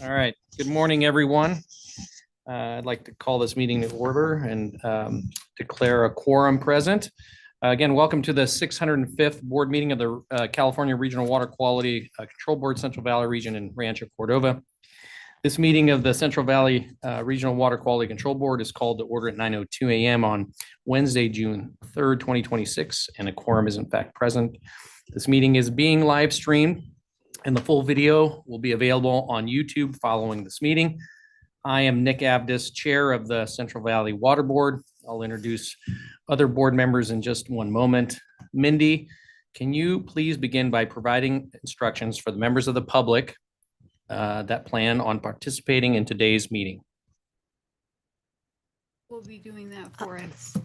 All right. Good morning, everyone. I'd like to call this meeting to order and declare a quorum present. Again, welcome to the 605th board meeting of the California Regional Water Quality Control Board, Central Valley Region in Rancho Cordova. This meeting of the Central Valley Regional Water Quality Control Board is called to order at 9:02 a.m. on Wednesday, June 3rd, 2026, and a quorum is in fact present. This meeting is being live streamed, and the full video will be available on YouTube following this meeting. I am Nick Abdus, Chair of the Central Valley Water Board. I'll introduce other board members in just one moment. Mindy, can you please begin by providing instructions for the members of the public that plan on participating in today's meeting? We'll be doing that for us.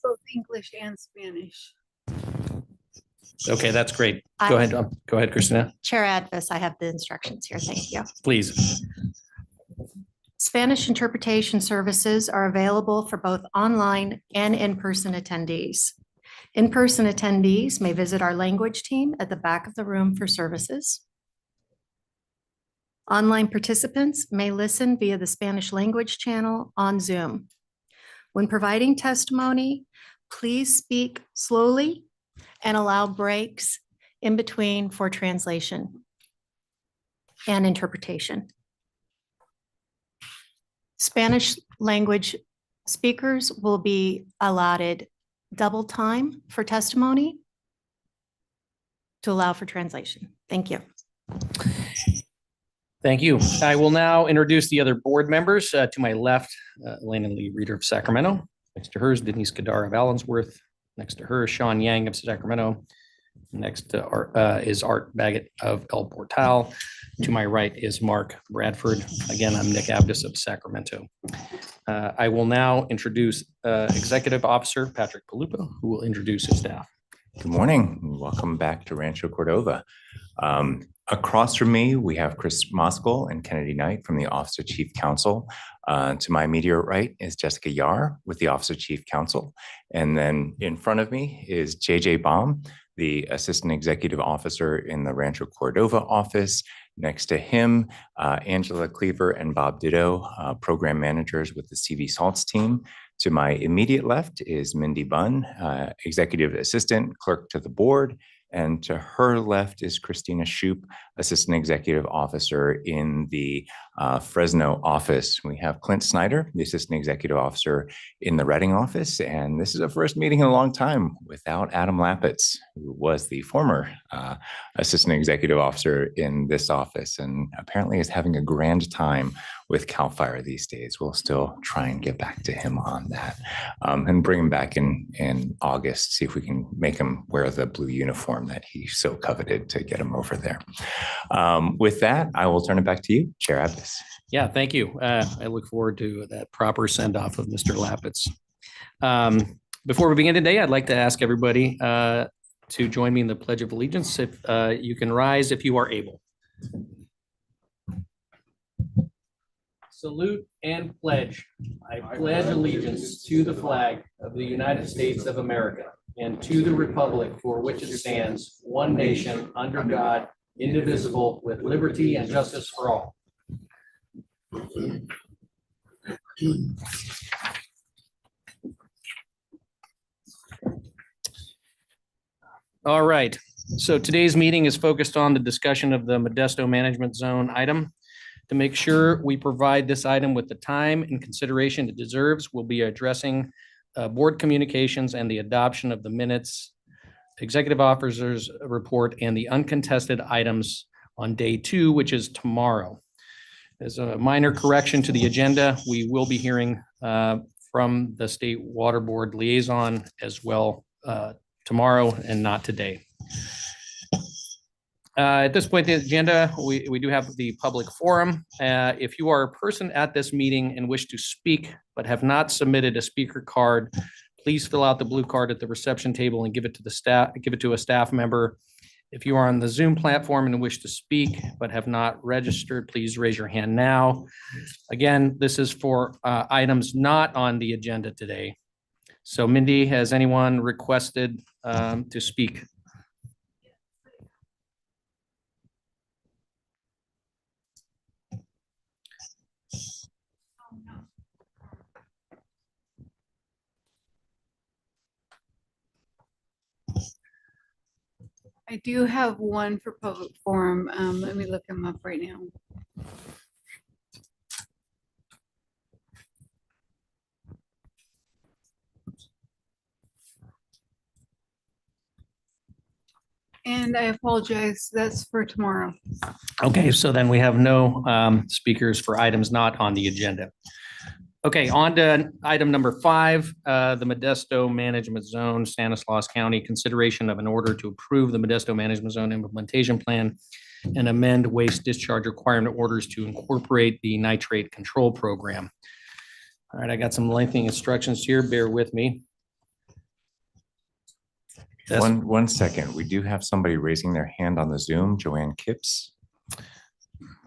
Both English and Spanish. Okay, that's great. Go ahead, Christina. Chair Advis, I have the instructions here. Thank you. Please. Spanish interpretation services are available for both online and in-person attendees. In-person attendees may visit our language team at the back of the room for services. Online participants may listen via the Spanish language channel on Zoom. When providing testimony, please speak slowly and allow breaks in between for translation and interpretation. Spanish language speakers will be allotted double time for testimony to allow for translation. Thank you. Thank you. I will now introduce the other board members. To my left, Elena Lee Reeder of Sacramento. Next to her is Denise Kadar of Allensworth. Next to her is Sean Yang of Sacramento. Next to is Art Baggett of El Portal. To my right is Mark Bradford. Again, I'm Nick Abdus of Sacramento. I will now introduce Executive Officer Patrick Palupa, who will introduce his staff. Good morning. Welcome back to Rancho Cordova. Across from me, we have Chris Moskal and Kennedy Knight from the Office of Chief Counsel. To my immediate right is Jessica Yar with the Office of Chief Counsel. And then in front of me is JJ Baum, the Assistant Executive Officer in the Rancho Cordova office. Next to him, Angela Cleaver and Bob Ditto, Program Managers with the CV Salts team. To my immediate left is Mindy Bunn, Executive Assistant, Clerk to the Board. And to her left is Christina Shoup, Assistant Executive Officer in the Fresno office. We have Clint Snyder, the Assistant Executive Officer in the Redding office. And this is our first meeting in a long time without Adam Lapitz, who was the former Assistant Executive Officer in this office and apparently is having a grand time with CAL FIRE these days. We'll still try and get back to him on that and bring him back in August, see if we can make him wear the blue uniform that he so coveted to get him over there. With that, I will turn it back to you, Chair Abdus. Yeah, thank you. I look forward to that proper send-off of Mr. Lapitz. Before we begin today, I'd like to ask everybody to join me in the Pledge of Allegiance. If you can rise if you are able. Salute and pledge. I pledge allegiance to the flag of the United States of America and to the republic for which it stands, one nation, under God, indivisible, with liberty and justice for all. All right. So today's meeting is focused on the discussion of the Modesto Management Zone item. To make sure we provide this item with the time and consideration it deserves, we'll be addressing board communications and the adoption of the minutes, executive officers report, and the uncontested items on day 2, which is tomorrow. As a minor correction to the agenda, we will be hearing from the State Water Board liaison as well tomorrow and not today. At this point in the agenda, we do have the public forum. If you are a person at this meeting and wish to speak but have not submitted a speaker card, please fill out the blue card at the reception table and give it to the staff. Give it to a staff member. If you are on the Zoom platform and wish to speak but have not registered, please raise your hand now. Again, this is for items not on the agenda today. So, Mindy, has anyone requested to speak? I do have one for public forum. Let me look them up right now. And I apologize, that's for tomorrow. Okay, so then we have no speakers for items not on the agenda. Okay, on to item number 5, the Modesto Management Zone, Stanislaus County, consideration of an order to approve the Modesto Management Zone Implementation Plan and amend waste discharge requirement orders to incorporate the nitrate control program. All right, I got some lengthy instructions here. Bear with me. Yes. One second. We do have somebody raising their hand on the Zoom, Joanne Kipps.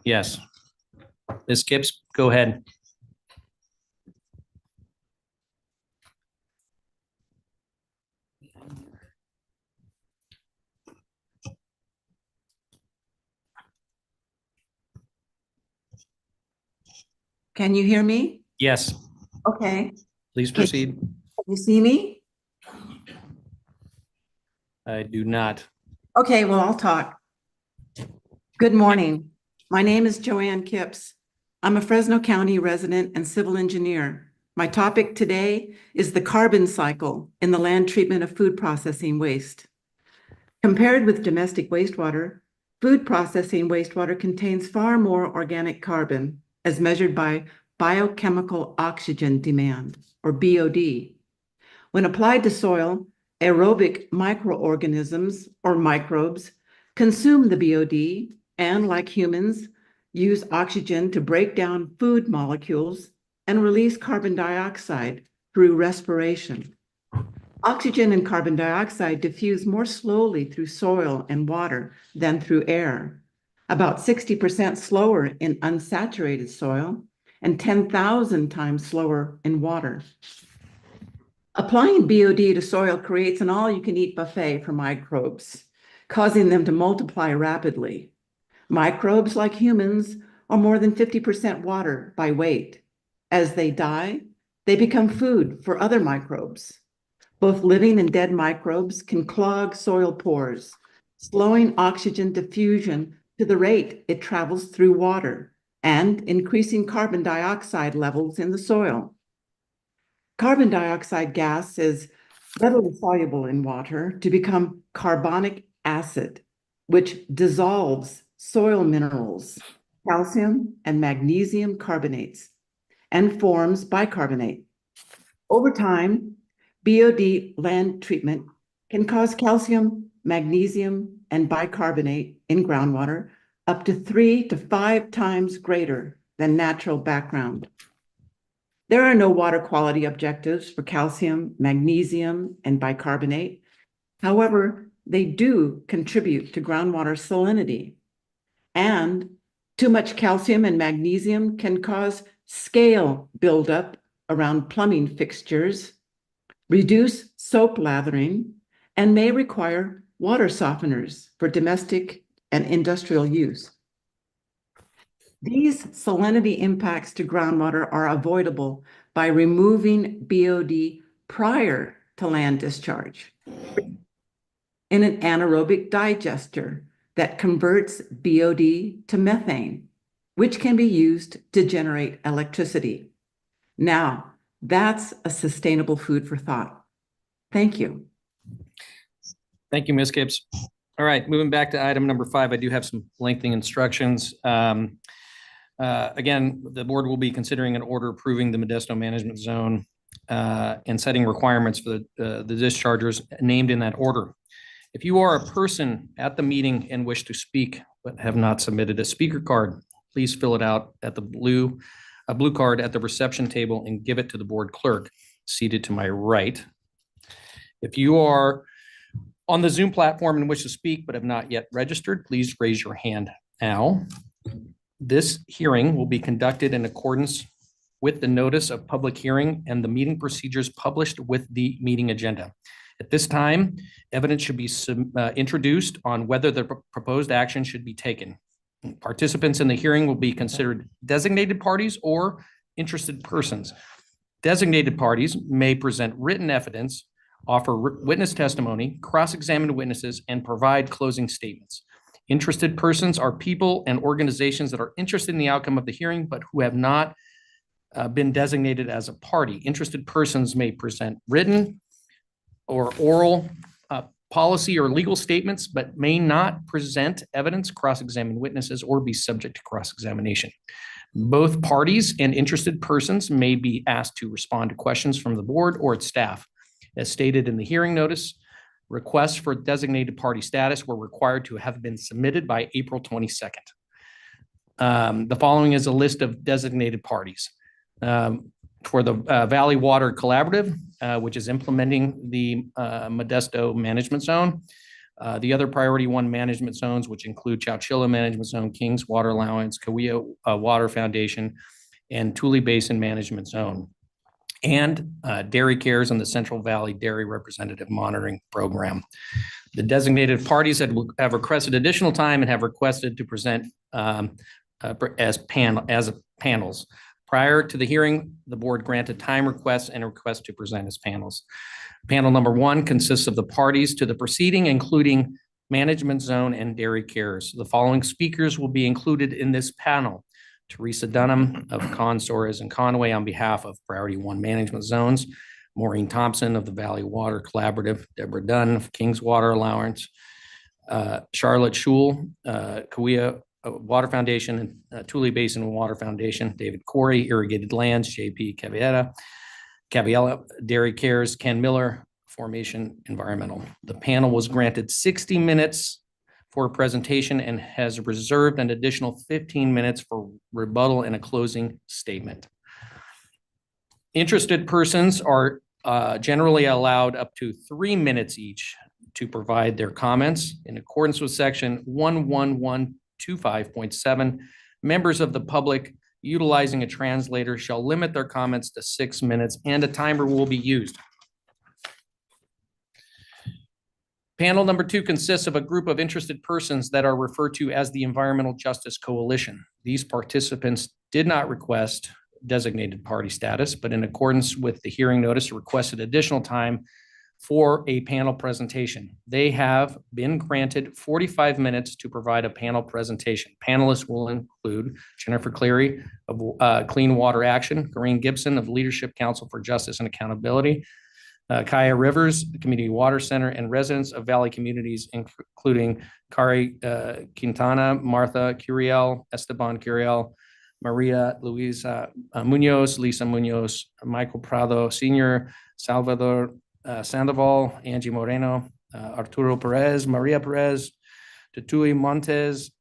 Yes. Ms. Kipps, go ahead. Can you hear me? Yes, Okay. please proceed. You see me? I do not. Okay, well, I'll talk. Good morning. My name is Joanne Kipps. I'm a Fresno County resident and civil engineer. My topic today is the carbon cycle in the land treatment of food processing waste. Compared with domestic wastewater, food processing wastewater contains far more organic carbon as measured by biochemical oxygen demand, or BOD. When applied to soil, aerobic microorganisms, or microbes, consume the BOD and, like humans, use oxygen to break down food molecules and release carbon dioxide through respiration. Oxygen and carbon dioxide diffuse more slowly through soil and water than through air, about 60% slower in unsaturated soil and 10,000 times slower in water. Applying BOD to soil creates an all-you-can-eat buffet for microbes, causing them to multiply rapidly. Microbes, like humans, are more than 50% water by weight. As they die, they become food for other microbes. Both living and dead microbes can clog soil pores, slowing oxygen diffusion to the rate it travels through water and increasing carbon dioxide levels in the soil. Carbon dioxide gas is readily soluble in water to become carbonic acid, which dissolves soil minerals, calcium and magnesium carbonates, and forms bicarbonate. Over time, BOD land treatment can cause calcium, magnesium, and bicarbonate in groundwater up to 3 to 5 times greater than natural background. There are no water quality objectives for calcium, magnesium, and bicarbonate. However, they do contribute to groundwater salinity. And too much calcium and magnesium can cause scale buildup around plumbing fixtures, reduce soap lathering, and may require water softeners for domestic and industrial use. These salinity impacts to groundwater are avoidable by removing BOD prior to land discharge in an anaerobic digester that converts BOD to methane, which can be used to generate electricity. Now, that's a sustainable food for thought. Thank you. Thank you, Ms. Gibbs. All right, moving back to item number 5, I do have some lengthy instructions. Again, the board will be considering an order approving the Modesto Management Zone and setting requirements for the dischargers named in that order. If you are a person at the meeting and wish to speak but have not submitted a speaker card, please fill it out at the blue card at the reception table and give it to the board clerk seated to my right. If you are on the Zoom platform and wish to speak but have not yet registered, please raise your hand now. This hearing will be conducted in accordance with the notice of public hearing and the meeting procedures published with the meeting agenda. At this time, evidence should be introduced on whether the proposed action should be taken. Participants in the hearing will be considered designated parties or interested persons. Designated parties may present written evidence offer witness testimony, cross-examine witnesses, and provide closing statements. Interested persons are people and organizations that are interested in the outcome of the hearing, but who have not been designated as a party. Interested persons may present written or oral policy or legal statements, but may not present evidence, cross-examine witnesses, or be subject to cross-examination. Both parties and interested persons may be asked to respond to questions from the board or its staff. As stated in the hearing notice, requests for designated party status were required to have been submitted by April 22nd. The following is a list of designated parties. For the Valley Water Collaborative, which is implementing the Modesto Management Zone. The other Priority 1 management zones, which include Chowchilla Management Zone, Kings Water Allowance, Cahuilla Water Foundation, and Tule Basin Management Zone. And Dairy Cares and the Central Valley Dairy Representative Monitoring Program. The designated parties have requested additional time and have requested to present as panels. Prior to the hearing, the board granted time requests and a request to present as panels. Panel number 1 consists of the parties to the proceeding, including Management Zone and Dairy Cares. The following speakers will be included in this panel: Teresa Dunham of Consors and Conway on behalf of Priority 1 Management Zones, Maureen Thompson of the Valley Water Collaborative, Deborah Dunn of Kings Water Allowance, Charlotte Schul, Cahuilla Water Foundation, and Tule Basin Water Foundation, David Corey, Irrigated Lands, JP Caviella, Dairy Cares, Ken Miller, Formation Environmental. The panel was granted 60 minutes for a presentation and has reserved an additional 15 minutes for rebuttal and a closing statement. Interested persons are generally allowed up to 3 minutes each to provide their comments. In accordance with section 11125.7, members of the public utilizing a translator shall limit their comments to 6 minutes, and a timer will be used. Panel number 2 consists of a group of interested persons that are referred to as the Environmental Justice Coalition. These participants did not request designated party status, but in accordance with the hearing notice, requested additional time for a panel presentation. They have been granted 45 minutes to provide a panel presentation. Panelists will include Jennifer Cleary of Clean Water Action, Corinne Gibson of Leadership Council for Justice and Accountability, Kaya Rivers, the Community Water Center, and residents of Valley communities, including Kari Quintana, Martha Curiel, Esteban Curiel, Maria Luisa Munoz, Lisa Munoz, Michael Prado Sr., Salvador Sandoval, Angie Moreno, Arturo Perez, Maria Perez, Tatui Montes,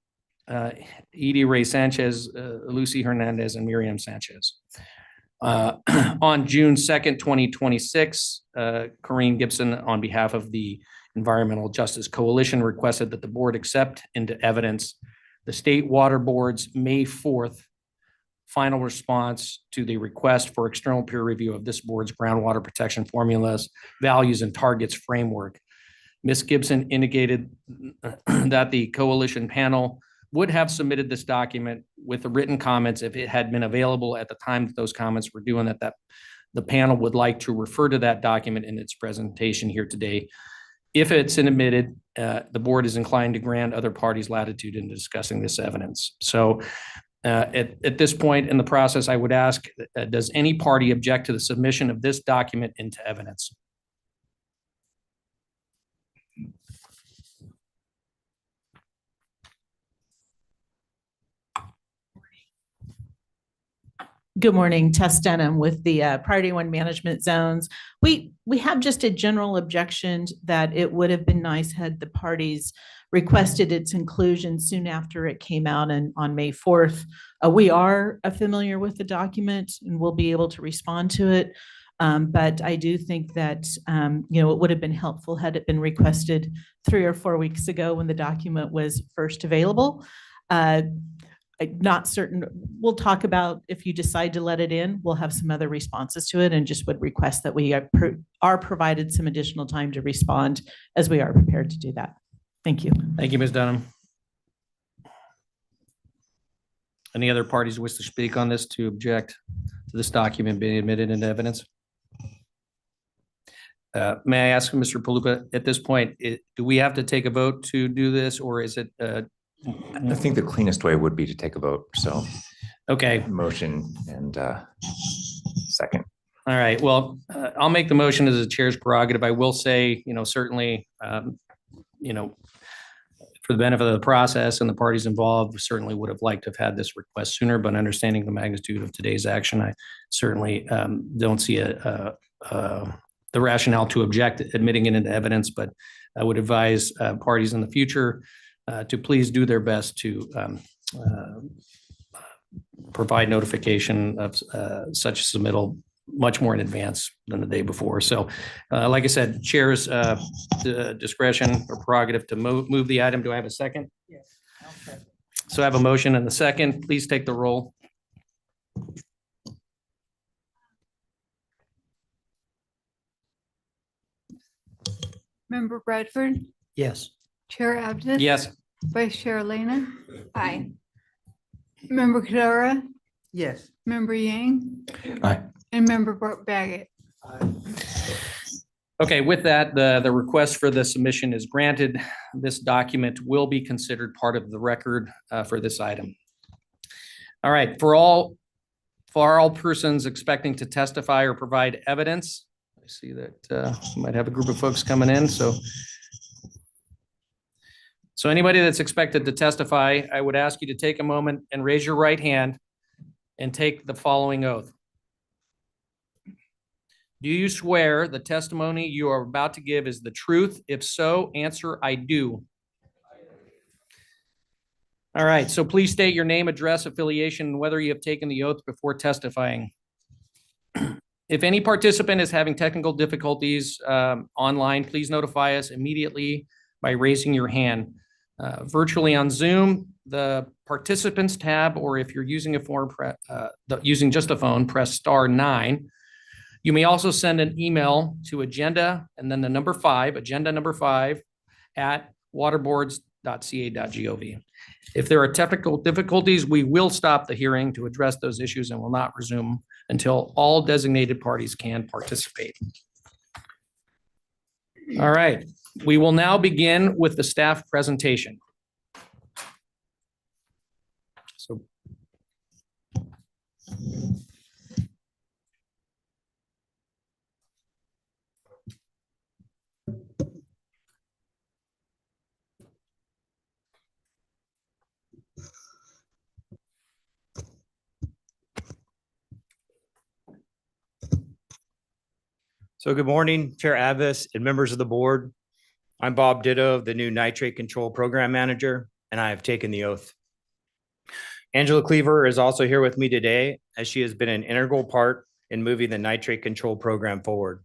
Edie Ray Sanchez, Lucy Hernandez, and Miriam Sanchez. On June 2nd, 2026, Corinne Gibson, on behalf of the Environmental Justice Coalition, requested that the board accept into evidence the State Water Board's May 4th final response to the request for external peer review of this board's groundwater protection formulas, values, and targets framework. Ms. Gibson indicated that the coalition panel would have submitted this document with the written comments if it had been available at the time that those comments were due, and that the panel would like to refer to that document in its presentation here today. If it's admitted, the board is inclined to grant other parties latitude in discussing this evidence. So at this point in the process, I would ask, does any party object to the submission of this document into evidence? Good morning, Tess Denham with the Priority 1 Management Zones. We have just a general objection that it would have been nice had the parties requested its inclusion soon after it came out and on May 4th. We are familiar with the document and we'll be able to respond to it. But I do think that, it would have been helpful had it been requested 3 or 4 weeks ago when the document was first available. I'm not certain. We'll talk about if you decide to let it in, we'll have some other responses to it, and just would request that we are provided some additional time to respond as we are prepared to do that. Thank you. Thank you, Ms. Dunham. Any other parties wish to speak on this to object to this document being admitted into evidence? May I ask Mr. Palupa, at this point, do we have to take a vote to do this, or is it? I think the cleanest way would be to take a vote. So Okay, motion and second. all right. Well, I'll make the motion as a chair's prerogative. I will say, certainly, for the benefit of the process and the parties involved, we certainly would have liked to have had this request sooner, but understanding the magnitude of today's action, I certainly don't see the rationale to object admitting it into evidence, but I would advise parties in the future to please do their best to provide notification of such submittal much more in advance than the day before. So like I said, chair's discretion or prerogative to move the item. Do I have a second? Yes. So I have a motion and a second. Please take the roll. Member Bradford, Yes. Chair Abdas. Yes. Vice Chair Elena. Aye. Member Kadara, Yes. Member Yang, Aye. and Member Baggett. Okay, with that, the request for the submission is granted. This document will be considered part of the record for this item. All right, for all persons expecting to testify or provide evidence, I see that we might have a group of folks coming in, so anybody that's expected to testify, I would ask you to take a moment and raise your right hand and take the following oath. Do you swear the testimony you are about to give is the truth? If so, answer I do. All right, so please state your name, address, affiliation, and whether you have taken the oath before testifying. If any participant is having technical difficulties online, please notify us immediately by raising your hand. Virtually on Zoom, the participants tab, or if you're using a phone, using just a phone, press *9. You may also send an email to agenda and then the number 5, agenda number 5 at waterboards.ca.gov. If there are technical difficulties, we will stop the hearing to address those issues and will not resume until all designated parties can participate. All right, we will now begin with the staff presentation. So. So good morning, Chair Avis and members of the board. I'm Bob Ditto, the new Nitrate Control Program Manager, and I have taken the oath. Angela Cleaver is also here with me today, as she has been an integral part in moving the Nitrate Control Program forward.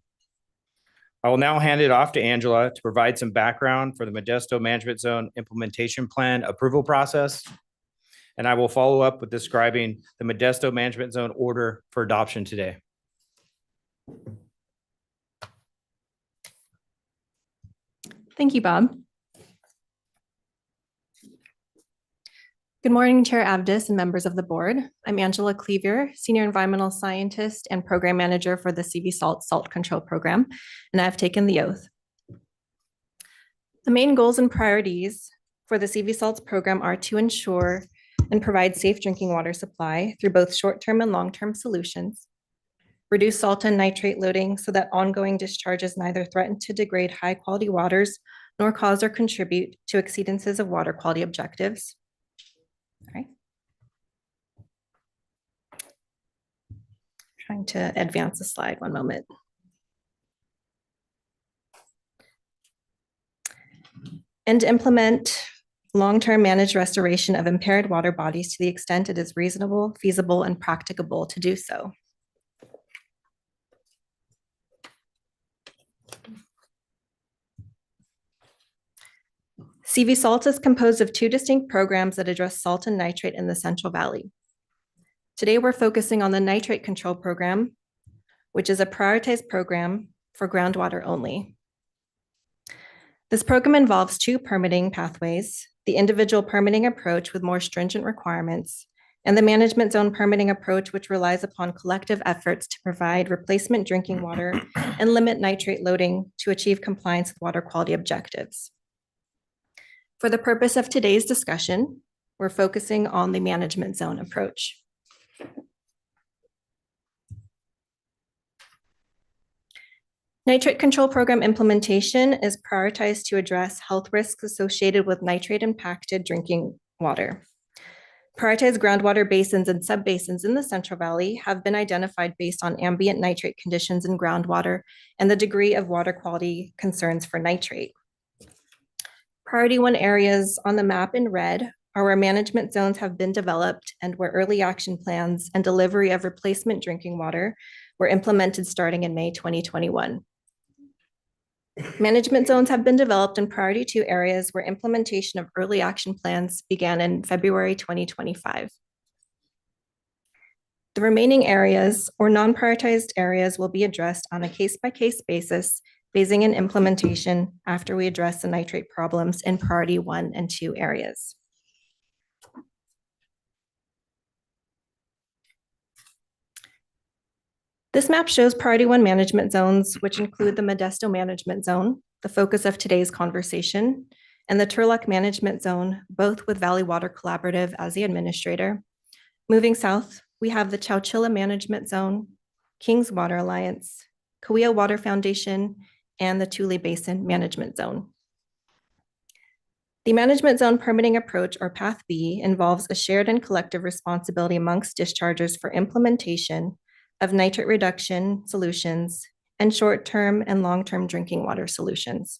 I will now hand it off to Angela to provide some background for the Modesto Management Zone Implementation Plan approval process, and I will follow up with describing the Modesto Management Zone order for adoption today. Thank you, Bob. Good morning, Chair Abdis and members of the board. I'm Angela Cleaver, Senior Environmental Scientist and Program Manager for the CV Salt Salt Control Program, and I've taken the oath. The main goals and priorities for the CV Salts program are to ensure and provide safe drinking water supply through both short-term and long-term solutions, reduce salt and nitrate loading so that ongoing discharges neither threaten to degrade high-quality waters nor cause or contribute to exceedances of water quality objectives. All right. Trying to advance the slide, one moment. And implement long-term managed restoration of impaired water bodies to the extent it is reasonable, feasible, and practicable to do so. CV Salt is composed of 2 distinct programs that address salt and nitrate in the Central Valley. Today, we're focusing on the Nitrate Control Program, which is a prioritized program for groundwater only. This program involves 2 permitting pathways, the individual permitting approach with more stringent requirements, and the management zone permitting approach, which relies upon collective efforts to provide replacement drinking water and limit nitrate loading to achieve compliance with water quality objectives. For the purpose of today's discussion, we're focusing on the management zone approach. Nitrate control program implementation is prioritized to address health risks associated with nitrate impacted drinking water. Prioritized groundwater basins and subbasins in the Central Valley have been identified based on ambient nitrate conditions in groundwater and the degree of water quality concerns for nitrate. Priority 1 areas on the map in red are where management zones have been developed and where early action plans and delivery of replacement drinking water were implemented starting in May 2021. Management zones have been developed in priority 2 areas where implementation of early action plans began in February 2025. The remaining areas or non-prioritized areas will be addressed on a case-by-case basis, phasing in implementation after we address the nitrate problems in priority 1 and 2 areas. This map shows priority 1 management zones, which include the Modesto Management Zone, the focus of today's conversation, and the Turlock Management Zone, both with Valley Water Collaborative as the administrator. Moving south, we have the Chowchilla Management Zone, Kings Water Alliance, Cahuilla Water Foundation, and the Tule Basin Management Zone. The management zone permitting approach, or Path B, involves a shared and collective responsibility amongst dischargers for implementation of nitrate reduction solutions and short-term and long-term drinking water solutions.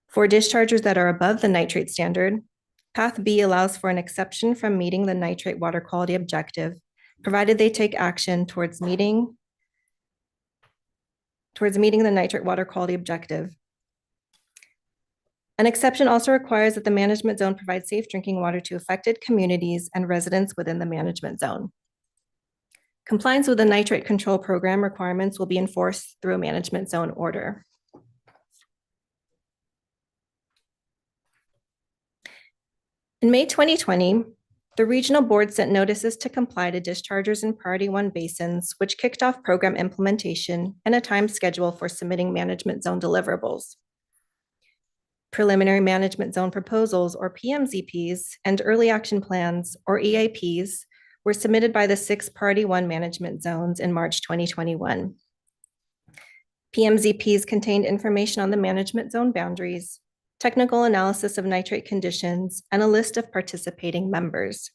For dischargers that are above the nitrate standard, Path B allows for an exception from meeting the nitrate water quality objective, provided they take action towards meeting the nitrate water quality objective. An exception also requires that the management zone provide safe drinking water to affected communities and residents within the management zone. Compliance with the nitrate control program requirements will be enforced through a management zone order. In May 2020, the regional board sent notices to comply to dischargers in priority 1 basins, which kicked off program implementation and a time schedule for submitting management zone deliverables. Preliminary management zone proposals, or PMZPs, and early action plans, or EAPs, were submitted by the 6 priority 1 management zones in March 2021. PMZPs contained information on the management zone boundaries, technical analysis of nitrate conditions, and a list of participating members.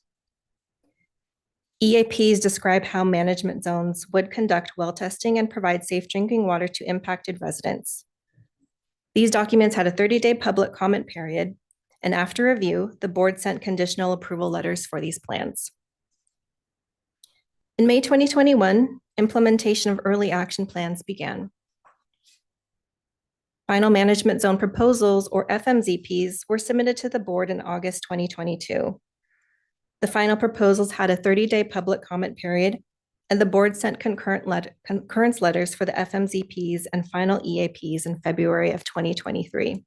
EAPs describe how management zones would conduct well testing and provide safe drinking water to impacted residents. These documents had a 30-day public comment period, and after review, the board sent conditional approval letters for these plans. In May 2021, implementation of early action plans began. Final management zone proposals, or FMZPs, were submitted to the board in August 2022. The final proposals had a 30-day public comment period, and the board sent concurrence letters for the FMZPs and final EAPs in February of 2023.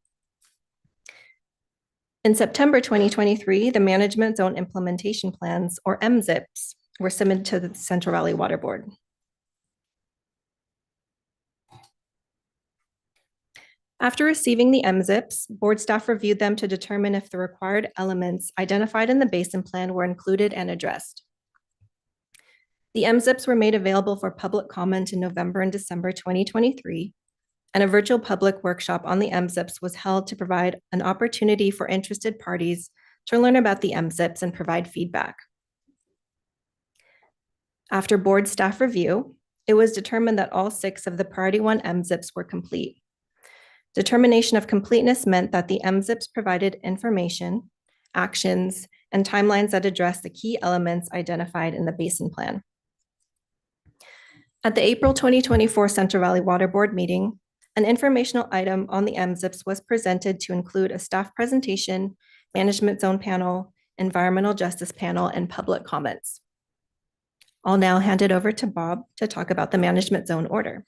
In September 2023, the management zone implementation plans, or MZIPs, were submitted to the Central Valley Water Board. After receiving the MZIPs, board staff reviewed them to determine if the required elements identified in the basin plan were included and addressed. The MZIPs were made available for public comment in November and December 2023, and a virtual public workshop on the MZIPs was held to provide an opportunity for interested parties to learn about the MZIPs and provide feedback. After board staff review, it was determined that all 6 of the priority 1 MZIPs were complete. Determination of completeness meant that the MZIPs provided information, actions, and timelines that address the key elements identified in the basin plan. At the April 2024 Central Valley Water Board meeting, an informational item on the MZIPs was presented to include a staff presentation, management zone panel, environmental justice panel, and public comments. I'll now hand it over to Bob to talk about the management zone order.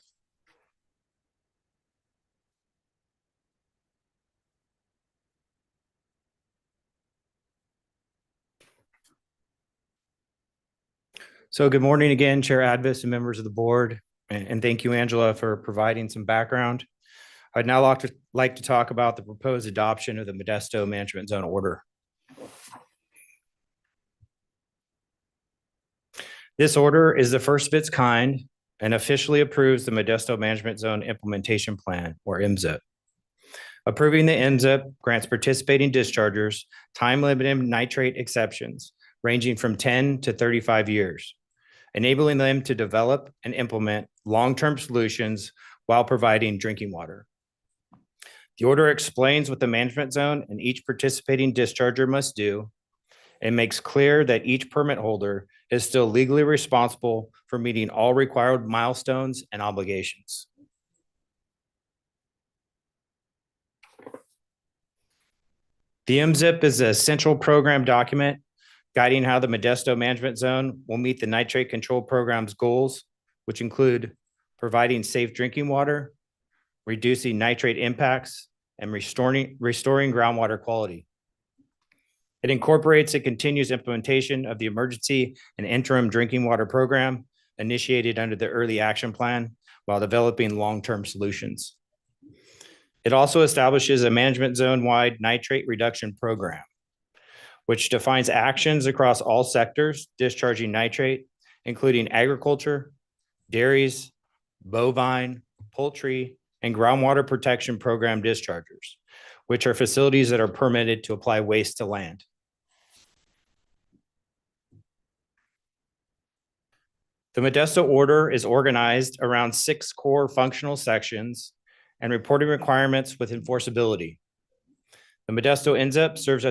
So good morning again, Chair Advis and members of the board, and thank you, Angela, for providing some background. I'd now like to talk about the proposed adoption of the Modesto Management Zone Order. This order is the first of its kind and officially approves the Modesto Management Zone Implementation Plan, or MZIP. Approving the MZIP grants participating dischargers time-limited nitrate exceptions ranging from 10 to 35 years, enabling them to develop and implement long-term solutions while providing drinking water. The order explains what the management zone and each participating discharger must do and makes clear that each permit holder is still legally responsible for meeting all required milestones and obligations. The MZIP is a central program document guiding how the Modesto Management Zone will meet the nitrate control program's goals, which include providing safe drinking water, reducing nitrate impacts, and restoring groundwater quality. It incorporates a continuous implementation of the emergency and interim drinking water program initiated under the early action plan while developing long-term solutions. It also establishes a management zone-wide nitrate reduction program, which defines actions across all sectors discharging nitrate, including agriculture, dairies, bovine, poultry, and groundwater protection program dischargers, which are facilities that are permitted to apply waste to land. The Modesto order is organized around 6 core functional sections and reporting requirements with enforceability. The Modesto MZIP serves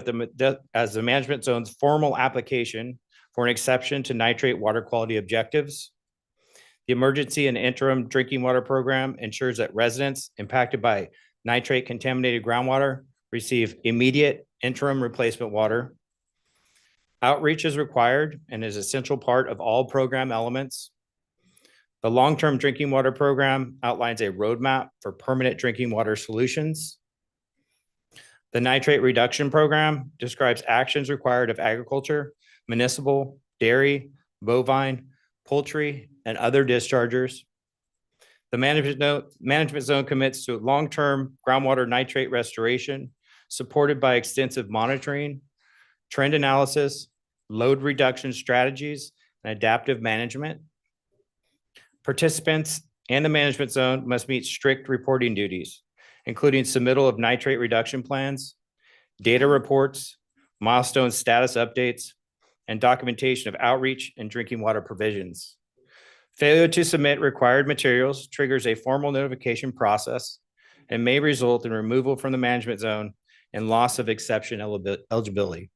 as the management zone's formal application for an exception to nitrate water quality objectives. The emergency and interim drinking water program ensures that residents impacted by nitrate contaminated groundwater receive immediate interim replacement water. Outreach is required and is an essential part of all program elements. The long-term drinking water program outlines a roadmap for permanent drinking water solutions. The nitrate reduction program describes actions required of agriculture, municipal, dairy, bovine, poultry, and other dischargers. The management zone commits to long-term groundwater nitrate restoration, supported by extensive monitoring, trend analysis, load reduction strategies, and adaptive management. Participants and the management zone must meet strict reporting duties, including submittal of nitrate reduction plans, data reports, milestone status updates, and documentation of outreach and drinking water provisions. Failure to submit required materials triggers a formal notification process and may result in removal from the management zone and loss of exception eligibility.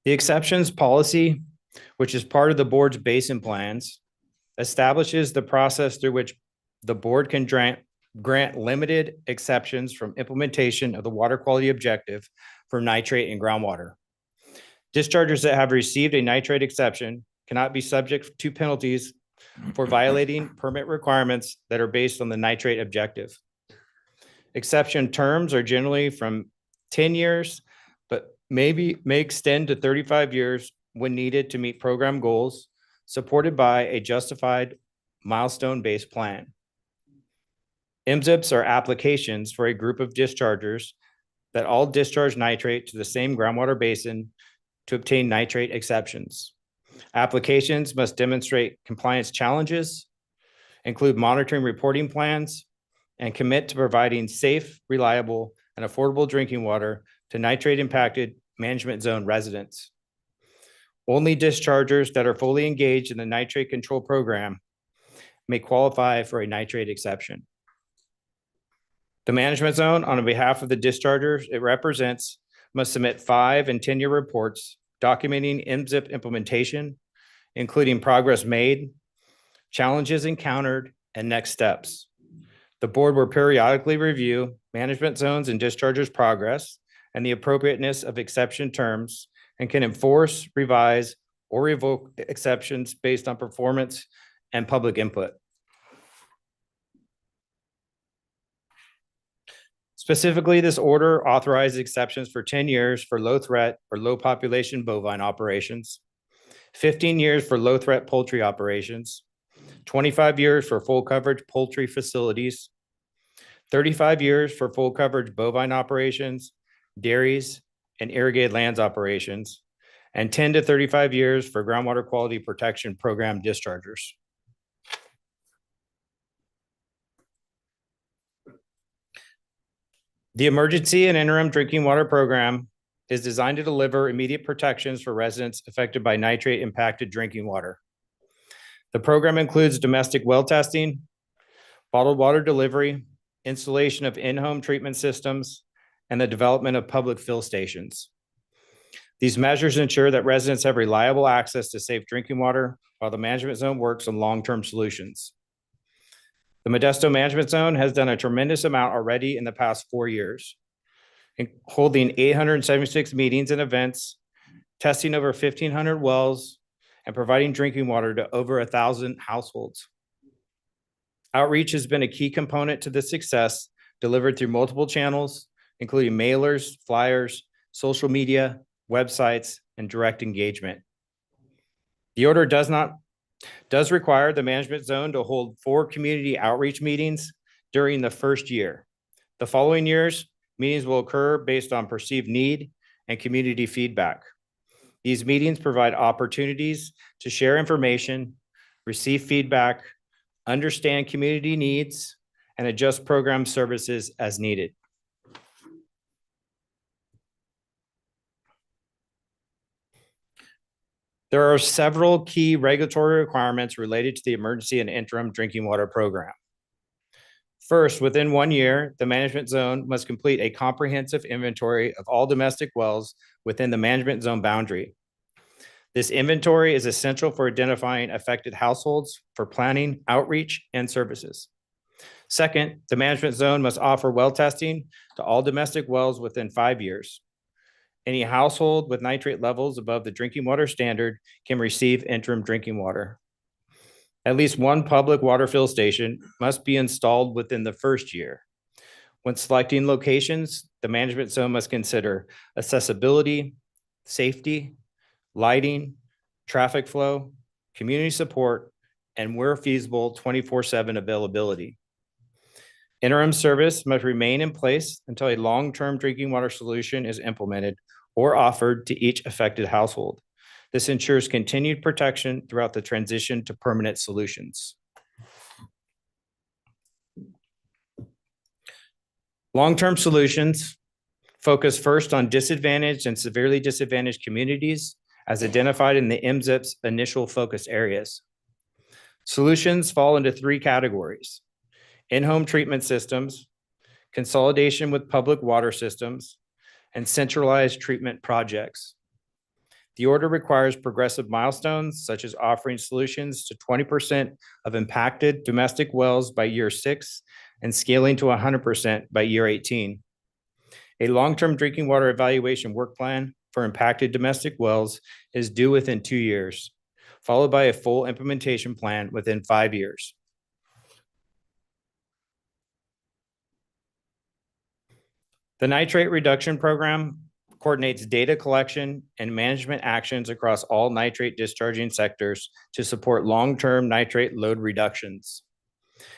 The exceptions policy, which is part of the board's basin plans, establishes the process through which the board can grant limited exceptions from implementation of the water quality objective for nitrate and groundwater. Dischargers that have received a nitrate exception cannot be subject to penalties for violating permit requirements that are based on the nitrate objective. Exception terms are generally from 10 years, but may extend to 35 years when needed to meet program goals, supported by a justified milestone-based plan. MZIPs are applications for a group of dischargers that all discharge nitrate to the same groundwater basin to obtain nitrate exceptions. Applications must demonstrate compliance challenges, include monitoring reporting plans, and commit to providing safe, reliable, and affordable drinking water to nitrate-impacted management zone residents. Only dischargers that are fully engaged in the nitrate control program may qualify for a nitrate exception. The management zone, on behalf of the dischargers it represents, must submit 5 and 10-year reports documenting MZIP implementation, including progress made, challenges encountered, and next steps. The board will periodically review management zones and dischargers' progress and the appropriateness of exception terms and can enforce, revise, or revoke exceptions based on performance and public input. Specifically, this order authorizes exceptions for 10 years for low threat or low population bovine operations, 15 years for low threat poultry operations, 25 years for full coverage poultry facilities, 35 years for full coverage bovine operations, dairies, and irrigated lands operations, and 10 to 35 years for groundwater quality protection program dischargers. The emergency and interim drinking water program is designed to deliver immediate protections for residents affected by nitrate impacted drinking water. The program includes domestic well testing, bottled water delivery, installation of in-home treatment systems, and the development of public fill stations. These measures ensure that residents have reliable access to safe drinking water while the management zone works on long-term solutions. The Modesto Management Zone has done a tremendous amount already in the past 4 years, holding 876 meetings and events, testing over 1,500 wells, and providing drinking water to over 1,000 households. Outreach has been a key component to this success, delivered through multiple channels, including mailers, flyers, social media, websites, and direct engagement. The order does require the management zone to hold 4 community outreach meetings during the first year. The following years, meetings will occur based on perceived need and community feedback. These meetings provide opportunities to share information, receive feedback, understand community needs, and adjust program services as needed. There are several key regulatory requirements related to the emergency and interim drinking water program. First, within 1 year, the management zone must complete a comprehensive inventory of all domestic wells within the management zone boundary. This inventory is essential for identifying affected households for planning, outreach, and services. Second, the management zone must offer well testing to all domestic wells within 5 years. Any household with nitrate levels above the drinking water standard can receive interim drinking water. At least 1 public water fill station must be installed within the first year. When selecting locations, the management zone must consider accessibility, safety, lighting, traffic flow, community support, and where feasible, 24/7 availability. Interim service must remain in place until a long-term drinking water solution is implemented or offered to each affected household. This ensures continued protection throughout the transition to permanent solutions. Long-term solutions focus first on disadvantaged and severely disadvantaged communities as identified in the MZIP's initial focus areas. Solutions fall into 3 categories: in-home treatment systems, consolidation with public water systems, and centralized treatment projects. The order requires progressive milestones, such as offering solutions to 20% of impacted domestic wells by year 6 and scaling to 100% by year 18. A long-term drinking water evaluation work plan for impacted domestic wells is due within 2 years, followed by a full implementation plan within 5 years. The nitrate reduction program coordinates data collection and management actions across all nitrate discharging sectors to support long-term nitrate load reductions.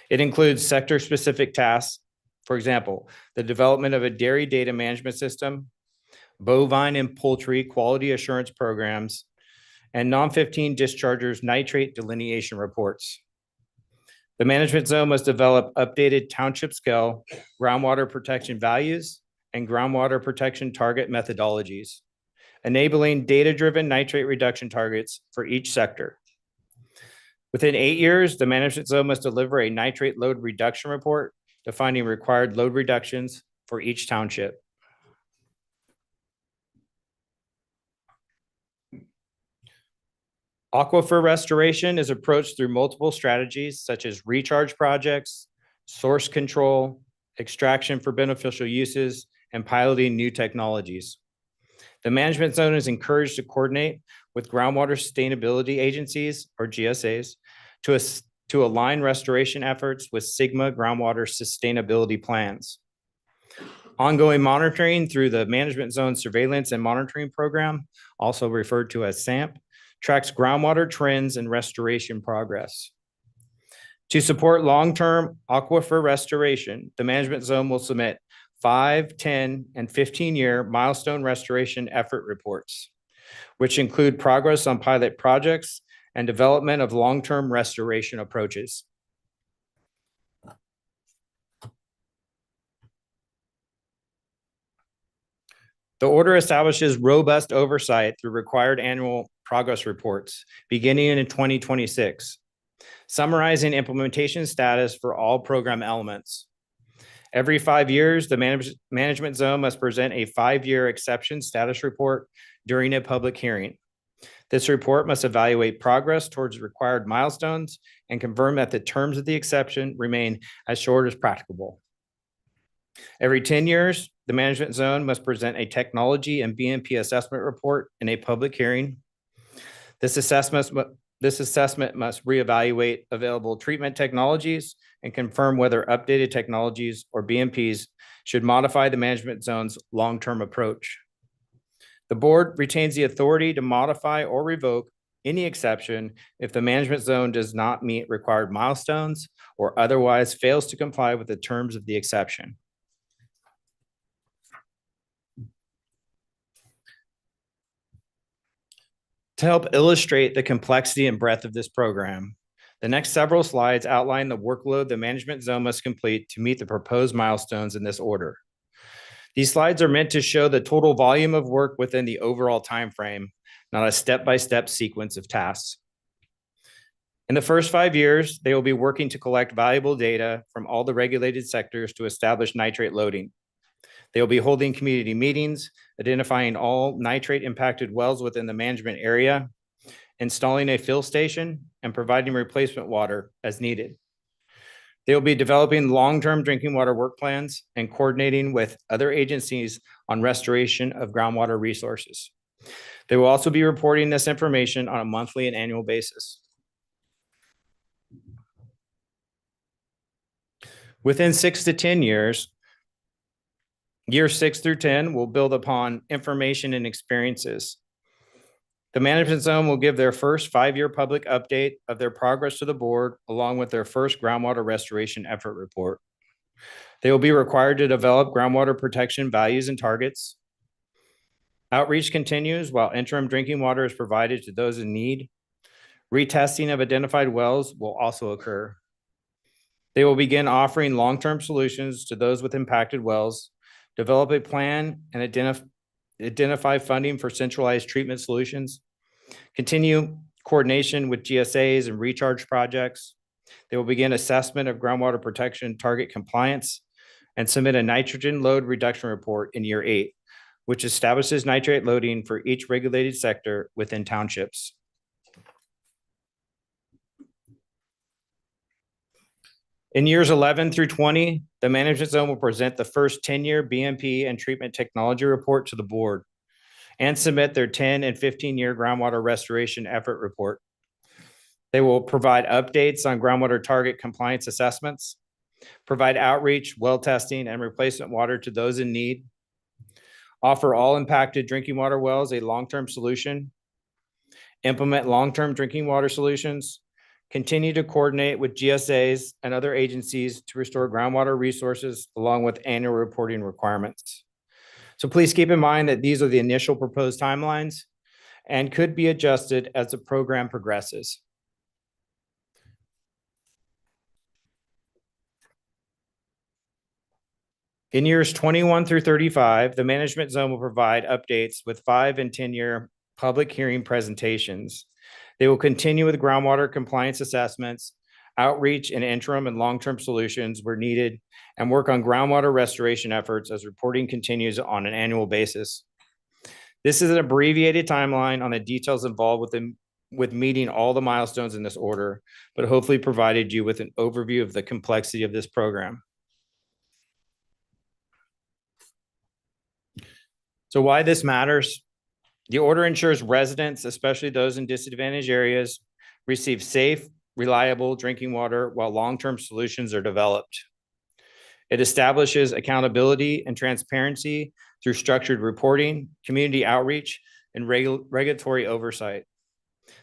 It includes sector-specific tasks, for example, the development of a dairy data management system, bovine and poultry quality assurance programs, and non-15 dischargers nitrate delineation reports. The management zone must develop updated township scale groundwater protection values and groundwater protection target methodologies, enabling data-driven nitrate reduction targets for each sector. Within 8 years, the management zone must deliver a nitrate load reduction report defining required load reductions for each township. Aquifer restoration is approached through multiple strategies such as recharge projects, source control, extraction for beneficial uses, and piloting new technologies. The management zone is encouraged to coordinate with groundwater sustainability agencies, or GSAs, to align restoration efforts with SGMA groundwater sustainability plans. Ongoing monitoring through the Management Zone Surveillance and Monitoring Program, also referred to as SAMP, tracks groundwater trends and restoration progress. To support long-term aquifer restoration, the Management Zone will submit 5, 10, and 15-year milestone restoration effort reports, which include progress on pilot projects and development of long-term restoration approaches. The order establishes robust oversight through required annual progress reports beginning in 2026, summarizing implementation status for all program elements. Every 5 years, the Management Zone must present a 5-year exception status report during a public hearing. This report must evaluate progress towards required milestones and confirm that the terms of the exception remain as short as practicable. Every 10 years, the Management Zone must present a technology and BMP assessment report in a public hearing. This assessment must reevaluate available treatment technologies and confirm whether updated technologies or BMPs should modify the Management Zone's long-term approach. The board retains the authority to modify or revoke any exception if the Management Zone does not meet required milestones or otherwise fails to comply with the terms of the exception. To help illustrate the complexity and breadth of this program, the next several slides outline the workload the Management Zone must complete to meet the proposed milestones in this order. These slides are meant to show the total volume of work within the overall timeframe, not a step-by-step sequence of tasks. In the first 5 years, they will be working to collect valuable data from all the regulated sectors to establish nitrate loading. They will be holding community meetings, identifying all nitrate impacted wells within the management area, installing a fill station, and providing replacement water as needed. They will be developing long-term drinking water work plans and coordinating with other agencies on restoration of groundwater resources. They will also be reporting this information on a monthly and annual basis. Within 6 to 10 years, years 6 through 10 will build upon information and experiences. The Management Zone will give their first 5-year public update of their progress to the board, along with their first groundwater restoration effort report. They will be required to develop groundwater protection values and targets. Outreach continues while interim drinking water is provided to those in need. Retesting of identified wells will also occur. They will begin offering long-term solutions to those with impacted wells, develop a plan and identify funding for centralized treatment solutions, continue coordination with GSAs and recharge projects. They will begin assessment of groundwater protection target compliance and submit a nitrogen load reduction report in year 8, which establishes nitrate loading for each regulated sector within townships. In years 11 through 20, the Management Zone will present the first 10-year BMP and treatment technology report to the board and submit their 10 and 15-year groundwater restoration effort report. They will provide updates on groundwater target compliance assessments, provide outreach, well testing, and replacement water to those in need, offer all impacted drinking water wells a long-term solution, implement long-term drinking water solutions, continue to coordinate with GSAs and other agencies to restore groundwater resources along with annual reporting requirements. So please keep in mind that these are the initial proposed timelines and could be adjusted as the program progresses. In years 21 through 35, the Management Zone will provide updates with 5 and 10-year public hearing presentations. They will continue with groundwater compliance assessments, outreach and interim and long-term solutions where needed, and work on groundwater restoration efforts as reporting continues on an annual basis. This is an abbreviated timeline on the details involved with meeting all the milestones in this order, but hopefully provided you with an overview of the complexity of this program. So why this matters? The order ensures residents, especially those in disadvantaged areas, receive safe, reliable drinking water while long-term solutions are developed. It establishes accountability and transparency through structured reporting, community outreach, and regulatory oversight.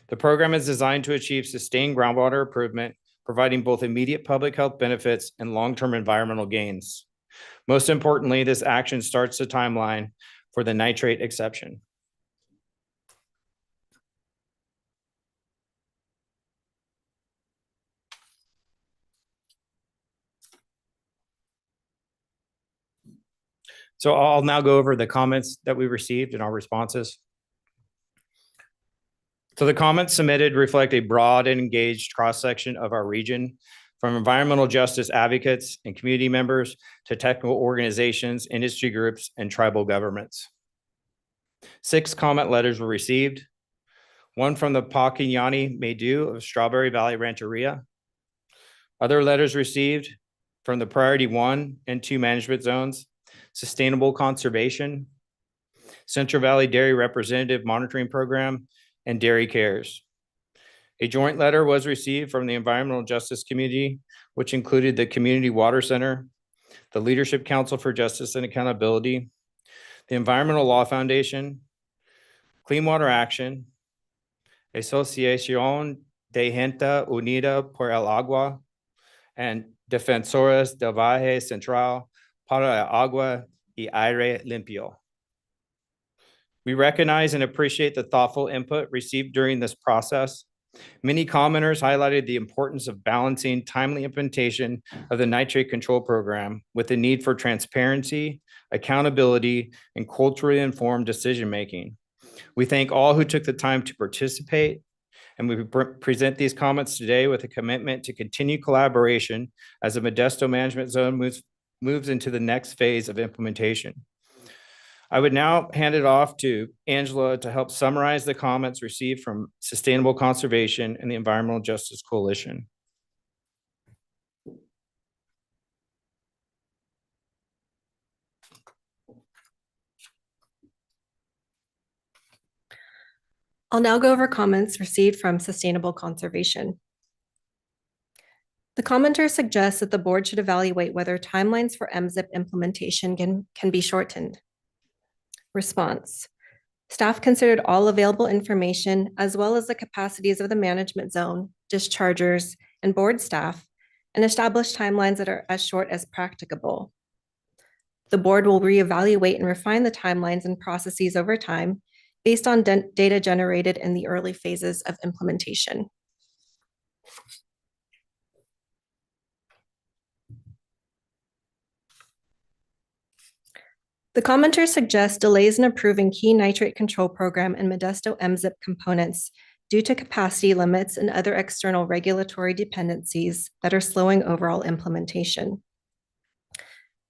The program is designed to achieve sustained groundwater improvement, providing both immediate public health benefits and long-term environmental gains. Most importantly, this action starts the timeline for the nitrate exception. So I'll now go over the comments that we received and our responses. So the comments submitted reflect a broad and engaged cross-section of our region, from environmental justice advocates and community members to technical organizations, industry groups, and tribal governments. 6 comment letters were received. One from the Pakinyani Medu of Strawberry Valley Rancheria. Other letters received from the Priority 1 and 2 management zones, Sustainable Conservation, Central Valley Dairy Representative Monitoring Program, and Dairy Cares. A joint letter was received from the environmental justice community, which included the Community Water Center, the Leadership Council for Justice and Accountability, the Environmental Law Foundation, Clean Water Action, Asociación de Gente Unida por el Agua, and Defensores del Valle Central para el Agua y Aire Limpio. We recognize and appreciate the thoughtful input received during this process. Many commenters highlighted the importance of balancing timely implementation of the nitrate control program with the need for transparency, accountability, and culturally informed decision-making. We thank all who took the time to participate, and we present these comments today with a commitment to continue collaboration as the Modesto Management Zone moves into the next phase of implementation. I would now hand it off to Angela to help summarize the comments received from Sustainable Conservation and the Environmental Justice Coalition. I'll now go over comments received from Sustainable Conservation. The commenter suggests that the board should evaluate whether timelines for MZIP implementation can be shortened. Response. Staff considered all available information as well as the capacities of the management zone, dischargers, and board staff, and established timelines that are as short as practicable. The board will reevaluate and refine the timelines and processes over time based on data generated in the early phases of implementation. The commenter suggests delays in approving key nitrate control program and Modesto MZIP components due to capacity limits and other external regulatory dependencies that are slowing overall implementation.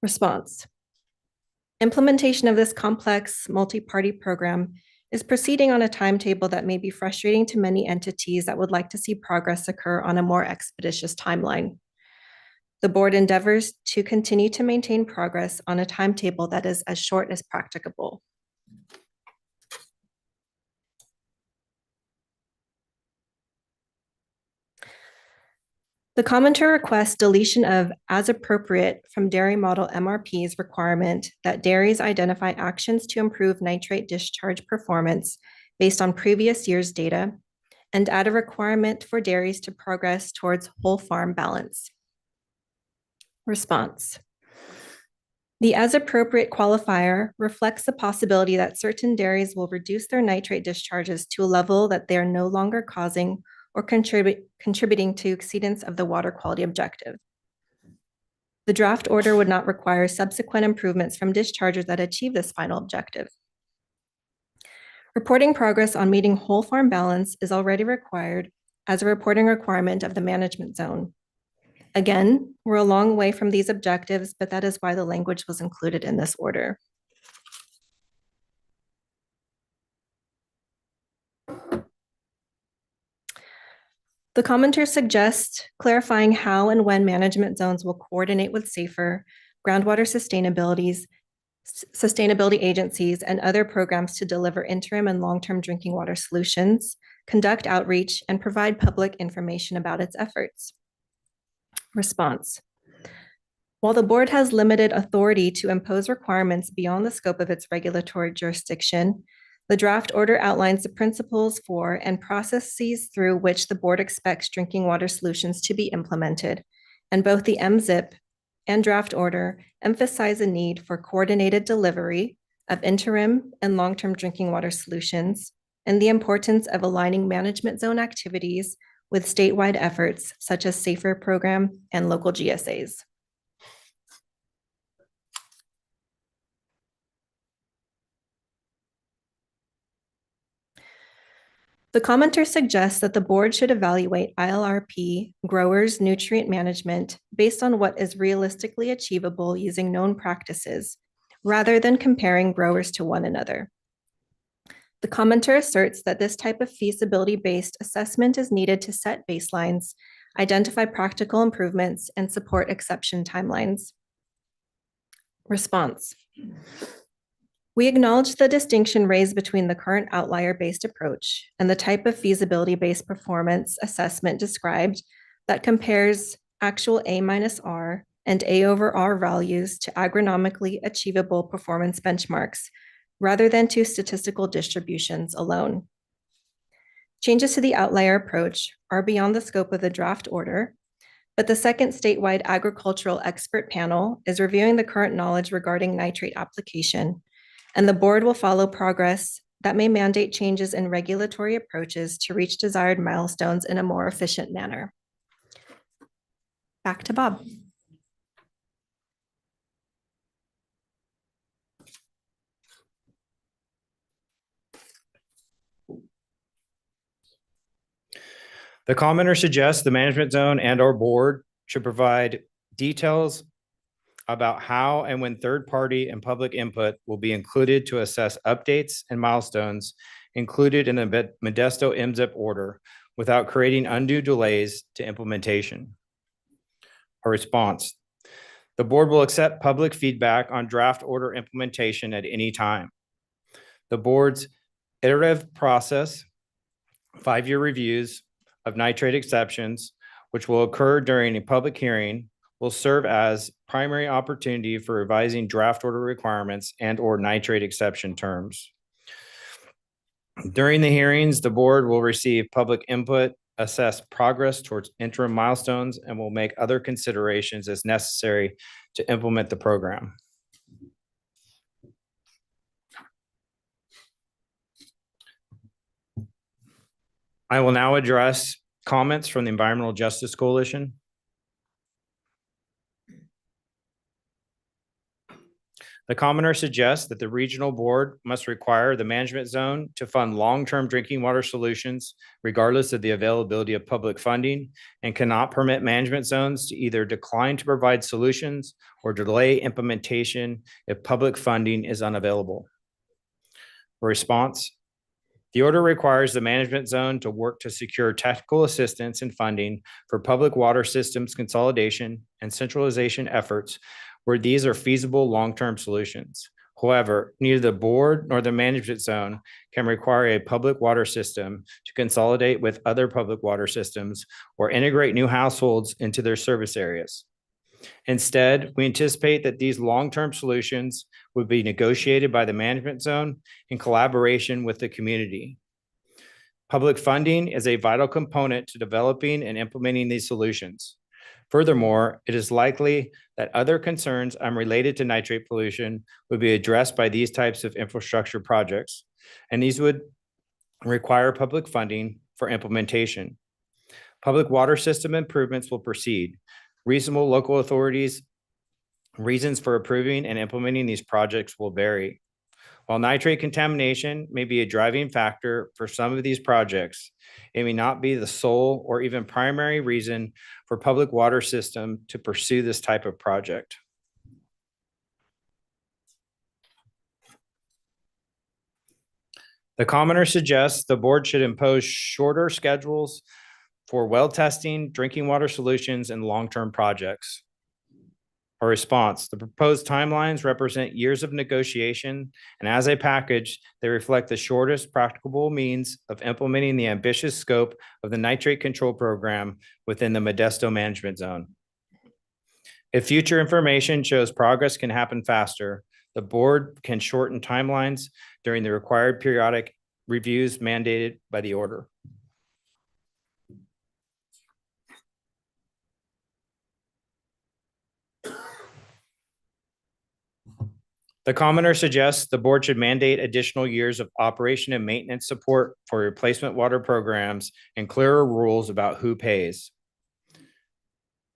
Response. Implementation of this complex multi-party program is proceeding on a timetable that may be frustrating to many entities that would like to see progress occur on a more expeditious timeline. The board endeavors to continue to maintain progress on a timetable that is as short as practicable. The commenter requests deletion of as appropriate from dairy model MRP's requirement that dairies identify actions to improve nitrate discharge performance based on previous year's data, and add a requirement for dairies to progress towards whole farm balance. Response. The as appropriate qualifier reflects the possibility that certain dairies will reduce their nitrate discharges to a level that they are no longer causing or contributing to exceedance of the water quality objective. The draft order would not require subsequent improvements from dischargers that achieve this final objective. Reporting progress on meeting whole farm balance is already required as a reporting requirement of the management zone. Again, we're a long way from these objectives, but that is why the language was included in this order. The commenter suggests clarifying how and when management zones will coordinate with SAFER, groundwater sustainability agencies, and other programs to deliver interim and long-term drinking water solutions, conduct outreach, and provide public information about its efforts. Response. While the board has limited authority to impose requirements beyond the scope of its regulatory jurisdiction, the draft order outlines the principles for and processes through which the board expects drinking water solutions to be implemented. And both the MZIP and draft order emphasize a need for coordinated delivery of interim and long-term drinking water solutions and the importance of aligning management zone activities with statewide efforts such as SAFER program and local GSAs. The commenter suggests that the board should evaluate ILRP growers' nutrient management based on what is realistically achievable using known practices, rather than comparing growers to one another. The commenter asserts that this type of feasibility-based assessment is needed to set baselines, identify practical improvements, and support exception timelines. Response. We acknowledge the distinction raised between the current outlier-based approach and the type of feasibility-based performance assessment described that compares actual A-R and A/R values to agronomically achievable performance benchmarks rather than to statistical distributions alone. Changes to the outlier approach are beyond the scope of the draft order, but the second statewide agricultural expert panel is reviewing the current knowledge regarding nitrate application, and the board will follow progress that may mandate changes in regulatory approaches to reach desired milestones in a more efficient manner. Back to Bob. The commenter suggests the management zone and/or board should provide details about how and when third-party and public input will be included to assess updates and milestones included in the Modesto MZIP order without creating undue delays to implementation. A response. The board will accept public feedback on draft order implementation at any time. The board's iterative process, 5-year reviews of nitrate exceptions, which will occur during a public hearing, will serve as primary opportunity for revising draft order requirements and/or nitrate exception terms. During the hearings, the board will receive public input, assess progress towards interim milestones, and will make other considerations as necessary to implement the program. I will now address comments from the Environmental Justice Coalition. The commenter suggests that the regional board must require the management zone to fund long-term drinking water solutions regardless of the availability of public funding, and cannot permit management zones to either decline to provide solutions or delay implementation if public funding is unavailable. A response. The order requires the management zone to work to secure technical assistance and funding for public water systems consolidation and centralization efforts where these are feasible long-term solutions. However, neither the board nor the management zone can require a public water system to consolidate with other public water systems or integrate new households into their service areas. Instead, we anticipate that these long-term solutions would be negotiated by the management zone in collaboration with the community. Public funding is a vital component to developing and implementing these solutions. Furthermore, it is likely that other concerns unrelated to nitrate pollution would be addressed by these types of infrastructure projects, and these would require public funding for implementation. Public water system improvements will proceed. Reasonable local authorities' reasons for approving and implementing these projects will vary. While nitrate contamination may be a driving factor for some of these projects, it may not be the sole or even primary reason for public water system to pursue this type of project. The commenter suggests the board should impose shorter schedules for well testing, drinking water solutions, and long-term projects. A response. The proposed timelines represent years of negotiation, and as a package, they reflect the shortest practicable means of implementing the ambitious scope of the nitrate control program within the Modesto Management Zone. If future information shows progress can happen faster, the board can shorten timelines during the required periodic reviews mandated by the order. The commenter suggests the board should mandate additional years of operation and maintenance support for replacement water programs and clearer rules about who pays.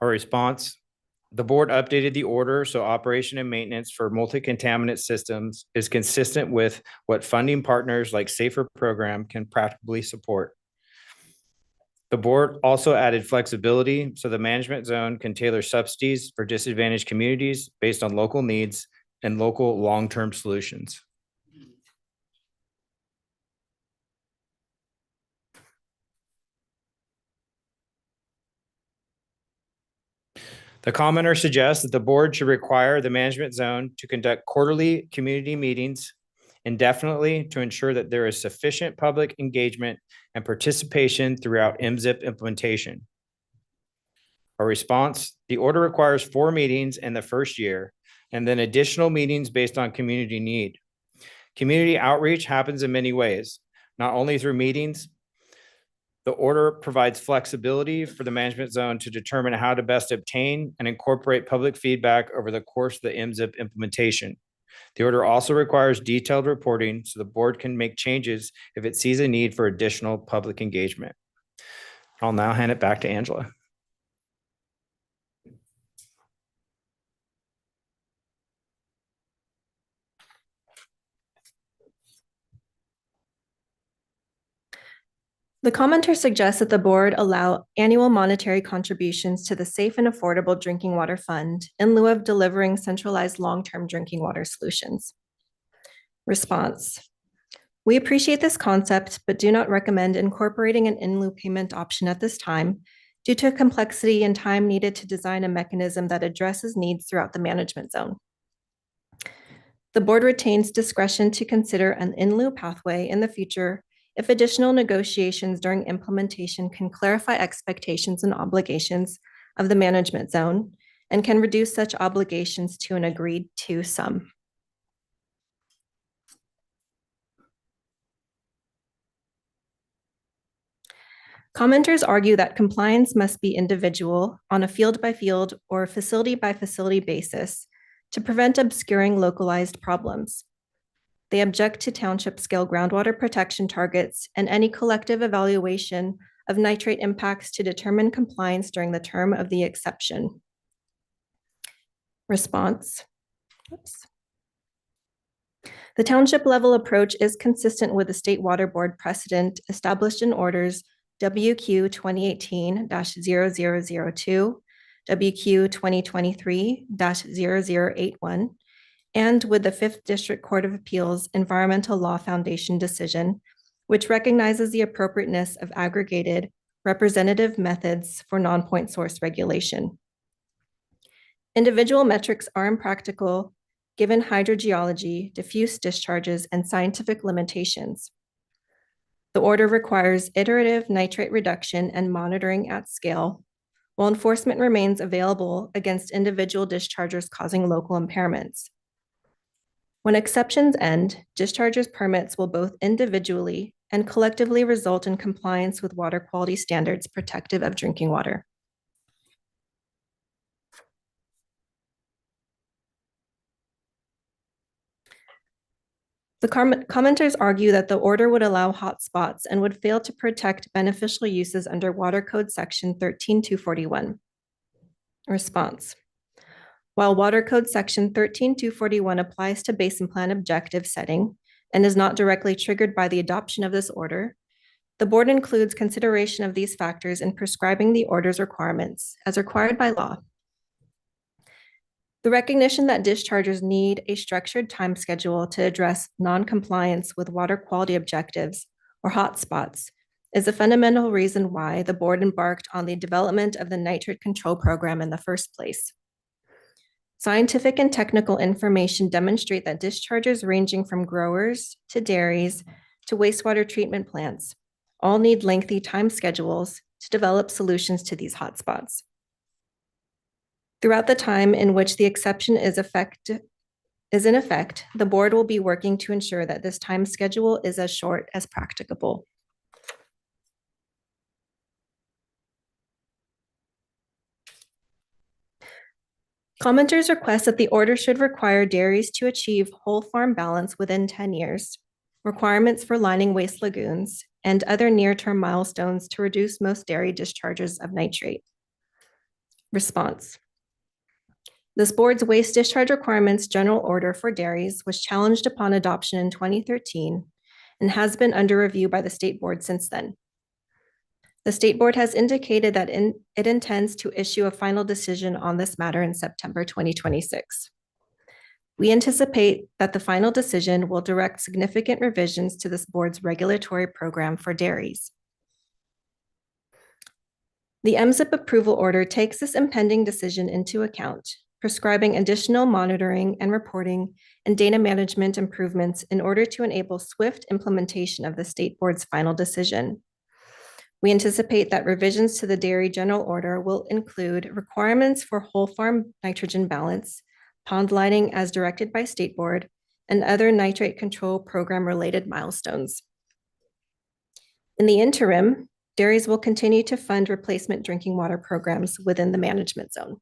Our response, the board updated the order so operation and maintenance for multi-contaminant systems is consistent with what funding partners like Safer Program can practically support. The board also added flexibility so the management zone can tailor subsidies for disadvantaged communities based on local needs and local long-term solutions. The commenter suggests that the board should require the management zone to conduct quarterly community meetings indefinitely to ensure that there is sufficient public engagement and participation throughout MZIP implementation. Our response, the order requires 4 meetings in the first year and then additional meetings based on community need. Community outreach happens in many ways, not only through meetings. The order provides flexibility for the management zone to determine how to best obtain and incorporate public feedback over the course of the MZIP implementation. The order also requires detailed reporting so the board can make changes if it sees a need for additional public engagement. I'll now hand it back to Angela. The commenter suggests that the board allow annual monetary contributions to the Safe and Affordable Drinking Water Fund in lieu of delivering centralized long-term drinking water solutions. Response. We appreciate this concept, but do not recommend incorporating an in-lieu payment option at this time due to complexity and time needed to design a mechanism that addresses needs throughout the management zone. The board retains discretion to consider an in-lieu pathway in the future if additional negotiations during implementation can clarify expectations and obligations of the management zone and can reduce such obligations to an agreed to sum. Commenters argue that compliance must be individual on a field-by-field or facility-by-facility basis to prevent obscuring localized problems. They object to township-scale groundwater protection targets and any collective evaluation of nitrate impacts to determine compliance during the term of the exception. Response. Oops. The township-level approach is consistent with the State Water Board precedent established in orders WQ 2018-0002, WQ 2023-0081, and with the 5th District Court of Appeals Environmental Law Foundation decision, which recognizes the appropriateness of aggregated representative methods for non-point source regulation. Individual metrics are impractical given hydrogeology, diffuse discharges, and scientific limitations. The order requires iterative nitrate reduction and monitoring at scale, while enforcement remains available against individual dischargers causing local impairments. When exceptions end, dischargers permits will both individually and collectively result in compliance with water quality standards protective of drinking water. The commenters argue that the order would allow hotspots and would fail to protect beneficial uses under Water Code Section 13241. Response. While Water Code Section 13241 applies to basin plan objective setting and is not directly triggered by the adoption of this order, the board includes consideration of these factors in prescribing the order's requirements as required by law. The recognition that dischargers need a structured time schedule to address non-compliance with water quality objectives or hotspots is a fundamental reason why the board embarked on the development of the nitrate control program in the first place. Scientific and technical information demonstrate that dischargers ranging from growers to dairies to wastewater treatment plants all need lengthy time schedules to develop solutions to these hotspots. Throughout the time in which the exception is in effect, the board will be working to ensure that this time schedule is as short as practicable. Commenters request that the order should require dairies to achieve whole farm balance within 10 years, requirements for lining waste lagoons, and other near-term milestones to reduce most dairy discharges of nitrate. Response. This board's waste discharge requirements general order for dairies was challenged upon adoption in 2013 and has been under review by the state board since then. The state board has indicated that it intends to issue a final decision on this matter in September 2026. We anticipate that the final decision will direct significant revisions to this board's regulatory program for dairies. The MZIP approval order takes this impending decision into account, prescribing additional monitoring and reporting and data management improvements in order to enable swift implementation of the state board's final decision. We anticipate that revisions to the dairy general order will include requirements for whole farm nitrogen balance, pond lining as directed by state board, and other nitrate control program related milestones. In the interim, dairies will continue to fund replacement drinking water programs within the management zone.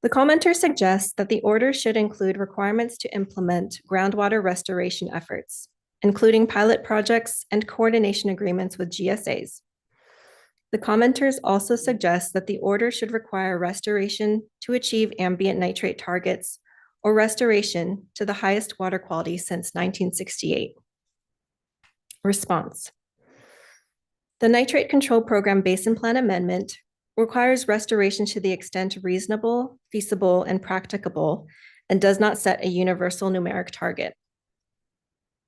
The commenter suggests that the order should include requirements to implement groundwater restoration efforts, including pilot projects and coordination agreements with GSAs. The commenters also suggest that the order should require restoration to achieve ambient nitrate targets or restoration to the highest water quality since 1968. Response. The Nitrate Control Program Basin Plan Amendment requires restoration to the extent reasonable, feasible, and practicable, and does not set a universal numeric target.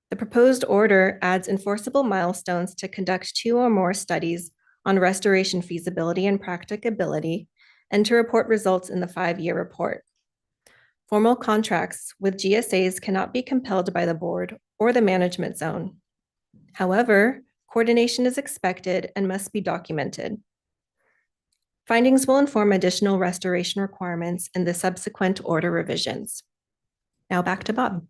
The proposed order adds enforceable milestones to conduct 2 or more studies on restoration feasibility and practicability, and to report results in the 5-year report. Formal contracts with GSAs cannot be compelled by the board or the management zone. However, coordination is expected and must be documented. Findings will inform additional restoration requirements in the subsequent order revisions. Now back to Bob.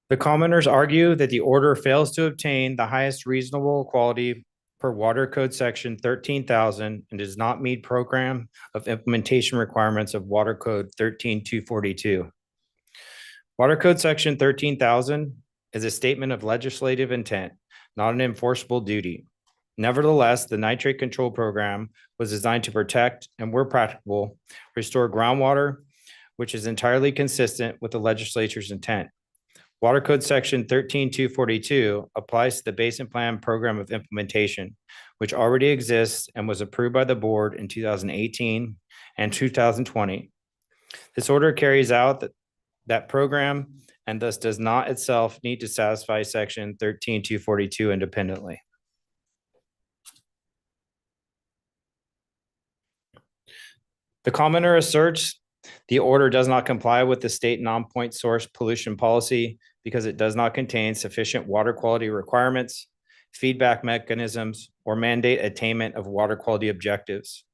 The commenters argue that the order fails to obtain the highest reasonable quality per Water Code Section 13,000 and does not meet program of implementation requirements of Water Code 13,242. Water Code Section 13,000 is a statement of legislative intent, not an enforceable duty. Nevertheless, the Nitrate Control Program was designed to protect and, where practicable, restore groundwater, which is entirely consistent with the legislature's intent. Water Code Section 13,242 applies to the Basin Plan Program of Implementation, which already exists and was approved by the board in 2018 and 2020. This order carries out that program and thus does not itself need to satisfy Section 13,242 independently. The commenter asserts the order does not comply with the state non-point source pollution policy because it does not contain sufficient water quality requirements, feedback mechanisms, or mandate attainment of water quality objectives.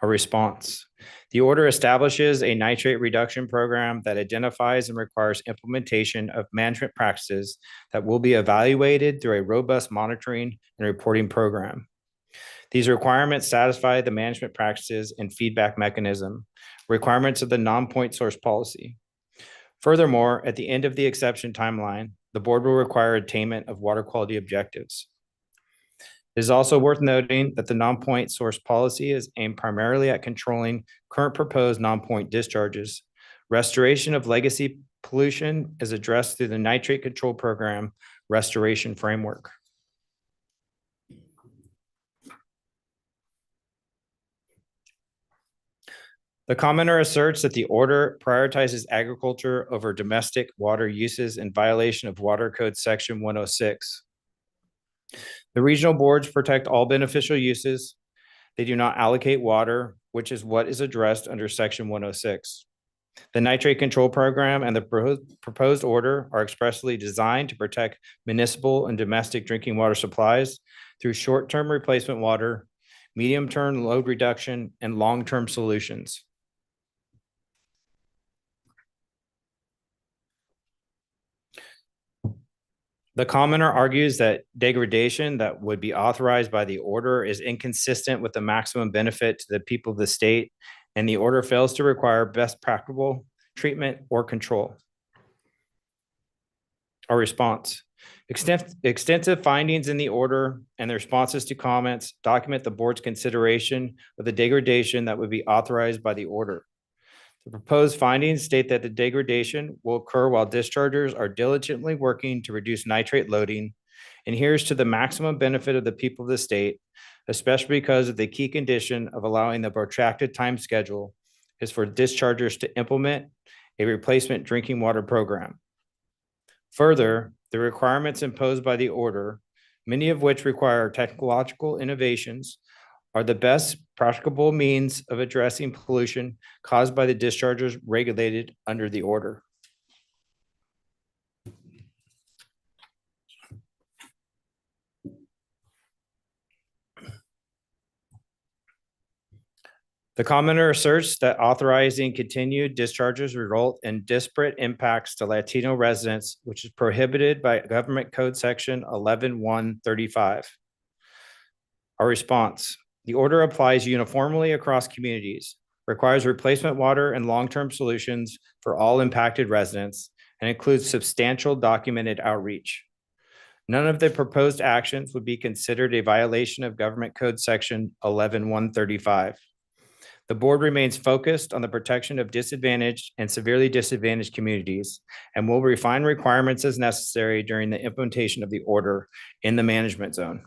A response. The order establishes a nitrate reduction program that identifies and requires implementation of management practices that will be evaluated through a robust monitoring and reporting program. These requirements satisfy the management practices and feedback mechanism requirements of the non-point source policy. Furthermore, at the end of the exception timeline, the board will require attainment of water quality objectives. It is also worth noting that the non-point source policy is aimed primarily at controlling current proposed non-point discharges. Restoration of legacy pollution is addressed through the Nitrate Control Program Restoration Framework. The commenter asserts that the order prioritizes agriculture over domestic water uses in violation of Water Code Section 106. The regional boards protect all beneficial uses. They do not allocate water, which is what is addressed under section 106. The nitrate control program and the proposed order are expressly designed to protect municipal and domestic drinking water supplies through short-term replacement water, medium-term load reduction, and long-term solutions. The commenter argues that degradation that would be authorized by the order is inconsistent with the maximum benefit to the people of the state, and the order fails to require best practicable treatment or control. Our response. Extensive findings in the order and the responses to comments document the board's consideration of the degradation that would be authorized by the order. The proposed findings state that the degradation will occur while dischargers are diligently working to reduce nitrate loading and adheres to the maximum benefit of the people of the state, especially because of the key condition of allowing the protracted time schedule is for dischargers to implement a replacement drinking water program. Further, the requirements imposed by the order, many of which require technological innovations, are the best practicable means of addressing pollution caused by the dischargers regulated under the order. The commenter asserts that authorizing continued discharges result in disparate impacts to Latino residents, which is prohibited by Government Code Section 11-135. Our response. The order applies uniformly across communities, requires replacement water and long-term solutions for all impacted residents, and includes substantial documented outreach. None of the proposed actions would be considered a violation of Government Code Section 11-135. The board remains focused on the protection of disadvantaged and severely disadvantaged communities and will refine requirements as necessary during the implementation of the order in the management zone.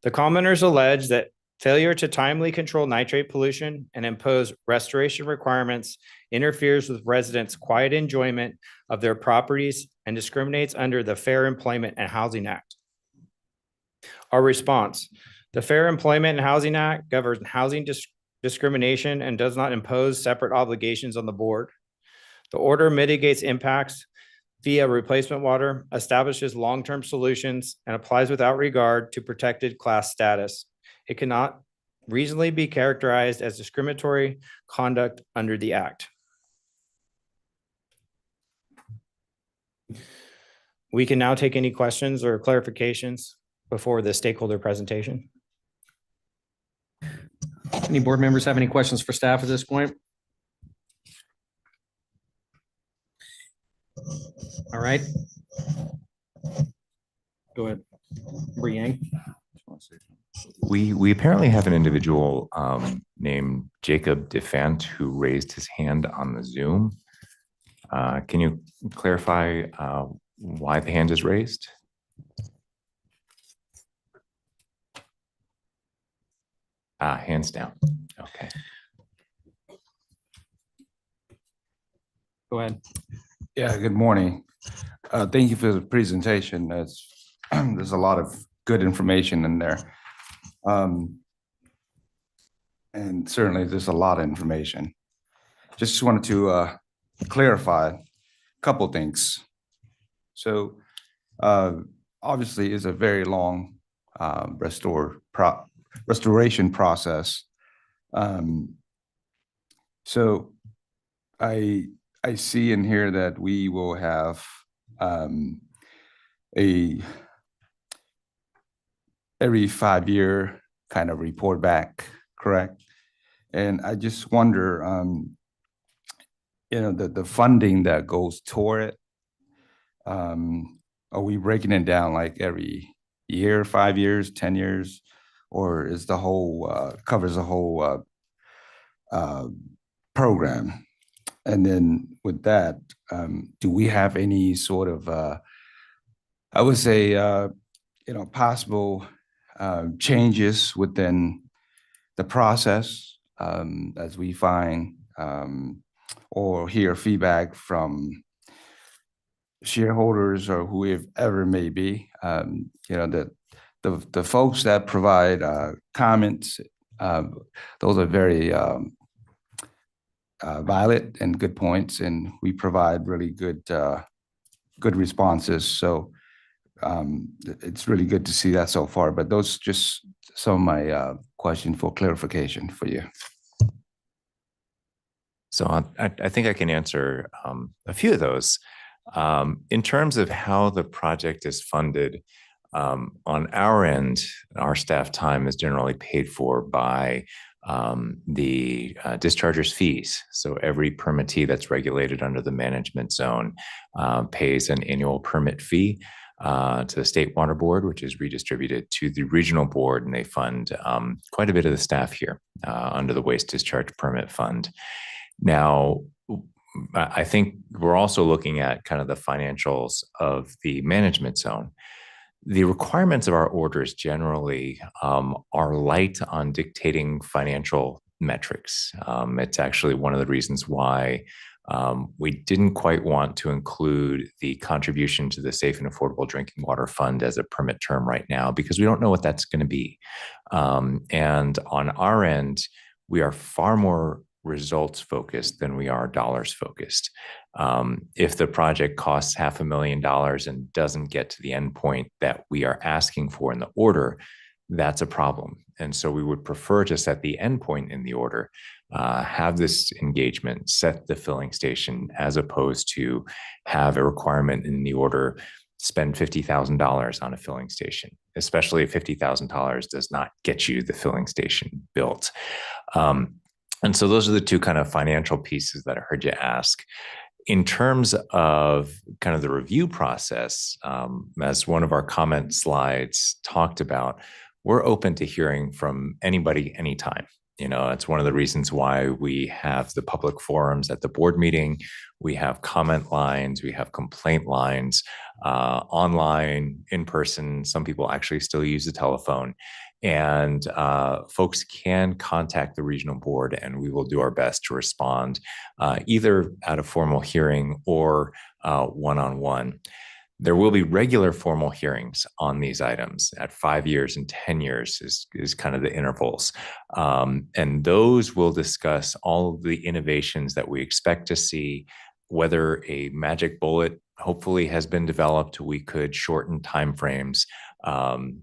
The commenters allege that failure to timely control nitrate pollution and impose restoration requirements interferes with residents' quiet enjoyment of their properties and discriminates under the Fair Employment and Housing Act. Our response. The Fair Employment and Housing Act governs housing discrimination and does not impose separate obligations on the board. The order mitigates impacts via replacement water, establishes long-term solutions, and applies without regard to protected class status. It cannot reasonably be characterized as discriminatory conduct under the Act. We can now take any questions or clarifications before the stakeholder presentation. Any board members have any questions for staff at this point? All right. Go ahead. Briang. We apparently have an individual named Jacob Defant who raised his hand on the Zoom. Can you clarify why the hand is raised? Hands down. Okay. Go ahead. Yeah, good morning. Thank you for the presentation. There's a lot of good information in there. And certainly there's a lot of information. Just wanted to clarify a couple things. So obviously it's a very long restoration process. So I see in here that we will have every 5-year kind of report back, correct? And I just wonder, the funding that goes toward it, are we breaking it down like every year, 5 years, 10 years, or is the whole, covers the whole program? And then with that, do we have any sort of, I would say, possible changes within the process as we find or hear feedback from shareholders or whoever may be, you know, the folks that provide comments, those are very valid and good points, and we provide really good responses. So it's really good to see that so far. But those just some of my questions for clarification for you. So I think I can answer a few of those. In terms of how the project is funded, on our end, our staff time is generally paid for by the discharger's fees. So every permittee that's regulated under the management zone pays an annual permit fee to the State Water Board, which is redistributed to the regional board, and they fund quite a bit of the staff here under the Waste Discharge Permit Fund. Now, I think we're also looking at kind of the financials of the management zone. The requirements of our orders generally are light on dictating financial metrics. It's actually one of the reasons why we didn't quite want to include the contribution to the Safe and Affordable Drinking Water Fund as a permit term right now, because we don't know what that's going to be. And on our end, we are far more results focused than we are dollars focused. If the project costs $500,000 and doesn't get to the endpoint that we are asking for in the order, that's a problem. And so we would prefer to set the endpoint in the order, have this engagement, set the filling station, as opposed to have a requirement in the order, spend $50,000 on a filling station, especially if $50,000 does not get you the filling station built. And so those are the two kind of financial pieces that I heard you ask. In terms of kind of the review process, as one of our comment slides talked about, we're open to hearing from anybody, anytime. You know, it's one of the reasons why we have the public forums at the board meeting. We have comment lines, we have complaint lines, online, in person. Some people actually still use the telephone. And folks can contact the regional board, and we will do our best to respond either at a formal hearing or one-on-one. There will be regular formal hearings on these items at 5 years and 10 years is kind of the intervals. And those will discuss all of the innovations that we expect to see, whether a magic bullet hopefully has been developed, we could shorten timeframes,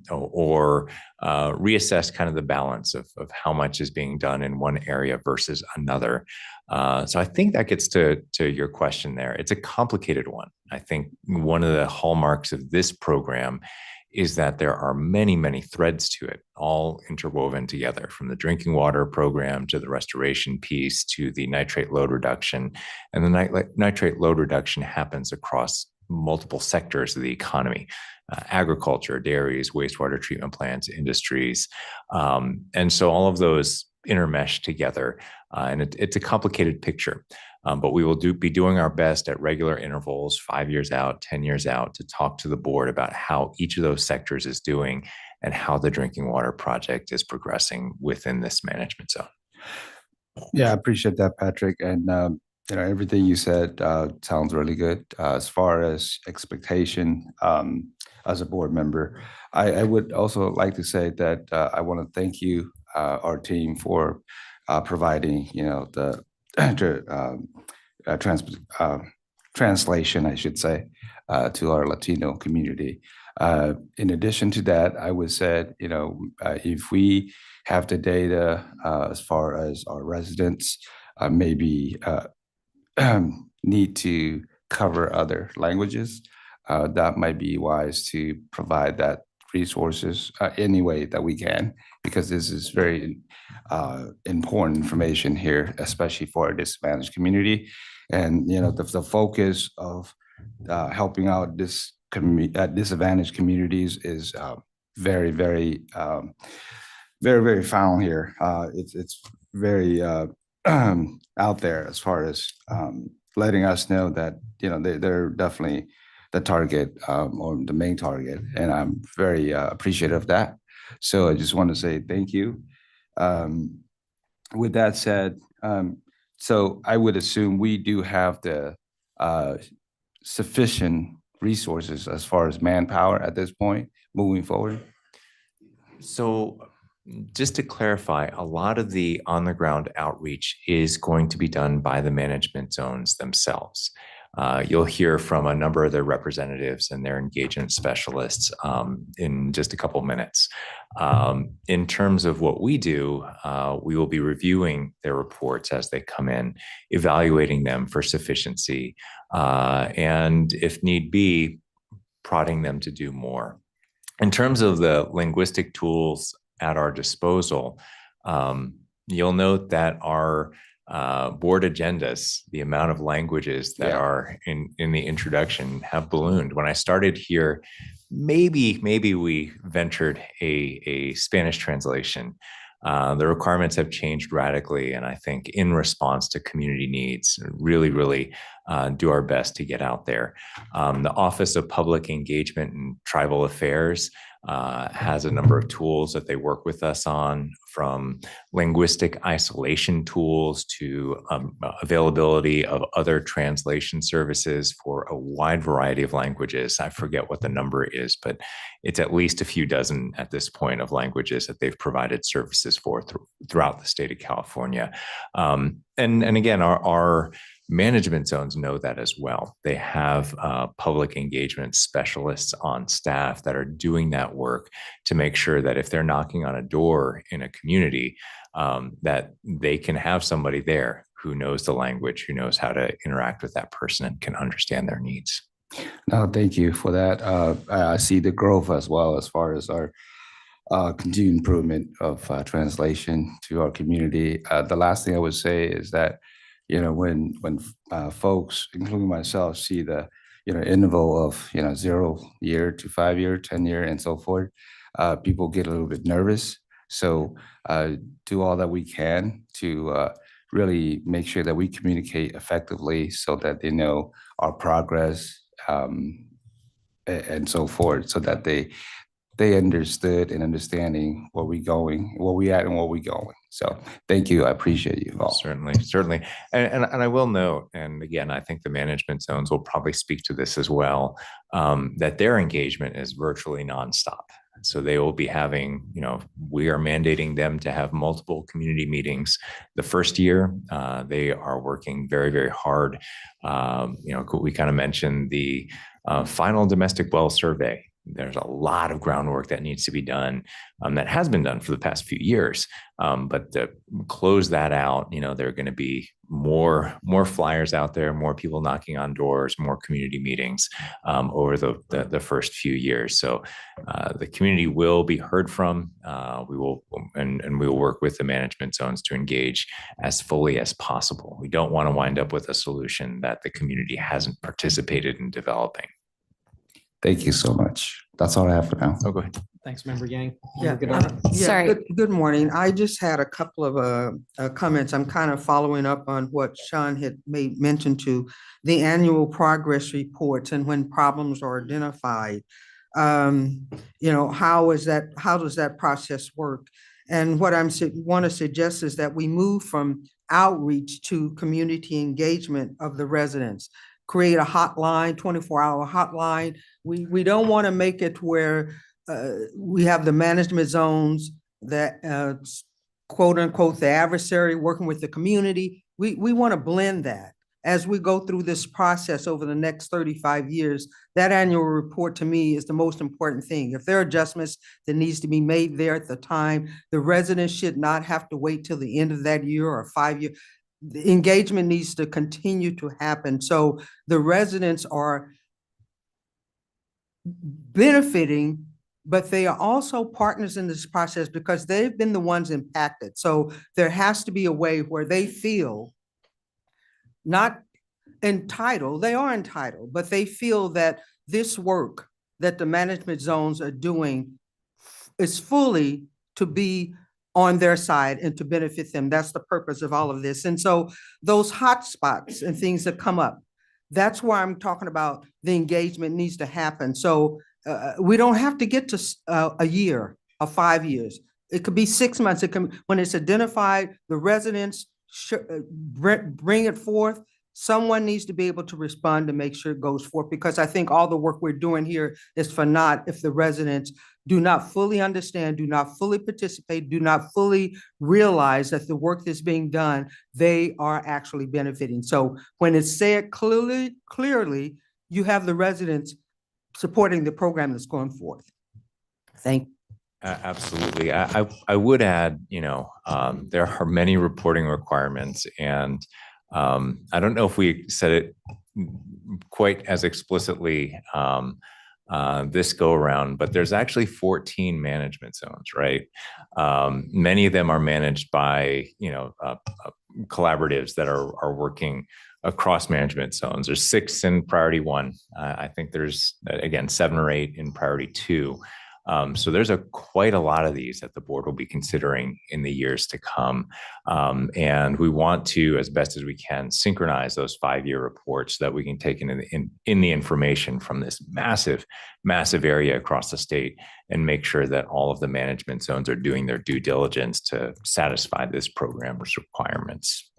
or reassess kind of the balance of how much is being done in one area versus another. So I think that gets to your question there. It's a complicated one. I think one of the hallmarks of this program is that there are many, many threads to it, all interwoven together, from the drinking water program to the restoration piece to the nitrate load reduction. And the nitrate load reduction happens across multiple sectors of the economy: agriculture, dairies, wastewater treatment plants, industries. And so all of those intermesh together, and it's a complicated picture. But we will be doing our best at regular intervals, 5 years out, 10 years out, to talk to the board about how each of those sectors is doing and how the drinking water project is progressing within this management zone. Yeah, I appreciate that, Patrick. And you know, everything you said sounds really good. As far as expectation, as a board member, I would also like to say that I want to thank you, our team, for providing, you know, the translation, I should say, to our Latino community. In addition to that, I would say, you know, if we have the data as far as our residents maybe need to cover other languages, that might be wise to provide that resources any way that we can, because this is very important information here, especially for our disadvantaged community. And you know, the focus of helping out disadvantaged communities is very, very, very found here. It's very out there as far as letting us know that, you know, they're definitely the target, or the main target, and I'm very appreciative of that. So I just want to say thank you. With that said, so I would assume we do have the sufficient resources as far as manpower at this point moving forward? So just to clarify, a lot of the on-the-ground outreach is going to be done by the management zones themselves. You'll hear from a number of their representatives and their engagement specialists in just a couple minutes. In terms of what we do, we will be reviewing their reports as they come in, evaluating them for sufficiency, and if need be, prodding them to do more. In terms of the linguistic tools at our disposal, you'll note that our board agendas, the amount of languages that are in the introduction have ballooned. When I started here, maybe we ventured a Spanish translation. The requirements have changed radically, and I think in response to community needs, really do our best to get out there. The Office of Public Engagement and Tribal Affairs has a number of tools that they work with us on, from linguistic isolation tools to availability of other translation services for a wide variety of languages. I forget what the number is, but it's at least a few dozen at this point of languages that they've provided services for throughout the state of California. And again, our management zones know that as well. They have public engagement specialists on staff that are doing that work to make sure that if they're knocking on a door in a community, that they can have somebody there who knows the language, who knows how to interact with that person and can understand their needs. No, thank you for that. I see the growth as well as far as our continued improvement of translation to our community. The last thing I would say is that, when folks, including myself, see the interval of 0 year to 5 year, 10 year, and so forth, people get a little bit nervous. So do all that we can to really make sure that we communicate effectively so that they know our progress and so forth, so that they understood and understanding where we going, where we at, and where we going. So thank you. I appreciate you all. Certainly. And I will note, and again, I think the management zones will probably speak to this as well, that their engagement is virtually nonstop. So they will be having, we are mandating them to have multiple community meetings. The first year, they are working very hard. We kind of mentioned the final domestic well survey. There's a lot of groundwork that needs to be done, that has been done for the past few years. But to close that out, there are going to be more flyers out there, more people knocking on doors, more community meetings over the first few years. So the community will be heard from. We will work with the management zones to engage as fully as possible. We don't want to wind up with a solution that the community hasn't participated in developing. Thank you so much. That's all I have for now. Oh, go ahead. Thanks, Member Yang. Yeah. Member Godara? Sorry. Good morning. I just had a couple of comments. I'm kind of following up on what Sean had made mention to the annual progress reports and when problems are identified. How does that process work? And what I want to suggest is that we move from outreach to community engagement of the residents. Create a hotline, 24-hour hotline. We don't want to make it where we have the management zones that quote unquote the adversary working with the community. We want to blend that as we go through this process over the next 35 years. That annual report to me is the most important thing. If there are adjustments that needs to be made there at the time, the residents should not have to wait till the end of that year or 5 years. The engagement needs to continue to happen. So the residents are benefiting, but they are also partners in this process because they've been the ones impacted. So there has to be a way where they feel not entitled, they are entitled, but they feel that this work that the management zones are doing is fully to be on their side and to benefit them. That's the purpose of all of this. And so those hot spots and things that come up, that's why I'm talking about the engagement needs to happen. So we don't have to get to a year or 5 years. It could be 6 months. It can, when it's identified, the residents bring it forth. someone needs to be able to respond to make sure it goes forth, because I think all the work we're doing here is for naught if the residents do not fully understand, do not fully participate, do not fully realize that the work that's being done, they are actually benefiting. So when it's said clearly, you have the residents supporting the program that's going forth. Thank Absolutely. I would add, there are many reporting requirements, and I don't know if we said it quite as explicitly this go around, but there's actually 14 management zones, right? Many of them are managed by, collaboratives that are working across management zones. There's 6 in priority 1. I think there's, again, 7 or 8 in priority 2. So there's quite a lot of these that the board will be considering in the years to come. And we want to, as best as we can, synchronize those 5-year reports so that we can take in the information from this massive, massive area across the state and make sure that all of the management zones are doing their due diligence to satisfy this program's requirements.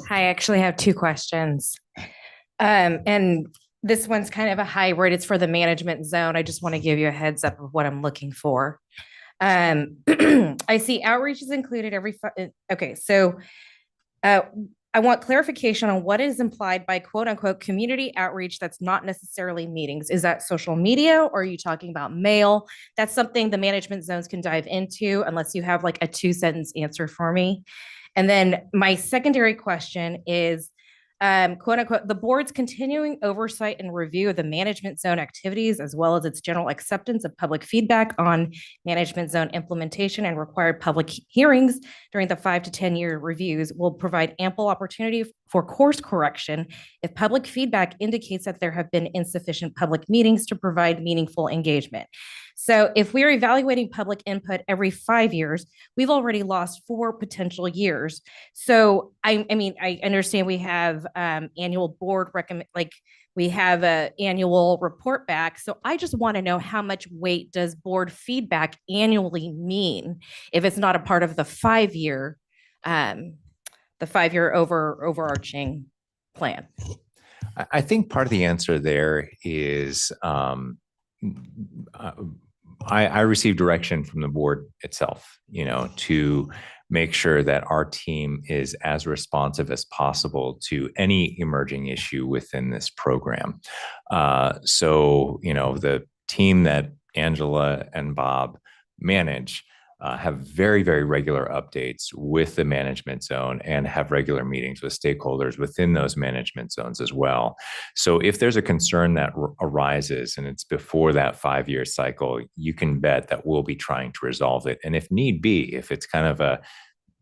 Hi, I actually have 2 questions. And this one's kind of a hybrid. It's for the management zone. I just want to give you a heads up of what I'm looking for. I see outreach is included okay, so I want clarification on what is implied by quote unquote community outreach that's not necessarily meetings. Is that social media, or are you talking about mail? That's something the management zones can dive into unless you have like a 2-sentence answer for me. And then my secondary question is, quote unquote, the board's continuing oversight and review of the management zone activities, as well as its general acceptance of public feedback on management zone implementation and required public hearings during the 5 to 10 year reviews will provide ample opportunity for course correction if public feedback indicates that there have been insufficient public meetings to provide meaningful engagement. So if we're evaluating public input every 5 years, we've already lost 4 potential years. So I mean, I understand we have annual board we have an annual report back. So I just want to know, how much weight does board feedback annually mean if it's not a part of the 5-year, overarching plan? I think part of the answer there is I received direction from the board itself, to make sure that our team is as responsive as possible to any emerging issue within this program. So, the team that Angela and Bob manage have very, very regular updates with the management zone and have regular meetings with stakeholders within those management zones as well. So if there's a concern that arises and it's before that 5-year cycle, you can bet that we'll be trying to resolve it. And if need be, if it's kind of a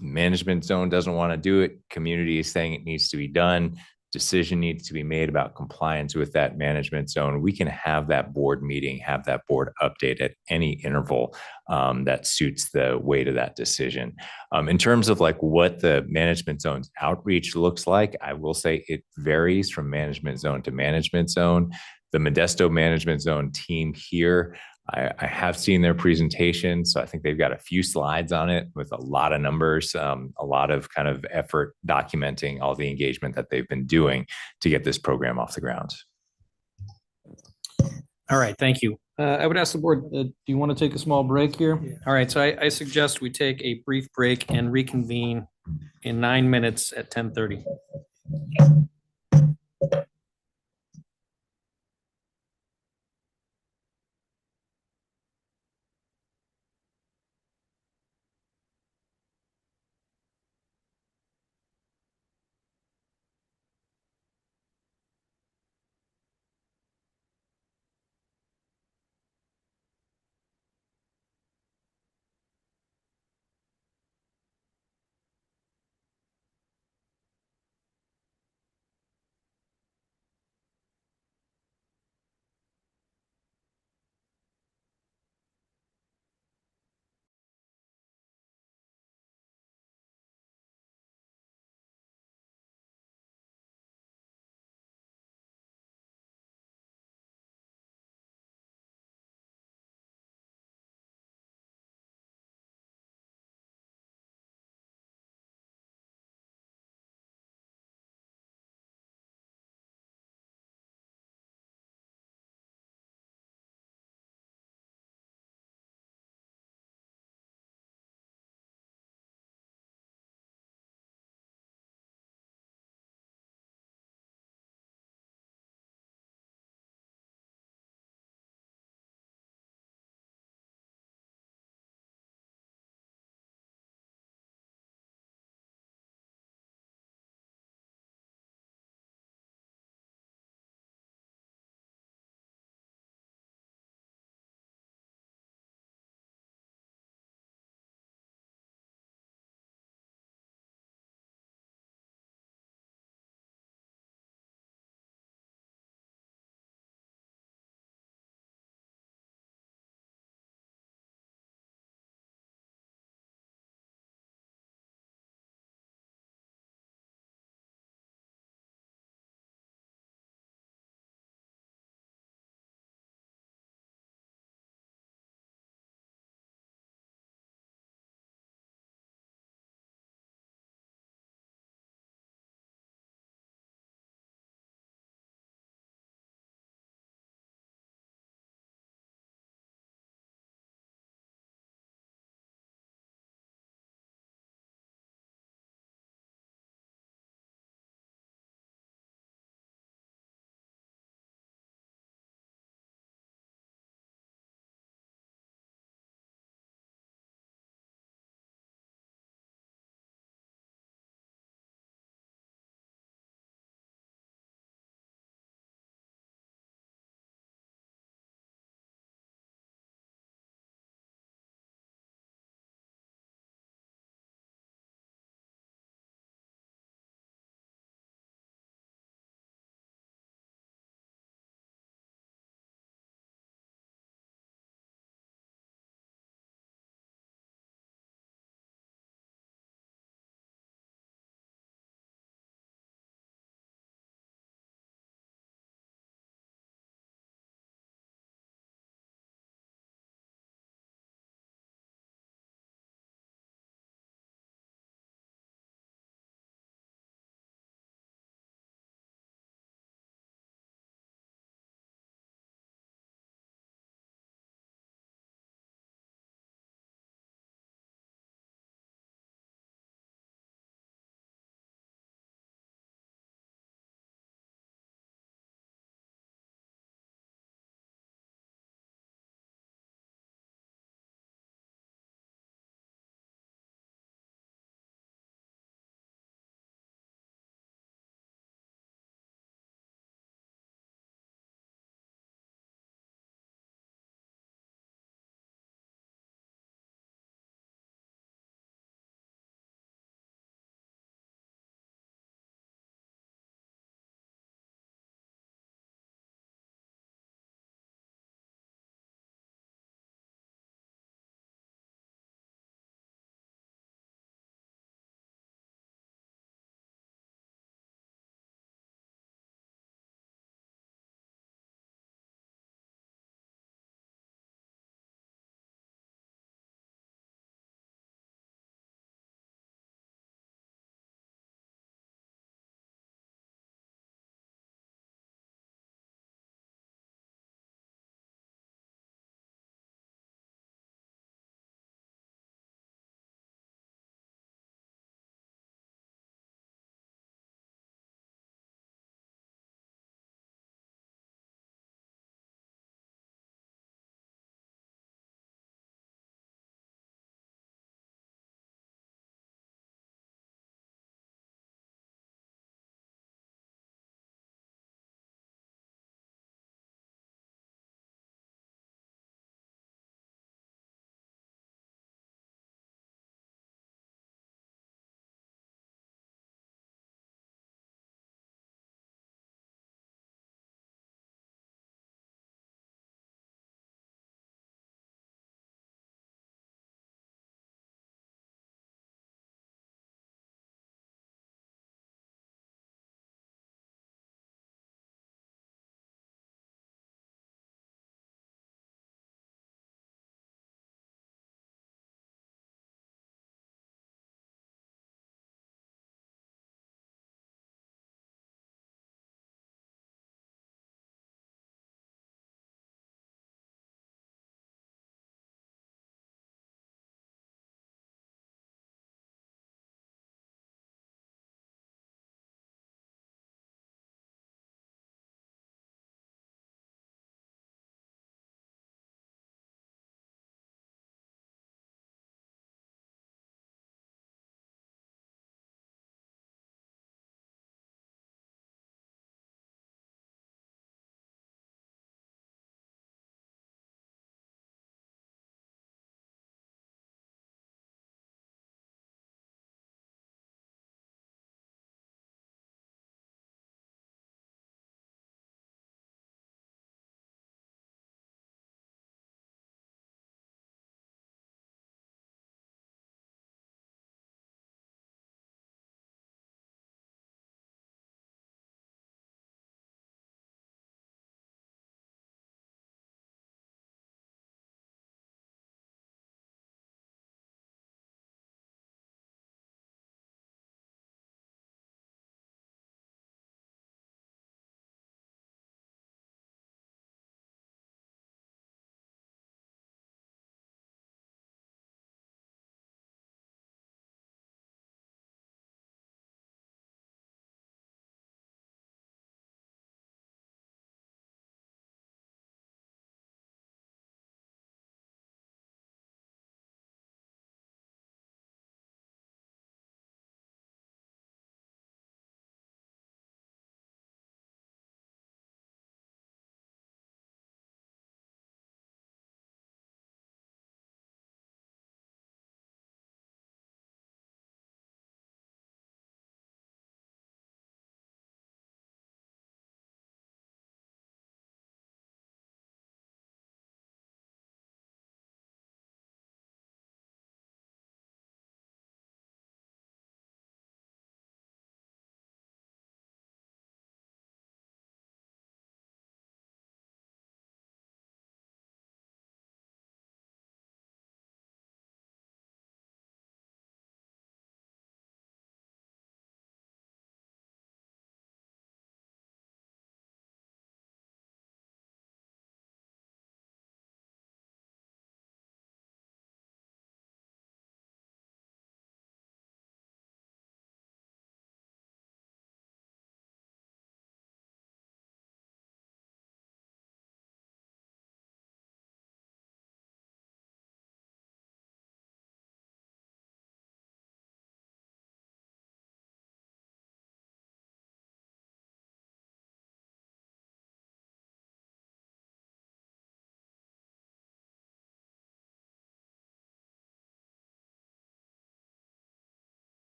management zone doesn't want to do it, community is saying it needs to be done, decision needs to be made about compliance with that management zone, we can have that board meeting, have that board update at any interval that suits the weight of that decision. In terms of like what the management zone's outreach looks like, I will say it varies from management zone to management zone. The Modesto management zone team here, I have seen their presentation, so I think they've got a few slides on it with a lot of numbers, a lot of kind of effort documenting all the engagement that they've been doing to get this program off the ground. All right, thank you. I would ask the board, do you want to take a small break here? Yeah. All right, so I suggest we take a brief break and reconvene in 9 minutes at 10:30.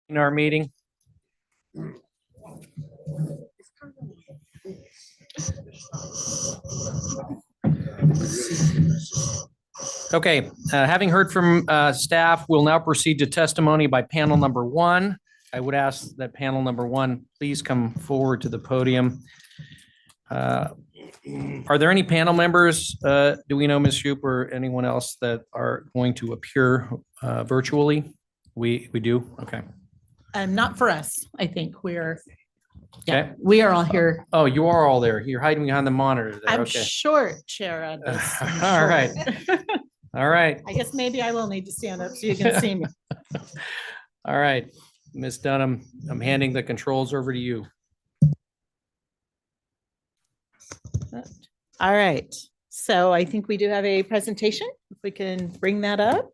In our meeting. Okay, having heard from staff, we'll now proceed to testimony by panel number one. I would ask that panel number one, please come forward to the podium. Are there any panel members, do we know, Ms. Shoup, or anyone else that are going to appear virtually? We do, okay. Not for us, I think we're, Okay. we are all here. Oh, you are all there. You're hiding behind the monitor there, I'm okay. short, Chair. on this. I'm All right. short. All right, I guess maybe I will need to stand up so you can see me. all right. Ms. Dunham, I'm handing the controls over to you. All right, so I think we do have a presentation, if we can bring that up.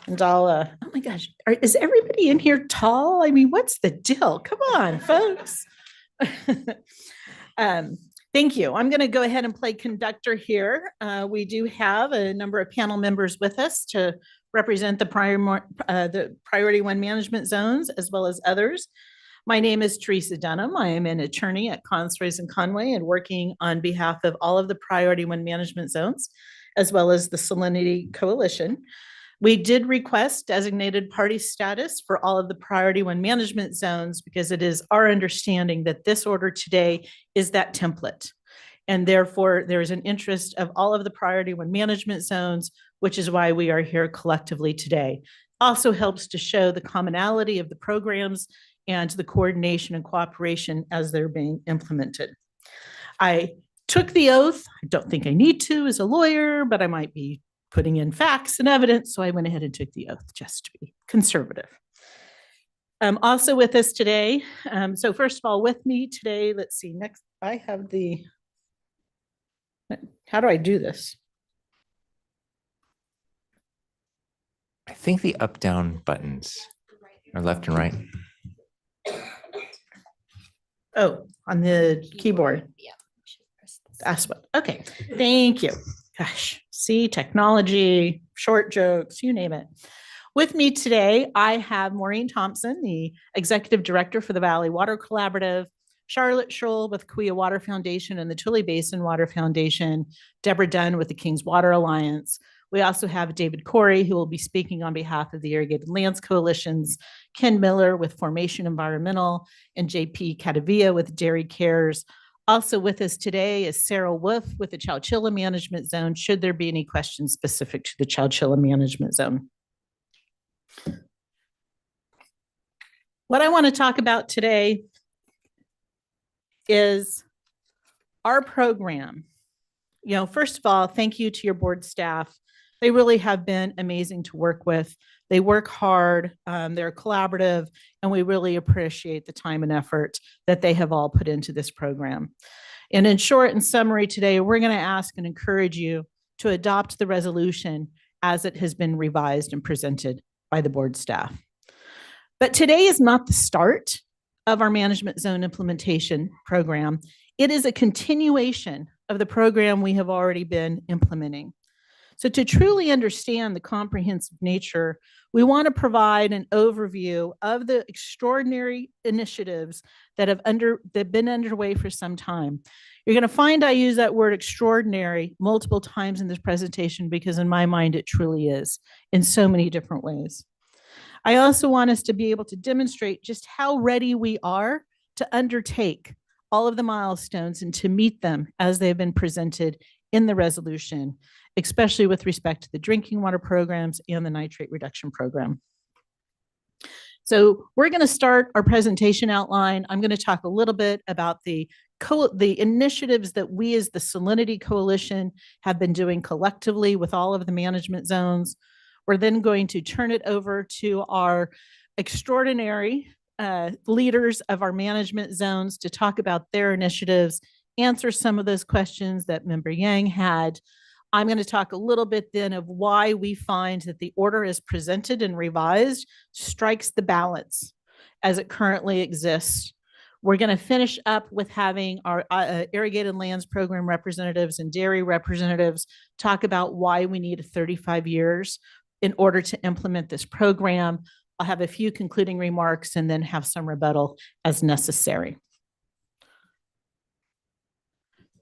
And I'll, oh my gosh, is everybody in here tall? I mean, what's the deal? Come on, folks. Thank you. I'm going to go ahead and play conductor here. We do have a number of panel members with us to represent the priority one management zones as well as others. My name is Teresa Dunham. I am an attorney at Consroys and Conway and working on behalf of all of the priority one management zones, as well as the Salinity Coalition. We did request designated party status for all of the priority one management zones because it is our understanding that this order today is that template. And therefore, there is an interest of all of the priority one management zones, which is why we are here collectively today. Also helps to show the commonality of the programs and the coordination and cooperation as they're being implemented. I took the oath. I don't think I need to as a lawyer, but I might be putting in facts and evidence. So I went ahead and took the oath just to be conservative. Also with us today. So first of all, with me today, let's see, next, I have the, how do I do this? I think the up down buttons are left and right. Oh, on the keyboard. That's what, okay, thank you. Gosh, see, technology, short jokes, you name it. With me today, I have Maureen Thompson, the Executive Director for the Valley Water Collaborative, Charlotte Scholl with Kauai Water Foundation and the Tule Basin Water Foundation, Deborah Dunn with the Kings Water Alliance. We also have David Corey, who will be speaking on behalf of the Irrigated Lands Coalitions, Ken Miller with Formation Environmental, and JP Catavia with Dairy Cares. Also with us today is Sarah Wolf with the Chowchilla Management Zone, should there be any questions specific to the Chowchilla Management Zone. What I want to talk about today is our program. You know, first of all, thank you to your board staff. They really have been amazing to work with. They work hard, they're collaborative, and we really appreciate the time and effort that they have all put into this program. And in short and summary today, we're going to ask and encourage you to adopt the resolution as it has been revised and presented by the board staff. But today is not the start of our management zone implementation program. It is a continuation of the program we have already been implementing. So to truly understand the comprehensive nature, we want to provide an overview of the extraordinary initiatives that have been underway for some time. You're going to find I use that word extraordinary multiple times in this presentation because in my mind, it truly is in so many different ways. I also want us to be able to demonstrate just how ready we are to undertake all of the milestones and to meet them as they've been presented in the resolution, especially with respect to the drinking water programs and the nitrate reduction program. So we're going to start our presentation outline. I'm going to talk a little bit about the initiatives that we as the Salinity Coalition have been doing collectively with all of the management zones. We're then going to turn it over to our extraordinary leaders of our management zones to talk about their initiatives, answer some of those questions that Member Yang had. I'm going to talk a little bit then of why we find that the order as presented and revised strikes the balance as it currently exists. We're going to finish up with having our Irrigated Lands Program representatives and dairy representatives talk about why we need 35 years in order to implement this program. I'll have a few concluding remarks and then have some rebuttal as necessary.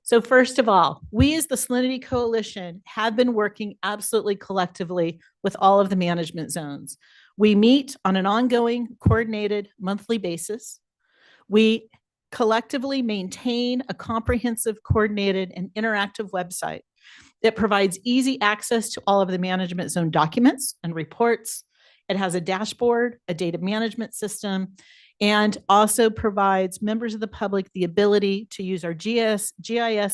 So first of all, we as the Salinity Coalition have been working absolutely collectively with all of the management zones. We meet on an ongoing, coordinated monthly basis. We collectively maintain a comprehensive, coordinated, and interactive website that provides easy access to all of the management zone documents and reports. It has a dashboard, a data management system, and also provides members of the public the ability to use our GIS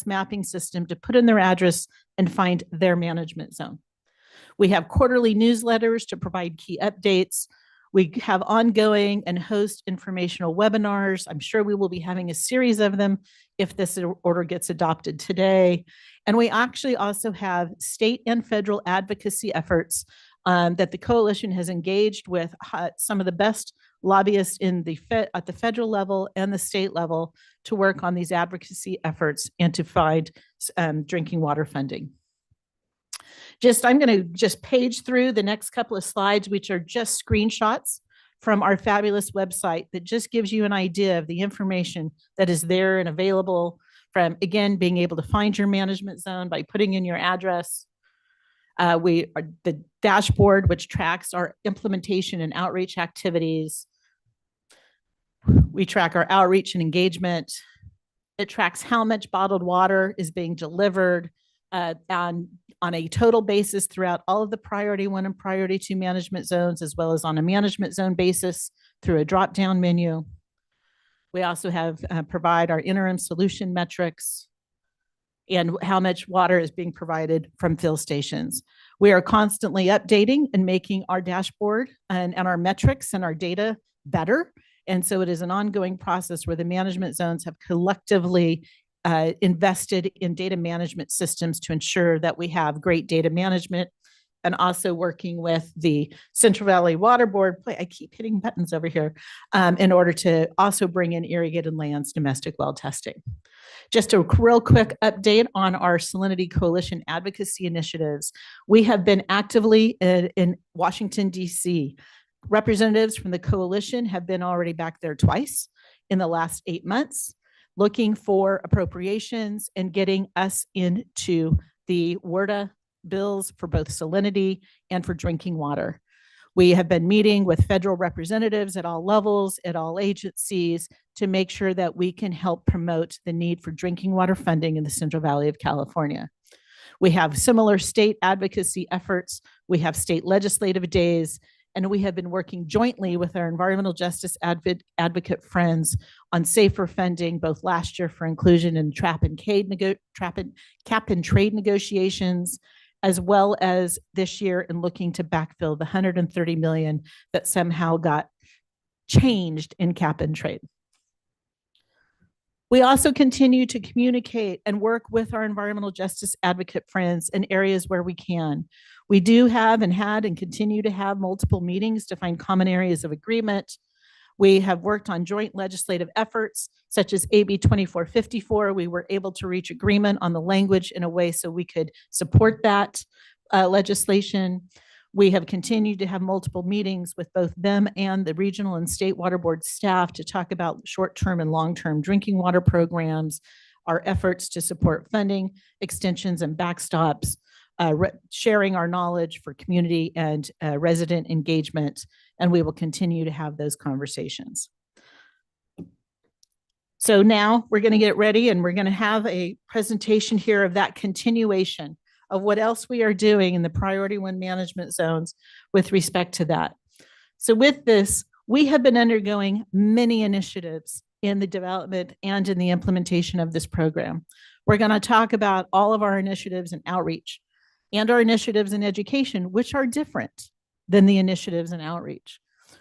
mapping system to put in their address and find their management zone. We have quarterly newsletters to provide key updates. We have ongoing and host informational webinars. I'm sure we will be having a series of them if this order gets adopted today. And we actually also have state and federal advocacy efforts that the coalition has engaged with some of the best lobbyists at the federal level and the state level to work on these advocacy efforts and to find drinking water funding. I'm going to just page through the next couple of slides, which are just screenshots from our fabulous website that just gives you an idea of the information that is there and available, from, again, being able to find your management zone by putting in your address. We are the dashboard, which tracks our implementation and outreach activities. We track our outreach and engagement. It tracks how much bottled water is being delivered on a total basis throughout all of the priority 1 and priority 2 management zones, as well as on a management zone basis through a drop-down menu. We also have provide our interim solution metrics and how much water is being provided from fill stations. We are constantly updating and making our dashboard and our metrics and our data better. And so it is an ongoing process where the management zones have collectively invested in data management systems to ensure that we have great data management, and also working with the Central Valley Water Board. Boy, I keep hitting buttons over here, in order to also bring in irrigated lands domestic well testing. Just a real quick update on our Salinity Coalition advocacy initiatives. We have been actively in Washington, D.C. Representatives from the coalition have been already back there twice in the last 8 months, looking for appropriations and getting us into the WRDA bills for both salinity and for drinking water. We have been meeting with federal representatives at all levels, at all agencies, to make sure that we can help promote the need for drinking water funding in the Central Valley of California. We have similar state advocacy efforts. We have state legislative days, and we have been working jointly with our environmental justice advocate friends on safer funding, both last year for inclusion in cap and trade negotiations, as well as this year in looking to backfill the $130 million that somehow got changed in cap and trade. We also continue to communicate and work with our environmental justice advocate friends in areas where we can. We do have and had and continue to have multiple meetings to find common areas of agreement. We have worked on joint legislative efforts such as AB 2454. We were able to reach agreement on the language in a way so we could support that legislation. We have continued to have multiple meetings with both them and the regional and state water board staff to talk about short-term and long-term drinking water programs, our efforts to support funding, extensions, and backstops, sharing our knowledge for community and resident engagement, and we will continue to have those conversations. So now we're going to get ready and we're going to have a presentation here of that continuation of what else we are doing in the priority 1 management zones with respect to that. So with this, we have been undergoing many initiatives in the development and in the implementation of this program. We're going to talk about all of our initiatives in outreach and our initiatives in education, which are different than the initiatives in outreach.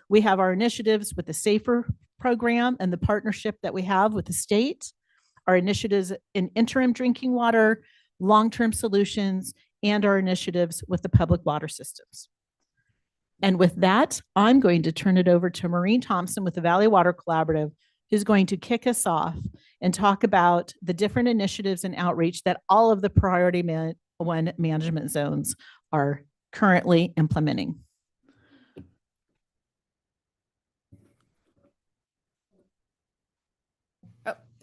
We have our initiatives with the SAFER program and the partnership that we have with the state, our initiatives in interim drinking water, long-term solutions, and our initiatives with the public water systems. And with that, I'm going to turn it over to Maureen Thompson with the Valley Water Collaborative, who's going to kick us off and talk about the different initiatives and outreach that all of the priority 1 management zones are currently implementing.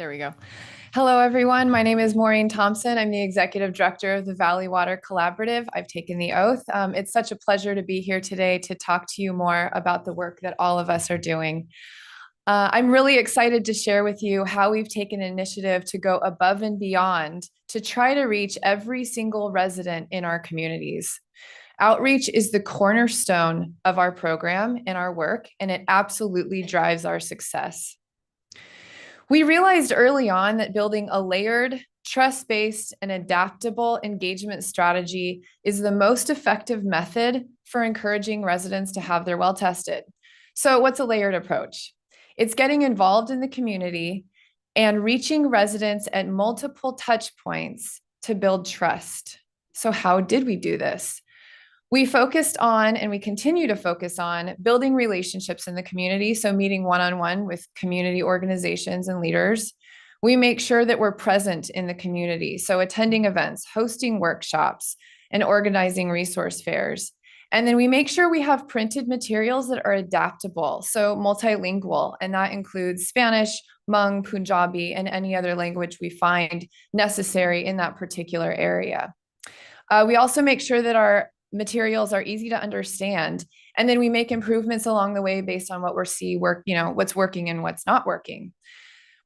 There we go. Hello, everyone. My name is Maureen Thompson. I'm the Executive Director of the Valley Water Collaborative. I've taken the oath. It's such a pleasure to be here today to talk to you more about the work that all of us are doing. I'm really excited to share with you how we've taken initiative to go above and beyond to try to reach every single resident in our communities. Outreach is the cornerstone of our program and our work, and it absolutely drives our success. We realized early on that building a layered, trust-based, and adaptable engagement strategy is the most effective method for encouraging residents to have their well tested. So what's a layered approach? It's getting involved in the community and reaching residents at multiple touch points to build trust. So how did we do this? We focused on, and we continue to focus on, building relationships in the community. So meeting one-on-one with community organizations and leaders. We make sure that we're present in the community. So attending events, hosting workshops, and organizing resource fairs. And then we make sure we have printed materials that are adaptable, so multilingual, and that includes Spanish, Hmong, Punjabi, and any other language we find necessary in that particular area. We also make sure that our materials are easy to understand, and then we make improvements along the way based on what we're what's working and what's not working.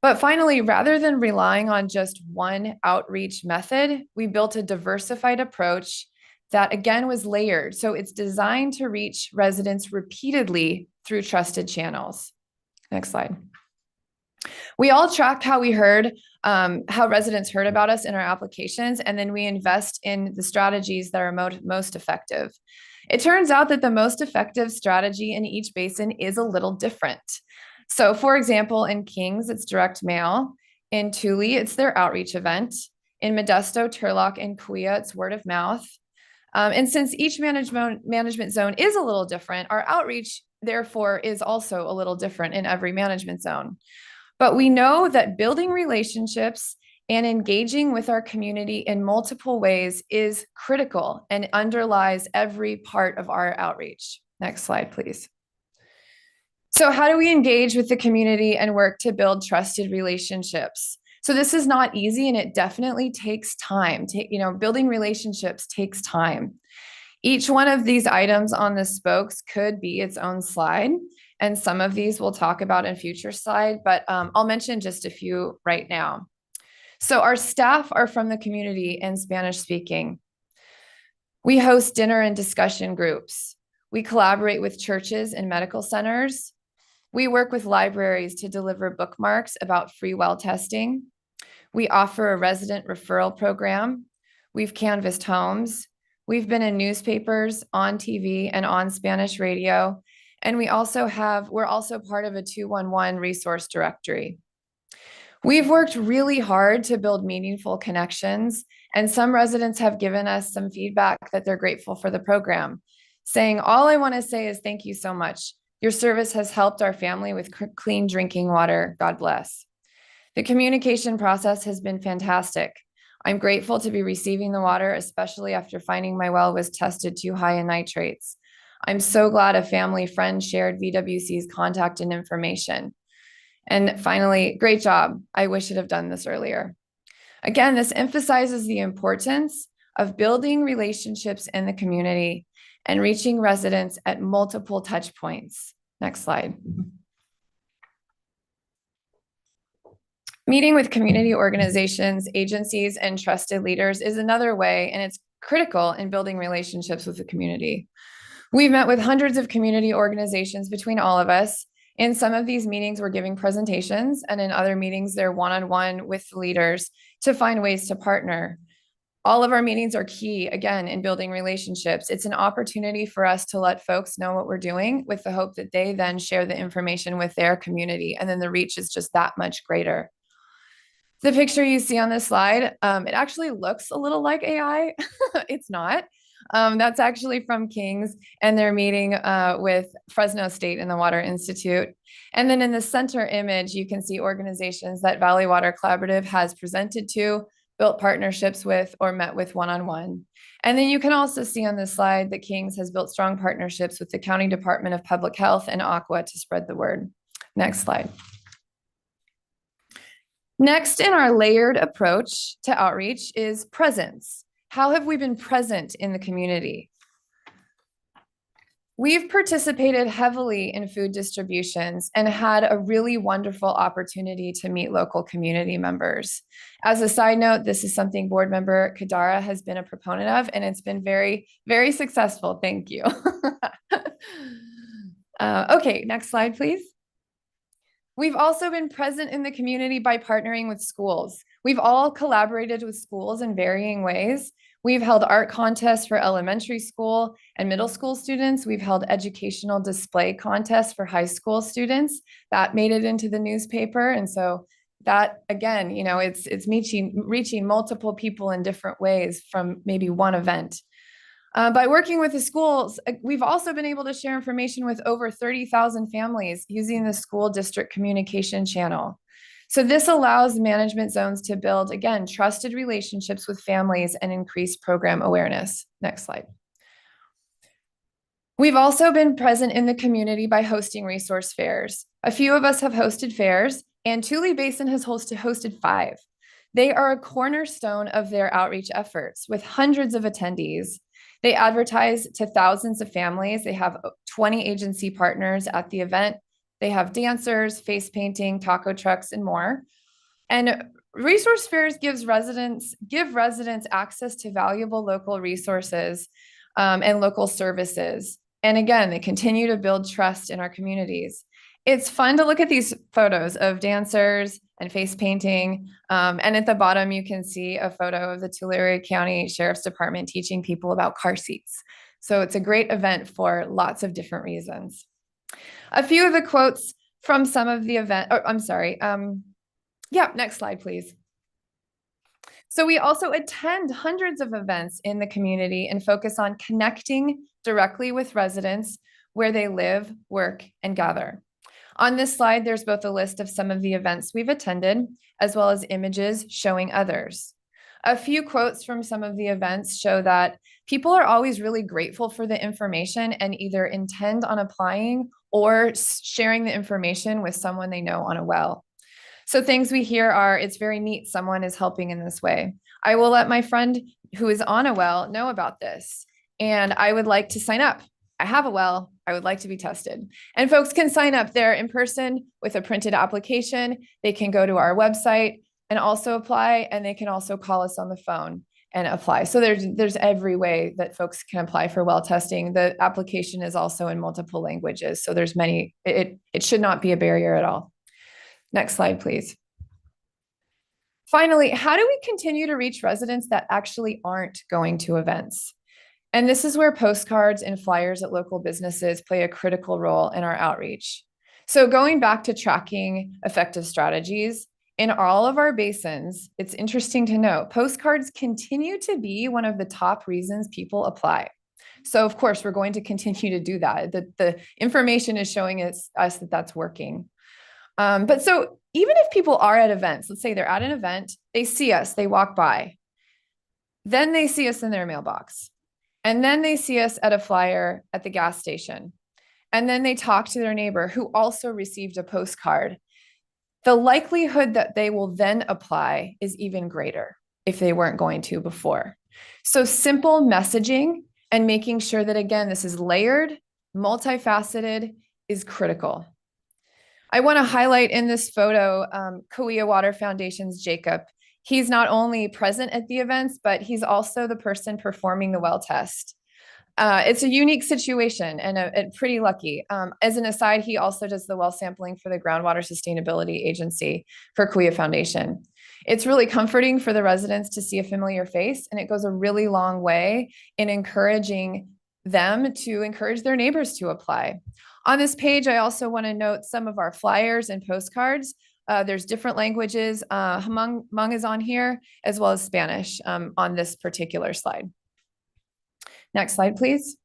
But finally, rather than relying on just one outreach method, we built a diversified approach that again was layered. So it's designed to reach residents repeatedly through trusted channels. Next slide. We all track how residents heard about us in our applications, and then we invest in the strategies that are most effective. It turns out that the most effective strategy in each basin is a little different. So for example, in Kings, it's direct mail. In Tule, it's their outreach event. In Modesto, Turlock, and Cahuilla, it's word of mouth. And since each management zone is a little different, our outreach, therefore, is also a little different in every management zone. But we know that building relationships and engaging with our community in multiple ways is critical and underlies every part of our outreach. Next slide, please. So how do we engage with the community and work to build trusted relationships? So this is not easy, and it definitely takes time. Building relationships takes time. Each one of these items on the spokes could be its own slide, and some of these we'll talk about in future slide, but I'll mention just a few right now. So our staff are from the community and Spanish speaking. We host dinner and discussion groups. We collaborate with churches and medical centers. We work with libraries to deliver bookmarks about free well testing. We offer a resident referral program. We've canvassed homes. We've been in newspapers, on TV, and on Spanish radio. And we're also part of a 211 resource directory. We've worked really hard to build meaningful connections, and some residents have given us some feedback that they're grateful for the program, saying, all I want to say is thank you so much. Your service has helped our family with clean drinking water. God bless. The communication process has been fantastic. I'm grateful to be receiving the water, especially after finding my well was tested too high in nitrates. I'm so glad a family friend shared VWC's contact and information. And finally, great job. I wish I'd have done this earlier. Again, this emphasizes the importance of building relationships in the community and reaching residents at multiple touch points. Next slide. Meeting with community organizations, agencies, and trusted leaders is another way, and it's critical in building relationships with the community. We've met with hundreds of community organizations between all of us. In some of these meetings, we're giving presentations, and in other meetings, they're one-on-one with leaders to find ways to partner. All of our meetings are key, again, in building relationships. It's an opportunity for us to let folks know what we're doing with the hope that they then share the information with their community, and then the reach is just that much greater. The picture you see on this slide, it actually looks a little like AI. It's not. That's actually from Kings and their meeting with Fresno State and the Water Institute. And then in the center image, you can see organizations that Valley Water Collaborative has presented to, built partnerships with, or met with one-on-one. And then you can also see on this slide that Kings has built strong partnerships with the County Department of Public Health and Aqua to spread the word. Next slide. Next in our layered approach to outreach is presence. How have we been present in the community? We've participated heavily in food distributions and had a really wonderful opportunity to meet local community members. As a side note, this is something board member Kadara has been a proponent of, and it's been very, very successful. Thank you. Okay, next slide, please. We've also been present in the community by partnering with schools. We've all collaborated with schools in varying ways. We've held art contests for elementary school and middle school students. We've held educational display contests for high school students. That made it into the newspaper. And so that, again, you know, it's reaching multiple people in different ways from maybe one event. By working with the schools, we've also been able to share information with over 30,000 families using the school district communication channel. So this allows management zones to build, again, trusted relationships with families and increase program awareness. Next slide. We've also been present in the community by hosting resource fairs. A few of us have hosted fairs, and Tule Basin has hosted 5. They are a cornerstone of their outreach efforts with hundreds of attendees. They advertise to thousands of families. They have 20 agency partners at the event. They have dancers, face painting, taco trucks, and more. And resource fairs give residents access to valuable local resources and local services. And again, they continue to build trust in our communities. It's fun to look at these photos of dancers and face painting. And at the bottom, you can see a photo of the Tulare County Sheriff's Department teaching people about car seats. So it's a great event for lots of different reasons. A few of the quotes from some of the event, next slide, please. So we also attend hundreds of events in the community and focus on connecting directly with residents where they live, work, and gather. On this slide, there's both a list of some of the events we've attended, as well as images showing others. A few quotes from some of the events show that people are always really grateful for the information and either intend on applying or sharing the information with someone they know on a well. So things we hear are, it's very neat someone is helping in this way. I will let my friend who is on a well know about this, and I would like to sign up. I have a well, I would like to be tested. And folks can sign up there in person with a printed application. They can go to our website and also apply, and they can also call us on the phone and apply. So there's every way that folks can apply for well testing. The application is also in multiple languages. So there's many, it should not be a barrier at all. Next slide, please. Finally, how do we continue to reach residents that actually aren't going to events? And this is where postcards and flyers at local businesses play a critical role in our outreach. So going back to tracking effective strategies, in all of our basins, it's interesting to note, postcards continue to be one of the top reasons people apply. So of course, we're going to continue to do that. The information is showing us that that's working. But so even if people are at events, let's say they're at an event, they see us, they walk by, then they see us in their mailbox. And then they see us at a flyer at the gas station. And then they talk to their neighbor who also received a postcard. The likelihood that they will then apply is even greater if they weren't going to before. So simple messaging and making sure that, again, this is layered, multifaceted, is critical. I want to highlight in this photo, Kauai Water Foundation's Jacob. He's not only present at the events, but he's also the person performing the well test. It's a unique situation and pretty lucky. As an aside, he also does the well sampling for the Groundwater Sustainability Agency for Kauai Foundation. It's really comforting for the residents to see a familiar face, and it goes a really long way in encouraging them to encourage their neighbors to apply. On this page, I also want to note some of our flyers and postcards. There's different languages. Hmong is on here, as well as Spanish on this particular slide. Next slide, please.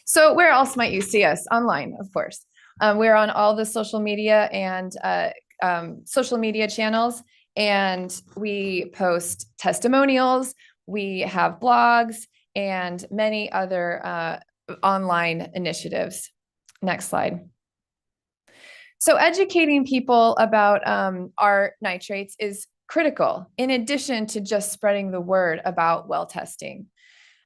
So where else might you see us? Online, of course. We're on all the social media and social media channels, and we post testimonials. We have blogs and many other online initiatives. Next slide. So educating people about our nitrates is critical, in addition to just spreading the word about well testing.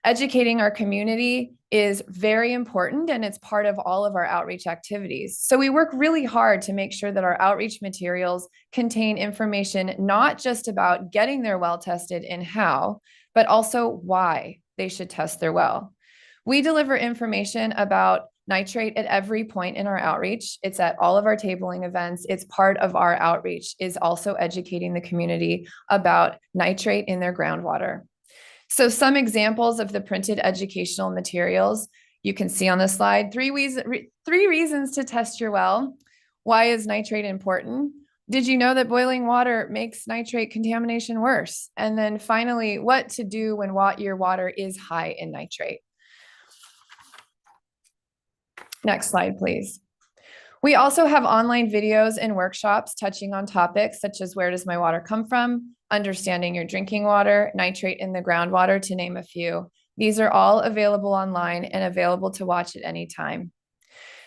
Educating our community is very important, and it's part of all of our outreach activities. So we work really hard to make sure that our outreach materials contain information not just about getting their well tested and how, but also why they should test their well. We deliver information about nitrate at every point in our outreach. It's at all of our tabling events. It's part of our outreach, is also educating the community about nitrate in their groundwater. So some examples of the printed educational materials you can see on the slide: three reasons to test your well. Why is nitrate important? Did you know that boiling water makes nitrate contamination worse? And then finally, what to do when your water is high in nitrate. Next slide, please. We also have online videos and workshops touching on topics such as where does my water come from, understanding your drinking water, nitrate in the groundwater, to name a few. These are all available online and available to watch at any time.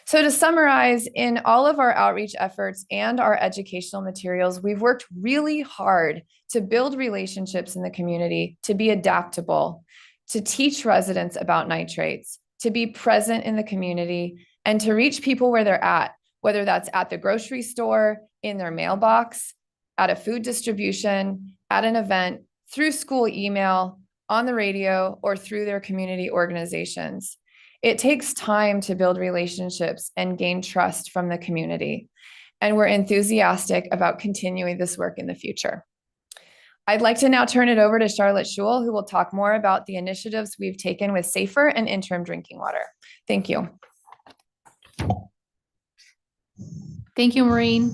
So to summarize, in all of our outreach efforts and our educational materials, we've worked really hard to build relationships in the community, to be adaptable, to teach residents about nitrates, to be present in the community, and to reach people where they're at, whether that's at the grocery store, in their mailbox, at a food distribution, at an event, through school email, on the radio, or through their community organizations. It takes time to build relationships and gain trust from the community, and we're enthusiastic about continuing this work in the future. I'd like to now turn it over to Charlotte Schul, who will talk more about the initiatives we've taken with safer and interim drinking water. Thank you. Thank you, Maureen.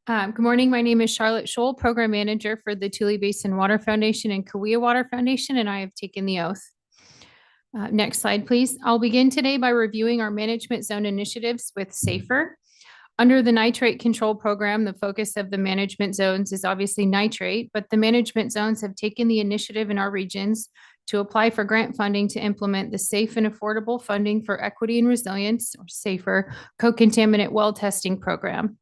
Good morning. My name is Charlotte Scholl, Program Manager for the Tule Basin Water Foundation and Kauai Water Foundation, and I have taken the oath. Next slide, please. I'll begin today by reviewing our management zone initiatives with SAFER. Under the nitrate control program, the focus of the management zones is obviously nitrate, but the management zones have taken the initiative in our regions to apply for grant funding to implement the Safe and Affordable Funding for Equity and Resilience, or SAFER, co-contaminant well testing program.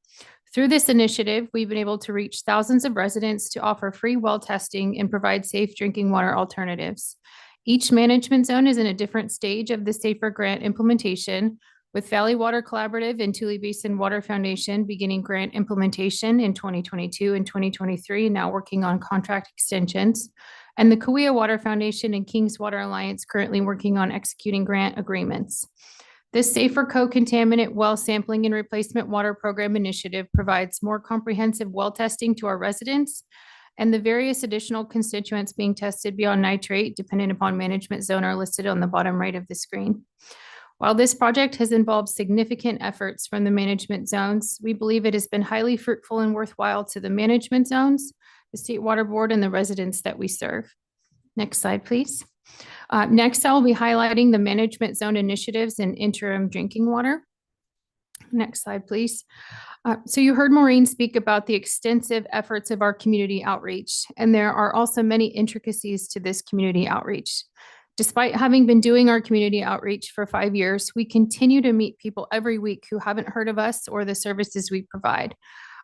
Through this initiative, we've been able to reach thousands of residents to offer free well testing and provide safe drinking water alternatives. Each management zone is in a different stage of the SAFER grant implementation, with Valley Water Collaborative and Tule Basin Water Foundation beginning grant implementation in 2022 and 2023, now working on contract extensions, and the Kauai Water Foundation and Kings Water Alliance currently working on executing grant agreements. This SAFER co-contaminant well sampling and replacement water program initiative provides more comprehensive well testing to our residents, and the various additional constituents being tested beyond nitrate, dependent upon management zone, are listed on the bottom right of the screen. While this project has involved significant efforts from the management zones, we believe it has been highly fruitful and worthwhile to the management zones, the State Water Board, and the residents that we serve. Next slide, please. Next, I'll be highlighting the management zone initiatives in interim drinking water. Next slide, please. So you heard Maureen speak about the extensive efforts of our community outreach, and there are also many intricacies to this community outreach. Despite having been doing our community outreach for 5 years, we continue to meet people every week who haven't heard of us or the services we provide.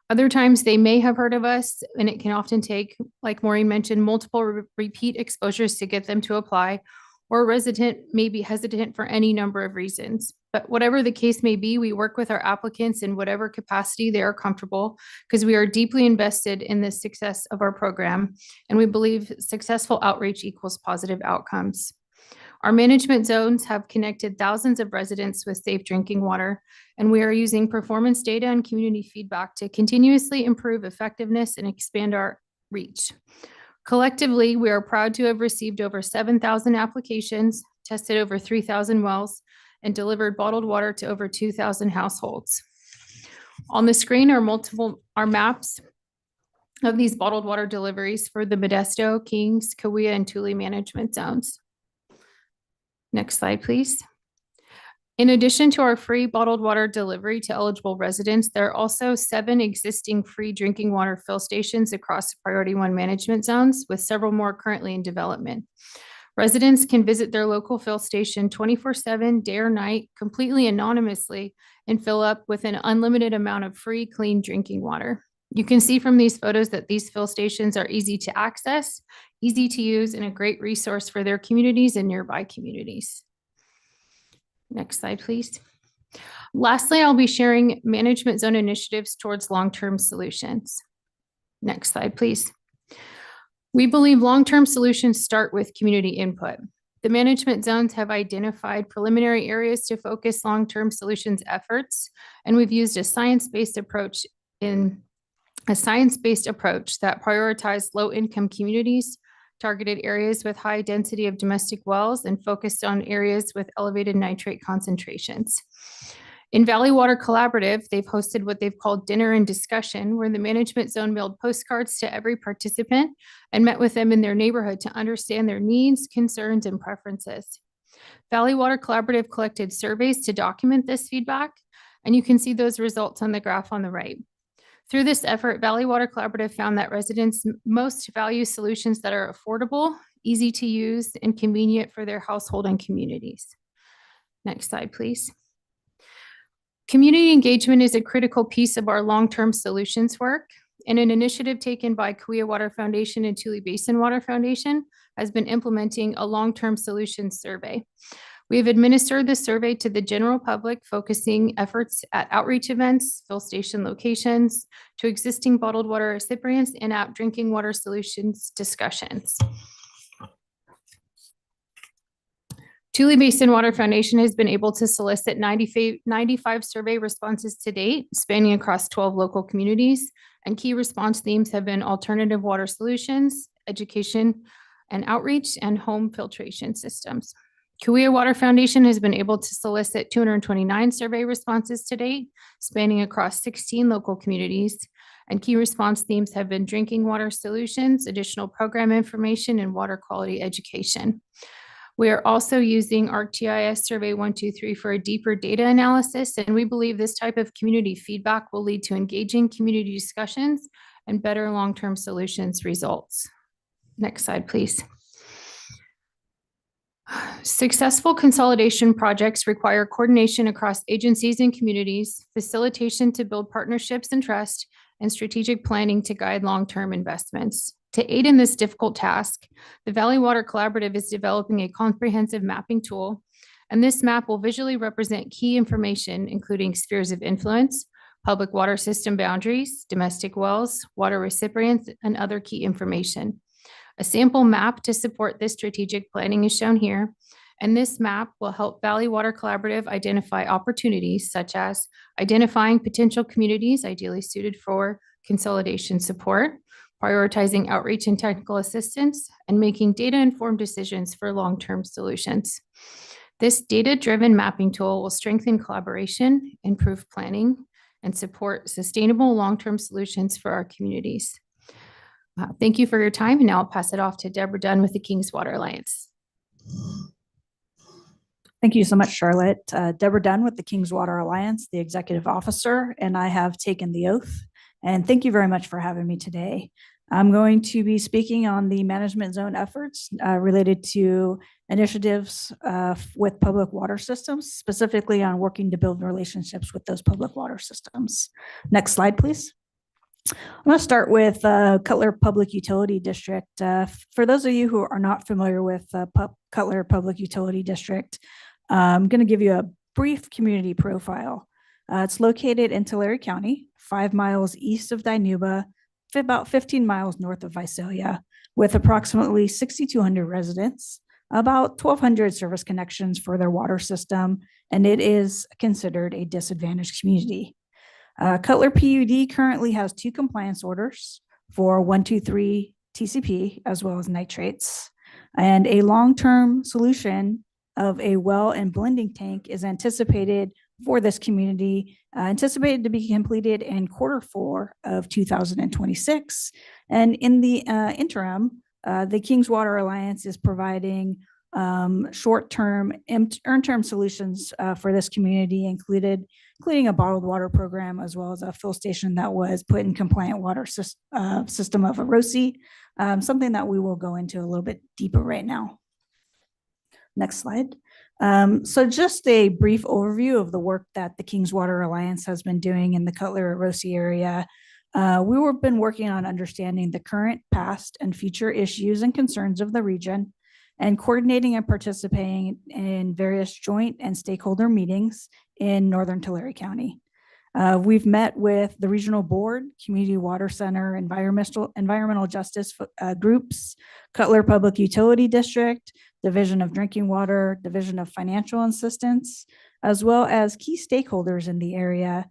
Other times they may have heard of us, and it can often take, like Maureen mentioned, multiple repeat exposures to get them to apply, or a resident may be hesitant for any number of reasons. But whatever the case may be, we work with our applicants in whatever capacity they are comfortable, because we are deeply invested in the success of our program, and we believe successful outreach equals positive outcomes. Our management zones have connected thousands of residents with safe drinking water, and we are using performance data and community feedback to continuously improve effectiveness and expand our reach. Collectively, we are proud to have received over 7,000 applications, tested over 3,000 wells, and delivered bottled water to over 2,000 households. On the screen are maps of these bottled water deliveries for the Modesto, Kings, Kauai, and Tule management zones. Next slide, please. In addition to our free bottled water delivery to eligible residents, there are also 7 existing free drinking water fill stations across the Priority 1 management zones, with several more currently in development. Residents can visit their local fill station 24/7, day or night, completely anonymously, and fill up with an unlimited amount of free, clean drinking water. You can see from these photos that these fill stations are easy to access, easy to use, and a great resource for their communities and nearby communities. Next slide, please. Lastly, I'll be sharing management zone initiatives towards long-term solutions. Next slide, please. We believe long-term solutions start with community input. The management zones have identified preliminary areas to focus long-term solutions efforts, and we've used a science-based approach that prioritized low-income communities, targeted areas with high density of domestic wells, and focused on areas with elevated nitrate concentrations. In Valley Water Collaborative, they've hosted what they've called dinner and discussion, where the management zone mailed postcards to every participant and met with them in their neighborhood to understand their needs, concerns, and preferences. Valley Water Collaborative collected surveys to document this feedback, and you can see those results on the graph on the right. Through this effort, Valley Water Collaborative found that residents most value solutions that are affordable, easy to use, and convenient for their household and communities. Next slide, please. Community engagement is a critical piece of our long-term solutions work, and an initiative taken by Cahuilla Water Foundation and Tule Basin Water Foundation has been implementing a long-term solutions survey. We have administered the survey to the general public, focusing efforts at outreach events, fill station locations, to existing bottled water recipients, and at drinking water solutions discussions. Tule Basin Water Foundation has been able to solicit 95 survey responses to date, spanning across 12 local communities, and key response themes have been alternative water solutions, education and outreach, and home filtration systems. Cahuilla Water Foundation has been able to solicit 229 survey responses to date, spanning across 16 local communities, and key response themes have been drinking water solutions, additional program information, and water quality education. We are also using ArcGIS Survey 123 for a deeper data analysis, and we believe this type of community feedback will lead to engaging community discussions and better long-term solutions results. Next slide, please. Successful consolidation projects require coordination across agencies and communities, facilitation to build partnerships and trust, and strategic planning to guide long-term investments. To aid in this difficult task, the Valley Water Collaborative is developing a comprehensive mapping tool, and this map will visually represent key information, including spheres of influence, public water system boundaries, domestic wells, water recipients, and other key information. A sample map to support this strategic planning is shown here, and this map will help Valley Water Collaborative identify opportunities such as identifying potential communities ideally suited for consolidation support, prioritizing outreach and technical assistance, and making data-informed decisions for long-term solutions. This data-driven mapping tool will strengthen collaboration, improve planning, and support sustainable long-term solutions for our communities. Thank you for your time, and now I'll pass it off to Deborah Dunn with the Kings Water Alliance. Thank you so much, Charlotte. Deborah Dunn with the Kings Water Alliance, the executive officer, and I have taken the oath. And thank you very much for having me today. I'm going to be speaking on the management zone efforts related to initiatives with public water systems, specifically on working to build relationships with those public water systems. Next slide, please. I'm going to start with Cutler Public Utility District. For those of you who are not familiar with Cutler Public Utility District, I'm going to give you a brief community profile. It's located in Tulare County, 5 miles east of Dinuba, about 15 miles north of Visalia, with approximately 6,200 residents, about 1,200 service connections for their water system, and it is considered a disadvantaged community. Cutler PUD currently has 2 compliance orders for 123 TCP as well as nitrates, and a long-term solution of a well and blending tank is anticipated for this community, anticipated to be completed in Q4 of 2026. And in the interim, the Kings Water Alliance is providing short-term, earn-term solutions for this community, including a bottled water program, as well as a fill station that was put in compliant water system of Arosi, something that we will go into a little bit deeper right now. Next slide. So just a brief overview of the work that the Kings Water Alliance has been doing in the Cutler-Orosi area. We've been working on understanding the current, past, and future issues and concerns of the region, and coordinating and participating in various joint and stakeholder meetings in Northern Tulare County. We've met with the regional board, community water center, environmental justice groups, Cutler Public Utility District, Division of Drinking Water, Division of Financial Assistance, as well as key stakeholders in the area,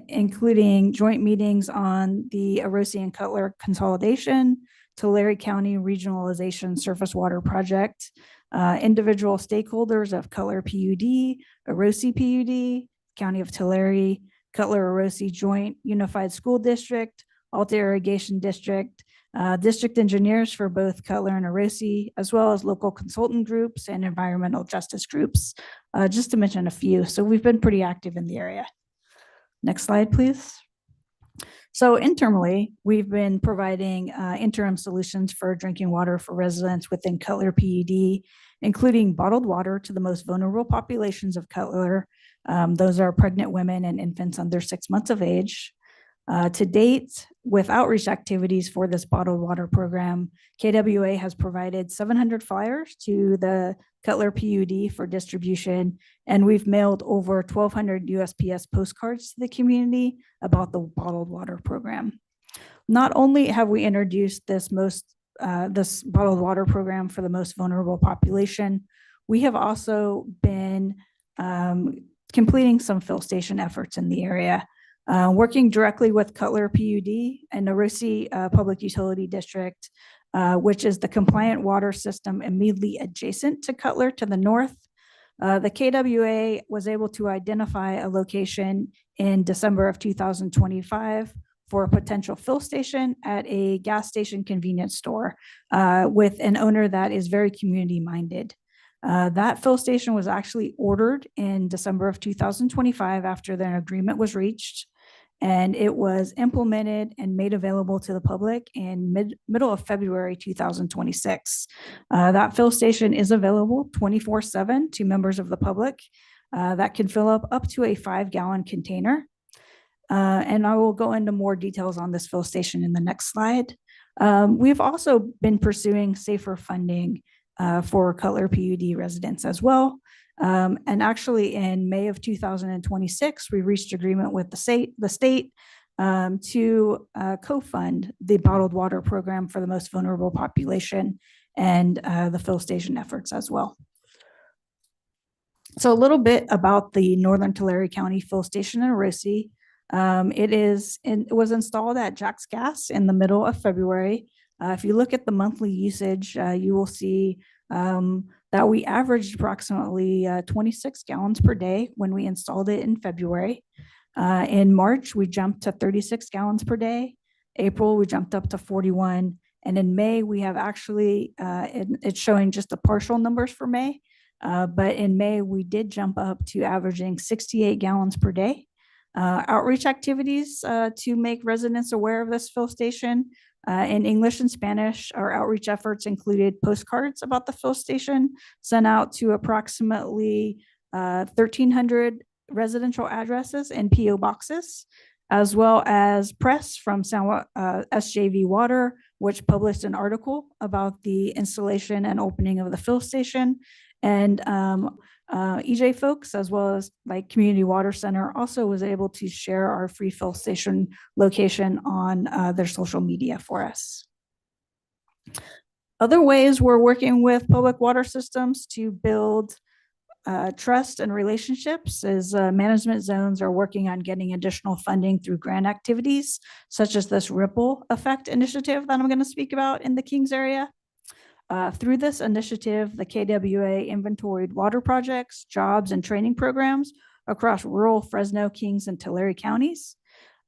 including joint meetings on the Orosi and Cutler consolidation, Tulare County Regionalization Surface Water Project, individual stakeholders of Cutler PUD, Orosi PUD, County of Tulare, Cutler-Orosi Joint Unified School District, Alta Irrigation District, district engineers for both Cutler and Orosi, as well as local consultant groups and environmental justice groups, just to mention a few. So we've been pretty active in the area. Next slide, please. So internally, we've been providing interim solutions for drinking water for residents within Cutler PUD, including bottled water to the most vulnerable populations of Cutler. Those are pregnant women and infants under 6 months of age. To date, with outreach activities for this bottled water program, KWA has provided 700 flyers to the Cutler PUD for distribution, and we've mailed over 1,200 USPS postcards to the community about the bottled water program. Not only have we introduced this bottled water program for the most vulnerable population, we have also been completing some fill station efforts in the area. Working directly with Cutler PUD and Orosi Public Utility District, which is the compliant water system immediately adjacent to Cutler to the north. The KWA was able to identify a location in December of 2025 for a potential fill station at a gas station convenience store with an owner that is very community minded. That fill station was actually ordered in December of 2025 after an agreement was reached, and it was implemented and made available to the public in middle of February 2026. That fill station is available 24/7 to members of the public that can fill up to a 5-gallon container. And I will go into more details on this fill station in the next slide. We've also been pursuing safer funding for Cutler PUD residents as well. And actually in May of 2026, we reached agreement with the state to co-fund the bottled water program for the most vulnerable population and the fill station efforts as well. So a little bit about the Northern Tulare County fill station in Orosi. It was installed at Jack's Gas in the middle of February. If you look at the monthly usage, you will see that we averaged approximately 26 gallons per day when we installed it in February. In March, we jumped to 36 gallons per day. April, we jumped up to 41. And in May, we have actually, it's showing just the partial numbers for May. But in May, we did jump up to averaging 68 gallons per day. Outreach activities to make residents aware of this fill station in English and Spanish. Our outreach efforts included postcards about the fill station sent out to approximately 1,300 residential addresses and PO boxes, as well as press from SJV Water, which published an article about the installation and opening of the fill station. And EJ folks, as well as like Community Water Center, also was able to share our free fill station location on their social media for us. Other ways we're working with public water systems to build trust and relationships is management zones are working on getting additional funding through grant activities, such as this Ripple Effect initiative that I'm going to speak about in the Kings area. Through this initiative, the KWA inventoried water projects, jobs, and training programs across rural Fresno, Kings, and Tulare counties.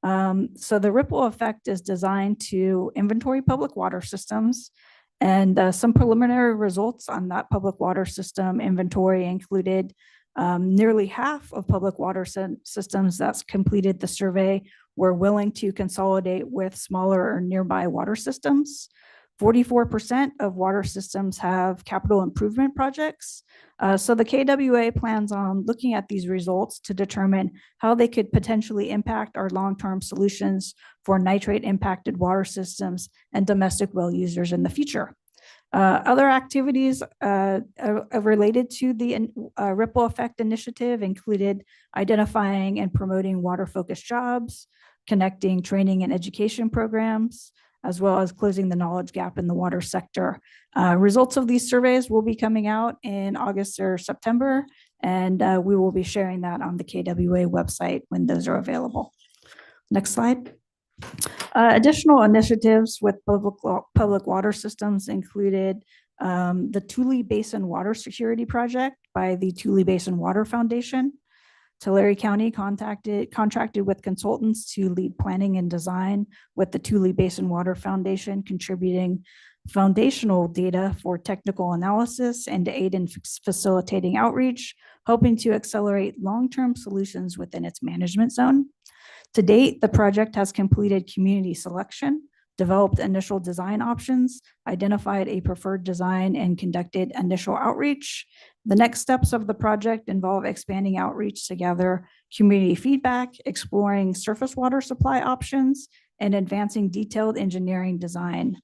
So the Ripple Effect is designed to inventory public water systems, and some preliminary results on that public water system inventory included nearly half of public water systems that's completed the survey were willing to consolidate with smaller or nearby water systems. 44% of water systems have capital improvement projects. So the KWA plans on looking at these results to determine how they could potentially impact our long-term solutions for nitrate impacted water systems and domestic well users in the future. Other activities related to the Ripple Effect Initiative included identifying and promoting water-focused jobs, connecting training and education programs, as well as closing the knowledge gap in the water sector. Results of these surveys will be coming out in August or September, and we will be sharing that on the KWA website when those are available. Next slide. Additional initiatives with public water systems included the Tule Basin Water Security Project by the Tule Basin Water Foundation. Tulare County contracted with consultants to lead planning and design with the Tule Basin Water Foundation, contributing foundational data for technical analysis and to aid in facilitating outreach, hoping to accelerate long-term solutions within its management zone. To date, the project has completed community selection, developed initial design options, identified a preferred design, and conducted initial outreach. The next steps of the project involve expanding outreach to gather community feedback, exploring surface water supply options, and advancing detailed engineering design.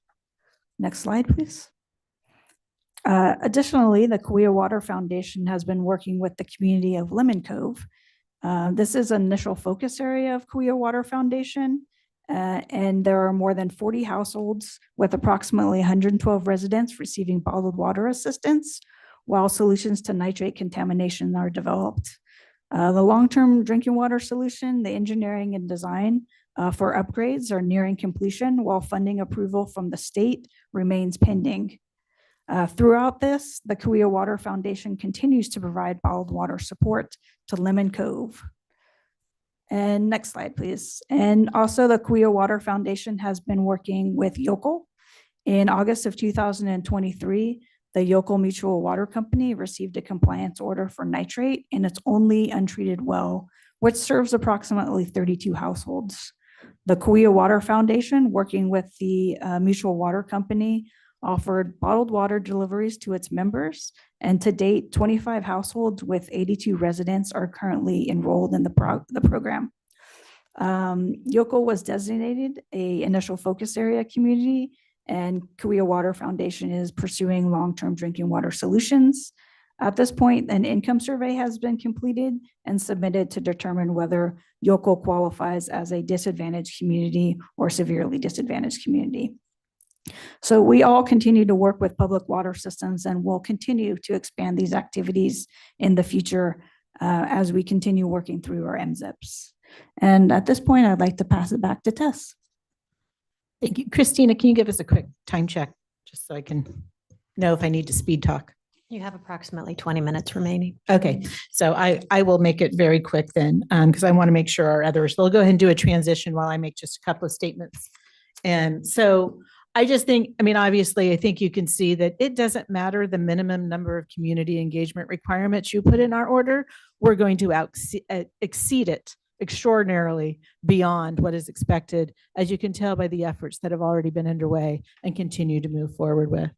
Next slide, please. Additionally, the Kauai Water Foundation has been working with the community of Lemon Cove. This is an initial focus area of Kauai Water Foundation, and there are more than 40 households with approximately 112 residents receiving bottled water assistance, while solutions to nitrate contamination are developed. The long-term drinking water solution, the engineering and design for upgrades are nearing completion, while funding approval from the state remains pending. Throughout this, the Kauai Water Foundation continues to provide bottled water support to Lemon Cove. And next slide, please. And also the Kauai Water Foundation has been working with Yokel. In August of 2023, the Yokel Mutual Water Company received a compliance order for nitrate in its only untreated well, which serves approximately 32 households. The Kauai Water Foundation, working with the Mutual Water Company, offered bottled water deliveries to its members, and to date, 25 households with 82 residents are currently enrolled in the program. Yokel was designated an initial focus area community, and Kauai Water Foundation is pursuing long-term drinking water solutions. At this point, an income survey has been completed and submitted to determine whether Yokel qualifies as a disadvantaged community or severely disadvantaged community. So we all continue to work with public water systems, and we'll continue to expand these activities in the future as we continue working through our MZIPs. And at this point, I'd like to pass it back to Tess. Thank you. Christina, can you give us a quick time check, just so I can know if I need to speed talk? You have approximately 20 minutes remaining. Okay, so I will make it very quick then, because I want to make sure our others, they'll go ahead and do a transition while I make just a couple of statements. And so I just think, I mean, obviously, I think you can see that it doesn't matter the minimum number of community engagement requirements you put in our order, we're going to exceed it extraordinarily beyond what is expected, as you can tell by the efforts that have already been underway and continue to move forward with.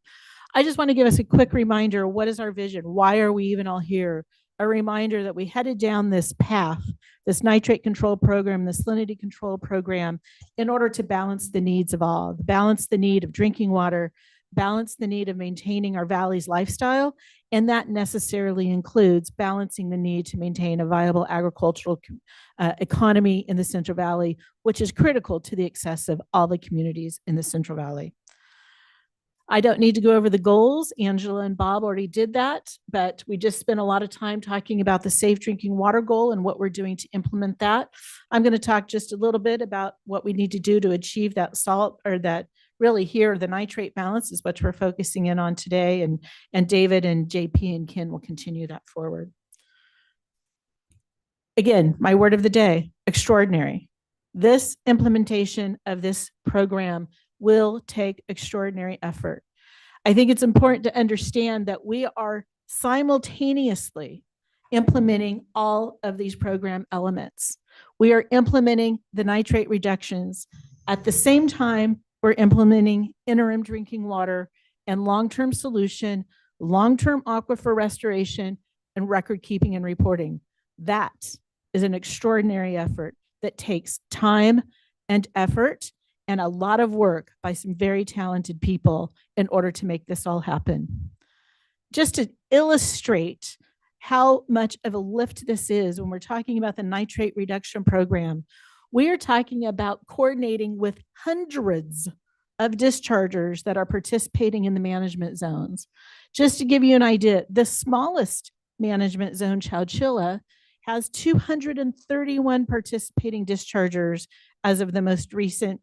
I just want to give us a quick reminder, what is our vision? Why are we even all here? A reminder that we headed down this path, this nitrate control program, this salinity control program, in order to balance the needs of all, balance the need of drinking water, balance the need of maintaining our valley's lifestyle, and that necessarily includes balancing the need to maintain a viable agricultural economy in the Central Valley, which is critical to the success of all the communities in the Central Valley. I don't need to go over the goals. Angela and Bob already did that, but we just spent a lot of time talking about the safe drinking water goal and what we're doing to implement that. I'm going to talk just a little bit about what we need to do to achieve that salt, or that really here, the nitrate balance is what we're focusing in on today. And David and JP and Ken will continue that forward. Again, my word of the day, extraordinary. This implementation of this program will take extraordinary effort. I think it's important to understand that we are simultaneously implementing all of these program elements. We are implementing the nitrate reductions at the same time we're implementing interim drinking water and long-term solution, long-term aquifer restoration, and record keeping and reporting. That is an extraordinary effort that takes time and effort and a lot of work by some very talented people in order to make this all happen. Just to illustrate how much of a lift this is when we're talking about the nitrate reduction program, we are talking about coordinating with hundreds of dischargers that are participating in the management zones. Just to give you an idea, the smallest management zone, Chowchilla, has 231 participating dischargers as of the most recent,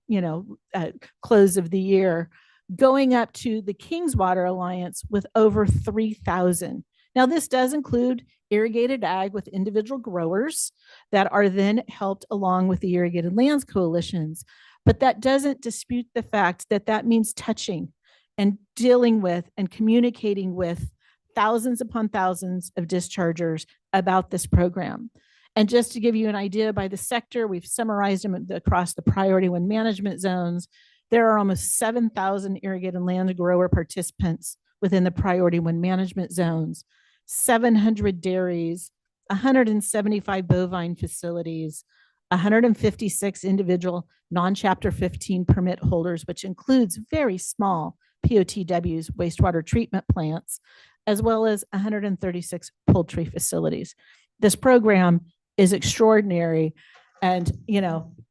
close of the year, going up to the Kings Water Alliance with over 3,000. Now, this does include irrigated ag with individual growers that are then helped along with the irrigated lands coalitions. But that doesn't dispute the fact that that means touching and dealing with and communicating with thousands upon thousands of dischargers about this program. And just to give you an idea by the sector, we've summarized them across the priority one management zones. There are almost 7,000 irrigated land grower participants within the priority one management zones, 700 dairies, 175 bovine facilities, 156 individual non-chapter 15 permit holders, which includes very small POTWs, wastewater treatment plants, as well as 136 poultry facilities. This program is extraordinary. And,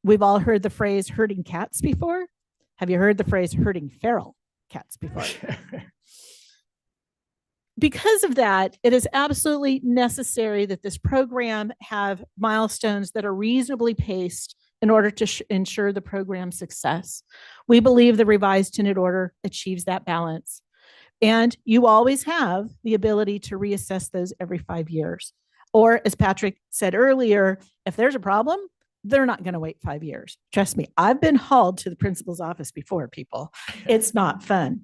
we've all heard the phrase herding cats before. Have you heard the phrase herding feral cats before? Because of that, it is absolutely necessary that this program have milestones that are reasonably paced in order to ensure the program's success. We believe the revised Tenet order achieves that balance. And you always have the ability to reassess those every 5 years. Or as Patrick said earlier, if there's a problem, they're not going to wait 5 years. Trust me, I've been hauled to the principal's office before, people. It's not fun.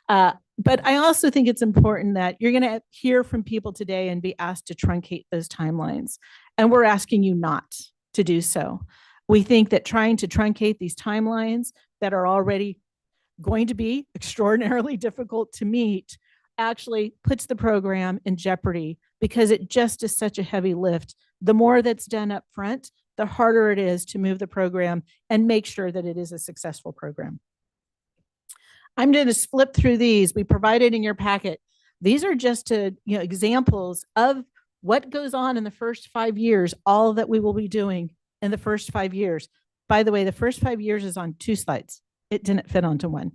But I also think it's important that you're going to hear from people today and be asked to truncate those timelines. And we're asking you not to do so. We think that trying to truncate these timelines that are already going to be extraordinarily difficult to meet actually puts the program in jeopardy because it just is such a heavy lift. The more that's done up front, the harder it is to move the program and make sure that it is a successful program. I'm going to flip through these. We provided in your packet. These are just examples of what goes on in the first 5 years, all that we will be doing in the first 5 years. By the way, the first 5 years is on 2 slides. It didn't fit onto one.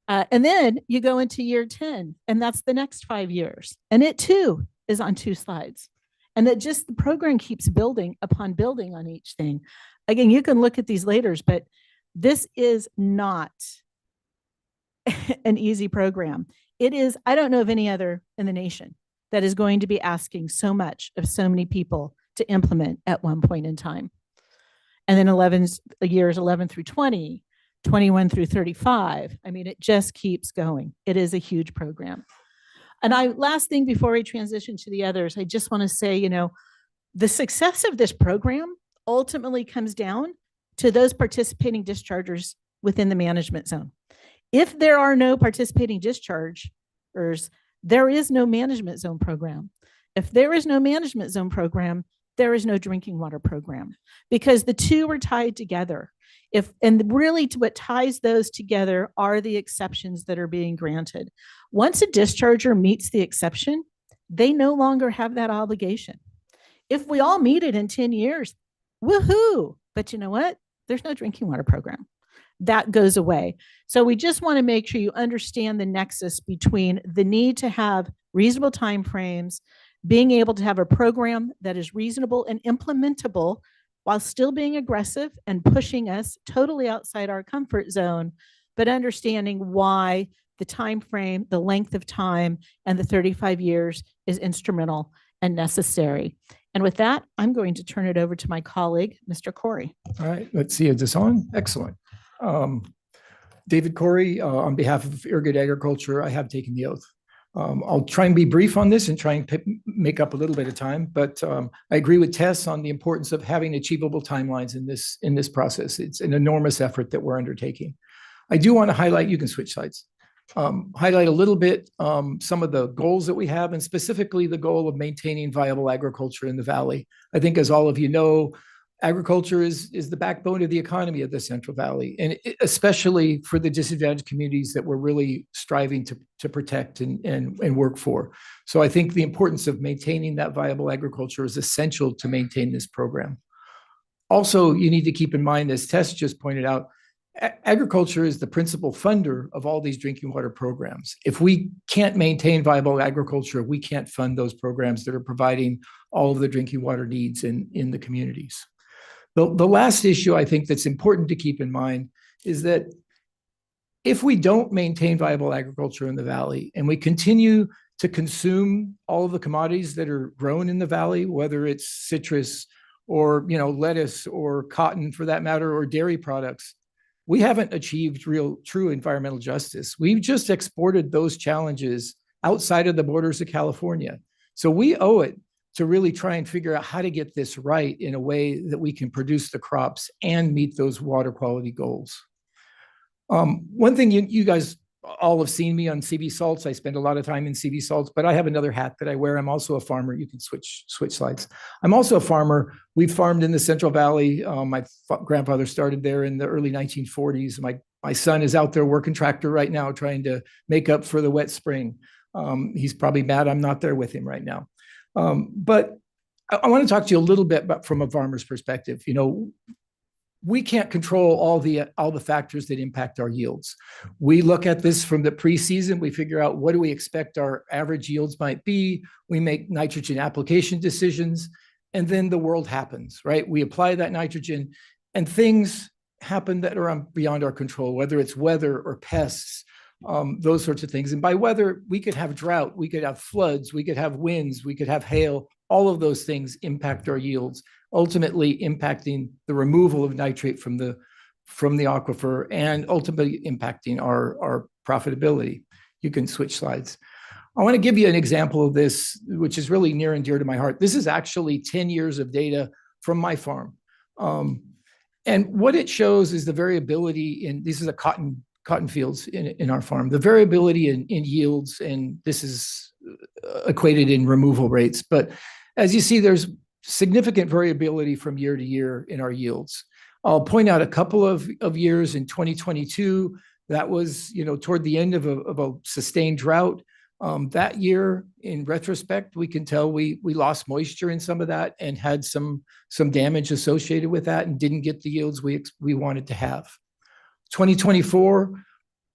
And then you go into year 10, and that's the next 5 years. And it too is on 2 slides. And that just the program keeps building upon building on each thing. Again, you can look at these later, but this is not an easy program. It is, I don't know of any other in the nation that is going to be asking so much of so many people to implement at one point in time. And then years 11 through 20, 21 through 35. I mean, it just keeps going. It is a huge program. And last thing before we transition to the others, I just want to say, the success of this program ultimately comes down to those participating dischargers within the management zone. If there are no participating dischargers, there is no management zone program. If there is no management zone program, there is no drinking water program because the two are tied together. What ties those together are the exceptions that are being granted. Once a discharger meets the exception, they no longer have that obligation. If we all meet it in 10 years, woohoo! But you know what? There's no drinking water program. That goes away. So we just want to make sure you understand the nexus between the need to have reasonable timeframes, being able to have a program that is reasonable and implementable while still being aggressive and pushing us totally outside our comfort zone, but understanding why the time frame, the length of time, and the 35 years is instrumental and necessary. And with that, I'm going to turn it over to my colleague, Mr. Corey. All right, let's see, is this on? Excellent. David Corey, on behalf of Irrigated Agriculture, I have taken the oath. I'll try and be brief on this and try and make up a little bit of time, but I agree with Tess on the importance of having achievable timelines in this process. It's an enormous effort that we're undertaking. I do want to highlight, you can switch sides, highlight a little bit some of the goals that we have, and specifically the goal of maintaining viable agriculture in the valley. I think, as all of you know, agriculture is the backbone of the economy of the Central Valley, and especially for the disadvantaged communities that we're really striving to protect and work for. So I think the importance of maintaining that viable agriculture is essential to maintain this program. Also, you need to keep in mind, as Tess just pointed out, agriculture is the principal funder of all these drinking water programs. If we can't maintain viable agriculture, we can't fund those programs that are providing all of the drinking water needs in the communities. The last issue I think that's important to keep in mind is that if we don't maintain viable agriculture in the valley and we continue to consume all of the commodities that are grown in the valley, whether it's citrus or lettuce or cotton for that matter, or dairy products, we haven't achieved true environmental justice. We've just exported those challenges outside of the borders of California. So we owe it to really try and figure out how to get this right in a way that we can produce the crops and meet those water quality goals. One thing you guys all have seen me on CV Salts. I spend a lot of time in CV Salts, but I have another hat that I wear. I'm also a farmer. You can switch slides. I'm also a farmer. We've farmed in the Central Valley. My grandfather started there in the early 1940s. My son is out there working tractor right now, trying to make up for the wet spring. He's probably mad I'm not there with him right now. But I want to talk to you a little bit about from a farmer's perspective. We can't control all the factors that impact our yields. We look at this from the preseason. We figure out what do we expect our average yields might be. We make nitrogen application decisions, and then the world happens, right? We apply that nitrogen, and things happen that are beyond our control, whether it's weather or pests, those sorts of things. And by weather, we could have drought, we could have floods, we could have winds, we could have hail. All of those things impact our yields, ultimately impacting the removal of nitrate from the aquifer and ultimately impacting our profitability. You can switch slides. I want to give you an example of this, which is really near and dear to my heart. This is actually 10 years of data from my farm. And what it shows is the variability this is a cotton fields in our farm, the variability in yields, and this is equated in removal rates. But as you see, there's significant variability from year to year in our yields. I'll point out a couple of years in 2022, that was toward the end of a sustained drought. That year, in retrospect, we can tell we lost moisture in some of that and had some damage associated with that and didn't get the yields we wanted to have. 2024,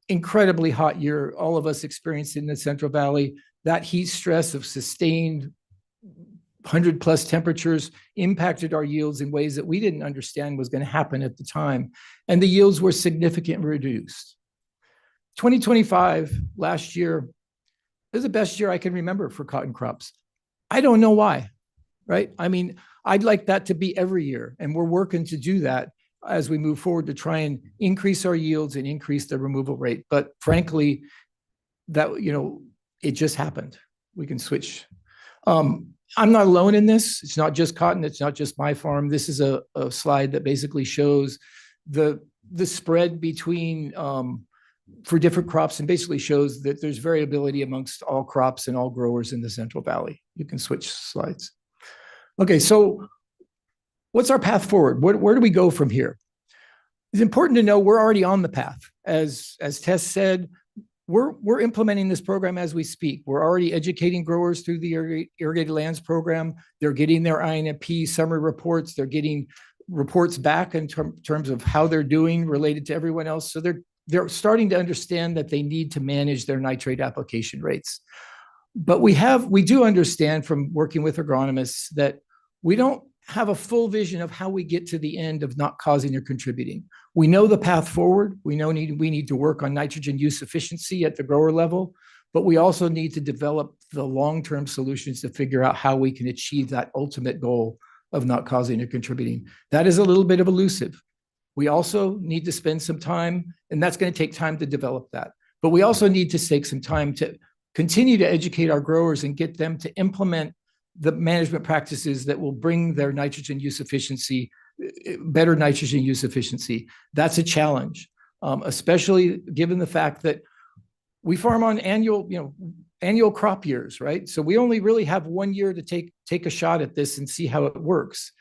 incredibly hot year, all of us experienced in the Central Valley. That heat stress of sustained 100+ temperatures impacted our yields in ways that we didn't understand was going to happen at the time. And the yields were significantly reduced. 2025, last year, is the best year I can remember for cotton crops. I don't know why, right? I mean, I'd like that to be every year, and we're working to do that as we move forward to try and increase our yields and increase the removal rate. But frankly, that, it just happened. We can switch. I'm not alone in this. It's not just cotton. It's not just my farm. This is a slide that basically shows the spread between for different crops, and basically shows that there's variability amongst all crops and all growers in the Central Valley. You can switch slides. Okay, so what's our path forward? Where do we go from here? It's important to know we're already on the path. As Tess said, we're implementing this program as we speak. We're already educating growers through the Irrigated Lands Program. They're getting their INMP summary reports. They're getting reports back in terms of how they're doing related to everyone else. So they're starting to understand that they need to manage their nitrate application rates. But we do understand from working with agronomists that we don't have a full vision of how we get to the end of not causing or contributing. We know the path forward. We know we need to work on nitrogen use efficiency at the grower level, but we also need to develop the long-term solutions to figure out how we can achieve that ultimate goal of not causing or contributing. That is a little bit of elusive. We also need to spend some time, and that's going to take time to develop that. But we also need to take some time to continue to educate our growers and get them to implement the management practices that will bring their nitrogen use efficiency, better nitrogen use efficiency. That's a challenge. especially given the fact that we farm on annual crop years, right? So we only really have 1 year to take a shot at this and see how it works.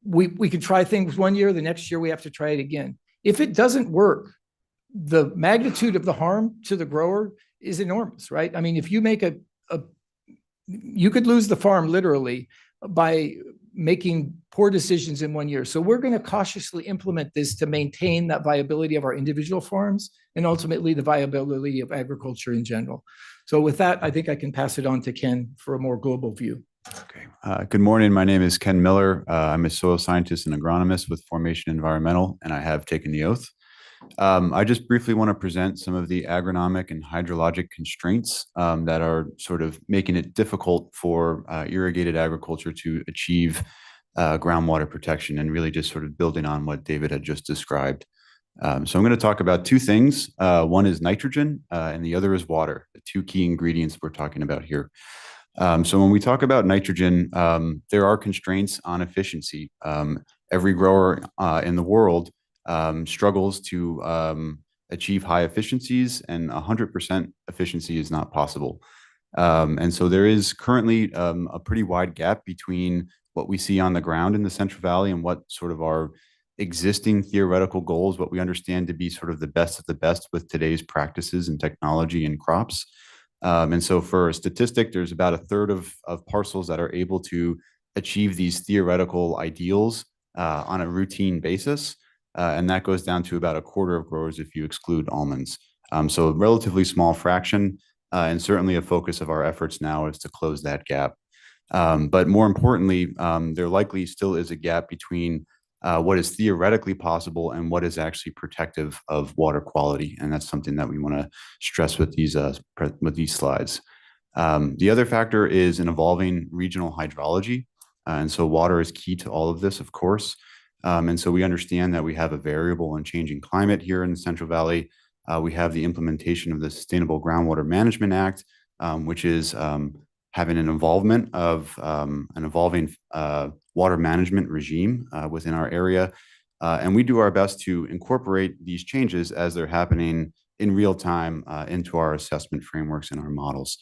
We can try things 1 year, the next year we have to try it again. If it doesn't work, the magnitude of the harm to the grower is enormous, right? I mean, if you make you could lose the farm literally by making poor decisions in 1 year. So we're going to cautiously implement this to maintain that viability of our individual farms and ultimately the viability of agriculture in general. So with that, I think I can pass it on to Ken for a more global view. Okay. Good morning. My name is Ken Miller. I'm a soil scientist and agronomist with Formation Environmental, and I have taken the oath. I just briefly want to present some of the agronomic and hydrologic constraints that are sort of making it difficult for irrigated agriculture to achieve groundwater protection, and really just sort of building on what David had just described. So I'm going to talk about two things. One is nitrogen and the other is water, the two key ingredients we're talking about here. So when we talk about nitrogen, there are constraints on efficiency. Every grower in the world struggles to achieve high efficiencies, and 100% efficiency is not possible. And so there is currently a pretty wide gap between what we see on the ground in the Central Valley and what sort of our existing theoretical goals, what we understand to be sort of the best of the best with today's practices and technology and crops. And so for a statistic, there's about a third of parcels that are able to achieve these theoretical ideals on a routine basis. And that goes down to about a quarter of growers if you exclude almonds. So a relatively small fraction, and certainly a focus of our efforts now is to close that gap. But more importantly, there likely still is a gap between what is theoretically possible and what is actually protective of water quality. And that's something that we want to stress with these slides. The other factor is an evolving regional hydrology. And so water is key to all of this, of course. And so we understand that we have a variable and changing climate here in the Central Valley. We have the implementation of the Sustainable Groundwater Management Act, which is having an involvement of an evolving water management regime within our area. And we do our best to incorporate these changes as they're happening in real time into our assessment frameworks and our models.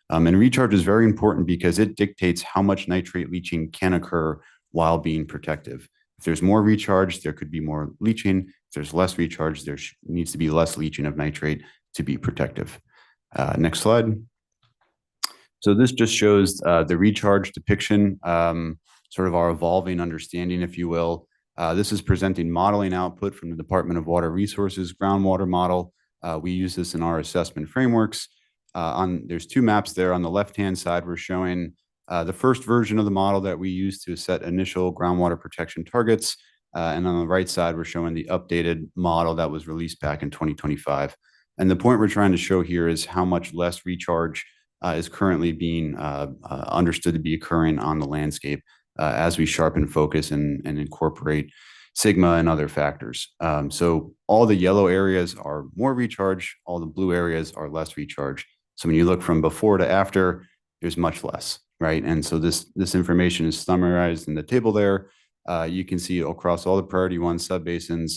And recharge is very important because it dictates how much nitrate leaching can occur while being protective. If there's more recharge, there could be more leaching. If there's less recharge, there needs to be less leaching of nitrate to be protective. Next slide. So this just shows the recharge depiction, sort of our evolving understanding, if you will. This is presenting modeling output from the Department of Water Resources groundwater model. We use this in our assessment frameworks. There's two maps there. On the left-hand side, we're showing the first version of the model that we use to set initial groundwater protection targets. And on the right side, we're showing the updated model that was released back in 2025. And the point we're trying to show here is how much less recharge is currently being understood to be occurring on the landscape as we sharpen focus and incorporate sigma and other factors. So all the yellow areas are more recharge, all the blue areas are less recharge. So when you look from before to after, there's much less, right? And so this information is summarized in the table there. You can see across all the priority 1 subbasins,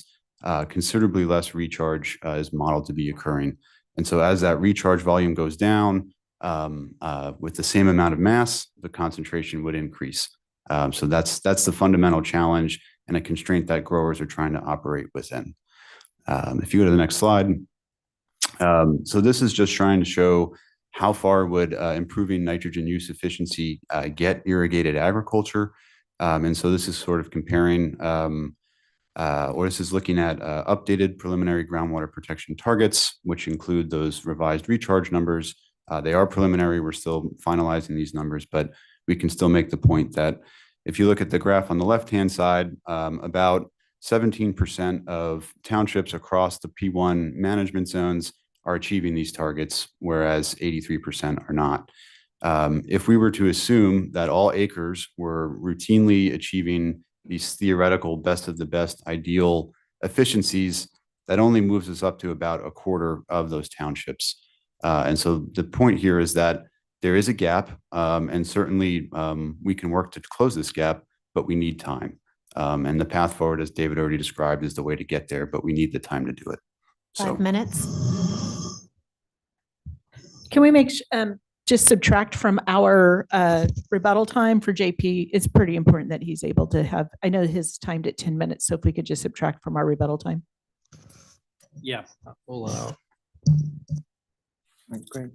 considerably less recharge is modeled to be occurring. And so as that recharge volume goes down, with the same amount of mass, the concentration would increase. So that's the fundamental challenge and a constraint that growers are trying to operate within. If you go to the next slide. So this is just trying to show how far would improving nitrogen use efficiency get irrigated agriculture. And so this is sort of comparing, or this is looking at updated preliminary groundwater protection targets, which include those revised recharge numbers. They are preliminary. We're still finalizing these numbers, but we can still make the point that if you look at the graph on the left-hand side, about 17% of townships across the P1 management zones are achieving these targets, whereas 83% are not. If we were to assume that all acres were routinely achieving these theoretical best of the best ideal efficiencies, that only moves us up to about a quarter of those townships. And so the point here is that there is a gap, and certainly we can work to close this gap, but we need time. And the path forward, as David already described, is the way to get there, but we need the time to do it. So 5 minutes. Can we just subtract from our rebuttal time for JP? It's pretty important that he's able to have, I know his timed at 10 minutes, so if we could just subtract from our rebuttal time. Yeah. We'll, Great.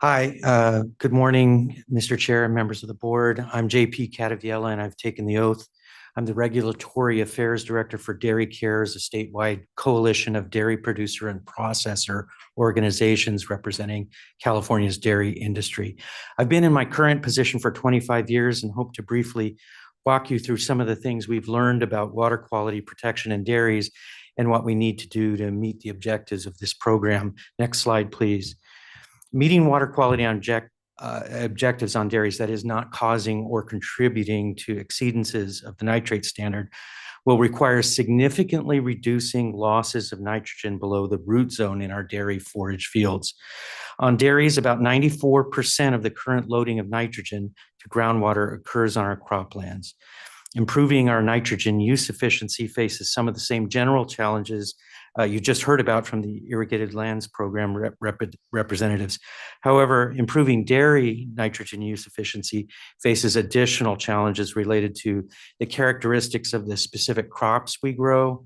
Hi, good morning, Mr. Chair and members of the board. I'm JP Cataviella and I've taken the oath. I'm the Regulatory Affairs Director for Dairy Cares, a statewide coalition of dairy producer and processor organizations representing California's dairy industry. I've been in my current position for 25 years and hope to briefly walk you through some of the things we've learned about water quality protection in dairies and what we need to do to meet the objectives of this program. Next slide, please. Meeting water quality objectives on dairies that is not causing or contributing to exceedances of the nitrate standard will require significantly reducing losses of nitrogen below the root zone in our dairy forage fields. On dairies, about 94% of the current loading of nitrogen to groundwater occurs on our croplands. Improving our nitrogen use efficiency faces some of the same general challenges you just heard about from the Irrigated Lands Program representatives. However, improving dairy nitrogen use efficiency faces additional challenges related to the characteristics of the specific crops we grow,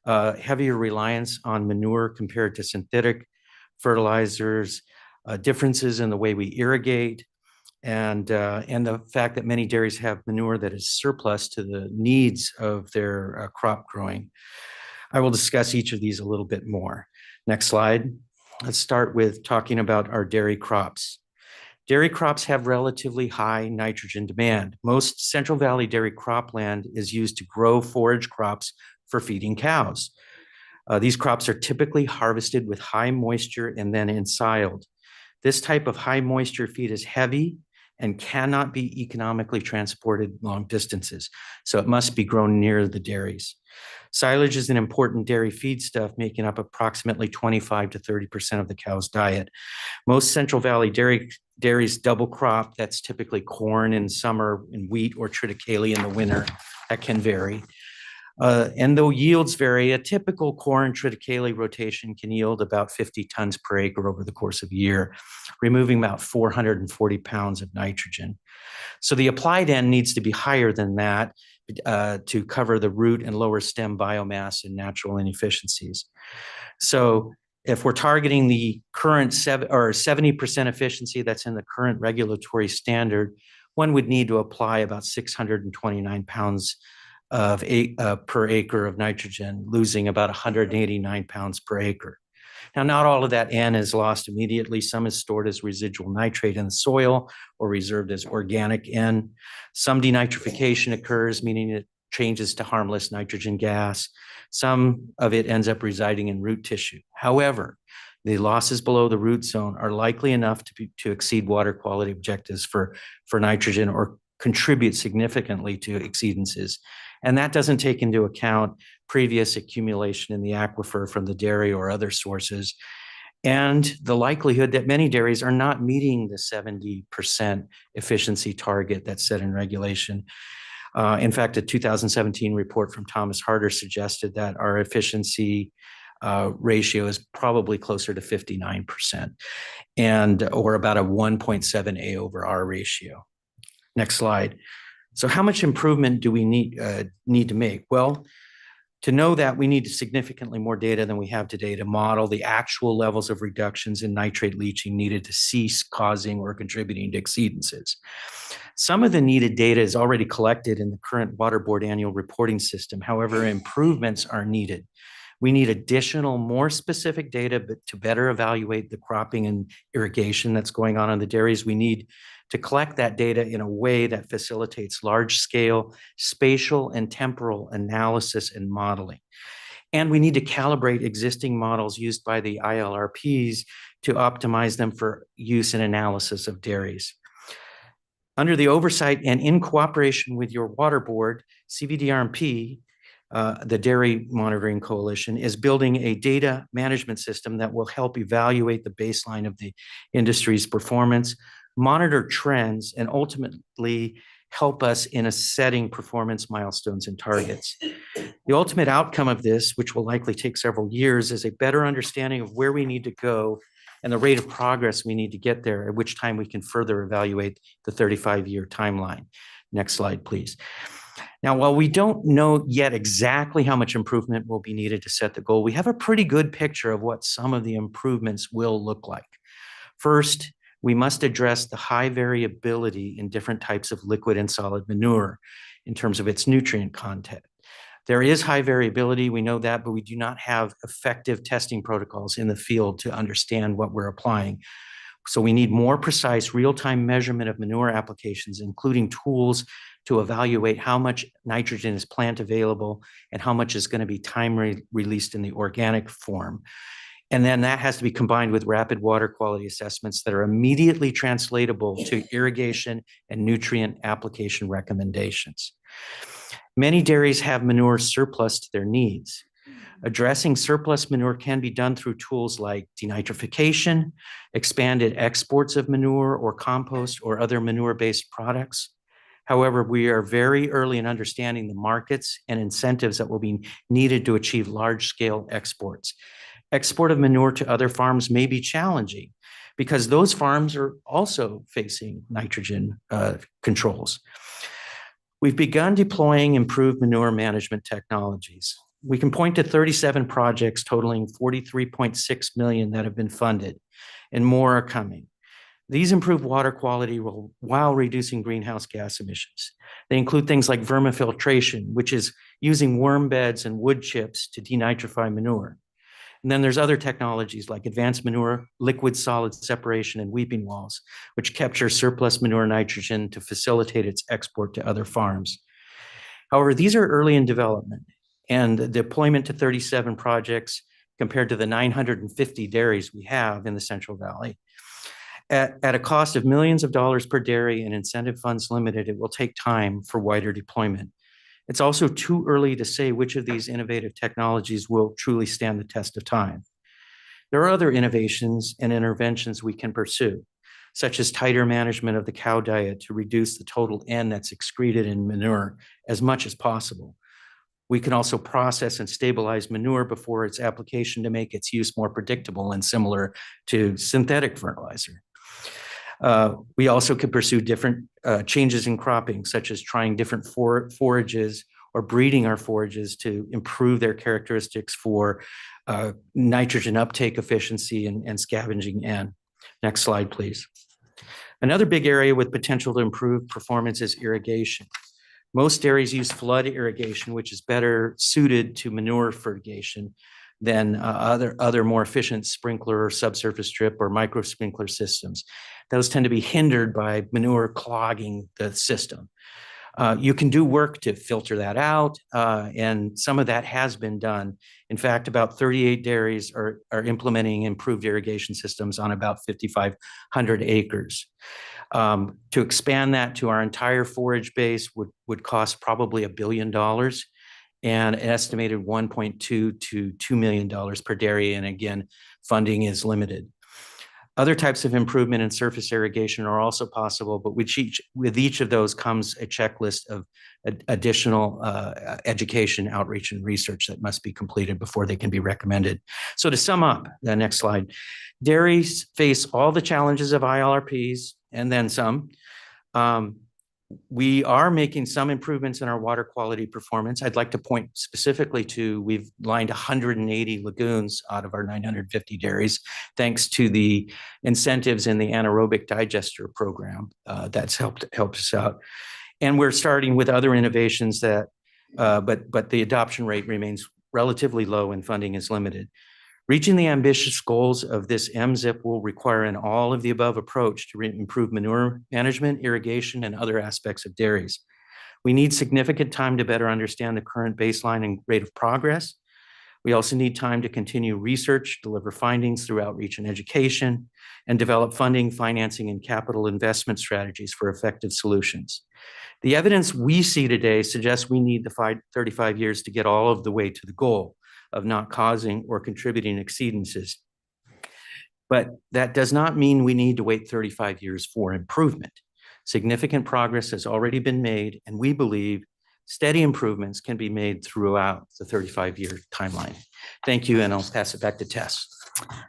heavier reliance on manure compared to synthetic fertilizers, differences in the way we irrigate, and the fact that many dairies have manure that is surplus to the needs of their crop growing. I will discuss each of these a little bit more. Next slide. Let's start with talking about our dairy crops. Dairy crops have relatively high nitrogen demand. Most Central Valley dairy cropland is used to grow forage crops for feeding cows. These crops are typically harvested with high moisture and then ensiled. This type of high moisture feed is heavy and cannot be economically transported long distances, so it must be grown near the dairies. Silage is an important dairy feedstuff, making up approximately 25 to 30% of the cow's diet. Most Central Valley dairies double crop. That's typically corn in summer and wheat or triticale in the winter. That can vary. And though yields vary, a typical corn triticale rotation can yield about 50 tons per acre over the course of a year, removing about 440 pounds of nitrogen. So the applied end needs to be higher than that to cover the root and lower stem biomass and natural inefficiencies. So if we're targeting the current 70% efficiency that's in the current regulatory standard, one would need to apply about 629 pounds of per acre of nitrogen, losing about 189 pounds per acre. Now, not all of that N is lost immediately. Some is stored as residual nitrate in the soil or reserved as organic N. Some denitrification occurs, meaning it changes to harmless nitrogen gas. Some of it ends up residing in root tissue. However, the losses below the root zone are likely enough to exceed water quality objectives for nitrogen or contribute significantly to exceedances. And that doesn't take into account previous accumulation in the aquifer from the dairy or other sources, and the likelihood that many dairies are not meeting the 70% efficiency target that's set in regulation. In fact, a 2017 report from Thomas Harder suggested that our efficiency ratio is probably closer to 59%, or about a 1.7 A over R ratio. Next slide. So how much improvement do we need to make? Well, to know that, we need significantly more data than we have today to model the actual levels of reductions in nitrate leaching needed to cease causing or contributing to exceedances. Some of the needed data is already collected in the current Water Board annual reporting system. However, improvements are needed. We need additional, more specific data to better evaluate the cropping and irrigation that's going on the dairies. We need to collect that data in a way that facilitates large-scale spatial and temporal analysis and modeling. And we need to calibrate existing models used by the ILRPs to optimize them for use and analysis of dairies. Under the oversight and in cooperation with your water board, CVDRMP, the Dairy Monitoring Coalition, is building a data management system that will help evaluate the baseline of the industry's performance, monitor trends, and ultimately help us in setting performance milestones and targets. The ultimate outcome of this, which will likely take several years, is a better understanding of where we need to go and the rate of progress we need to get there, at which time we can further evaluate the 35-year timeline. Next slide, please. Now, while we don't know yet exactly how much improvement will be needed to set the goal, we have a pretty good picture of what some of the improvements will look like. First, we must address the high variability in different types of liquid and solid manure in terms of its nutrient content. There is high variability, we know that, but we do not have effective testing protocols in the field to understand what we're applying. So we need more precise real-time measurement of manure applications, including tools to evaluate how much nitrogen is plant available and how much is going to be released in the organic form. And then that has to be combined with rapid water quality assessments that are immediately translatable to irrigation and nutrient application recommendations. Many dairies have manure surplus to their needs. Addressing surplus manure can be done through tools like denitrification, expanded exports of manure or compost or other manure-based products. However, we are very early in understanding the markets and incentives that will be needed to achieve large-scale exports. Export of manure to other farms may be challenging because those farms are also facing nitrogen controls. We've begun deploying improved manure management technologies. We can point to 37 projects totaling $43.6 million that have been funded, and more are coming. These improve water quality while reducing greenhouse gas emissions. They include things like vermifiltration, which is using worm beds and wood chips to denitrify manure. And then there's other technologies like advanced manure, liquid solid separation, and weeping walls, which capture surplus manure nitrogen to facilitate its export to other farms. However, these are early in development, and the deployment to 37 projects compared to the 950 dairies we have in the Central Valley. At a cost of millions of dollars per dairy and incentive funds limited, it will take time for wider deployment. It's also too early to say which of these innovative technologies will truly stand the test of time. There are other innovations and interventions we can pursue, such as tighter management of the cow diet to reduce the total N that's excreted in manure as much as possible. We can also process and stabilize manure before its application to make its use more predictable and similar to synthetic fertilizer. We also could pursue different changes in cropping, such as trying different forages or breeding our forages to improve their characteristics for nitrogen uptake efficiency and scavenging N. Next slide, please. Another big area with potential to improve performance is irrigation. Most dairies use flood irrigation, which is better suited to manure fertigation than other more efficient sprinkler or subsurface drip or micro sprinkler systems. Those tend to be hindered by manure clogging the system. You can do work to filter that out, and some of that has been done. In fact, about 38 dairies are implementing improved irrigation systems on about 5,500 acres. To expand that to our entire forage base would cost probably $1 billion and an estimated $1.2 to $2 million per dairy. And again, funding is limited. Other types of improvement in surface irrigation are also possible, but with each of those comes a checklist of additional education, outreach, and research that must be completed before they can be recommended. So to sum up, the next slide, dairies face all the challenges of ILRPs and then some. We are making some improvements in our water quality performance. I'd like to point specifically to, we've lined 180 lagoons out of our 950 dairies, thanks to the incentives in the anaerobic digester program that's helped us out. And we're starting with other innovations that, but the adoption rate remains relatively low and funding is limited. Reaching the ambitious goals of this MZIP will require an all of the above approach to improve manure management, irrigation, and other aspects of dairies. We need significant time to better understand the current baseline and rate of progress. We also need time to continue research, deliver findings through outreach and education, and develop funding, financing, and capital investment strategies for effective solutions. The evidence we see today suggests we need the 35 years to get all of the way to the goal of not causing or contributing exceedances. But that does not mean we need to wait 35 years for improvement. Significant progress has already been made, and we believe steady improvements can be made throughout the 35-year timeline. Thank you, and I'll pass it back to Tess.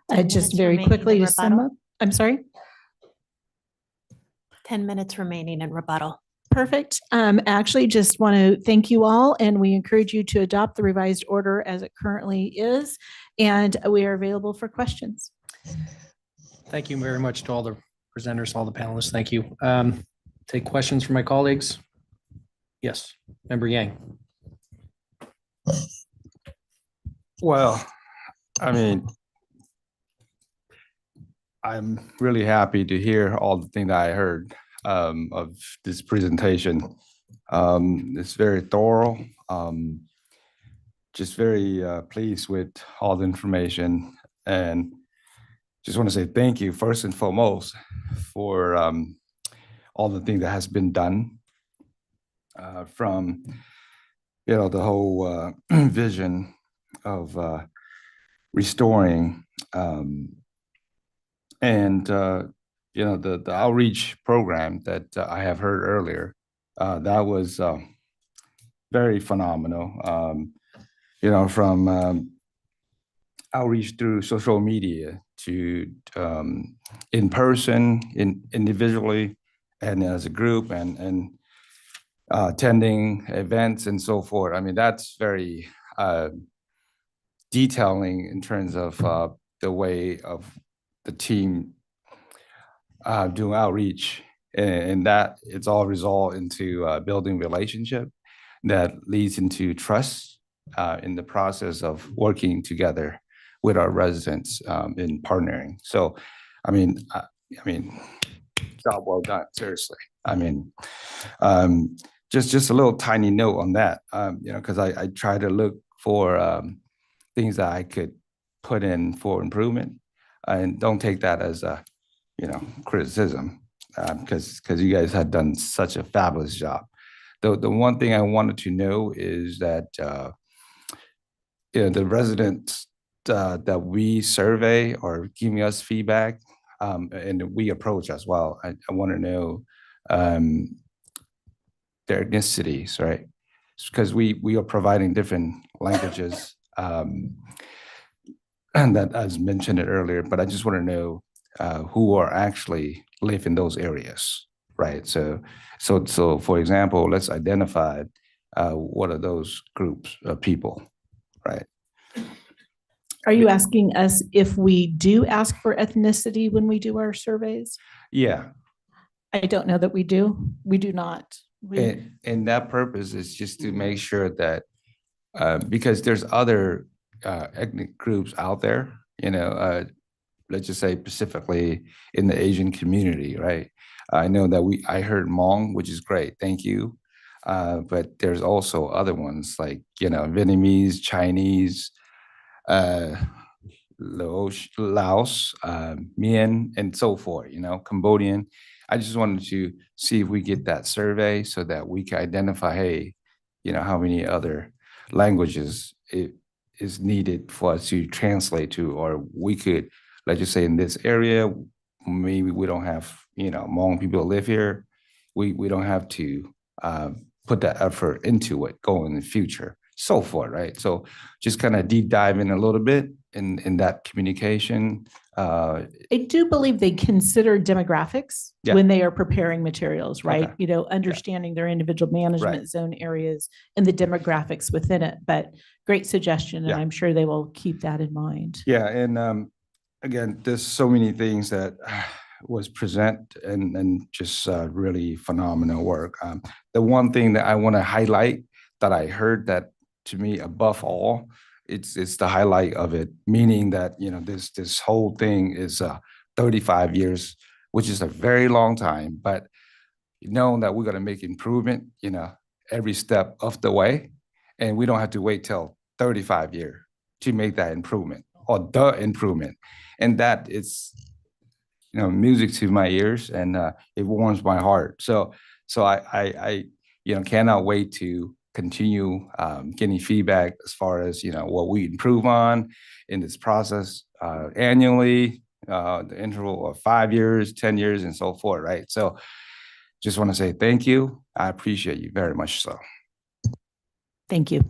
Just Minutes very remaining in quickly to sum rebuttal. up, I'm sorry. 10 minutes remaining in rebuttal. Perfect. Actually, just want to thank you all, and we encourage you to adopt the revised order as it currently is, and we are available for questions. Thank you very much to all the presenters, all the panelists. Thank you. Take questions from my colleagues. Yes, Member Yang. Well, I mean, I'm really happy to hear all the things that I heard of this presentation. It's very thorough. Just very pleased with all the information, and just want to say thank you first and foremost for all the things that has been done from the whole vision of restoring and the outreach program that I have heard earlier. That was very phenomenal. From outreach through social media to in person, individually, and as a group, and attending events and so forth. I mean, that's very detailing in terms of the way of the team doing outreach, and that it's all resolved into building relationship that leads into trust in the process of working together with our residents in partnering. So, I mean, job well done, seriously. I mean, just a little tiny note on that, because I try to look for things that I could put in for improvement, and don't take that as a, criticism, because you guys have done such a fabulous job. The one thing I wanted to know is that, the residents that we survey are giving us feedback, and we approach as well. I want to know their ethnicities, right? Because we are providing different languages, and that as mentioned it earlier, but I just want to know who are actually live in those areas, right? So for example, let's identify what are those groups of people, right? Are you asking us if we do ask for ethnicity when we do our surveys? Yeah. I don't know that we do. We do not. And that purpose is just to make sure that, because there's other ethnic groups out there, let's just say specifically in the Asian community, right? I know that I heard Hmong, which is great, thank you. But there's also other ones like, Vietnamese, Chinese, Laos, Mien, and so forth, Cambodian. I just wanted to see if we get that survey so that we can identify, hey, how many other languages it is needed for us to translate to, or we could, let's just say in this area, maybe we don't have, Hmong people live here. We don't have to put that effort into it going in the future, so forth, right? So just kind of deep dive in a little bit in that communication. I do believe they consider demographics when they are preparing materials, right? Okay. Understanding their individual management Right. zone areas and the demographics within it, but great suggestion. And Yeah. I'm sure they will keep that in mind. Yeah, and again, there's so many things that was present and just really phenomenal work. The one thing that I want to highlight that I heard that to me above all, it's the highlight of it, meaning that this whole thing is 35 years, which is a very long time, but knowing that we're going to make improvement, every step of the way, and we don't have to wait till 35 years to make that improvement or the improvement, and that is music to my ears, and it warms my heart. So I cannot wait to continue getting feedback as far as what we improve on in this process annually, the interval of 5 years, 10 years, and so forth, right? So just want to say thank you. I appreciate you very much so. Thank you.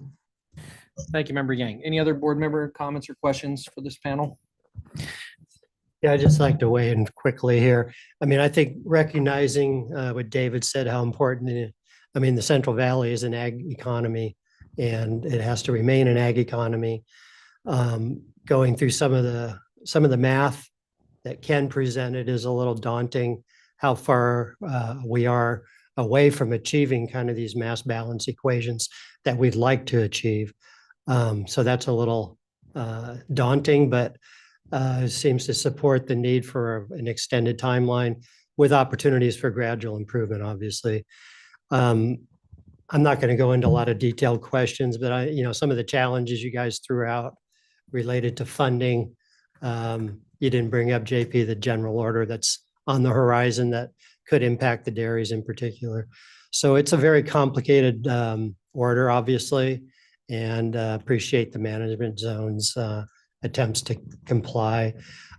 Thank you, Member Yang. Any other board member comments or questions for this panel? Yeah, I'd just like to weigh in quickly here. I mean, I think recognizing what David said, how important the Central Valley is an ag economy and it has to remain an ag economy. Going through some of the math that Ken presented is a little daunting, how far we are away from achieving kind of these mass balance equations that we'd like to achieve. So that's a little daunting, but seems to support the need for an extended timeline with opportunities for gradual improvement, obviously. I'm not going to go into a lot of detailed questions, but some of the challenges you guys threw out related to funding. You didn't bring up, JP, the general order that's on the horizon that could impact the dairies in particular. So it's a very complicated order, obviously, and appreciate the management zone's attempts to comply.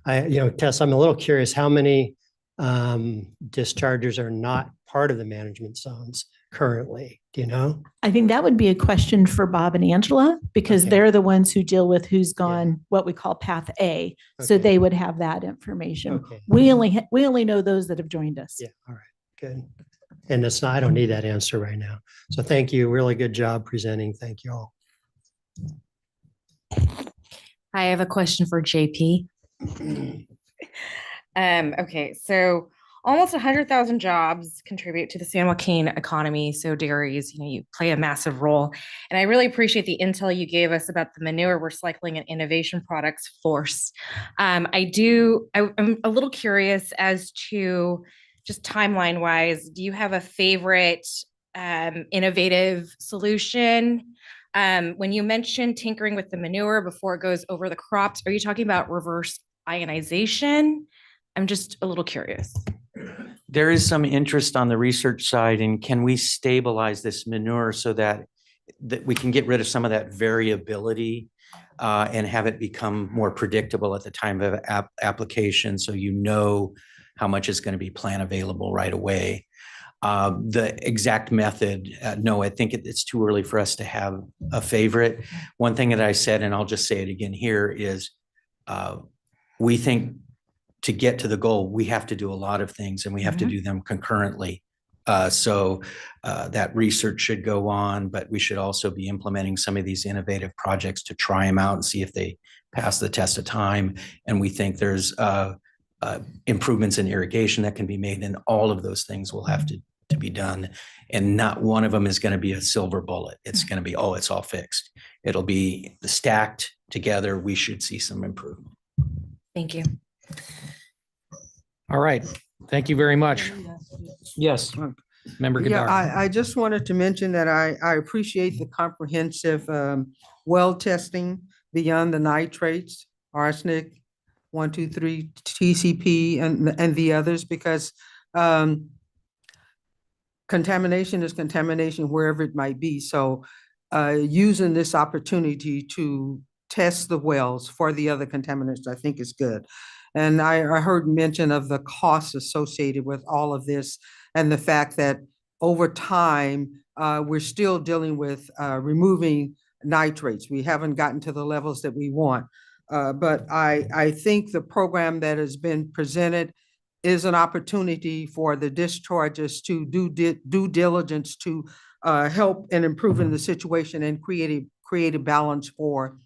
Tess, I'm a little curious, how many dischargers are not part of the management zones currently? Do you know? I think that would be a question for Bob and Angela, because Okay. they're the ones who deal with who's gone what we call path A. So Okay. they would have that information. Okay. We only know those that have joined us. Yeah, all right, good. And that's not, I don't need that answer right now. So thank you, really good job presenting. Thank you all. I have a question for JP. Okay, so almost 100,000 jobs contribute to the San Joaquin economy. So dairies, you play a massive role. And I really appreciate the intel you gave us about the manure recycling and innovation products force. I'm a little curious as to just timeline wise, do you have a favorite innovative solution? When you mentioned tinkering with the manure before it goes over the crops, are you talking about reverse ionization? I'm just a little curious. There is some interest on the research side, and can we stabilize this manure so that we can get rid of some of that variability and have it become more predictable at the time of application, so you know how much is going to be plant available right away. The exact method, no, I think it's too early for us to have a favorite. One thing that I said, and I'll just say it again here, is we think to get to the goal, we have to do a lot of things and we have to do them concurrently. So that research should go on, but we should also be implementing some of these innovative projects to try them out and see if they pass the test of time. And we think there's improvements in irrigation that can be made, and all of those things will have to be done. And not one of them is going to be a silver bullet. It's going to be, oh, it's all fixed. It'll be stacked together. We should see some improvement. Thank you. All right. Thank you very much. Yes, Member Yeah, Gadar. I just wanted to mention that I appreciate the comprehensive well testing beyond the nitrates, arsenic, 1, 2, 3, TCP, and the others, because contamination is contamination wherever it might be. So using this opportunity to test the wells for the other contaminants, I think is good. And I heard mention of the costs associated with all of this, and the fact that over time, we're still dealing with removing nitrates. We haven't gotten to the levels that we want. But I think the program that has been presented is an opportunity for the discharges to do due diligence to help in improving the situation and create a balance for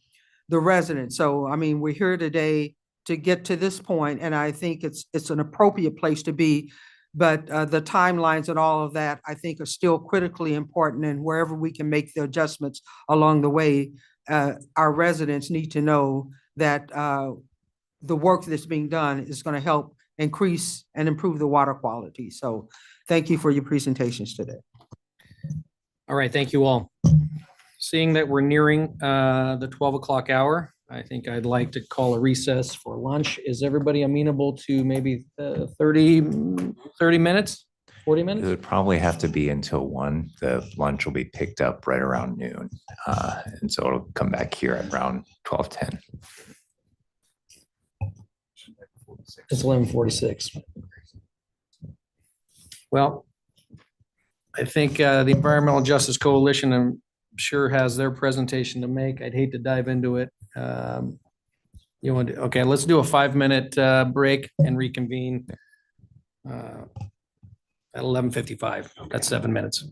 the residents. So, I mean, we're here today to get to this point, and I think it's an appropriate place to be. But the timelines and all of that, I think, are still critically important, and wherever we can make the adjustments along the way, our residents need to know that the work that's being done is going to help increase and improve the water quality. So thank you for your presentations today. All right, thank you all. Seeing that we're nearing the 12 o'clock hour, I think I'd like to call a recess for lunch. Is everybody amenable to maybe 30 minutes, 40 It minutes? would probably have to be until 1. The lunch will be picked up right around noon. And so it'll come back here at around 12:10. It's 11:46. Well, I think the Environmental Justice Coalition, I'm sure, has their presentation to make. I'd hate to dive into it. You want to, okay, let's do a 5-minute break and reconvene at 11:55. That's 7 minutes.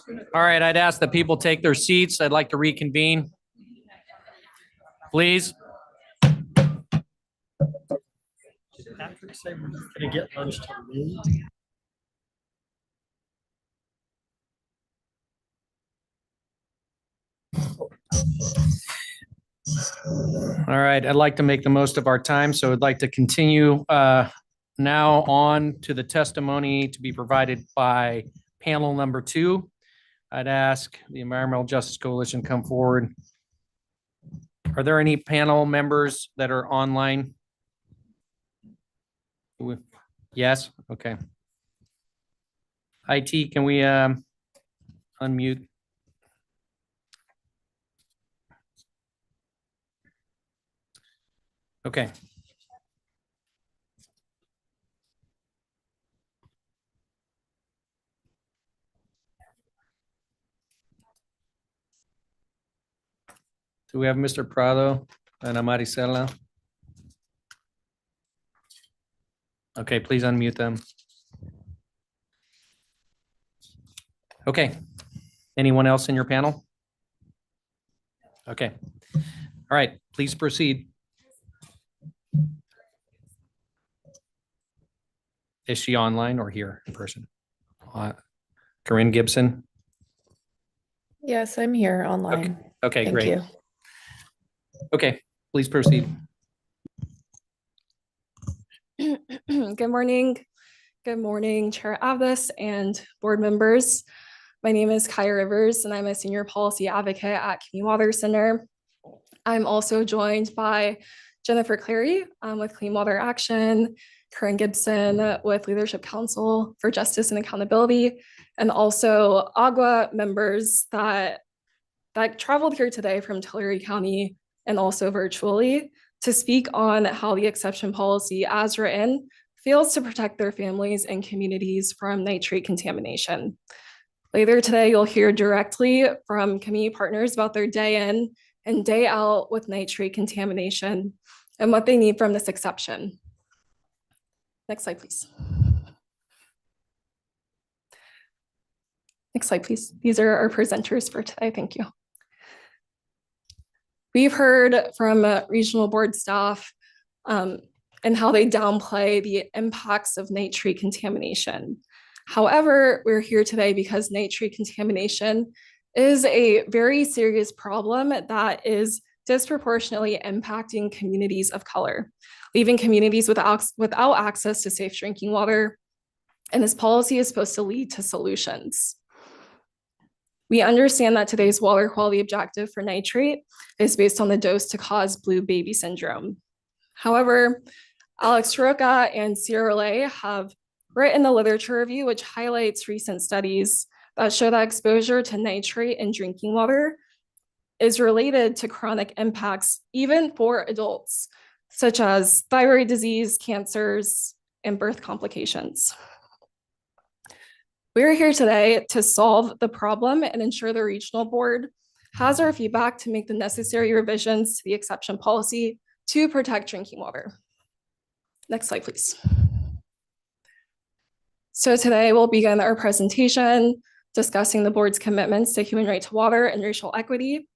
All right, I'd ask that people take their seats. I'd like to reconvene. Please. Did Patrick say we're not gonna get lunch till noon? All right, I'd like to make the most of our time, so I'd like to continue now on to the testimony to be provided by panel number 2. I'd ask the Environmental Justice Coalition come forward. Are there any panel members that are online? Yes, okay. IT, can we unmute? Okay. Do we have Mr. Prado and Maricela? Okay, please unmute them. Okay. Anyone else in your panel? Okay. All right, please proceed. Is she online or here in person? Corinne Gibson? Yes, I'm here online. Okay, Thank great. you. Okay, please proceed. Good morning. Good morning, Chair Avis and board members. My name is Kaya Rivers, and I'm a senior policy advocate at Community Water Center. I'm also joined by Jennifer Clary with Clean Water Action, Corinne Gibson with Leadership Council for Justice and Accountability, and also AGWA members that traveled here today from Tulare County and also virtually to speak on how the exception policy as written fails to protect their families and communities from nitrate contamination. Later today, you'll hear directly from community partners about their day in and day out with nitrate contamination and what they need from this exception. Next slide, please. Next slide, please. These are our presenters for today. Thank you. We've heard from regional board staff and how they downplay the impacts of nitrate contamination. However, we're here today because nitrate contamination is a very serious problem that is disproportionately impacting communities of color, leaving communities without access to safe drinking water. And this policy is supposed to lead to solutions. We understand that today's water quality objective for nitrate is based on the dose to cause blue baby syndrome. However, Alex Roca and Sierra Lay have written a literature review which highlights recent studies that show that exposure to nitrate in drinking water is related to chronic impacts even for adults, such as thyroid disease, cancers, and birth complications. We're here today to solve the problem and ensure the regional board has our feedback to make the necessary revisions to the exception policy to protect drinking water. Next slide, please. So today we'll begin our presentation discussing the board's commitments to human right to water and racial equity.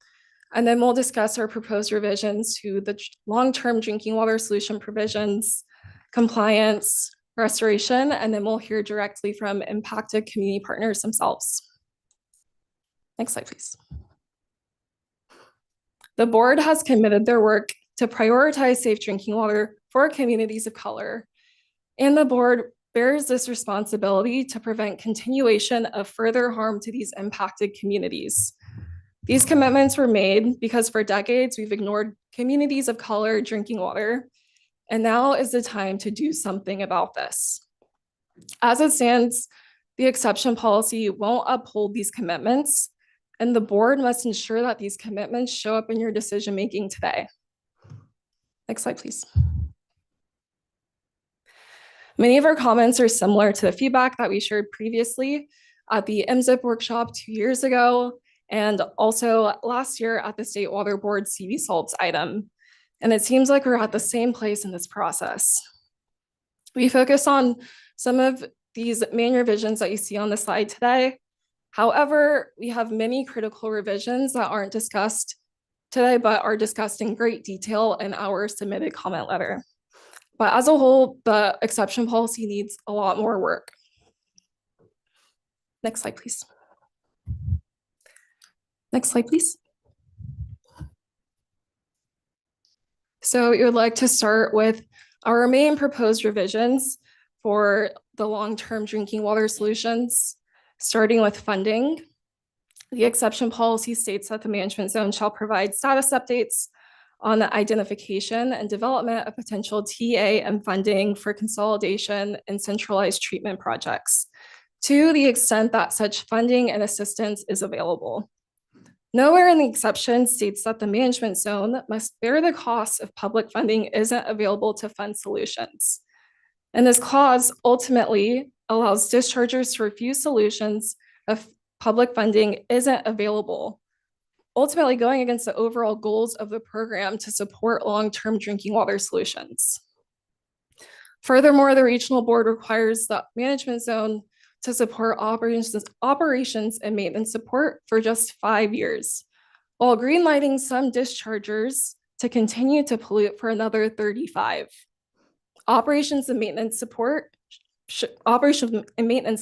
And then we'll discuss our proposed revisions to the long-term drinking water solution provisions, compliance, restoration, and then we'll hear directly from impacted community partners themselves. Next slide, please. The board has committed their work to prioritize safe drinking water for communities of color, and the board bears this responsibility to prevent continuation of further harm to these impacted communities. These commitments were made because for decades we've ignored communities of color drinking water, and now is the time to do something about this. As it stands, the exception policy won't uphold these commitments, and the board must ensure that these commitments show up in your decision-making today. Next slide, please. Many of our comments are similar to the feedback that we shared previously at the MZIP workshop 2 years ago, and also last year at the State Water Board CV salts item. And it seems like we're at the same place in this process. We focus on some of these main revisions that you see on the slide today. However, we have many critical revisions that aren't discussed today, but are discussed in great detail in our submitted comment letter. But as a whole, the exception policy needs a lot more work. Next slide, please. Next slide, please. So we would like to start with our main proposed revisions for the long-term drinking water solutions, starting with funding. The exception policy states that the management zone shall provide status updates on the identification and development of potential TA and funding for consolidation and centralized treatment projects, to the extent that such funding and assistance is available. Nowhere in the exception states that the management zone must bear the cost if public funding isn't available to fund solutions. And this clause ultimately allows dischargers to refuse solutions if public funding isn't available, ultimately going against the overall goals of the program to support long-term drinking water solutions. Furthermore, the regional board requires the management zone to support operations and maintenance support for just 5 years, while greenlighting some dischargers to continue to pollute for another 35. Operations and maintenance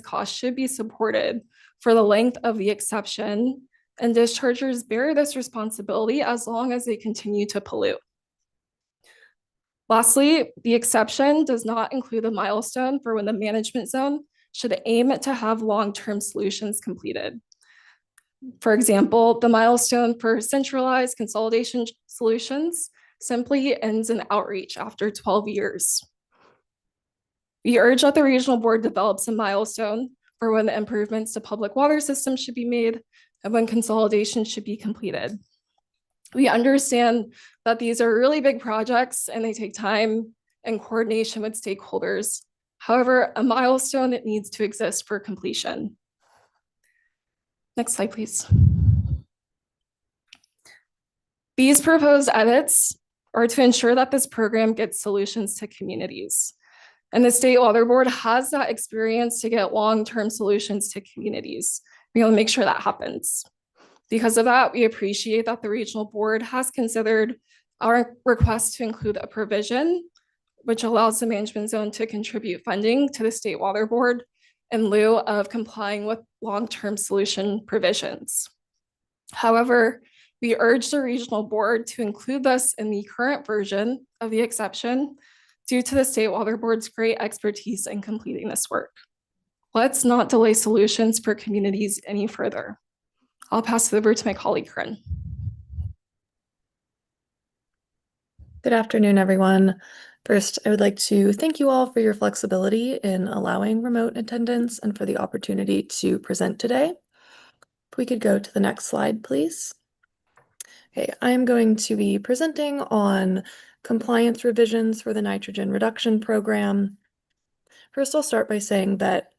costs should be supported for the length of the exception, and dischargers bear this responsibility as long as they continue to pollute. Lastly, the exception does not include a milestone for when the management zone should aim to have long-term solutions completed. For example, the milestone for centralized consolidation solutions simply ends in outreach after 12 years. We urge that the regional board develops a milestone for when the improvements to public water systems should be made and when consolidation should be completed. We understand that these are really big projects and they take time and coordination with stakeholders. However, a milestone that needs to exist for completion. Next slide, please. These proposed edits are to ensure that this program gets solutions to communities. And the State Water Board has that experience to get long-term solutions to communities. We want to make sure that happens. Because of that, we appreciate that the regional board has considered our request to include a provision which allows the management zone to contribute funding to the State Water Board in lieu of complying with long-term solution provisions. However, we urge the regional board to include this in the current version of the exception due to the State Water Board's great expertise in completing this work. Let's not delay solutions for communities any further. I'll pass it over to my colleague, Corinne. Good afternoon, everyone. First, I would like to thank you all for your flexibility in allowing remote attendance and for the opportunity to present today. If we could go to the next slide, please. Okay, I'm going to be presenting on compliance revisions for the nitrogen reduction program. First, I'll start by saying that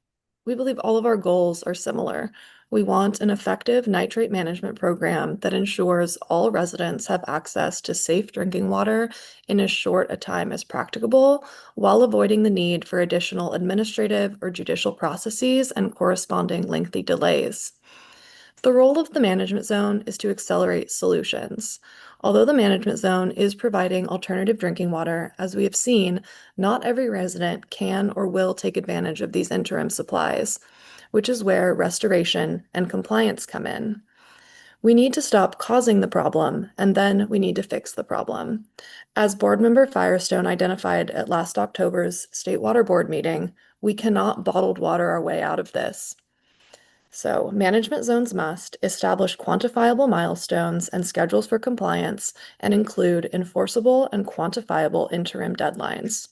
we believe all of our goals are similar. We want an effective nitrate management program that ensures all residents have access to safe drinking water in as short a time as practicable, while avoiding the need for additional administrative or judicial processes and corresponding lengthy delays. The role of the management zone is to accelerate solutions. Although the management zone is providing alternative drinking water, as we have seen, not every resident can or will take advantage of these interim supplies, which is where restoration and compliance come in. We need to stop causing the problem, and then we need to fix the problem. As Board Member Firestone identified at last October's State Water Board meeting, we cannot bottled water our way out of this. So, management zones must establish quantifiable milestones and schedules for compliance and include enforceable and quantifiable interim deadlines.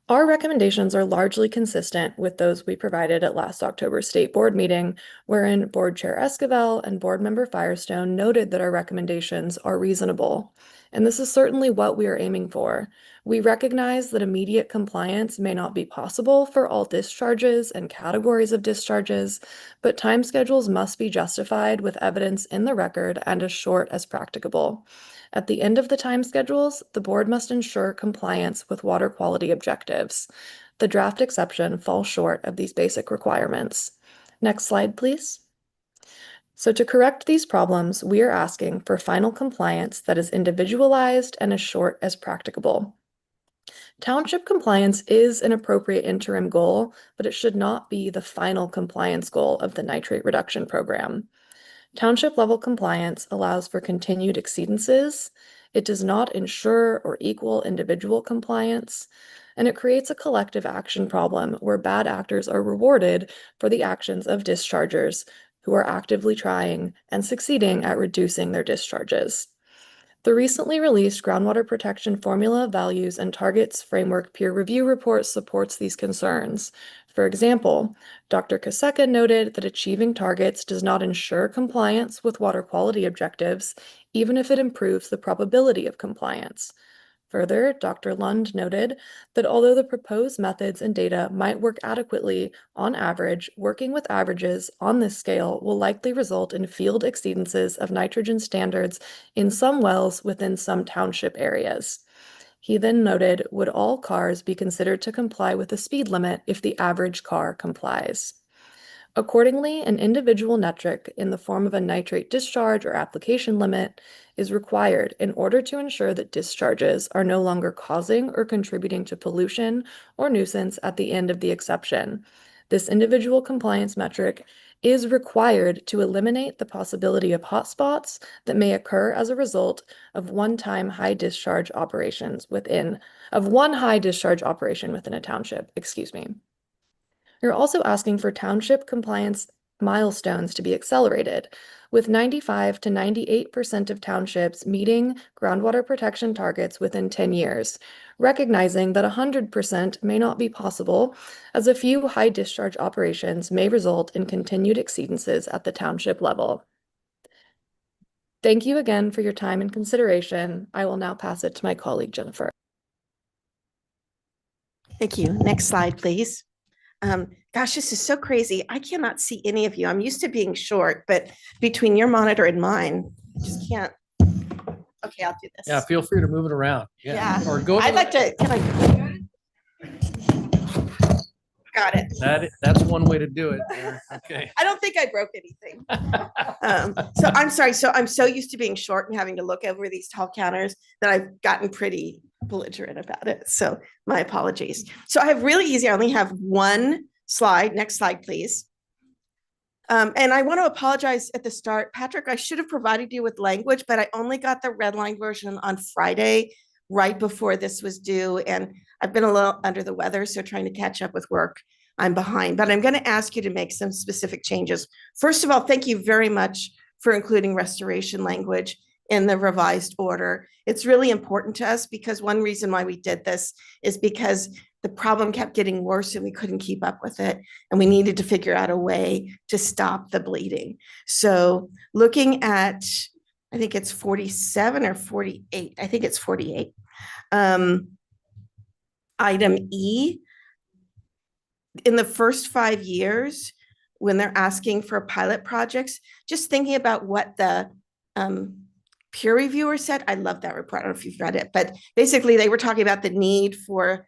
Our recommendations are largely consistent with those we provided at last October's State Board meeting, wherein Board Chair Esquivel and Board Member Firestone noted that our recommendations are reasonable. And this is certainly what we are aiming for. We recognize that immediate compliance may not be possible for all discharges and categories of discharges, but time schedules must be justified with evidence in the record and as short as practicable. At the end of the time schedules, the board must ensure compliance with water quality objectives. The draft exception falls short of these basic requirements. Next slide, please. So to correct these problems, we are asking for final compliance that is individualized and as short as practicable. Township compliance is an appropriate interim goal, but it should not be the final compliance goal of the nitrate reduction program. Township level compliance allows for continued exceedances. It does not ensure or equal individual compliance, and it creates a collective action problem where bad actors are rewarded for the actions of dischargers who are actively trying and succeeding at reducing their discharges. The recently released Groundwater Protection Formula, Values, and Targets Framework peer review report supports these concerns. For example, Dr. Kaseka noted that achieving targets does not ensure compliance with water quality objectives, even if it improves the probability of compliance. Further, Dr. Lund noted that although the proposed methods and data might work adequately, on average, working with averages on this scale will likely result in field exceedances of nitrogen standards in some wells within some township areas. He then noted, would all cars be considered to comply with the speed limit if the average car complies? Accordingly, an individual metric in the form of a nitrate discharge or application limit is required in order to ensure that discharges are no longer causing or contributing to pollution or nuisance at the end of the exception. This individual compliance metric is required to eliminate the possibility of hotspots that may occur as a result of one high discharge operation within a township, You're also asking for township compliance milestones to be accelerated, with 95 to 98% of townships meeting groundwater protection targets within 10 years, recognizing that 100% may not be possible, as a few high discharge operations may result in continued exceedances at the township level. Thank you again for your time and consideration. I will now pass it to my colleague, Jennifer. Thank you. Next slide, please. Gosh, this is so crazy. I cannot see any of you. I'm used to being short, but between your monitor and mine, I just can't. Okay, I'll do this. Yeah, feel free to move it around. Yeah. Or go. I'd like to, got it. That's one way to do it. Okay. I don't think I broke anything. So I'm sorry. So I'm so used to being short and having to look over these tall counters that I've gotten pretty belligerent about it. So my apologies. So I have really easy. I only have one slide. Next slide, please. And I want to apologize at the start. Patrick, I should have provided you with language, but I only got the red line version on Friday, right before this was due. And I've been a little under the weather, so trying to catch up with work, I'm behind. But I'm going to ask you to make some specific changes. First of all, thank you very much for including restoration language in the revised order. It's really important to us because one reason why we did this is because the problem kept getting worse and we couldn't keep up with it. And we needed to figure out a way to stop the bleeding. So looking at, I think it's 47 or 48. I think it's 48. Item E, in the first 5 years, when they're asking for pilot projects, just thinking about what the peer reviewer said. I love that report. I don't know if you've read it, but basically they were talking about the need for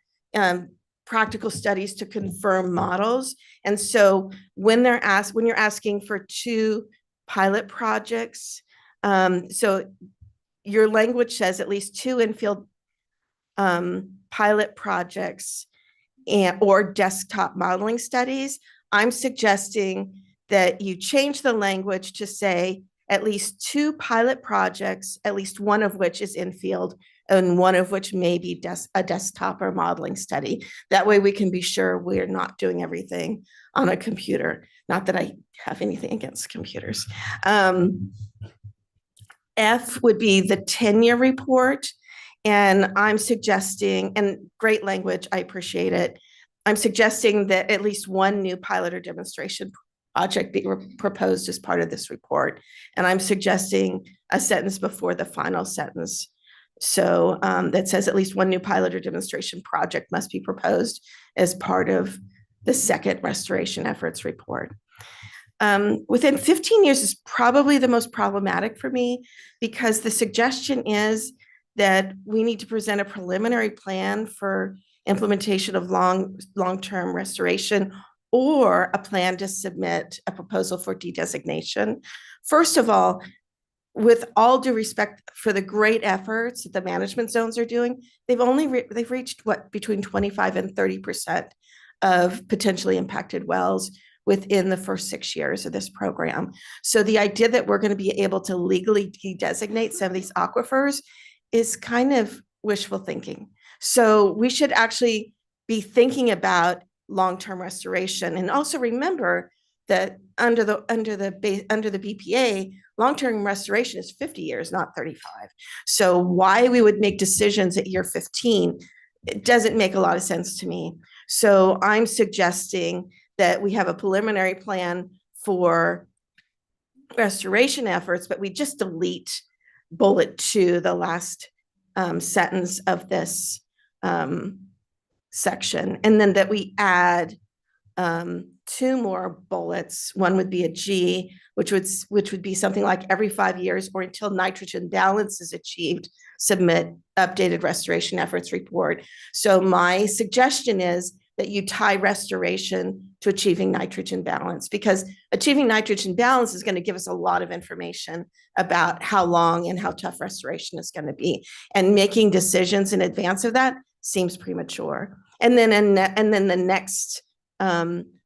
practical studies to confirm models. And so when you're asking for 2 pilot projects, so your language says at least 2 in-field pilot projects or desktop modeling studies. I'm suggesting that you change the language to say at least 2 pilot projects, at least one of which is in-field and one of which may be a desktop or modeling study. That way we can be sure we're not doing everything on a computer. Not that I have anything against computers. F would be the 10-year report. And I'm suggesting, and great language, I appreciate it. I'm suggesting that at least one new pilot or demonstration project be proposed as part of this report. And I'm suggesting a sentence before the final sentence. So that says at least one new pilot or demonstration project must be proposed as part of the second restoration efforts report. Within 15 years is probably the most problematic for me because the suggestion is that we need to present a preliminary plan for implementation of long-term restoration or a plan to submit a proposal for de-designation. First of all, with all due respect for the great efforts that the management zones are doing, they've reached what, between 25 and 30% of potentially impacted wells within the first 6 years of this program. So the idea that we're going to be able to legally de-designate some of these aquifers is kind of wishful thinking. So we should actually be thinking about long-term restoration, and also remember that under the BPA, long-term restoration is 50 years, not 35. So why we would make decisions at year 15, it doesn't make a lot of sense to me. So I'm suggesting that we have a preliminary plan for restoration efforts, but we just delete bullet 2, the last sentence of this section, and then that we add 2 more bullets. One would be a G, which would be something like every 5 years or until nitrogen balance is achieved, submit updated restoration efforts report. So my suggestion is that you tie restoration to achieving nitrogen balance, because achieving nitrogen balance is going to give us a lot of information about how long and how tough restoration is going to be. And making decisions in advance of that seems premature. And then the next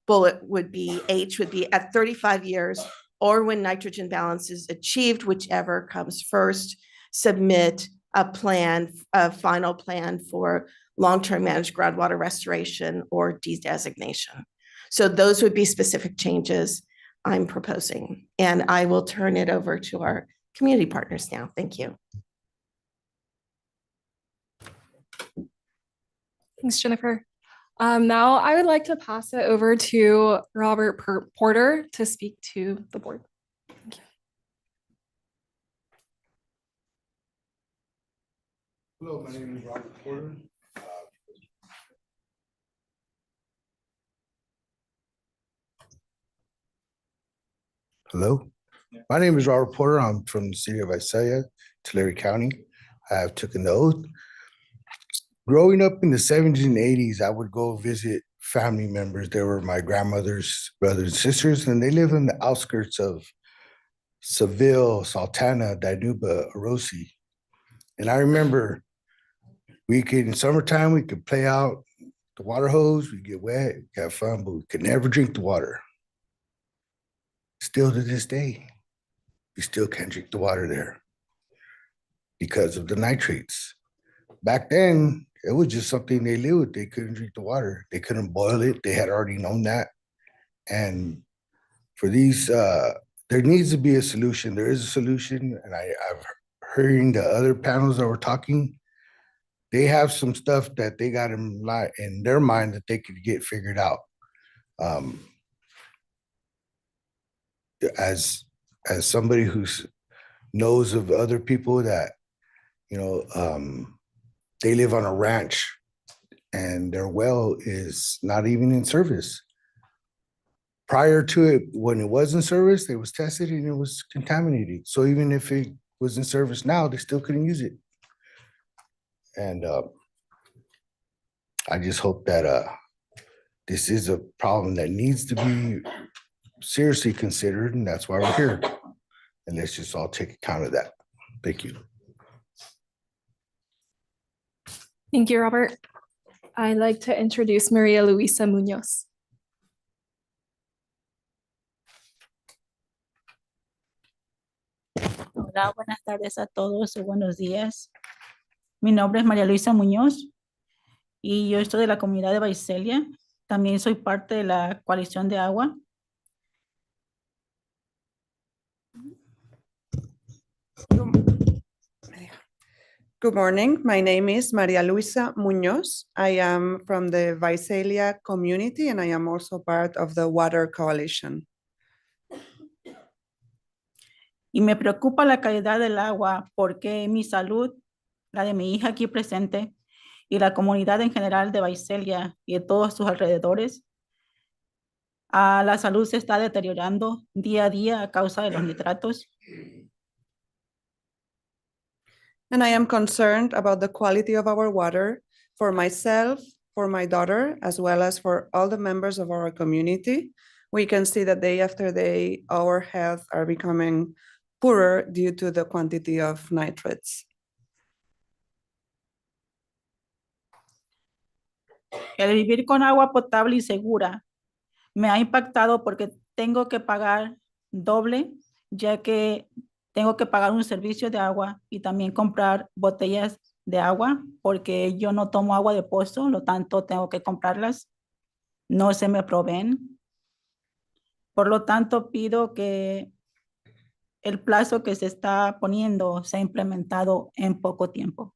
bullet would be, H would be at 35 years or when nitrogen balance is achieved, whichever comes first, submit a final plan for long-term managed groundwater restoration or de-designation. So those would be specific changes I'm proposing. And I will turn it over to our community partners now. Thank you. Thanks, Jennifer. Now I would like to pass it over to Robert Porter to speak to the board. Thank you. Hello, my name is Robert Porter. Hello, my name is Robert Porter. I'm from the city of Visalia, Tulare County. I have taken the oath. Growing up in the 70s and 80s, I would go visit family members. They were my grandmother's brothers and sisters, and they live in the outskirts of Seville, Sultana, Dinuba, Orosi. And I remember in summertime, we could play out the water hose, we'd get wet, have fun, but we could never drink the water. Still to this day, we still can't drink the water there because of the nitrates. Back then, it was just something they lived with. They couldn't drink the water. They couldn't boil it. They had already known that. And for these, there needs to be a solution. There is a solution. And I've heard the other panels that were talking, they have some stuff that they got in their mind that they could get figured out. As somebody who knows of other people that, they live on a ranch and their well is not even in service. Prior to it, when it was in service, it was tested and it was contaminated. So even if it was in service now, they still couldn't use it. And I just hope that this is a problem that needs to be seriously considered, and that's why we're here. And let's just all take account of that. Thank you. Thank you, Robert. I'd like to introduce Maria Luisa Munoz. Hola, buenas tardes a todos o buenos días. Mi nombre es María Luisa Muñoz y yo estoy de la comunidad de Visalia. También soy parte de la coalición de agua. Good morning. My name is Maria Luisa Munoz. I am from the Visalia community and I am also part of the Water Coalition. Y me preocupa la calidad del agua porque mi salud, la de mi hija aquí presente y la comunidad en general de Visalia y de todos sus alrededores, la salud se está deteriorando día a día a causa de los nitratos. And I am concerned about the quality of our water for myself, for my daughter, as well as for all the members of our community. We can see that day after day, our health are becoming poorer due to the quantity of nitrates. El vivir con agua potable y segura me ha impactado porque tengo que pagar doble, ya que tengo que pagar un servicio de agua y también comprar botellas de agua, porque yo no tomo agua de pozo, lo tanto tengo que comprarlas. No se me proveen. Por lo tanto, pido que el plazo que se está poniendo sea implementado en poco tiempo.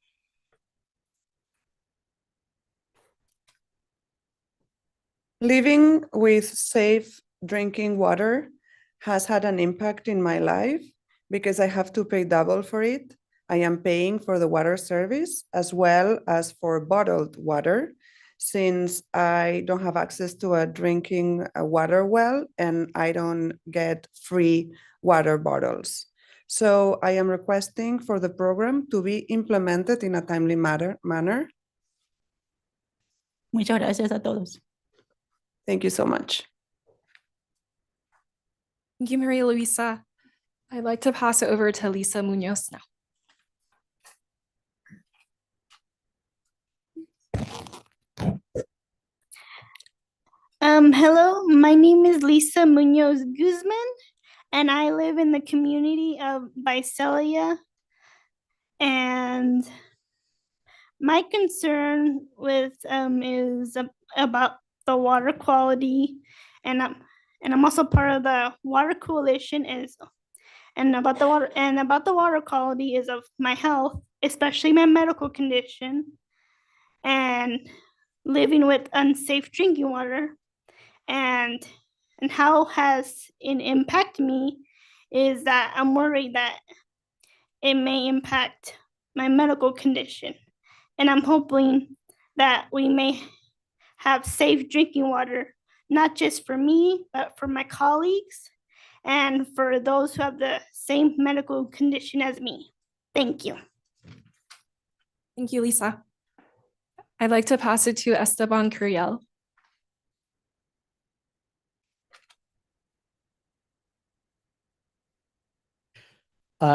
Living with safe drinking water has had an impact in my life because I have to pay double for it. I am paying for the water service as well as for bottled water, since I don't have access to a drinking water well and I don't get free water bottles. So I am requesting for the program to be implemented in a timely manner. Muchas gracias a todos. Thank you so much. Thank you, Maria Luisa. I'd like to pass it over to Lisa Munoz now. Hello, my name is Lisa Munoz Guzman, and I live in the community of Visalia. And my concern with is about the water quality, and I'm also part of the Water Coalition. About the water quality is of my health, especially my medical condition, and living with unsafe drinking water. And how has it impacted me is that I'm worried that it may impact my medical condition. And I'm hoping that we may have safe drinking water, not just for me, but for my colleagues and for those who have the same medical condition as me. Thank you. Thank you, Lisa. I'd like to pass it to Esteban Curiel.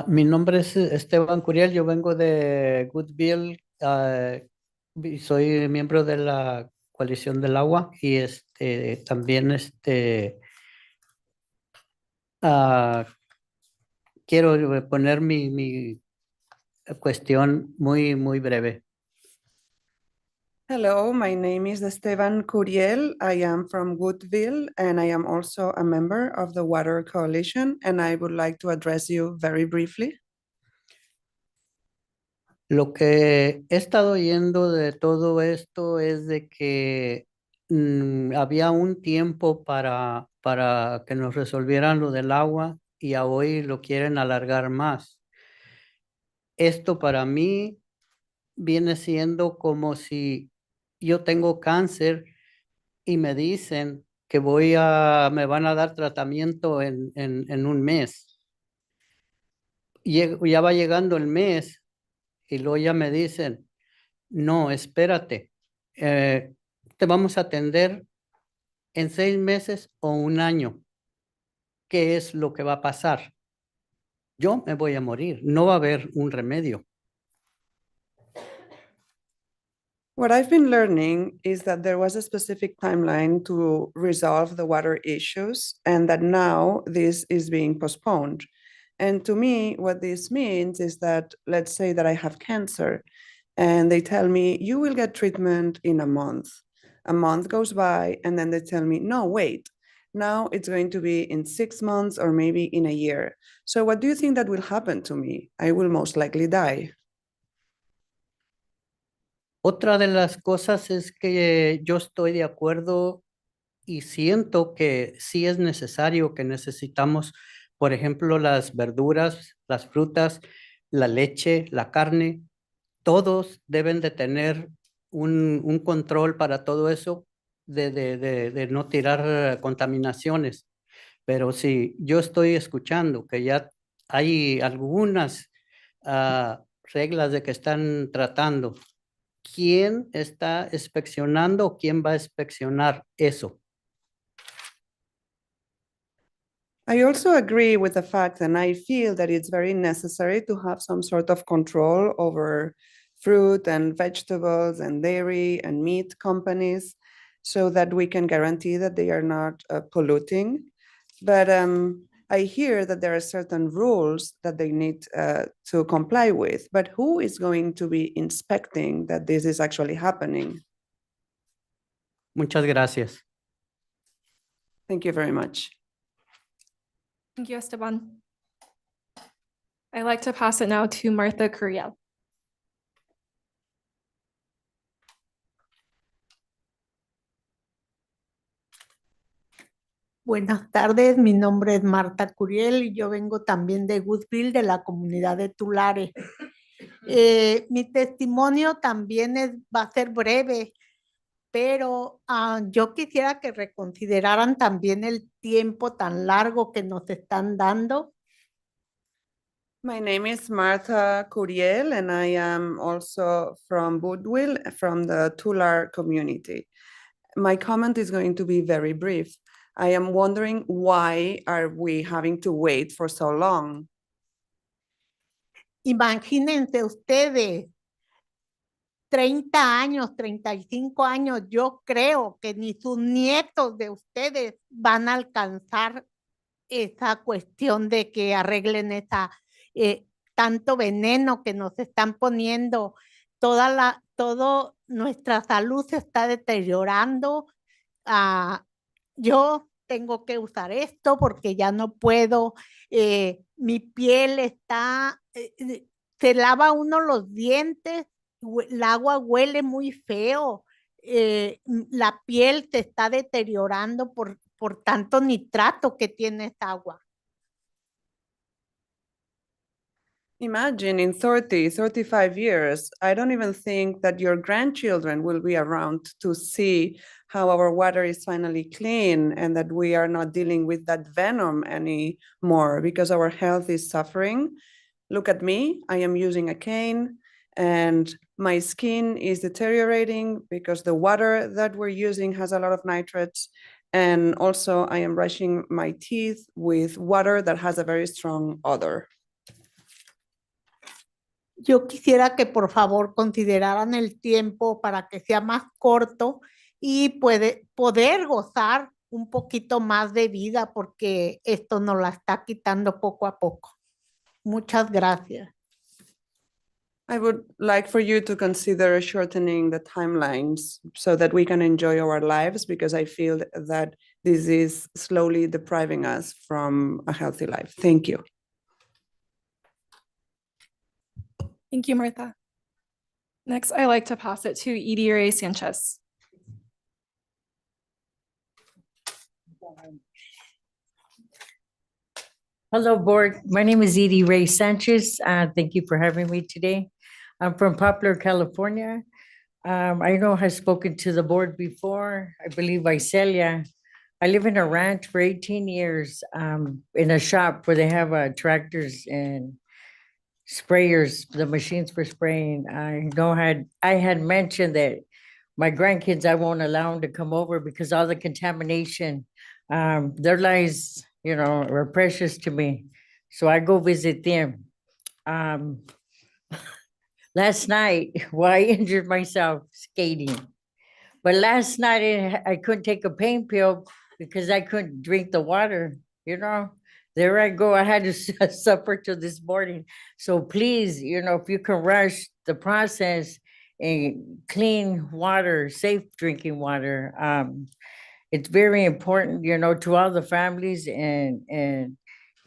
Mi nombre es Esteban Curiel, yo vengo de Goodville, y soy miembro de la Coalición del Agua y también quiero poner mi cuestión muy breve. Hello, my name is Esteban Curiel. I am from Woodville and I am also a member of the Water Coalition, and I would like to address you very briefly. Lo que he estado oyendo de todo esto es de que había un tiempo para que nos resolvieran lo del agua y a hoy lo quieren alargar más. Esto para mí viene siendo como si yo tengo cáncer y me dicen que me van a dar tratamiento en un mes. Ya va llegando el mes y luego ya me dicen, no, espérate, te vamos a atender en 6 meses o 1 año. ¿Qué es lo que va a pasar? Yo me voy a morir, no va a haber un remedio. What I've been learning is that there was a specific timeline to resolve the water issues and that now this is being postponed. And to me, what this means is that, let's say that I have cancer and they tell me, you will get treatment in a month. A month goes by and then they tell me, no, wait, now it's going to be in 6 months or maybe in a year. So what do you think that will happen to me? I will most likely die. Otra de las cosas es que yo estoy de acuerdo y siento que sí es necesario, que necesitamos, por ejemplo, las verduras, las frutas, la leche, la carne, todos deben de tener un control para todo eso, de no tirar contaminaciones. Pero si yo estoy escuchando que ya hay algunas reglas de que están tratando quién está inspeccionando o quién va a inspeccionar eso. I also agree with the fact, and I feel that it's very necessary to have some sort of control over fruit and vegetables and dairy and meat companies so that we can guarantee that they are not polluting. But I hear that there are certain rules that they need to comply with. But who is going to be inspecting that this is actually happening? Muchas gracias. Thank you very much. Thank you, Esteban. I'd like to pass it now to Martha Curiel. Buenas tardes, mi nombre es Marta Curiel y yo vengo también de Woodville, de la comunidad de Tulare. Mi testimonio también va a ser breve, pero yo quisiera que reconsideraran también el tiempo tan largo que nos están dando. My name is Martha Curiel, and I am also from Woodville, from the Tulare community. My comment is going to be very brief. I am wondering, why are we having to wait for so long? Imagínense ustedes, 30 años, 35 años, yo creo que ni sus nietos de ustedes van a alcanzar esa cuestión de que arreglen esa tanto veneno que nos están poniendo. Toda nuestra salud se está deteriorando. Yo tengo que usar esto porque ya no puedo. Mi piel está, se lava uno los dientes, el agua huele muy feo. La piel se está deteriorando por tanto nitrato que tiene esta agua. Imagine in 30, 35 years, I don't even think that your grandchildren will be around to see how our water is finally clean and that we are not dealing with that venom anymore because our health is suffering. Look at me, I am using a cane and my skin is deteriorating because the water that we're using has a lot of nitrates. And also I am brushing my teeth with water that has a very strong odor. Yo quisiera que por favor consideraran el tiempo para que sea más corto y poder gozar un poquito más de vida porque esto nos la está quitando poco a poco. Muchas gracias. I would like for you to consider shortening the timelines so that we can enjoy our lives, because I feel that this is slowly depriving us from a healthy life. Thank you. Thank you, Martha. Next, I'd like to pass it to Edie Ray Sanchez. Hello, board. My name is Edie Ray Sanchez. Thank you for having me today. I'm from Poplar, California. I know I've spoken to the board before. I believe Visalia. I live in a ranch for 18 years in a shop where they have tractors and sprayers, the machines for spraying. I had mentioned that my grandkids, I won't allow them to come over because all the contamination, their lives, are precious to me. So I go visit them. Last night, I injured myself skating. But last night I couldn't take a pain pill because I couldn't drink the water, There I go. I had to suffer till this morning. So please, if you can rush the process and clean water, safe drinking water, it's very important, to all the families and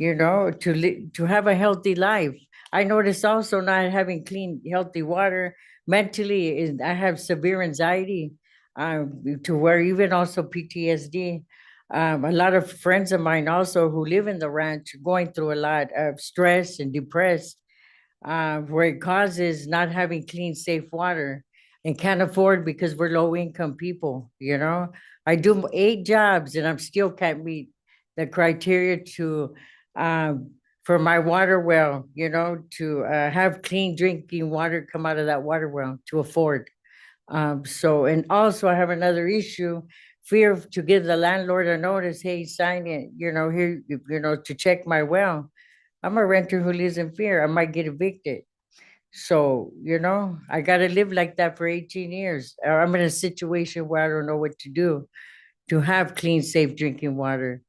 to have a healthy life. I noticed also not having clean, healthy water mentally, I have severe anxiety to where even also PTSD. A lot of friends of mine also who live in the ranch going through a lot of stress and depressed, where it causes not having clean, safe water and can't afford because we're low income people, I do 8 jobs and I'm still can't meet the criteria to, for my water well, to have clean drinking water come out of that water well to afford. So, and also I have another issue, fear to give the landlord a notice, hey, sign it, here, to check my well. I'm a renter who lives in fear. I might get evicted. So, I gotta live like that for 18 years. Or I'm in a situation where I don't know what to do to have clean, safe drinking water.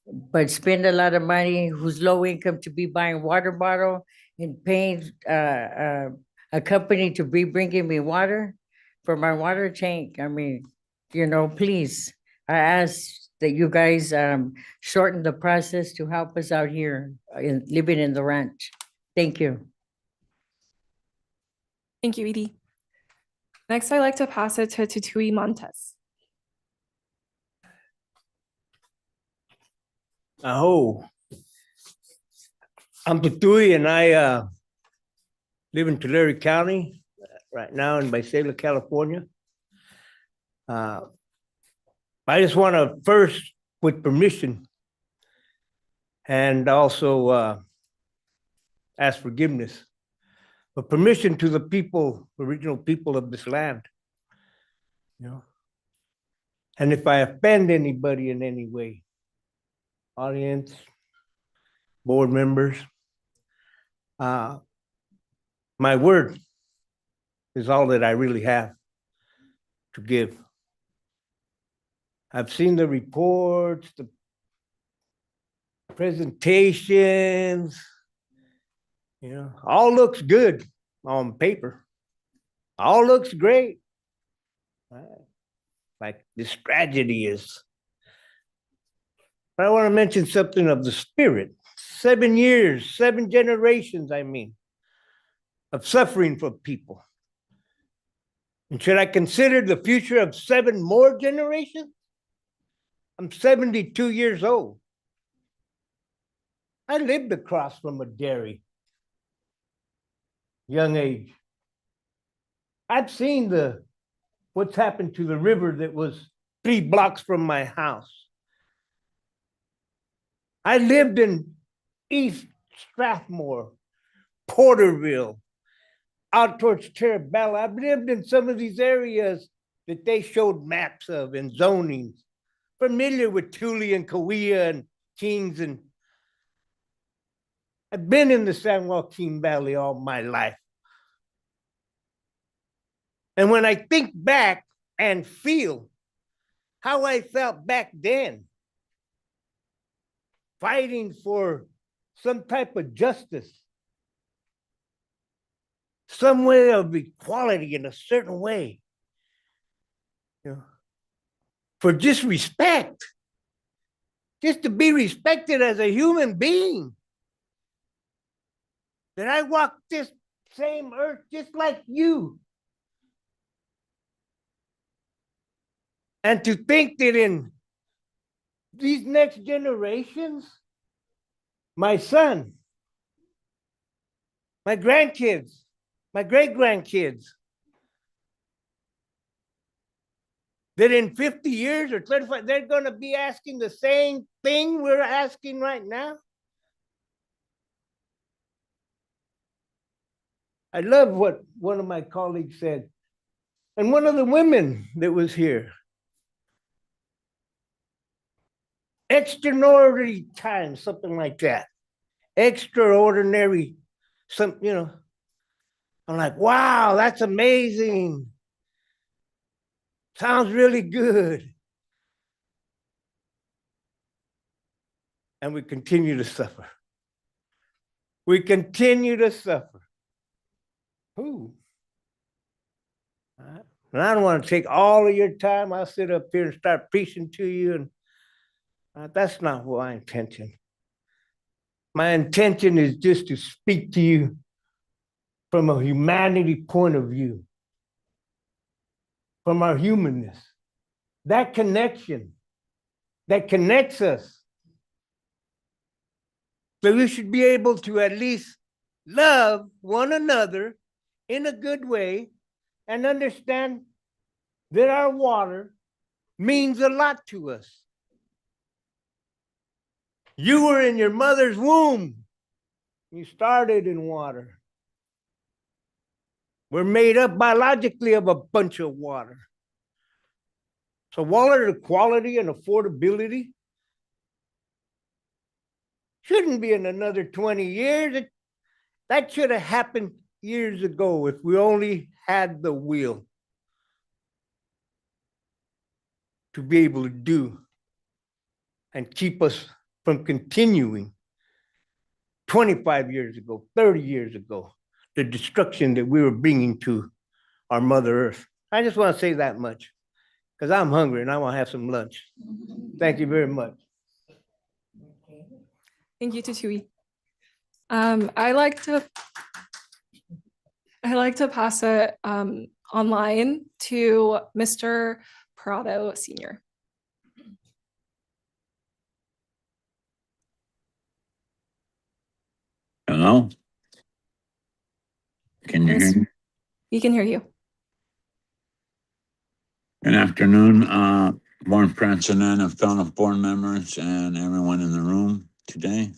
But spend a lot of money who's low income to be buying water bottle and paying a company to be bringing me water for my water tank. I mean, please, I ask that you guys shorten the process to help us out here in living in the ranch. Thank you. Thank you, Edie. Next, I'd like to pass it to Tutui Montes. Aho. I'm Tutui and I live in Tulare County right now in Visalia, California. I just want to first, with permission, and also ask forgiveness, but permission to the people, original people of this land. And if I offend anybody in any way, audience, board members, my word is all that I really have to give. I've seen the reports, the presentations, all looks good on paper. All looks great. Like this tragedy is. But I want to mention something of the spirit. 7 years, 7 generations, of suffering for people. And should I consider the future of 7 more generations? I'm 72 years old. I lived across from a dairy, young age. I've seen what's happened to the river that was 3 blocks from my house. I lived in East Strathmore, Porterville, out towards Terabella. I've lived in some of these areas that they showed maps of and zonings, familiar with Tule and Cahuilla and Kings. And I've been in the San Joaquin Valley all my life. And when I think back and feel how I felt back then, fighting for some type of justice, some way of equality in a certain way, for just respect, just to be respected as a human being, that I walk this same earth just like you. And to think that in these next generations, my son, my grandkids, my great-grandkids, that in 50 years or 35, they're going to be asking the same thing we're asking right now. I love what one of my colleagues said, and one of the women that was here. Extraordinary times, something like that. Extraordinary, I'm like, wow, that's amazing. Sounds really good. And we continue to suffer. We continue to suffer. Who? And I don't want to take all of your time. I'll sit up here and start preaching to you, and that's not my intention. My intention is just to speak to you from a humanity point of view, from our humanness, that connection that connects us. So we should be able to at least love one another in a good way and understand that our water means a lot to us. You were in your mother's womb. You started in water. We're made up biologically of a bunch of water. So water quality and affordability shouldn't be in another 20 years. That should have happened years ago if we only had the will to be able to do and keep us from continuing 25 years ago, 30 years ago, the destruction that we were bringing to our Mother Earth. I just want to say that much because I'm hungry and I want to have some lunch. Thank you very much. Thank you, Tutui. I like to pass it online to Mr. Prado Sr. Hello? Can you hear me? We can hear you. Good afternoon, board president and fellow board members and everyone in the room today.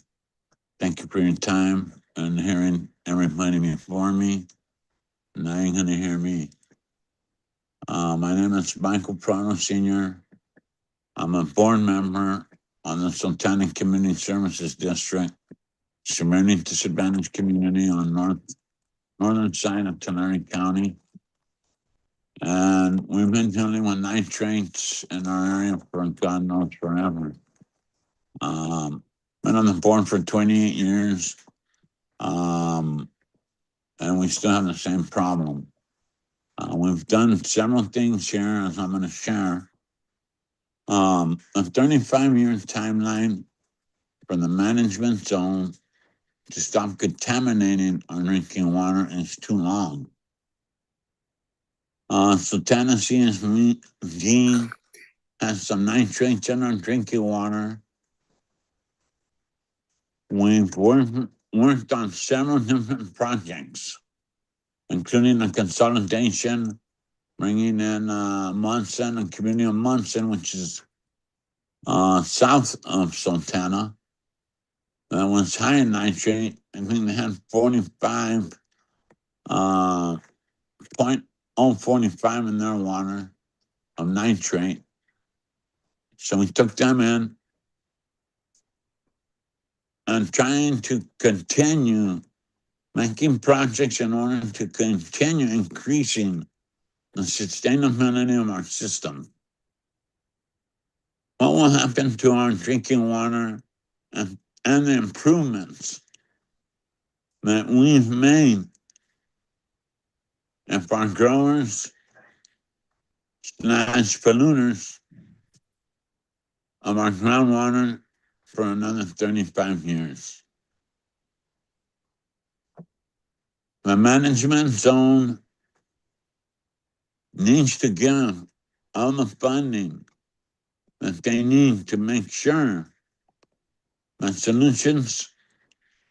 Thank you for your time and hearing everybody before me. Now you're gonna hear me. My name is Michael Prado Sr. I'm a board member on the Sultana Community Services District, Serenity Disadvantaged Community on northern side of Tulare County. And we've been dealing with nitrates in our area for God knows forever. Been on the board for 28 years. And we still have the same problem. We've done several things here, as I'm going to share. A 35-year timeline for the management zone to stop contaminating our drinking water is too long. So Tennessee has some nitrates in our drinking water. We've worked on several different projects, including the consolidation, bringing in Munson and community of Munson, which is south of Sultana. That was high in nitrate. I think they had 45 0.045 in their water of nitrate. So we took them in and trying to continue making projects in order to continue increasing the sustainability of our system. What will happen to our drinking water and the improvements that we've made if our growers / polluters of our groundwater for another 35 years? The management zone needs to give all the funding that they need to make sure that solutions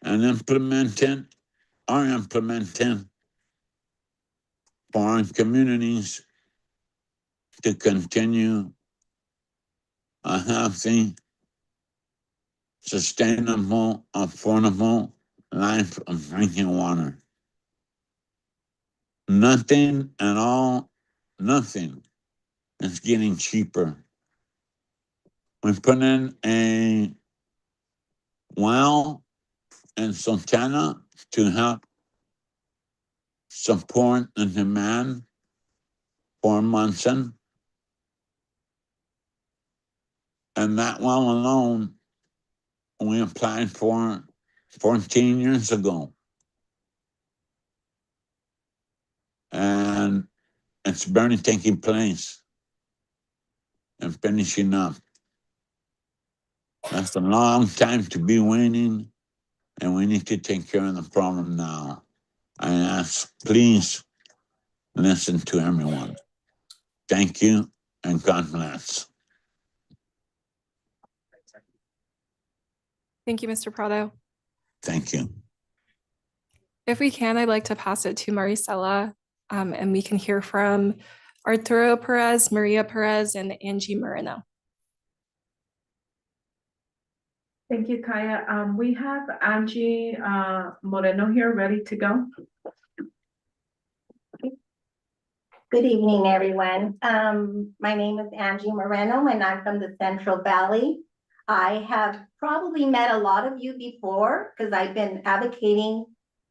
are implemented for our communities to continue a healthy, sustainable, affordable life of drinking water. Nothing at all, nothing is getting cheaper. We put in a well in Sultana to help support the demand for Munson. And that well alone, we applied for 14 years ago. And it's barely taking place and finishing up. That's a long time to be waiting, and we need to take care of the problem now. I ask, please listen to everyone. Thank you, and God bless. Thank you, Mr. Prado. Thank you. If we can, I'd like to pass it to Maricela, and we can hear from Arturo Perez, Maria Perez, and Angie Moreno. Thank you, Kaya. We have Angie Moreno here ready to go. Good evening, everyone. My name is Angie Moreno, and I'm from the Central Valley. I have probably met a lot of you before because I've been advocating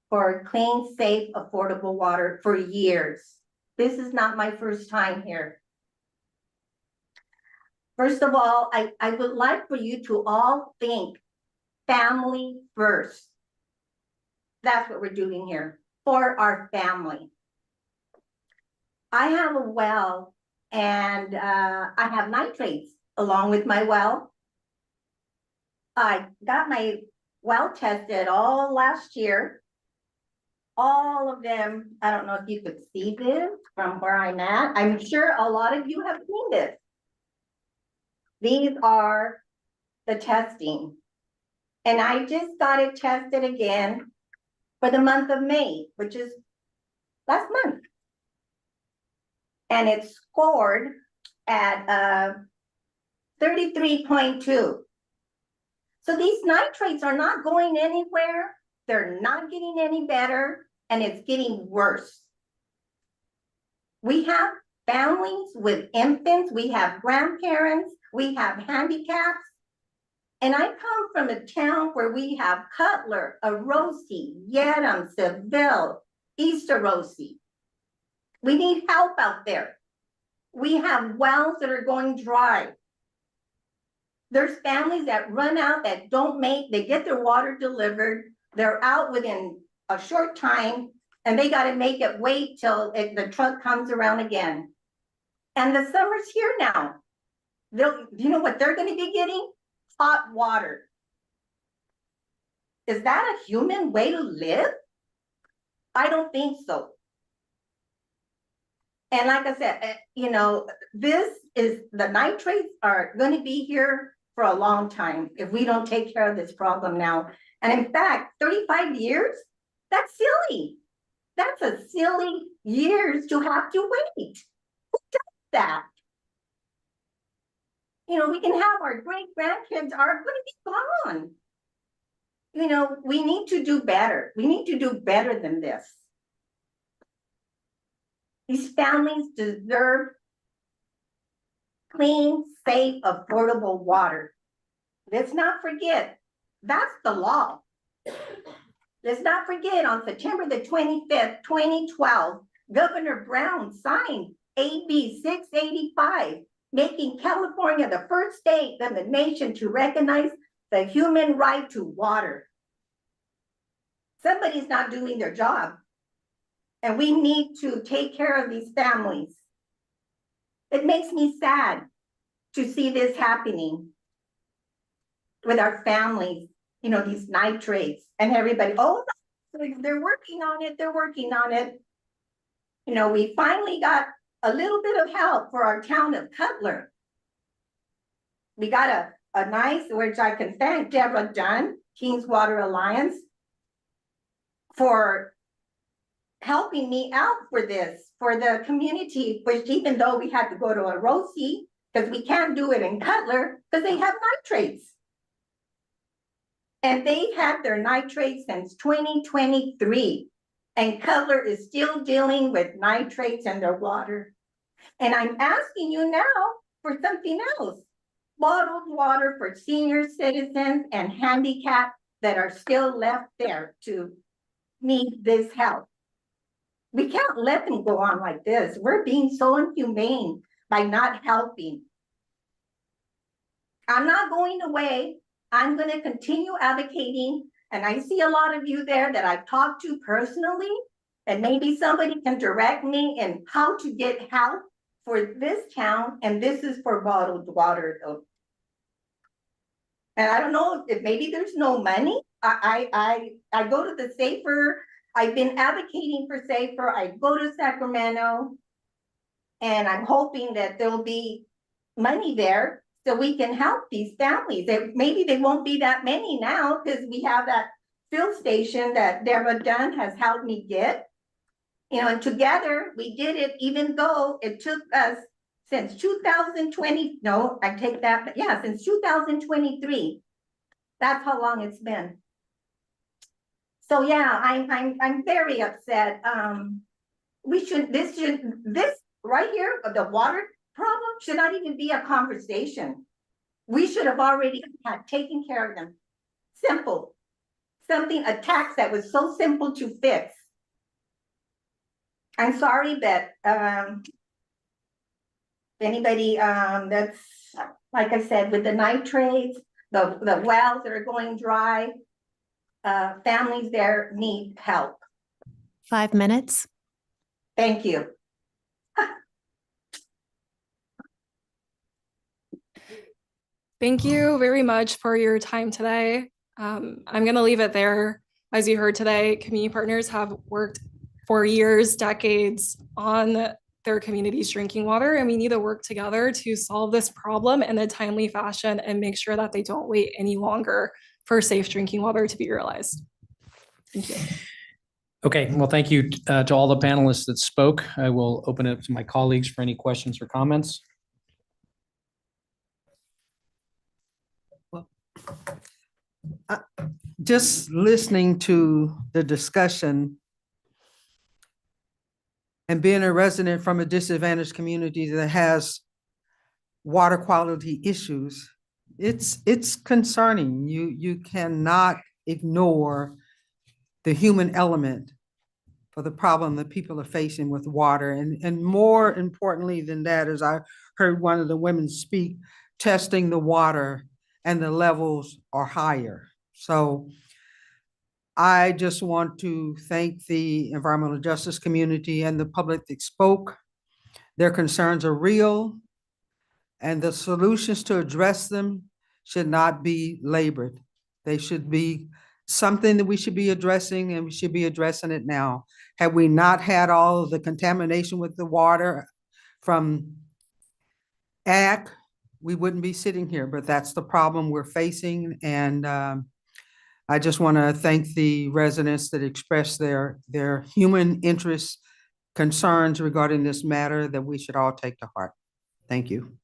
for clean, safe, affordable water for years. This is not my first time here. First of all, I would like for you to all think family first. That's what we're doing here, for our family. I have a well and I have nitrates along with my well. I got my well tested all last year. All of them, I don't know if you could see this from where I'm at. I'm sure a lot of you have seen this. These are the testing. And I just got it tested again for the month of May, which is last month. And it's scored at 33.2. So these nitrates are not going anywhere. They're not getting any better, and it's getting worse. We have families with infants, we have grandparents, we have handicaps. And I come from a town where we have Cutler, Orosi, Yedem, Seville, East Orosi. We need help out there. We have wells that are going dry. There's families that run out that don't make, they get their water delivered. They're out within a short time and they got to make it wait till the truck comes around again. And the summer's here now. You know what they're going to be getting? Hot water. Is that a human way to live? I don't think so. And like I said, you know, the nitrates are going to be here for a long time if we don't take care of this problem now. And in fact, 35 years, that's silly. That's a silly years to have to wait. Who does that? You know, we can have our great grandkids are going to be gone. You know, we need to do better. We need to do better than this. These families deserve clean, safe, affordable water. Let's not forget, that's the law. Let's not forget on September the 25th, 2012, Governor Brown signed AB 685, making California the first state in the nation to recognize the human right to water. Somebody's not doing their job. And we need to take care of these families. It makes me sad to see this happening with our families, you know, these nitrates and everybody, oh, they're working on it, they're working on it. You know, we finally got a little bit of help for our town of Cutler. We got a nice, which I can thank Deborah Dunn, Kings Water Alliance, for helping me out for this, for the community, which even though we had to go to Orosi, because we can't do it in Cutler, because they have nitrates. And they had their nitrates since 2023. And Cutler is still dealing with nitrates in their water. And I'm asking you now for something else. Bottled water for senior citizens and handicapped that are still left there to need this help. We can't let them go on like this. We're being so inhumane by not helping. I'm not going away. I'm going to continue advocating. And I see a lot of you there that I've talked to personally, and maybe somebody can direct me in how to get help for this town. And this is for bottled water though. And I don't know if maybe there's no money. I go to the Safer. I've been advocating for Safer. I go to Sacramento and I'm hoping that there'll be money there so we can help these families. Maybe they won't be that many now because we have that fill station that Deborah Dunn has helped me get. You know, and together we did it, even though it took us since 2020, no, I take that, but yeah, since 2023. That's how long it's been. So yeah, I'm very upset. This right here, the water problem should not even be a conversation. We should have already had taken care of them. Simple. Something, a tax that was so simple to fix. I'm sorry that, anybody, that's, like I said, with the nitrates, the wells that are going dry, families there need help. 5 minutes. Thank you. Thank you very much for your time today. I'm going to leave it there. As you heard today, community partners have worked for years, decades on their community's drinking water, and we need to work together to solve this problem in a timely fashion and make sure that they don't wait any longer for safe drinking water to be realized. Thank you. Okay, well, thank you to all the panelists that spoke. I will open it up to my colleagues for any questions or comments. Just listening to the discussion and being a resident from a disadvantaged community that has water quality issues, it's concerning. You cannot ignore the human element for the problem that people are facing with water. And more importantly than that, as I heard one of the women speak, testing the water and the levels are higher. So I just want to thank the environmental justice community and the public that spoke. Their concerns are real, and the solutions to address them should not be labored. They should be something that we should be addressing, and we should be addressing it now. Had we not had all of the contamination with the water from ag, we wouldn't be sitting here, but that's the problem we're facing. And I just want to thank the residents that expressed their human interest concerns regarding this matter that we should all take to heart. Thank you.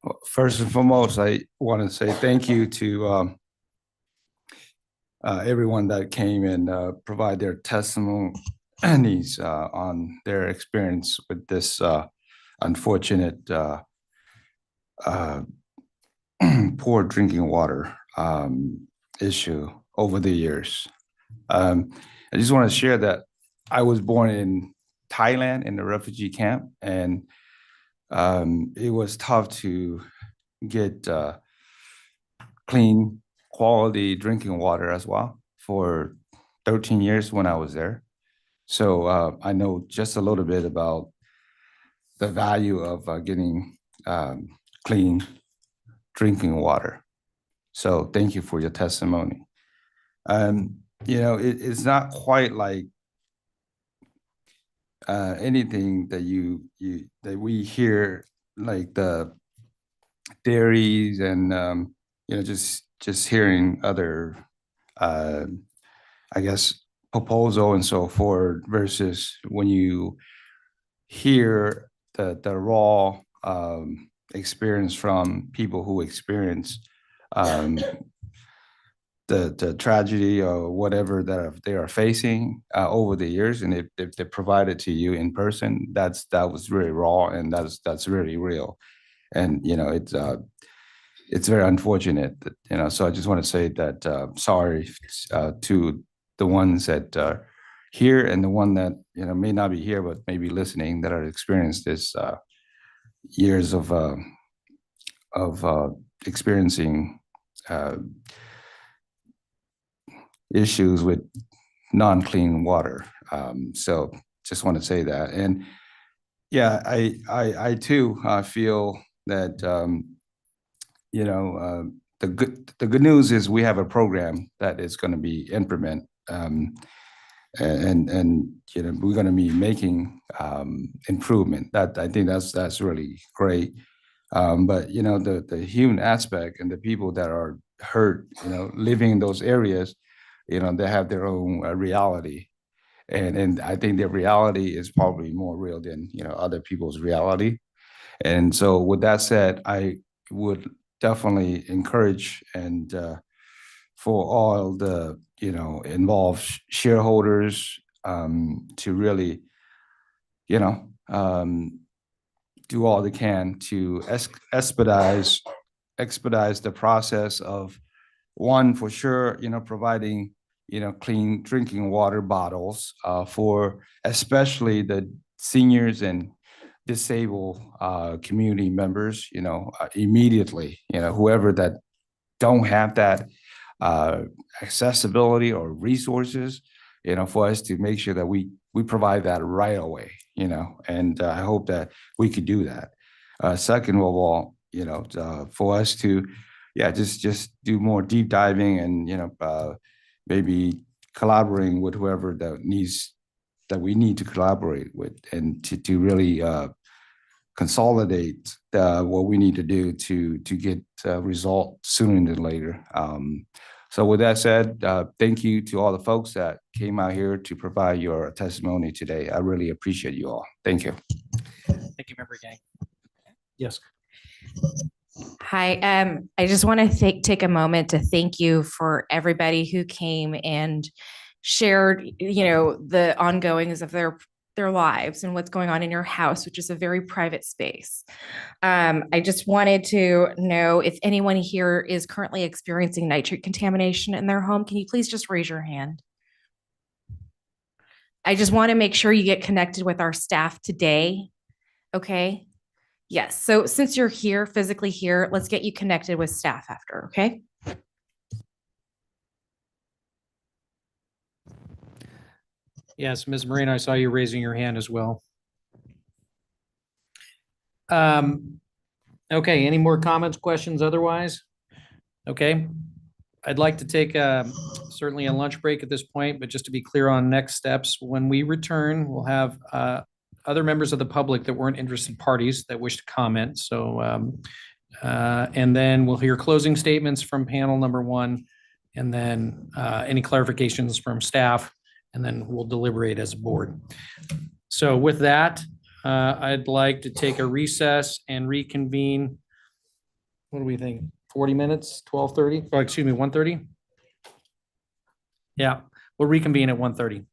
Well, first and foremost, I want to say thank you to everyone that came and provide their testimonies on their experience with this unfortunate poor drinking water issue over the years. I just want to share that I was born in Thailand in the refugee camp, and it was tough to get clean, quality drinking water as well for 13 years when I was there. So I know just a little bit about the value of getting clean drinking water. So thank you for your testimony. You know, it's not quite like anything that that we hear, like the dairies and you know, just hearing other I guess proposal and so forth, versus when you hear the raw experience from people who experience the tragedy or whatever that they are facing over the years, and if they provide it to you in person, that was really raw, and that's really real. And you know, it's very unfortunate that, you know, so I just want to say that sorry to the ones that are here and the one that, you know, may not be here but may be listening, that are experienced this years of experiencing issues with non-clean water. So just want to say that. And yeah, I too feel that you know, the good news is we have a program that is going to be implemented, and you know, we're going to be making improvement. That I think that's really great. But you know, the human aspect and the people that are hurt, you know, living in those areas, you know, they have their own reality, and I think their reality is probably more real than, you know, other people's reality. And so with that said, I would definitely encourage and for all the, involved shareholders to really, do all they can to expedite the process of, one, for sure, providing, clean drinking water bottles for especially the seniors and disabled community members, immediately, whoever that don't have that accessibility or resources, for us to make sure that we provide that right away, and I hope that we could do that. Second of all, for us to, just do more deep diving and, maybe collaborating with whoever that we need to collaborate with, and to really consolidate what we need to do to get results sooner than later. So with that said, thank you to all the folks that came out here to provide your testimony today. I really appreciate you all. Thank you. Thank you, Member Gang. Yes. Hi, I just want to take a moment to thank you for everybody who came and shared, the ongoings of their lives and what's going on in your house, which is a very private space. I just wanted to know if anyone here is currently experiencing nitrate contamination in their home. Can you please just raise your hand? I just want to make sure you get connected with our staff today. Okay. Yes. So since you're here, physically here, let's get you connected with staff after. Okay. Yes, Ms. Moreno, I saw you raising your hand as well. Okay, any more comments, questions otherwise? Okay, I'd like to take certainly a lunch break at this point, but just to be clear on next steps, when we return, we'll have other members of the public that weren't interested parties that wish to comment. So, and then we'll hear closing statements from panel number one, and then any clarifications from staff, and then we'll deliberate as a board. So with that, I'd like to take a recess and reconvene. What do we think? 40 minutes, 12:30? Oh, excuse me, 1:30? Yeah, we'll reconvene at 1:30.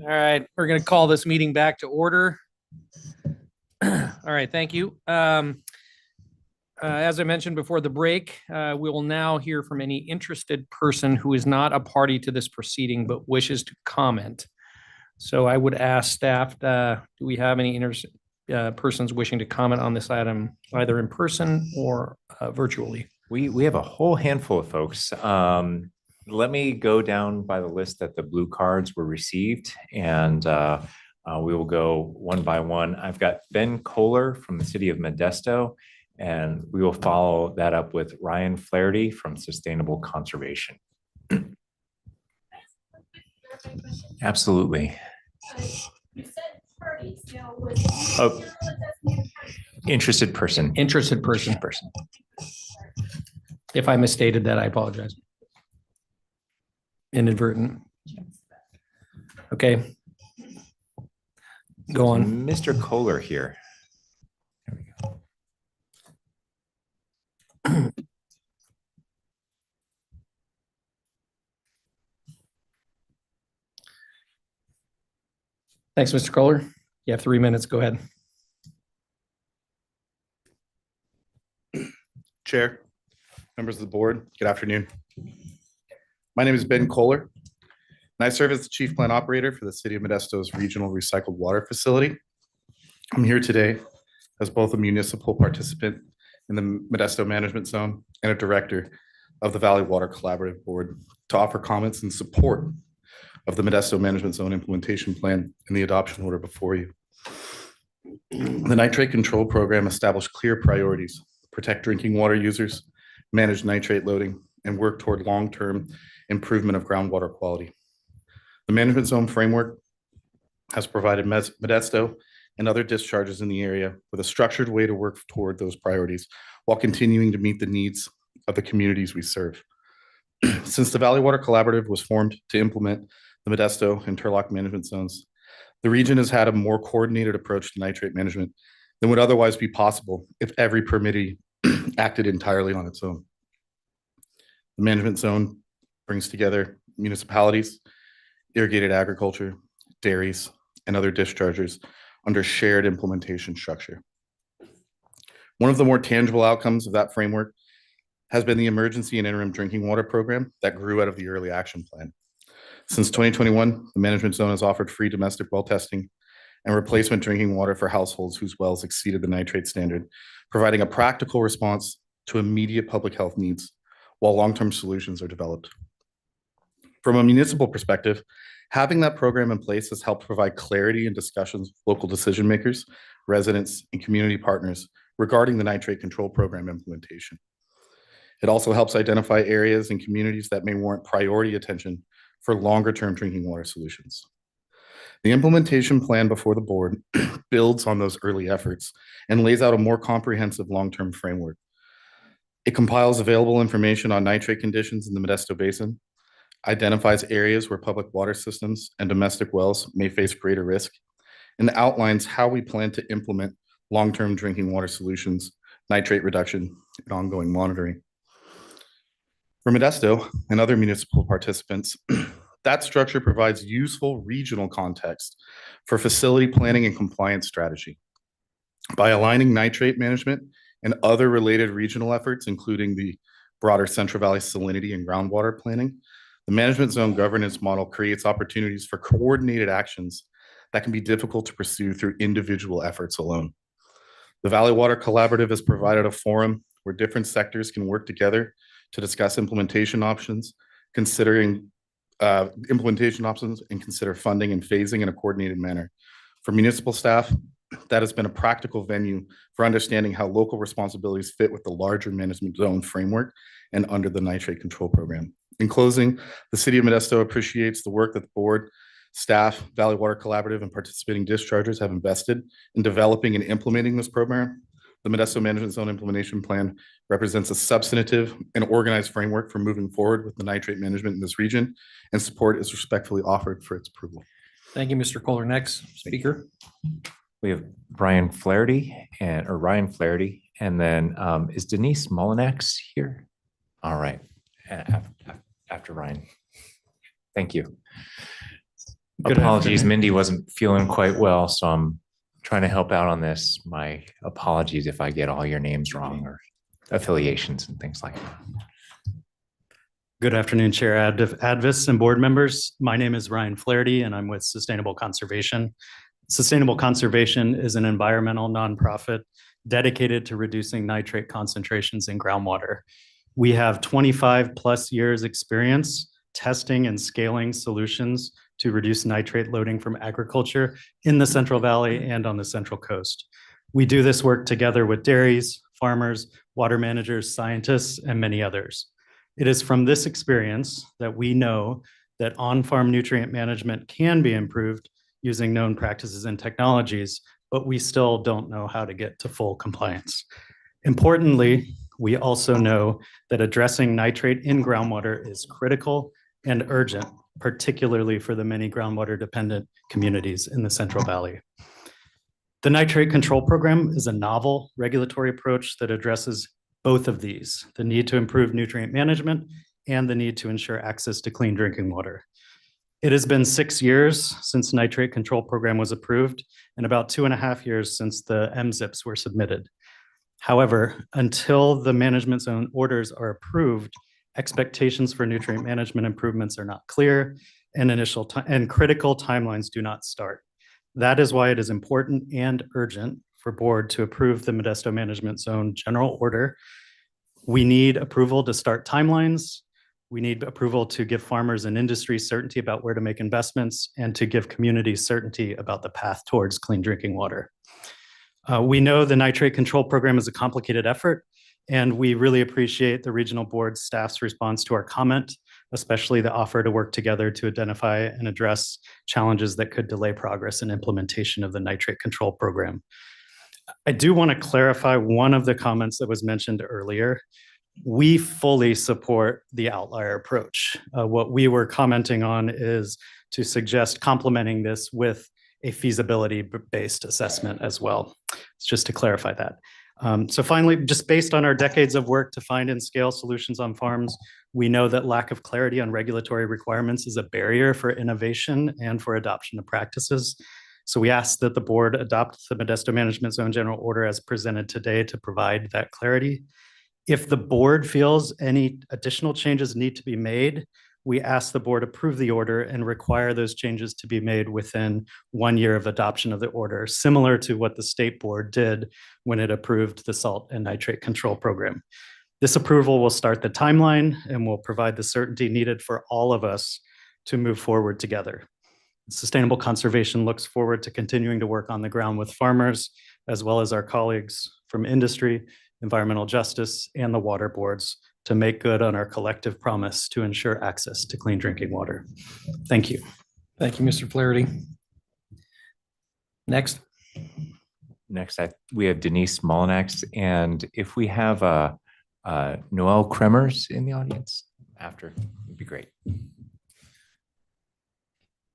All right, we're going to call this meeting back to order. All right, thank you. As I mentioned before the break, we will now hear from any interested person who is not a party to this proceeding but wishes to comment. So I would ask staff, do we have any persons wishing to comment on this item, either in person or virtually? We have a whole handful of folks. Let me go down by the list that the blue cards were received, and we will go one by one. I've got Ben Kohler from the city of Modesto, and we will follow that up with Ryan Flaherty from Sustainable Conservation. Absolutely. Oh, interested person. Interested person. If I misstated that, I apologize. Inadvertent. Okay. Go on. Mr. Kohler here. Thanks, Mr. Kohler. You have 3 minutes. Go ahead. Chair, members of the board, good afternoon. My name is Ben Kohler, and I serve as the Chief Plant Operator for the City of Modesto's Regional Recycled Water Facility. I'm here today as both a municipal participant in the Modesto Management Zone and a director of the Valley Water Collaborative Board to offer comments in support of the Modesto Management Zone Implementation Plan and the adoption order before you. The Nitrate Control Program established clear priorities: protect drinking water users, manage nitrate loading, and work toward long-term improvement of groundwater quality. The Management Zone Framework has provided Modesto and other discharges in the area with a structured way to work toward those priorities while continuing to meet the needs of the communities we serve. Since the Valley Water Collaborative was formed to implement the Modesto and Turlock management zones, the region has had a more coordinated approach to nitrate management than would otherwise be possible if every permittee acted entirely on its own. The management zone brings together municipalities, irrigated agriculture, dairies, and other dischargers under shared implementation structure. One of the more tangible outcomes of that framework has been the Emergency and Interim Drinking Water Program that grew out of the Early Action Plan. Since 2021, the management zone has offered free domestic well testing and replacement drinking water for households whose wells exceeded the nitrate standard, providing a practical response to immediate public health needs while long-term solutions are developed. From a municipal perspective, having that program in place has helped provide clarity and discussions with local decision makers, residents, and community partners regarding the nitrate control program implementation. It also helps identify areas and communities that may warrant priority attention for longer-term drinking water solutions. The implementation plan before the board builds on those early efforts and lays out a more comprehensive long-term framework. It compiles available information on nitrate conditions in the Modesto Basin, identifies areas where public water systems and domestic wells may face greater risk, and outlines how we plan to implement long-term drinking water solutions, nitrate reduction, and ongoing monitoring. For Modesto and other municipal participants, that structure provides useful regional context for facility planning and compliance strategy. By aligning nitrate management and other related regional efforts, including the broader Central Valley salinity and groundwater planning, the management zone governance model creates opportunities for coordinated actions that can be difficult to pursue through individual efforts alone. The Valley Water Collaborative has provided a forum where different sectors can work together to discuss implementation options, and consider funding and phasing in a coordinated manner. For municipal staff, that has been a practical venue for understanding how local responsibilities fit with the larger management zone framework and under the nitrate control program. In closing, the City of Modesto appreciates the work that the board, staff, Valley Water Collaborative, and participating dischargers have invested in developing and implementing this program. The Modesto Management Zone Implementation Plan represents a substantive and organized framework for moving forward with the nitrate management in this region, and support is respectfully offered for its approval. Thank you, Mr. Kohler. Next speaker. We have Ryan Flaherty, and then is Denise Mullinex here? All right, after Ryan. Thank you. Good Apologies, afternoon. Mindy wasn't feeling quite well, so I'm trying to help out on this. My apologies if I get all your names wrong or affiliations and things like that. Good afternoon, Chair Advis and board members. My name is Ryan Flaherty and I'm with Sustainable Conservation. Sustainable Conservation is an environmental nonprofit dedicated to reducing nitrate concentrations in groundwater. We have 25 plus years experience testing and scaling solutions to reduce nitrate loading from agriculture in the Central Valley and on the Central Coast. We do this work together with dairies, farmers, water managers, scientists, and many others. It is from this experience that we know that on-farm nutrient management can be improved using known practices and technologies, but we still don't know how to get to full compliance. Importantly, we also know that addressing nitrate in groundwater is critical and urgent, particularly for the many groundwater dependent communities in the Central Valley. The Nitrate Control Program is a novel regulatory approach that addresses both of these, the need to improve nutrient management and the need to ensure access to clean drinking water. It has been 6 years since Nitrate Control Program was approved and about 2.5 years since the MZIPs were submitted. However, until the management zone orders are approved, expectations for nutrient management improvements are not clear and critical timelines do not start. That is why it is important and urgent for board to approve the Modesto Management Zone General Order. We need approval to start timelines. We need approval to give farmers and industry certainty about where to make investments and to give communities certainty about the path towards clean drinking water. We know the Nitrate Control Program is a complicated effort, and we really appreciate the regional board staff's response to our comment, especially the offer to work together to identify and address challenges that could delay progress and implementation of the Nitrate Control Program. I do want to clarify one of the comments that was mentioned earlier. We fully support the outlier approach. What we were commenting on is to suggest complementing this with a feasibility-based assessment as well. It's just to clarify that. So finally, just based on our decades of work to find and scale solutions on farms, we know that lack of clarity on regulatory requirements is a barrier for innovation and for adoption of practices. So we ask that the board adopt the Modesto Management Zone General Order as presented today to provide that clarity. If the board feels any additional changes need to be made, we ask the board approve the order and require those changes to be made within 1 year of adoption of the order, similar to what the state board did when it approved the Salt and Nitrate Control Program. This approval will start the timeline and will provide the certainty needed for all of us to move forward together. Sustainable Conservation looks forward to continuing to work on the ground with farmers, as well as our colleagues from industry, environmental justice, and the water boards to make good on our collective promise to ensure access to clean drinking water. Thank you. Thank you, Mr. Flaherty. Next. Next, we have Denise Molinax, and if we have Noel Kremers in the audience after, it'd be great.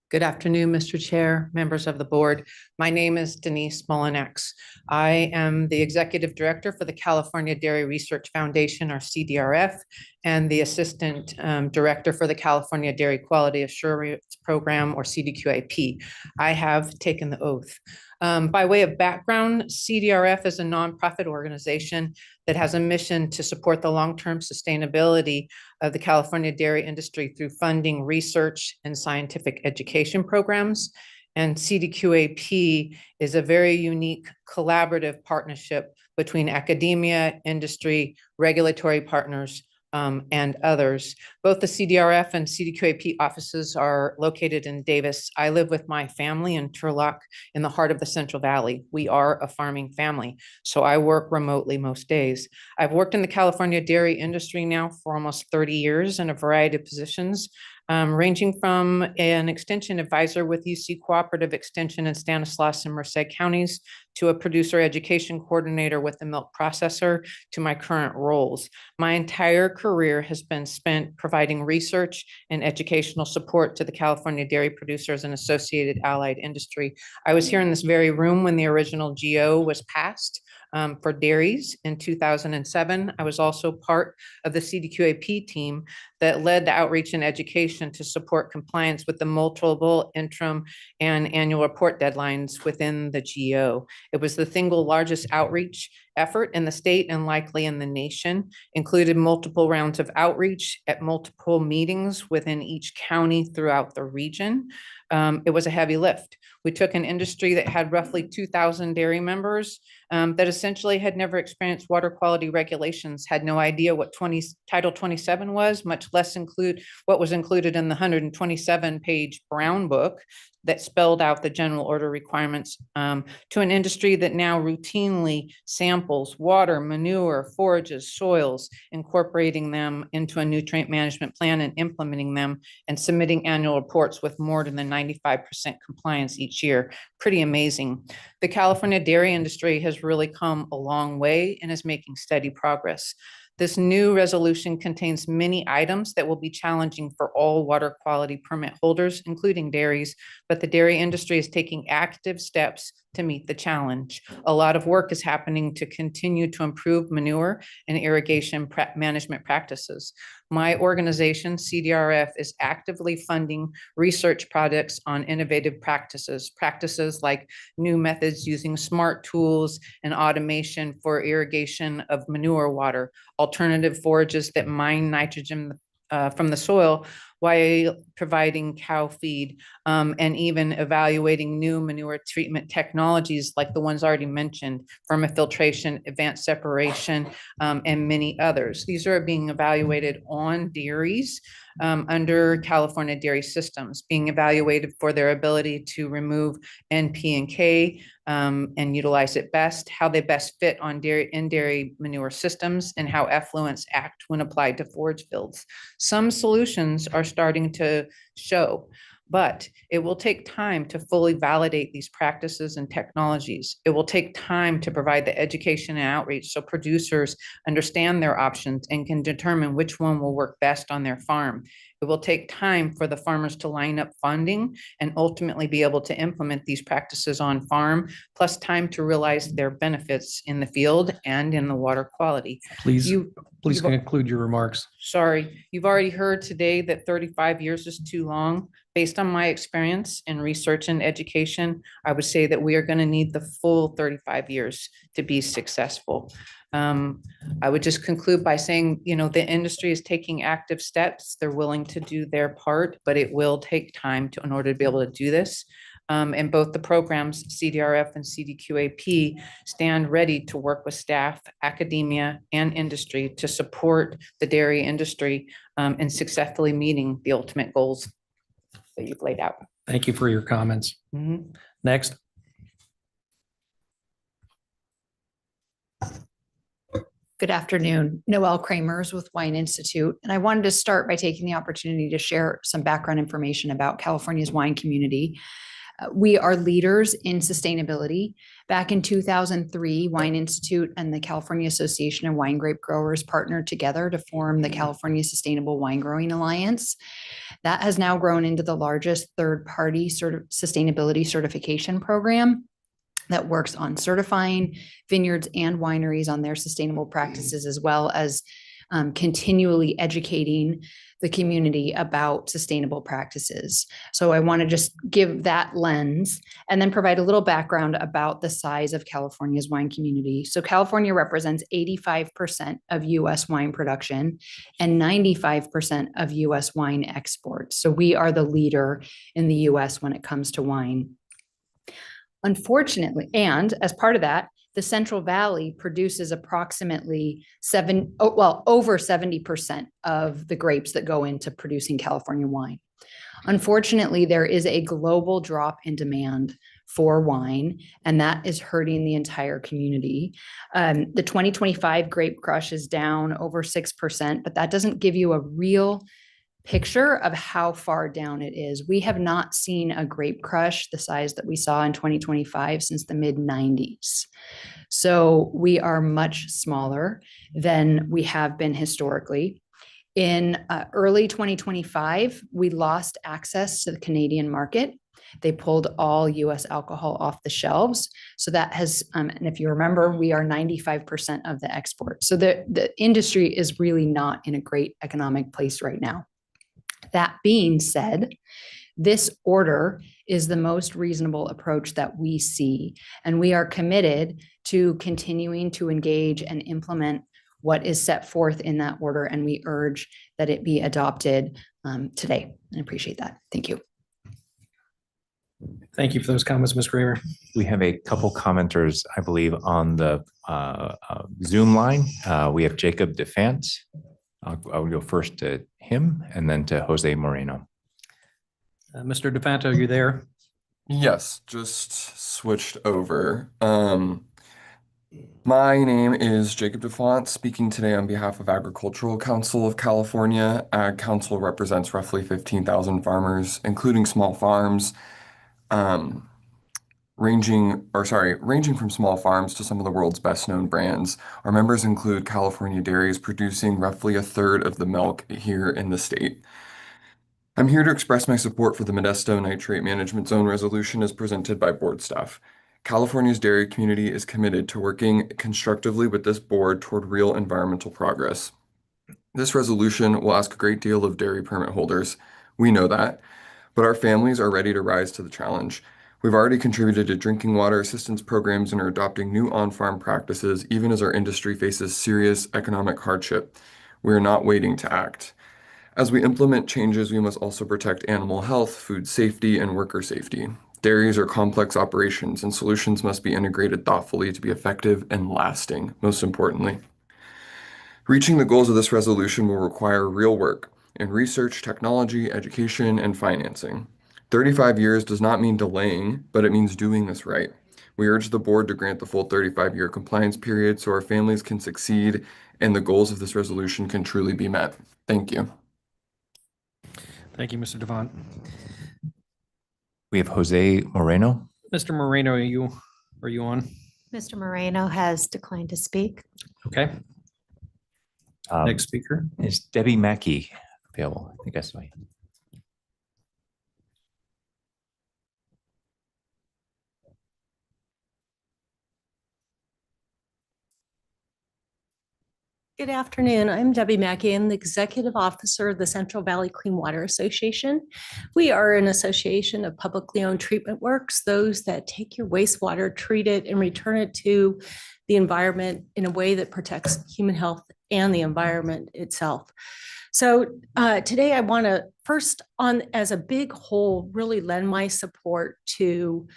Good afternoon, Mr. Chair, members of the board. My name is Denise Molinax. I am the Executive Director for the California Dairy Research Foundation, or CDRF, and the Assistant Director for the California Dairy Quality Assurance Program, or CDQAP. I have taken the oath. By way of background, CDRF is a nonprofit organization that has a mission to support the long-term sustainability of the California dairy industry through funding research and scientific education programs. And CDQAP is a very unique collaborative partnership between academia, industry, regulatory partners, and others. Both the CDRF and CDQAP offices are located in Davis. I live with my family in Turlock in the heart of the Central Valley. We are a farming family, so I work remotely most days. I've worked in the California dairy industry now for almost 30 years in a variety of positions, ranging from an extension advisor with UC Cooperative Extension in Stanislaus and Merced counties to a producer education coordinator with the milk processor to my current roles. My entire career has been spent providing research and educational support to the California dairy producers and associated allied industry. I was here in this very room when the original GO was passed for dairies in 2007. I was also part of the CDQAP team that led the outreach and education to support compliance with the multiple interim and annual report deadlines within the GO. It was the single largest outreach effort in the state and likely in the nation, included multiple rounds of outreach at multiple meetings within each county throughout the region. It was a heavy lift. We took an industry that had roughly 2,000 dairy members that essentially had never experienced water quality regulations, had no idea what Title 27 was, much less include what was included in the 127-page Brown Book that spelled out the general order requirements, to an industry that now routinely samples water, manure, forages, soils, incorporating them into a nutrient management plan and implementing them and submitting annual reports with more than 95% compliance each year. Pretty amazing. The California dairy industry has really come a long way and is making steady progress. This new resolution contains many items that will be challenging for all water quality permit holders, including dairies, but the dairy industry is taking active steps to meet the challenge. A lot of work is happening to continue to improve manure and irrigation management practices. My organization, CDRF, is actively funding research projects on innovative practices like new methods using smart tools and automation for irrigation of manure water, alternative forages that mine nitrogen from the soil while providing cow feed, and even evaluating new manure treatment technologies like the ones already mentioned, permafiltration, advanced separation, and many others. These are being evaluated on dairies under California dairy systems, being evaluated for their ability to remove NP and K and utilize it best, how they best fit on dairy manure systems, and how effluents act when applied to forage fields. Some solutions are starting to show, but it will take time to fully validate these practices and technologies. It will take time to provide the education and outreach so producers understand their options and can determine which one will work best on their farm. It will take time for the farmers to line up funding and ultimately be able to implement these practices on farm, plus time to realize their benefits in the field and in the water quality. Please conclude your remarks. Sorry, you've already heard today that 35 years is too long. Based on my experience in research and education, I would say that we are going to need the full 35 years to be successful. I would just conclude by saying, the industry is taking active steps. They're willing to do their part, but it will take time in order to be able to do this. And both the programs, CDRF and CDQAP, stand ready to work with staff, academia, and industry to support the dairy industry in successfully meeting the ultimate goals that you've laid out. Thank you for your comments. Next. Good afternoon, Noelle Kramers with Wine Institute. And I wanted to start by taking the opportunity to share some background information about California's wine community. We are leaders in sustainability. Back in 2003, Wine Institute and the California Association of Wine Grape Growers partnered together to form the California Sustainable Wine Growing Alliance. That has now grown into the largest third-party sustainability certification program that works on certifying vineyards and wineries on their sustainable practices, as well as continually educating the community about sustainable practices. So I want to just give that lens and then provide a little background about the size of California's wine community. So California represents 85% of US wine production and 95% of US wine exports. So we are the leader in the US when it comes to wine. Unfortunately, and as part of that, the Central Valley produces approximately over 70% of the grapes that go into producing California wine. Unfortunately, there is a global drop in demand for wine, and that is hurting the entire community. The 2025 grape crush is down over 6%, but that doesn't give you a real picture of how far down it is. We have not seen a grape crush the size that we saw in 2025 since the mid-90s. So we are much smaller than we have been historically. In early 2025, we lost access to the Canadian market. They pulled all US alcohol off the shelves. So that has, and if you remember, we are 95% of the export. So the industry is really not in a great economic place right now. That being said, this order is the most reasonable approach that we see, and we are committed to continuing to engage and implement what is set forth in that order, and we urge that it be adopted today. I appreciate that. Thank you. Thank you for those comments, Ms. Kramer. We have a couple commenters, I believe, on the Zoom line. We have Jacob DeFant. I'll go first to him and then to Jose Moreno. Mr. DeFanto, are you there? Yes, just switched over. My name is Jacob DeFont, speaking today on behalf of Agricultural Council of California. Ag Council represents roughly 15,000 farmers, including small farms, ranging from small farms to some of the world's best known brands. Our members include California dairies producing roughly a third of the milk here in the state. I'm here to express my support for the Modesto Nitrate Management Zone resolution as presented by board staff. California's dairy community is committed to working constructively with this board toward real environmental progress. This resolution will ask a great deal of dairy permit holders. We know that, but our families are ready to rise to the challenge. We've already contributed to drinking water assistance programs and are adopting new on-farm practices, even as our industry faces serious economic hardship. We are not waiting to act. As we implement changes, we must also protect animal health, food safety, and worker safety. Dairies are complex operations, and solutions must be integrated thoughtfully to be effective and lasting, most importantly. Reaching the goals of this resolution will require real work in research, technology, education, and financing. 35 years does not mean delaying, but it means doing this right. We urge the board to grant the full 35-year compliance period so our families can succeed and the goals of this resolution can truly be met. Thank you. Thank you, Mr. DeFont. We have Jose Moreno. Mr. Moreno, are you on? Mr. Moreno has declined to speak. Okay. Next speaker. Is Debbie Mackey available? I think that's right. Good afternoon. I'm Debbie Mackey. I'm the Executive Officer of the Central Valley Clean Water Association. We are an association of publicly owned treatment works, those that take your wastewater, treat it, and return it to the environment in a way that protects human health and the environment itself. So today I want to first, as a big whole, really lend my support to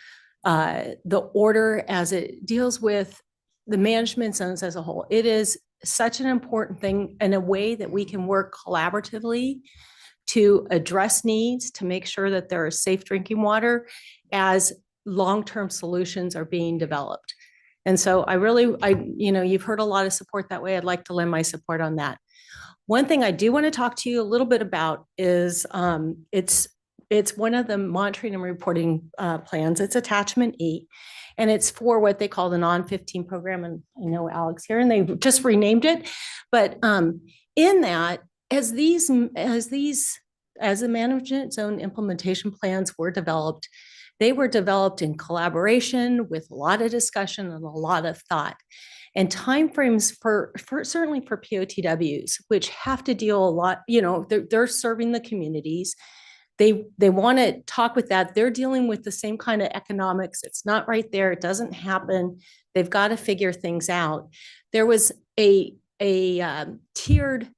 the order as it deals with the management zones as a whole. It is such an important thing in a way that we can work collaboratively to address needs, to make sure that there is safe drinking water as long-term solutions are being developed. And so you've heard a lot of support that way. I'd like to lend my support on that. One thing I do want to talk to you a little bit about is it's one of the monitoring and reporting plans. It's attachment E. And it's for what they call the non-15 program. And I know Alex here, and they just renamed it. But in that, as the management zone implementation plans were developed, they were developed in collaboration with a lot of discussion and a lot of thought. And timeframes for certainly for POTWs, which have to deal a lot, they're serving the communities. They want to talk with that. They're dealing with the same kind of economics. It's not right there. It doesn't happen. They've got to figure things out. There was a tiered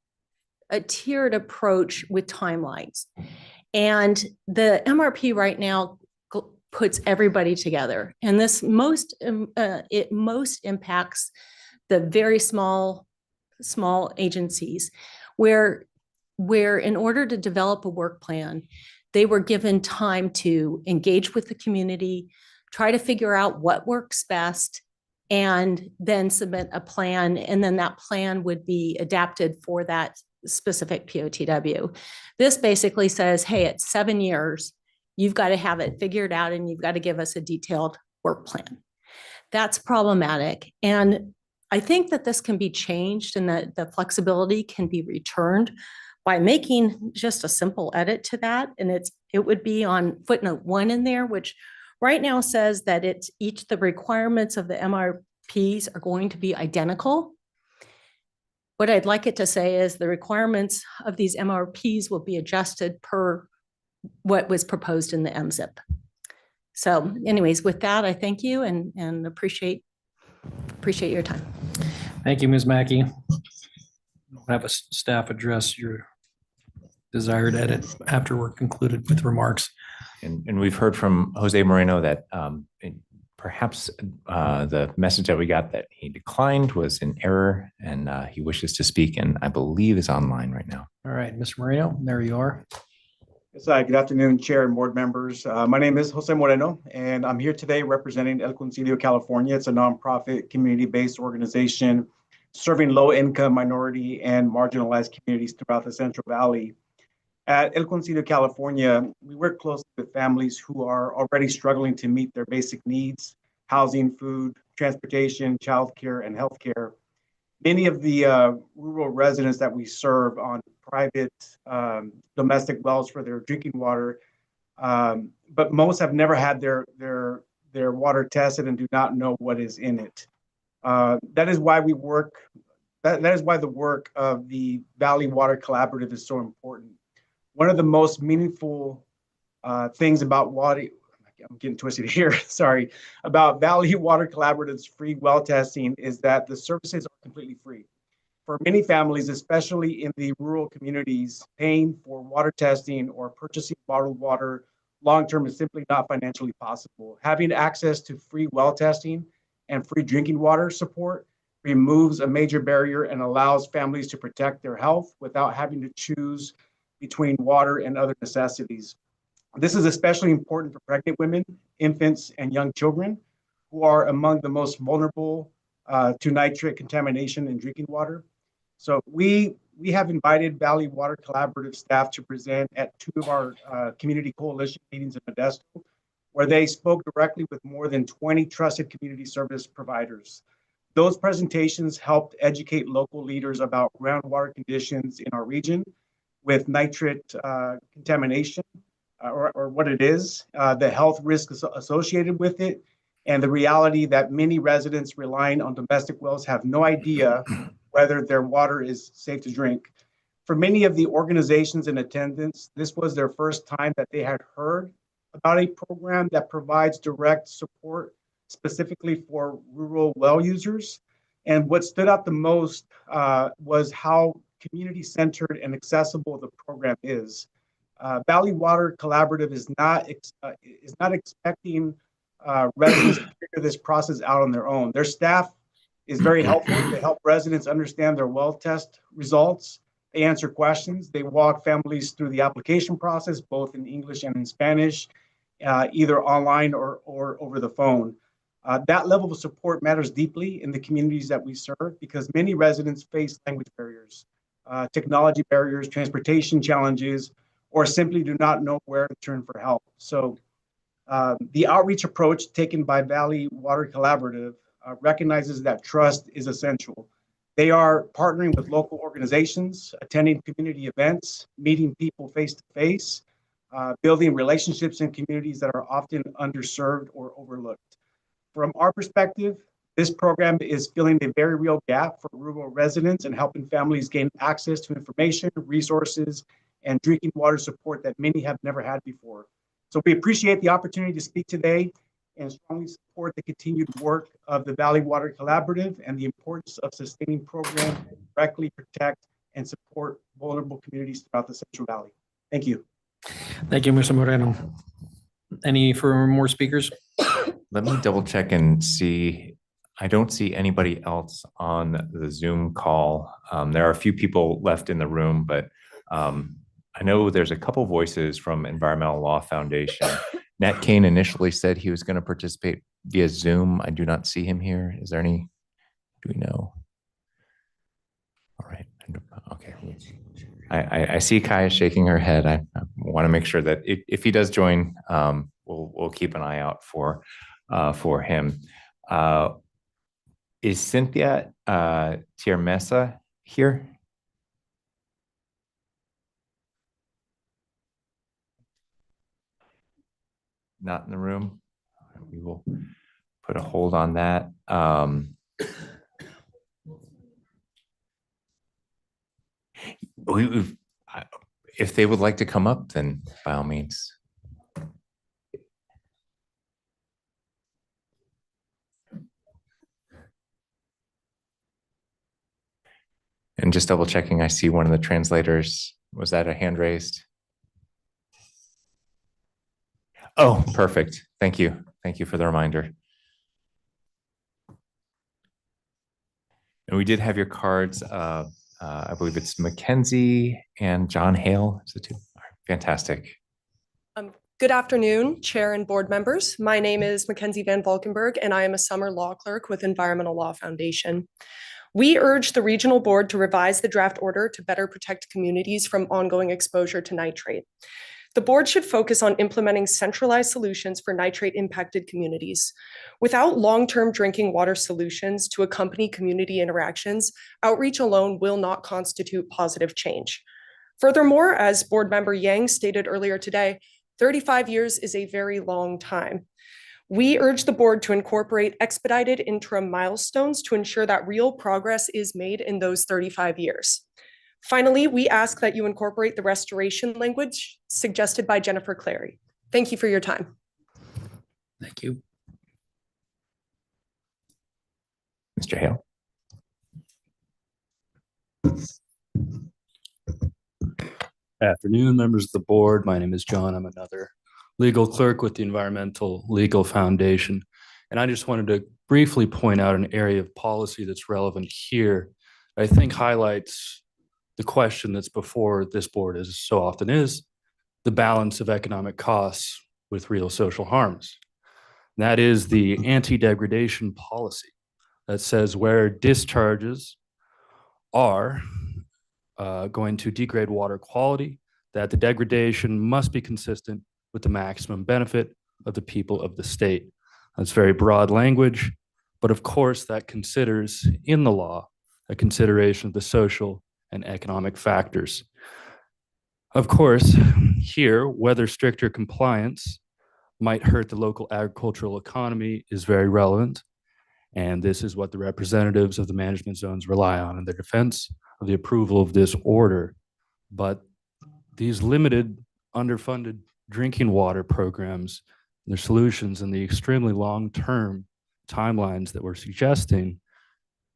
approach with timelines, and the MRP right now puts everybody together. And this it most impacts the very small agencies where in order to develop a work plan, they were given time to engage with the community, try to figure out what works best, and then submit a plan. And then that plan would be adapted for that specific POTW. This basically says, hey, it's 7 years. You've got to have it figured out and you've got to give us a detailed work plan. That's problematic. And I think that this can be changed and that the flexibility can be returned by making just a simple edit to that, and it would be on footnote 1 in there, which right now says that the requirements of the MRPs are going to be identical. What I'd like it to say is the requirements of these MRPs will be adjusted per what was proposed in the MZIP. So anyways, with that, I thank you and appreciate your time. Thank you, Ms. Mackey. We'll have a staff address your desired edit after we're concluded with remarks. And we've heard from Jose Moreno that perhaps the message that we got that he declined was in error, and he wishes to speak, and I believe is online right now. All right, Mr. Moreno, there you are. Yes, good afternoon, Chair and board members. My name is Jose Moreno, and I'm here today representing El Concilio, California. It's a nonprofit, community-based organization serving low-income, minority, and marginalized communities throughout the Central Valley. At El Concilio, California, we work closely with families who are already struggling to meet their basic needs: housing, food, transportation, childcare, and healthcare. Many of the rural residents that we serve on private domestic wells for their drinking water, but most have never had their water tested and do not know what is in it. That is why we work. That is why the work of the Valley Water Collaborative is so important. One of the most meaningful things about water, I'm getting twisted here, sorry, about Valley Water Collaborative's free well testing is that the services are completely free. For many families, especially in the rural communities, paying for water testing or purchasing bottled water long-term is simply not financially possible. Having access to free well testing and free drinking water support removes a major barrier and allows families to protect their health without having to choose between water and other necessities. This is especially important for pregnant women, infants, and young children who are among the most vulnerable to nitrate contamination in drinking water. So we have invited Valley Water Collaborative staff to present at 2 of our community coalition meetings in Modesto, where they spoke directly with more than 20 trusted community service providers. Those presentations helped educate local leaders about groundwater conditions in our region with nitrate contamination, or what it is, the health risks associated with it, and the reality that many residents relying on domestic wells have no idea whether their water is safe to drink. For many of the organizations in attendance, this was their first time that they had heard about a program that provides direct support specifically for rural well users. And what stood out the most was how community-centered and accessible the program is. Valley Water Collaborative is not expecting residents to figure this process out on their own. Their staff is very helpful to help residents understand their well test results. They answer questions. They walk families through the application process, both in English and in Spanish, either online or over the phone. That level of support matters deeply in the communities that we serve because many residents face language barriers, technology barriers, transportation challenges, or simply do not know where to turn for help. So the outreach approach taken by Valley Water Collaborative recognizes that trust is essential. They are partnering with local organizations, attending community events, meeting people face to face, building relationships in communities that are often underserved or overlooked. From our perspective, this program is filling a very real gap for rural residents and helping families gain access to information, resources, and drinking water support that many have never had before. So we appreciate the opportunity to speak today and strongly support the continued work of the Valley Water Collaborative and the importance of sustaining programs that directly protect and support vulnerable communities throughout the Central Valley. Thank you. Thank you, Mr. Moreno. Any more speakers? Let me double check and see. I don't see anybody else on the Zoom call. There are a few people left in the room, but I know there's a couple voices from Environmental Law Foundation. Nat Kane initially said he was going to participate via Zoom. I do not see him here. Is there any? Do we know? All right. Okay. I see Kaya shaking her head. I want to make sure that if he does join, we'll keep an eye out for him. Is Cynthia Tiermesa here? not in the room. We will put a hold on that. If they would like to come up, then by all means. And just double checking, I see one of the translators. Was that a hand raised? Oh, perfect. Thank you. Thank you for the reminder. And we did have your cards. I believe it's Mackenzie and John Hale. Is the two? All right, fantastic. Good afternoon, Chair and board members. My name is Mackenzie Van Valkenburg, and I am a summer law clerk with Environmental Law Foundation. We urge the regional board to revise the draft order to better protect communities from ongoing exposure to nitrate. The board should focus on implementing centralized solutions for nitrate-impacted communities. Without long-term drinking water solutions to accompany community interactions, outreach alone will not constitute positive change. Furthermore, as board member Yang stated earlier today, 35 years is a very long time. We urge the board to incorporate expedited interim milestones to ensure that real progress is made in those 35 years. Finally, we ask that you incorporate the restoration language suggested by Jennifer Clary. Thank you for your time. Thank you. Mr. Hale. Afternoon, members of the board. My name is John. I'm another legal clerk with the Environmental Legal Foundation. And I just wanted to briefly point out an area of policy that's relevant here. I think highlights the question that's before this board, as so often is, the balance of economic costs with real social harms. And that is the anti-degradation policy that says where discharges are going to degrade water quality, that the degradation must be consistent with the maximum benefit of the people of the state. That's very broad language, but of course that considers in the law a consideration of the social and economic factors. Of course, here, whether stricter compliance might hurt the local agricultural economy is very relevant, and this is what the representatives of the management zones rely on in their defense of the approval of this order. But these limited, underfunded drinking water programs, their solutions, and the extremely long-term timelines that we're suggesting,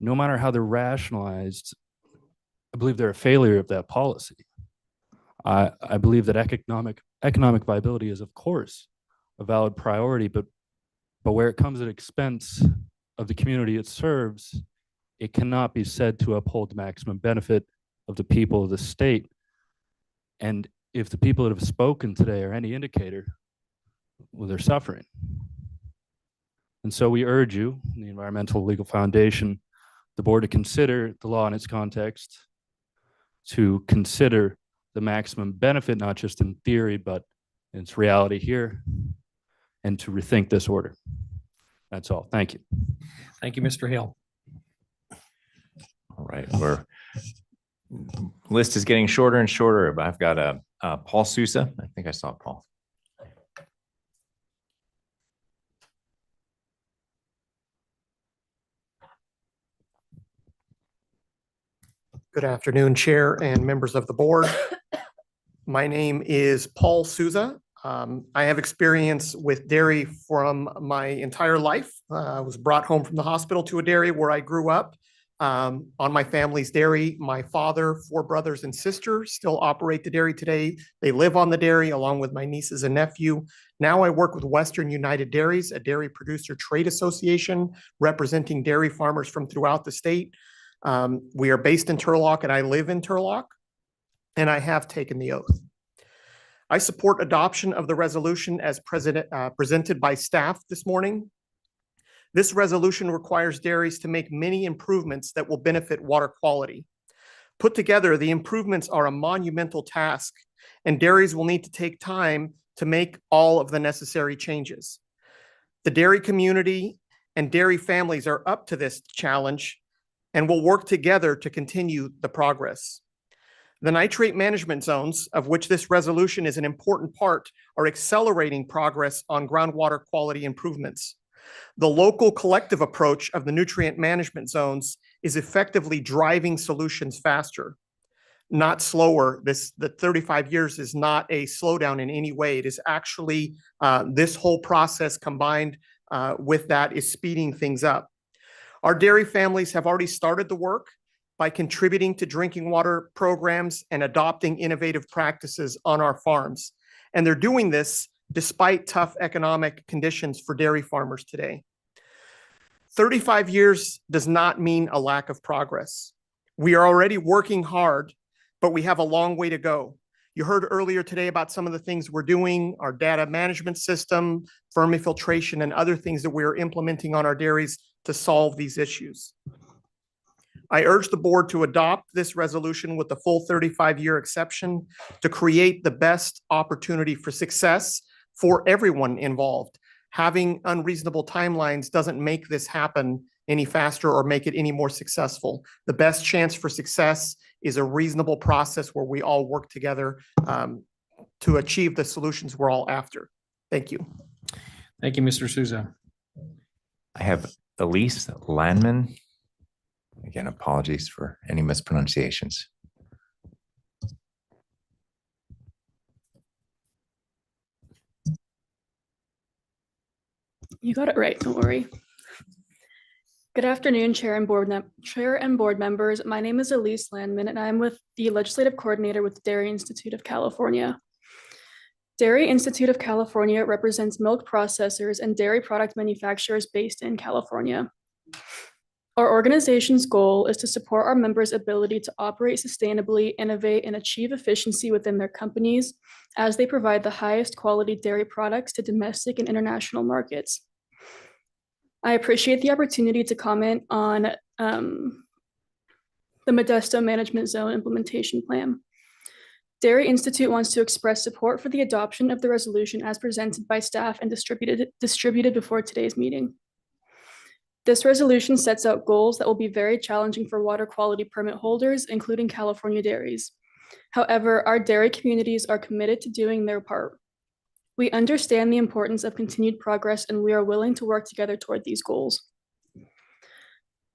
no matter how they're rationalized, I believe they're a failure of that policy. I believe that economic viability is, of course, a valid priority, but where it comes at expense of the community it serves, it cannot be said to uphold the maximum benefit of the people of the state. And if the people that have spoken today are any indicator, well, they're suffering. And so we urge you, the Environmental Legal Foundation, the board to consider the law in its context, to consider the maximum benefit, not just in theory, but in its reality here, and to rethink this order. That's all. Thank you. Thank you, Mr. Hale. All right, list is getting shorter and shorter, but I've got Paul Sousa. I think I saw Paul. Good afternoon, Chair and members of the board. My name is Paul Sousa. I have experience with dairy from my entire life. I was brought home from the hospital to a dairy where I grew up. On my family's dairy, my father, 4 brothers and sisters still operate the dairy today. They live on the dairy along with my nieces and nephew. Now I work with Western United Dairies, a dairy producer trade association representing dairy farmers from throughout the state. We are based in Turlock and I live in Turlock, and I have taken the oath. I support adoption of the resolution as presented by staff this morning. This resolution requires dairies to make many improvements that will benefit water quality. Put together, the improvements are a monumental task, and dairies will need to take time to make all of the necessary changes. The dairy community and dairy families are up to this challenge and will work together to continue the progress. The nitrate management zones, of which this resolution is an important part, are accelerating progress on groundwater quality improvements. The local collective approach of the nutrient management zones is effectively driving solutions faster, not slower. The 35 years is not a slowdown in any way. It is actually this whole process combined with that is speeding things up. Our dairy families have already started the work by contributing to drinking water programs and adopting innovative practices on our farms. And they're doing this despite tough economic conditions for dairy farmers today. 35 years does not mean a lack of progress. We are already working hard, but we have a long way to go. You heard earlier today about some of the things we're doing, our data management system, vermifiltration, and other things that we're implementing on our dairies to solve these issues. I urge the board to adopt this resolution with the full 35-year exception to create the best opportunity for success for everyone involved. Having unreasonable timelines doesn't make this happen any faster or make it any more successful. The best chance for success is a reasonable process where we all work together to achieve the solutions we're all after. Thank you. Thank you, Mr. Souza. I have Elise Landman. Again, apologies for any mispronunciations. You got it right, don't worry. Good afternoon, Chair and Board members. My name is Elise Landman, and I'm with the Legislative Coordinator with Dairy Institute of California. Dairy Institute of California represents milk processors and dairy product manufacturers based in California. Our organization's goal is to support our members' ability to operate sustainably, innovate, and achieve efficiency within their companies as they provide the highest quality dairy products to domestic and international markets. I appreciate the opportunity to comment on the Modesto Management Zone Implementation Plan. Dairy Institute wants to express support for the adoption of the resolution as presented by staff and distributed before today's meeting. This resolution sets out goals that will be very challenging for water quality permit holders, including California dairies. However, our dairy communities are committed to doing their part. We understand the importance of continued progress, and we are willing to work together toward these goals.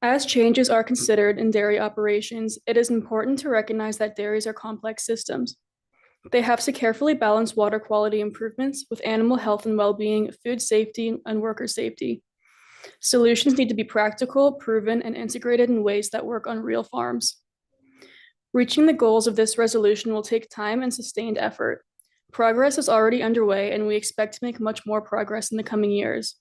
As changes are considered in dairy operations, it is important to recognize that dairies are complex systems. They have to carefully balance water quality improvements with animal health and well-being, food safety, and worker safety. Solutions need to be practical, proven, and integrated in ways that work on real farms. Reaching the goals of this resolution will take time and sustained effort. Progress is already underway, and we expect to make much more progress in the coming years.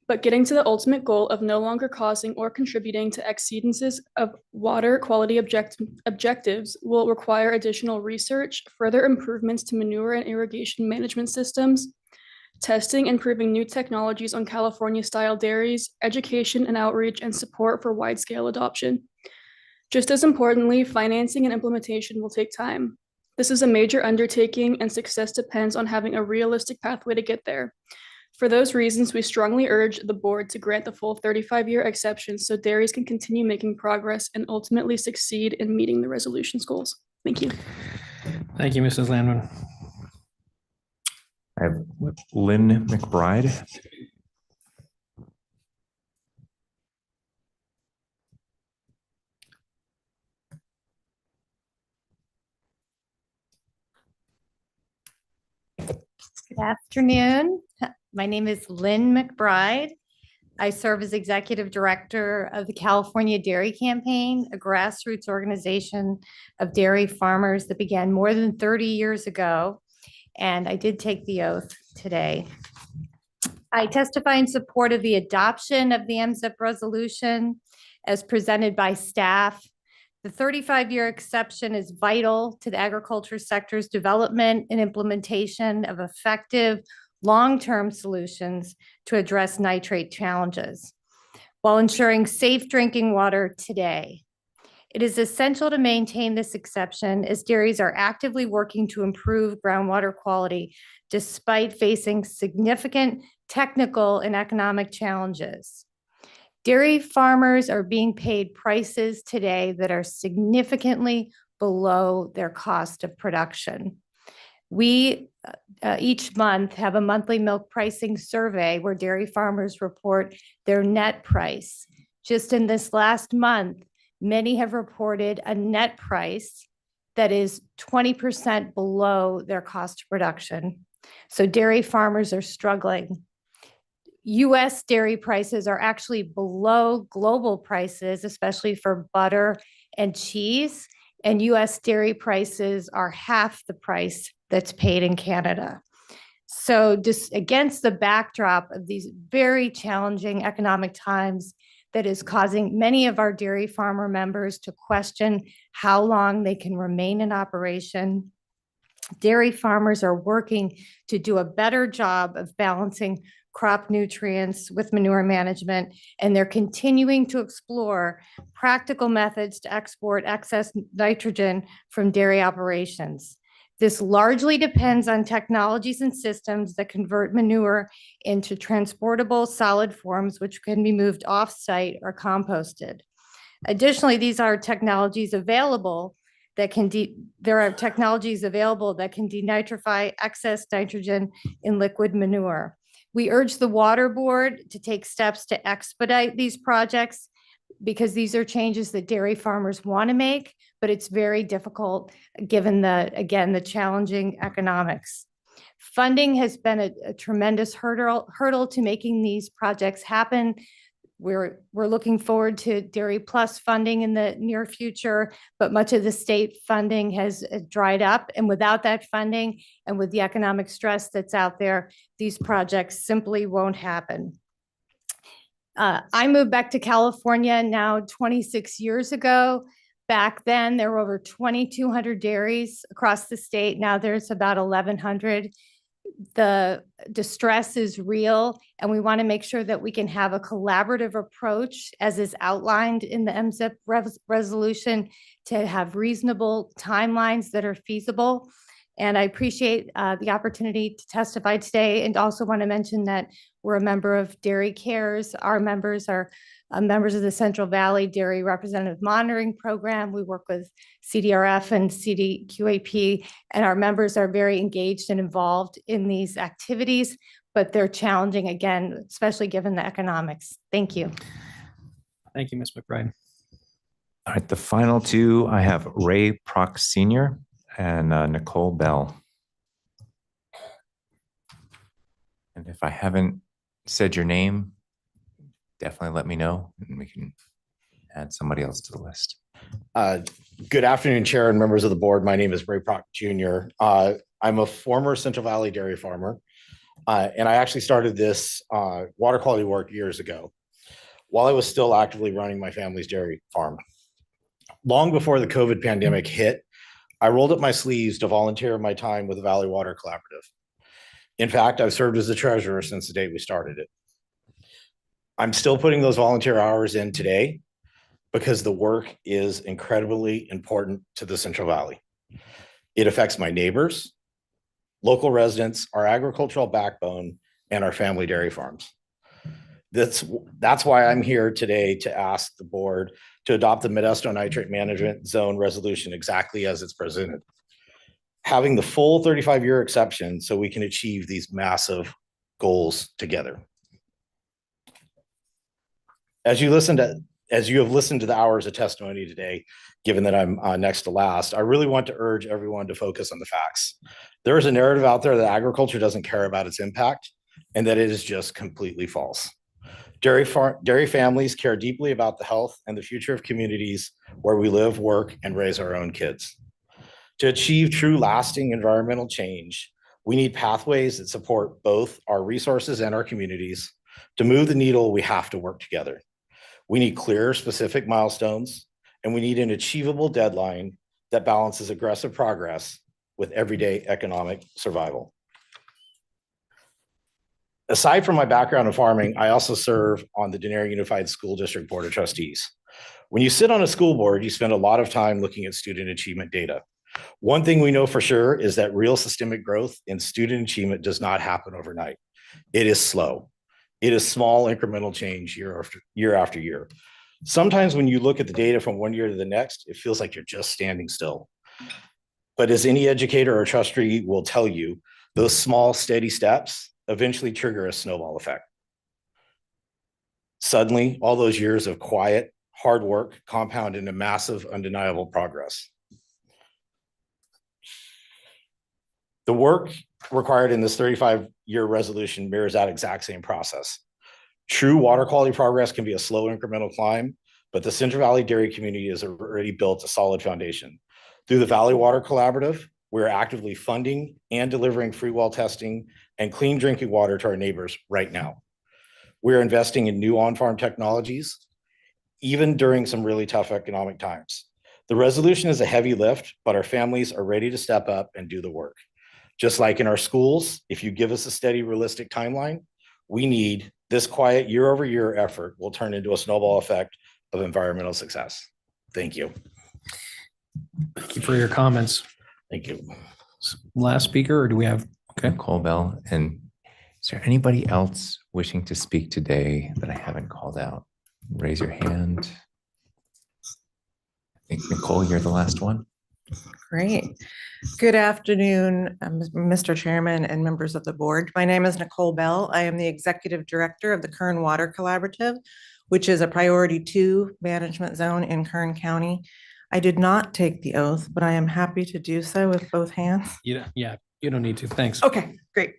But getting to the ultimate goal of no longer causing or contributing to exceedances of water quality objectives will require additional research, further improvements to manure and irrigation management systems, testing and proving new technologies on California-style dairies, education and outreach, and support for wide-scale adoption. Just as importantly, financing and implementation will take time. This is a major undertaking, and success depends on having a realistic pathway to get there. For those reasons, we strongly urge the board to grant the full 35-year exception so dairies can continue making progress and ultimately succeed in meeting the resolution's goals. Thank you. Thank you, Mrs. Landman. I have Lynn McBride. Good afternoon. My name is Lynn McBride. I serve as Executive Director of the California Dairy Campaign, a grassroots organization of dairy farmers that began more than 30 years ago. And I did take the oath today. I testify in support of the adoption of the MZIP resolution as presented by staff. The 35-year exception is vital to the agriculture sector's development and implementation of effective long-term solutions to address nitrate challenges while ensuring safe drinking water today. It is essential to maintain this exception as dairies are actively working to improve groundwater quality despite facing significant technical and economic challenges. Dairy farmers are being paid prices today that are significantly below their cost of production. We each month have a monthly milk pricing survey where dairy farmers report their net price. Just in this last month, many have reported a net price that is 20% below their cost of production. So dairy farmers are struggling. US dairy prices are actually below global prices, especially for butter and cheese. And US dairy prices are half the price that's paid in Canada. So just against the backdrop of these very challenging economic times, that is causing many of our dairy farmer members to question how long they can remain in operation. Dairy farmers are working to do a better job of balancing crop nutrients with manure management, and they're continuing to explore practical methods to export excess nitrogen from dairy operations. This largely depends on technologies and systems that convert manure into transportable solid forms, which can be moved off-site or composted. Additionally, there are technologies available that can denitrify excess nitrogen in liquid manure. We urge the Water Board to take steps to expedite these projects because these are changes that dairy farmers want to make, but it's very difficult given the challenging economics. Funding has been a tremendous hurdle to making these projects happen. We're looking forward to Dairy Plus funding in the near future, but much of the state funding has dried up. And without that funding and with the economic stress that's out there, these projects simply won't happen. I moved back to California now 26 years ago. Back then, there were over 2,200 dairies across the state. Now there's about 1,100. The distress is real, and we want to make sure that we can have a collaborative approach, as is outlined in the MZIP resolution, to have reasonable timelines that are feasible. And I appreciate the opportunity to testify today, and also want to mention that we're a member of Dairy Cares. Our members are members of the Central Valley Dairy Representative Monitoring Program. We work with CDRF and CDQAP, and our members are very engaged and involved in these activities, but they're challenging, again, especially given the economics. Thank you. Thank you, Ms. McBride. All right, the final two, I have Ray Prox Sr. and Nicole Bell. And if I haven't said your name, definitely let me know and we can add somebody else to the list. Good afternoon, Chair and members of the board. My name is Ray Prock Jr. I'm a former Central Valley dairy farmer, and I actually started this water quality work years ago while I was still actively running my family's dairy farm. Long before the COVID pandemic hit, I rolled up my sleeves to volunteer my time with the Valley Water Collaborative. In fact, I've served as the treasurer since the day we started it. I'm still putting those volunteer hours in today because the work is incredibly important to the Central Valley. It affects my neighbors, local residents, our agricultural backbone, and our family dairy farms. That's why I'm here today to ask the board to adopt the Modesto Nitrate Management Zone resolution exactly as it's presented, having the full 35-year exception so we can achieve these massive goals together. As you have listened to the hours of testimony today, given that I'm next to last, I really want to urge everyone to focus on the facts. There is a narrative out there that agriculture doesn't care about its impact and that it is just completely false. Dairy families care deeply about the health and the future of communities where we live, work, and raise our own kids. To achieve true lasting environmental change, we need pathways that support both our resources and our communities. To move the needle, we have to work together. We need clear, specific milestones, and we need an achievable deadline that balances aggressive progress with everyday economic survival. Aside from my background in farming, I also serve on the Denary Unified School District Board of Trustees. When you sit on a school board, you spend a lot of time looking at student achievement data. One thing we know for sure is that real systemic growth in student achievement does not happen overnight. It is slow. It is small incremental change year after year. Sometimes when you look at the data from one year to the next, it feels like you're just standing still. But as any educator or trustee will tell you, those small, steady steps eventually trigger a snowball effect. Suddenly, all those years of quiet, hard work compound into massive, undeniable progress. The work required in this 35-year resolution mirrors that exact same process. True water quality progress can be a slow incremental climb, but the Central Valley Dairy community has already built a solid foundation. Through the Valley Water Collaborative, we're actively funding and delivering free well testing and clean drinking water to our neighbors right now. We're investing in new on-farm technologies, even during some really tough economic times. The resolution is a heavy lift, but our families are ready to step up and do the work. Just like in our schools, if you give us a steady, realistic timeline, we need this quiet year-over-year effort will turn into a snowball effect of environmental success. Thank you. Thank you for your comments. Thank you. Last speaker, or do we have? Okay. Nicole Bell. And is there anybody else wishing to speak today that I haven't called out? Raise your hand. I think Nicole, you're the last one. Great. Good afternoon, Mr. Chairman and members of the board. My name is Nicole Bell. I am the Executive Director of the Kern Water Collaborative, which is a Priority 2 management zone in Kern County. I did not take the oath, but I am happy to do so with both hands. Yeah, you don't need to. Thanks. Okay, great.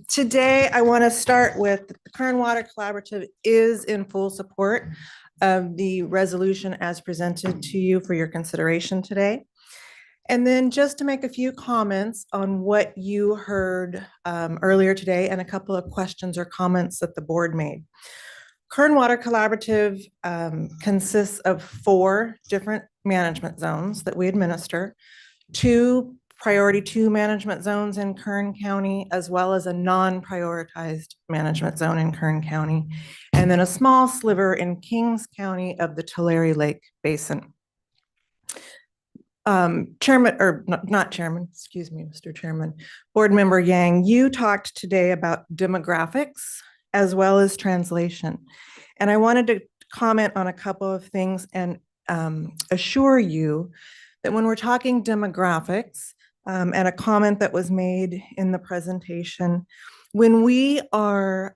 Today, I want to start with the Kern Water Collaborative is in full support of the resolution as presented to you for your consideration today. And then just to make a few comments on what you heard earlier today and a couple of questions or comments that the board made. Kern Water Collaborative consists of 4 different management zones that we administer, 2 Priority 2 management zones in Kern County, as well as a non-prioritized management zone in Kern County, and then a small sliver in Kings County of the Tulare Lake Basin. Chairman, or not chairman, excuse me, Mr. Chairman, Board Member Yang, you talked today about demographics as well as translation. And I wanted to comment on a couple of things and assure you that when we're talking demographics, and a comment that was made in the presentation, when we are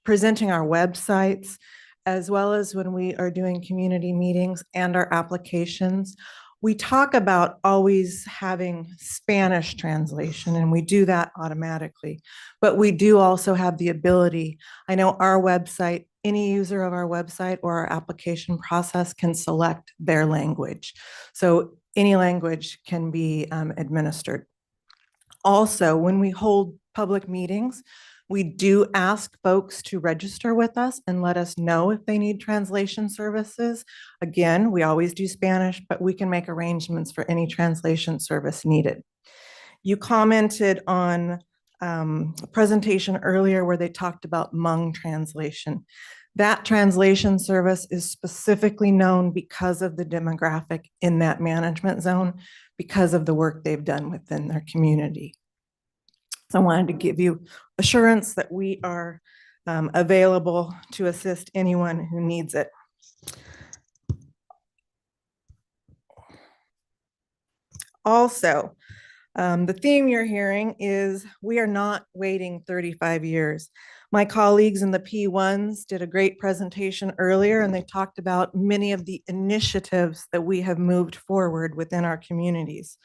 presenting our websites, as well as when we are doing community meetings and our applications, we talk about always having Spanish translation, and we do that automatically. But we do also have the ability, I know our website, any user of our website or our application process can select their language. So any language can be administered. Also, when we hold public meetings, we do ask folks to register with us and let us know if they need translation services. Again, we always do Spanish, but we can make arrangements for any translation service needed. You commented on a presentation earlier where they talked about Hmong translation. That translation service is specifically known because of the demographic in that management zone, because of the work they've done within their community. So I wanted to give you assurance that we are available to assist anyone who needs it. Also, the theme you're hearing is we are not waiting 35 years. My colleagues in the P1s did a great presentation earlier, and they talked about many of the initiatives that we have moved forward within our communities.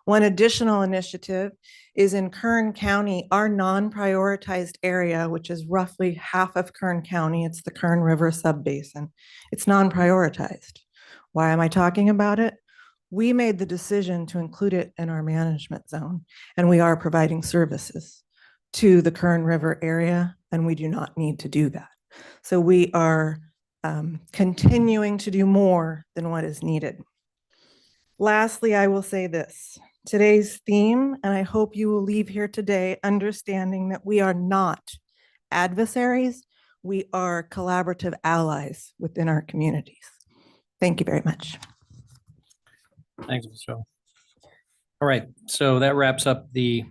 One additional initiative is in Kern County, our non-prioritized area, which is roughly half of Kern County. It's the Kern River Subbasin. It's non-prioritized. Why am I talking about it? We made the decision to include it in our management zone, and we are providing services to the Kern River area, and we do not need to do that. So we are continuing to do more than what is needed. Lastly, I will say this. Today's theme, and I hope you will leave here today understanding that we are not adversaries, we are collaborative allies within our communities. Thank you very much. Thanks, Michelle. All right, so that wraps up the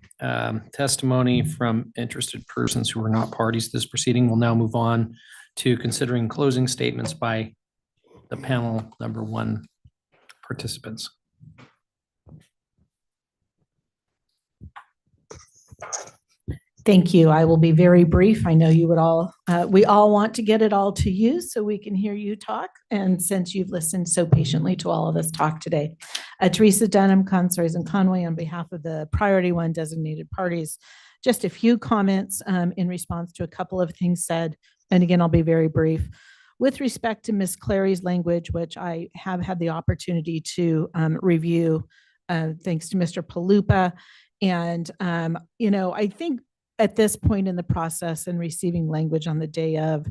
testimony from interested persons who are not parties to this proceeding. We'll now move on to considering closing statements by the panel number 1 participants. Thank you. I will be very brief. I know you would all, we all want to get it all to you so we can hear you talk. And since you've listened so patiently to all of us talk today, Teresa Dunham, Consoys and Conway, on behalf of the Priority 1 designated parties, just a few comments in response to a couple of things said. And again, I'll be very brief. With respect to Ms. Clary's language, which I have had the opportunity to review, thanks to Mr. Palupa. And, I think at this point in the process and receiving language on the day of,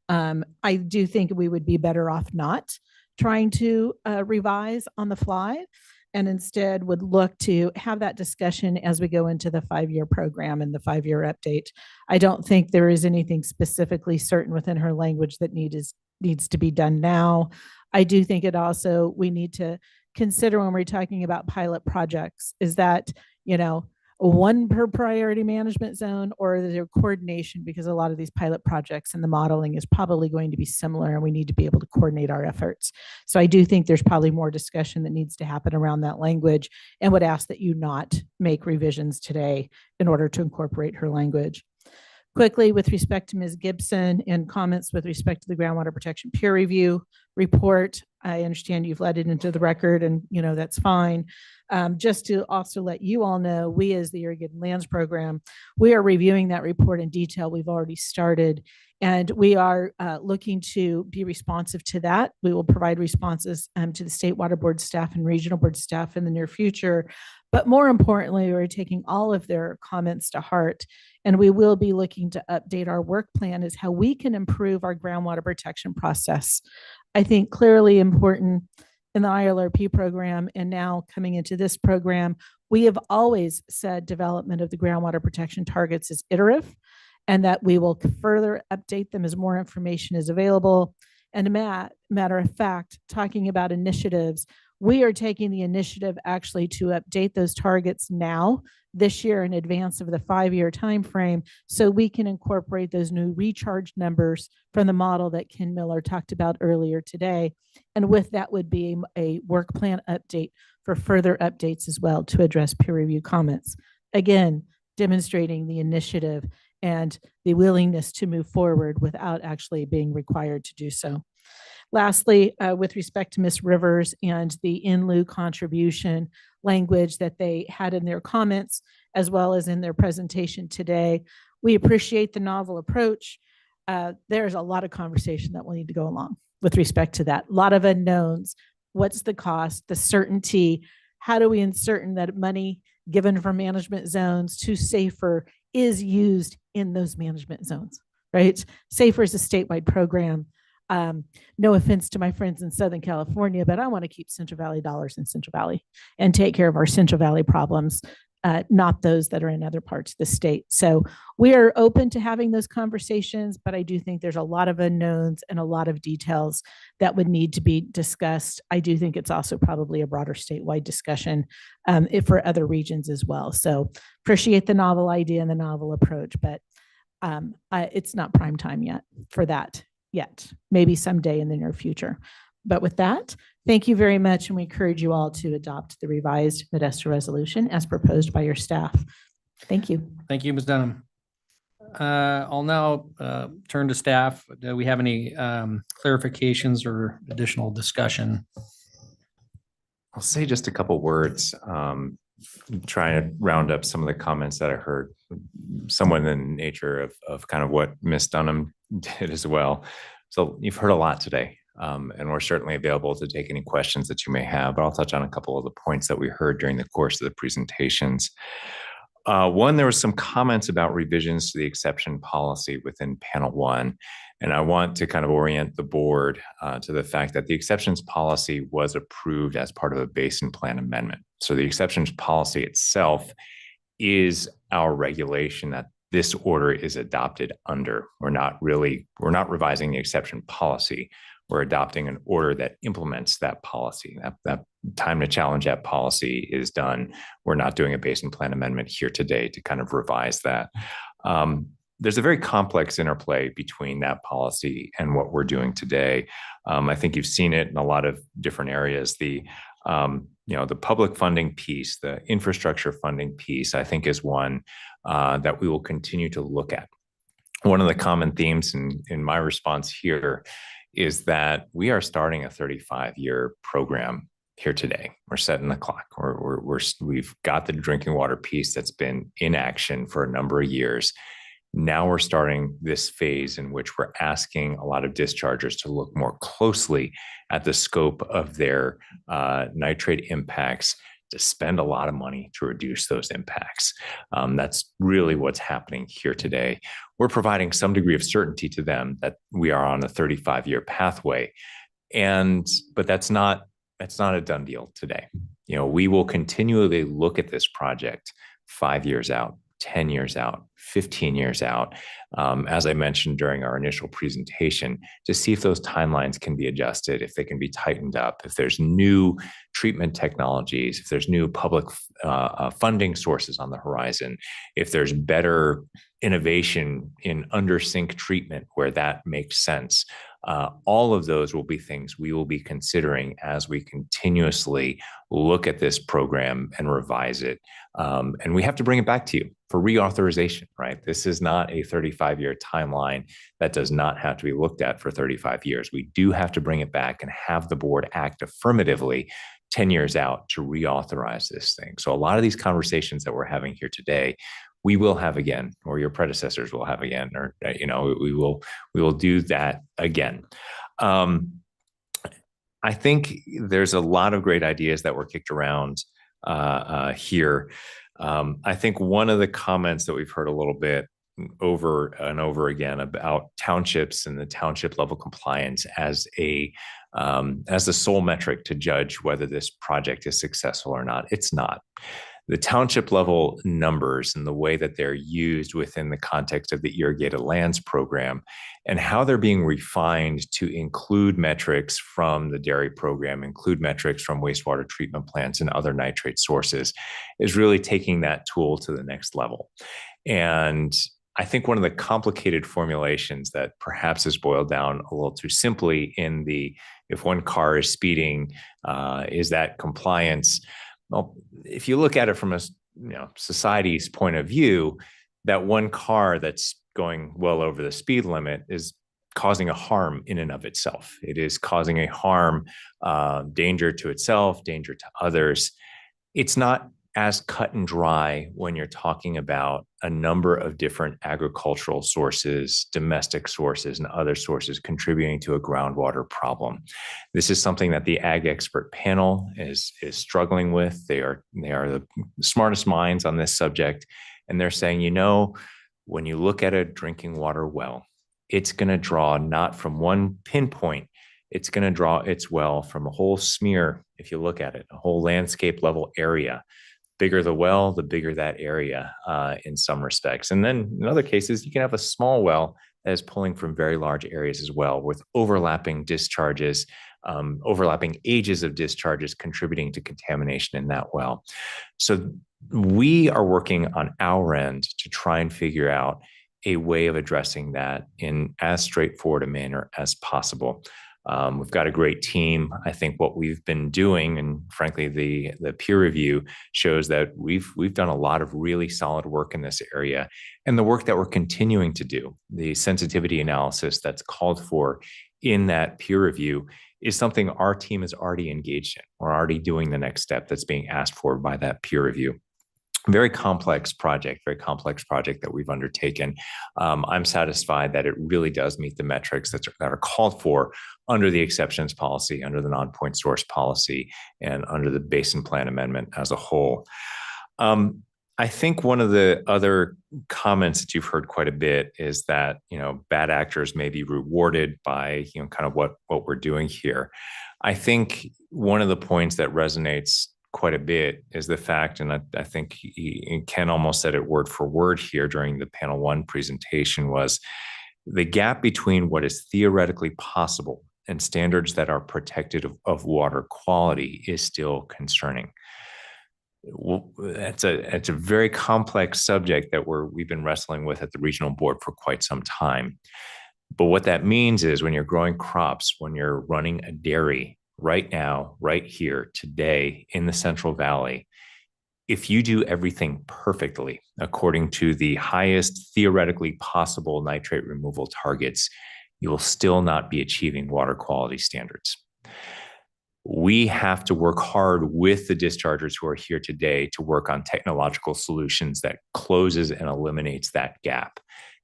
I do think we would be better off not trying to revise on the fly, and instead would look to have that discussion as we go into the 5-year program and the 5-year update. I don't think there is anything specifically certain within her language that needs to be done now. I do think it also, we need to consider when we're talking about pilot projects, is that, one per priority management zone, or is there coordination, because a lot of these pilot projects and the modeling is probably going to be similar and we need to be able to coordinate our efforts. So I do think there's probably more discussion that needs to happen around that language, and would ask that you not make revisions today in order to incorporate her language. Quickly, with respect to Ms. Gibson and comments with respect to the groundwater protection peer review report, I understand you've let it into the record, and that's fine. Just to also let you all know, we as the Irrigated Lands Program, we are reviewing that report in detail. We've already started, and we are looking to be responsive to that. We will provide responses to the State Water Board staff and Regional Board staff in the near future. But more importantly, we're taking all of their comments to heart, and we will be looking to update our work plan as how we can improve our groundwater protection process. I think clearly important in the ILRP program, and now coming into this program, we have always said development of the groundwater protection targets is iterative, and that we will further update them as more information is available. And matter of fact, talking about initiatives, we are taking the initiative actually to update those targets now this year in advance of the 5-year timeframe, so we can incorporate those new recharge numbers from the model that Ken Miller talked about earlier today. And with that would be a work plan update for further updates as well to address peer review comments. Again, demonstrating the initiative and the willingness to move forward without actually being required to do so. Lastly, with respect to Ms. Rivers and the in lieu contribution language that they had in their comments, as well as in their presentation today, we appreciate the novel approach. There's a lot of conversation that will need to go along with respect to that. A lot of unknowns. What's the cost, the certainty? How do we ensure that money given from management zones to SAFER is used in those management zones, right? SAFER is a statewide program. No offense to my friends in Southern California, but I want to keep Central Valley dollars in Central Valley and take care of our Central Valley problems, not those that are in other parts of the state. So we are open to having those conversations, but I do think there's a lot of unknowns and a lot of details that would need to be discussed. I do think it's also probably a broader statewide discussion for other regions as well. So appreciate the novel idea and the novel approach, but it's not prime time yet for that. Yet, maybe someday in the near future. But with that, thank you very much, and we encourage you all to adopt the revised Modesto resolution as proposed by your staff. Thank you. Thank you, Ms. Dunham. I'll now turn to staff. Do we have any clarifications or additional discussion? I'll say just a couple words, trying to round up some of the comments that I heard, somewhat in the nature of kind of what Ms. Dunham did as well. So you've heard a lot today, and we're certainly available to take any questions that you may have, but I'll touch on a couple of the points that we heard during the course of the presentations. One, there was some comments about revisions to the exception policy within panel 1. And I want to kind of orient the board to the fact that the exceptions policy was approved as part of a basin plan amendment. So the exceptions policy itself is our regulation that this order is adopted under. We're not revising the exception policy. We're adopting an order that implements that policy. That time to challenge that policy is done. We're not doing a basin plan amendment here today to kind of revise that. there's a very complex interplay between that policy and what we're doing today. I think you've seen it in a lot of different areas. The public funding piece, the infrastructure funding piece, I think is one that we will continue to look at. One of the common themes in my response here is that we are starting a 35-year program here today. We're setting the clock. We've got the drinking water piece that's been in action for a number of years. Now we're starting this phase in which we're asking a lot of dischargers to look more closely at the scope of their nitrate impacts, to spend a lot of money to reduce those impacts. That's really what's happening here today. We're providing some degree of certainty to them that we are on a 35-year pathway, but that's not a done deal today. We will continually look at this project 5 years out, 10 years out, 15 years out, as I mentioned during our initial presentation, to see if those timelines can be adjusted, if they can be tightened up, if there's new treatment technologies, if there's new public funding sources on the horizon, if there's better innovation in under sink treatment where that makes sense. All of those will be things we will be considering as we continuously look at this program and revise it. And we have to bring it back to you for reauthorization, right? This is not a 35-year timeline that does not have to be looked at for 35 years. We do have to bring it back and have the board act affirmatively 10 years out to reauthorize this thing. So a lot of these conversations that we're having here today, we will have again, or your predecessors will have again, or we will do that again. I think there's a lot of great ideas that were kicked around here. I think one of the comments that we've heard a little bit over and over again about townships and the township level compliance as the sole metric to judge whether this project is successful or not. It's not. The township level numbers and the way that they're used within the context of the Irrigated Lands Program and how they're being refined to include metrics from the dairy program, include metrics from wastewater treatment plants and other nitrate sources, is really taking that tool to the next level. And I think one of the complicated formulations that perhaps is boiled down a little too simply in if one car is speeding, is that compliance? Well, if you look at it from a society's point of view, that one car that's going well over the speed limit is causing a harm in and of itself. It is causing a harm, danger to itself, danger to others. It's not as cut and dry when you're talking about a number of different agricultural sources, domestic sources, and other sources contributing to a groundwater problem. This is something that the Ag Expert Panel is struggling with. They are the smartest minds on this subject, and they're saying, when you look at a drinking water well, it's going to draw not from one pinpoint. It's going to draw its well from a whole smear, if you look at it, a whole landscape level area. Bigger the well, the bigger that area in some respects. And then in other cases, you can have a small well that is pulling from very large areas as well, with overlapping discharges, overlapping ages of discharges contributing to contamination in that well. So we are working on our end to try and figure out a way of addressing that in as straightforward a manner as possible. We've got a great team. I think what we've been doing, and frankly, the peer review shows that we've done a lot of really solid work in this area, and the work that we're continuing to do, the sensitivity analysis that's called for in that peer review, is something our team is already engaged in. We're already doing the next step that's being asked for by that peer review. Very complex project that we've undertaken. I'm satisfied that it really does meet the metrics that are called for under the exceptions policy, under the non-point source policy, and under the Basin Plan Amendment as a whole. I think one of the other comments that you've heard quite a bit is that, bad actors may be rewarded by, kind of what we're doing here. I think one of the points that resonates quite a bit is the fact, and I think Ken almost said it word for word here during the panel one presentation, was the gap between what is theoretically possible and standards that are protective of water quality is still concerning. It's a very complex subject that we've been wrestling with at the regional board for quite some time. But what that means is when you're growing crops, when you're running a dairy right now, right here, today in the Central Valley, if you do everything perfectly according to the highest theoretically possible nitrate removal targets, you will still not be achieving water quality standards. We have to work hard with the dischargers who are here today to work on technological solutions that closes and eliminates that gap.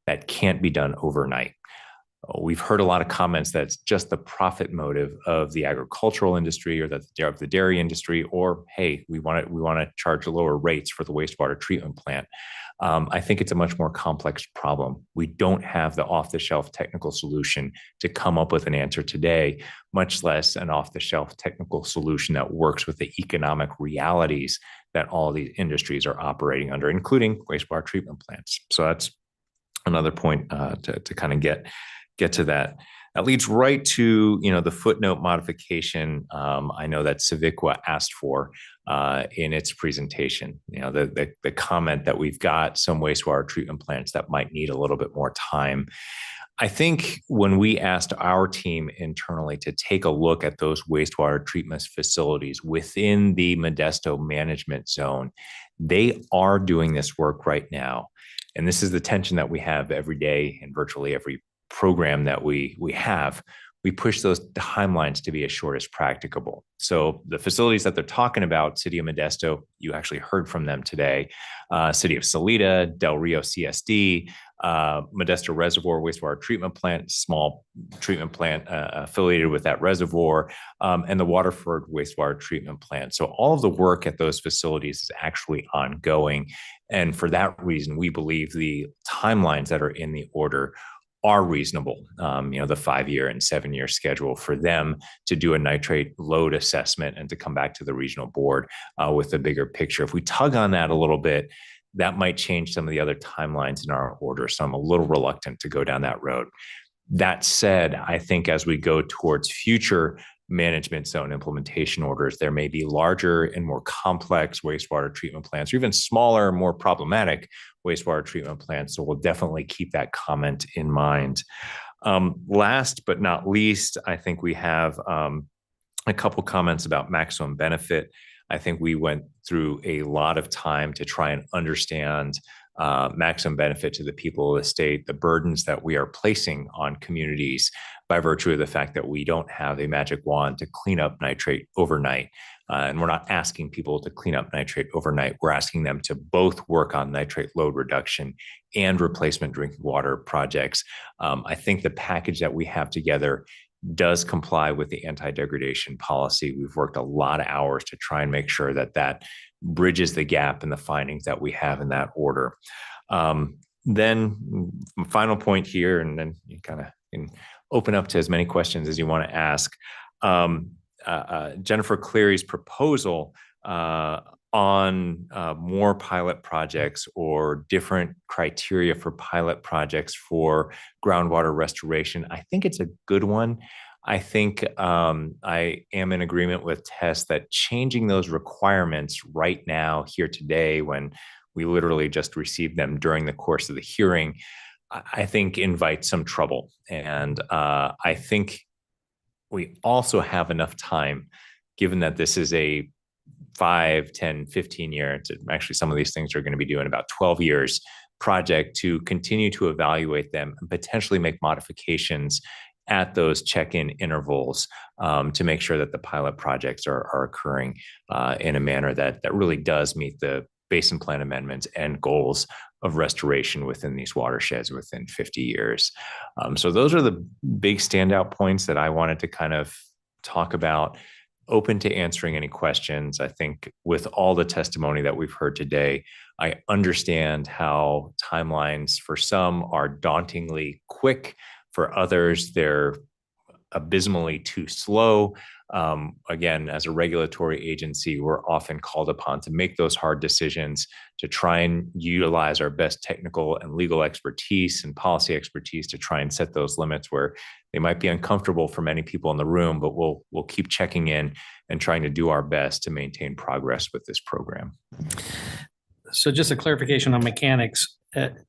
That can't be done overnight. We've heard a lot of comments that's just the profit motive of the agricultural industry or of the dairy industry, or hey, we want to charge lower rates for the wastewater treatment plant. I think it's a much more complex problem. We don't have the off-the-shelf technical solution to come up with an answer today, much less an off-the-shelf technical solution that works with the economic realities that all these industries are operating under, including wastewater treatment plants. So that's another point to kind of get to that. That leads right to the footnote modification. I know that Civiqua asked for in its presentation. The comment that we've got some wastewater treatment plants that might need a little bit more time. I think when we asked our team internally to take a look at those wastewater treatment facilities within the Modesto management zone, they are doing this work right now. And this is the tension that we have every day in virtually every program that we have. We push those timelines to be as short as practicable. So the facilities that they're talking about, City of Modesto, you actually heard from them today, City of Salida, Del Rio CSD, Modesto Reservoir Wastewater Treatment Plant, small treatment plant affiliated with that reservoir, and the Waterford Wastewater Treatment Plant. So all of the work at those facilities is actually ongoing. And for that reason, we believe the timelines that are in the order are reasonable. The 5-year and 7-year schedule for them to do a nitrate load assessment and to come back to the regional board with a bigger picture. If we tug on that a little bit, that might change some of the other timelines in our order. So I'm a little reluctant to go down that road. That said, I think as we go towards future management zone implementation orders, there may be larger and more complex wastewater treatment plants, or even smaller, more problematic wastewater treatment plants. So we'll definitely keep that comment in mind. Last but not least, I think we have a couple comments about maximum benefit. I think we went through a lot of time to try and understand maximum benefit to the people of the state, the burdens that we are placing on communities by virtue of the fact that we don't have a magic wand to clean up nitrate overnight. And we're not asking people to clean up nitrate overnight. We're asking them to both work on nitrate load reduction and replacement drinking water projects. I think the package that we have together does comply with the anti-degradation policy. We've worked a lot of hours to try and make sure that that bridges the gap in the findings that we have in that order. Then final point here, and then you kind of can open up to as many questions as you want to ask. Jennifer Cleary's proposal on more pilot projects or different criteria for pilot projects for groundwater restoration, I think it's a good one. I think I am in agreement with Tess that changing those requirements right now, here today, when we literally just received them during the course of the hearing, I think invites some trouble. And I think we also have enough time, given that this is a 5, 10, 15 year, actually some of these things are going to be doing about 12 years project, to continue to evaluate them and potentially make modifications at those check-in intervals to make sure that the pilot projects are occurring in a manner that really does meet the basin plan amendments and goals of restoration within these watersheds within 50 years. So those are the big standout points that I wanted to kind of talk about. Open to answering any questions. I think with all the testimony that we've heard today, I understand how timelines for some are dauntingly quick. For others, they're abysmally too slow. Again, as a regulatory agency, we're often called upon to make those hard decisions, to try and utilize our best technical and legal expertise and policy expertise to try and set those limits where they might be uncomfortable for many people in the room, but we'll keep checking in and trying to do our best to maintain progress with this program. So just a clarification on mechanics.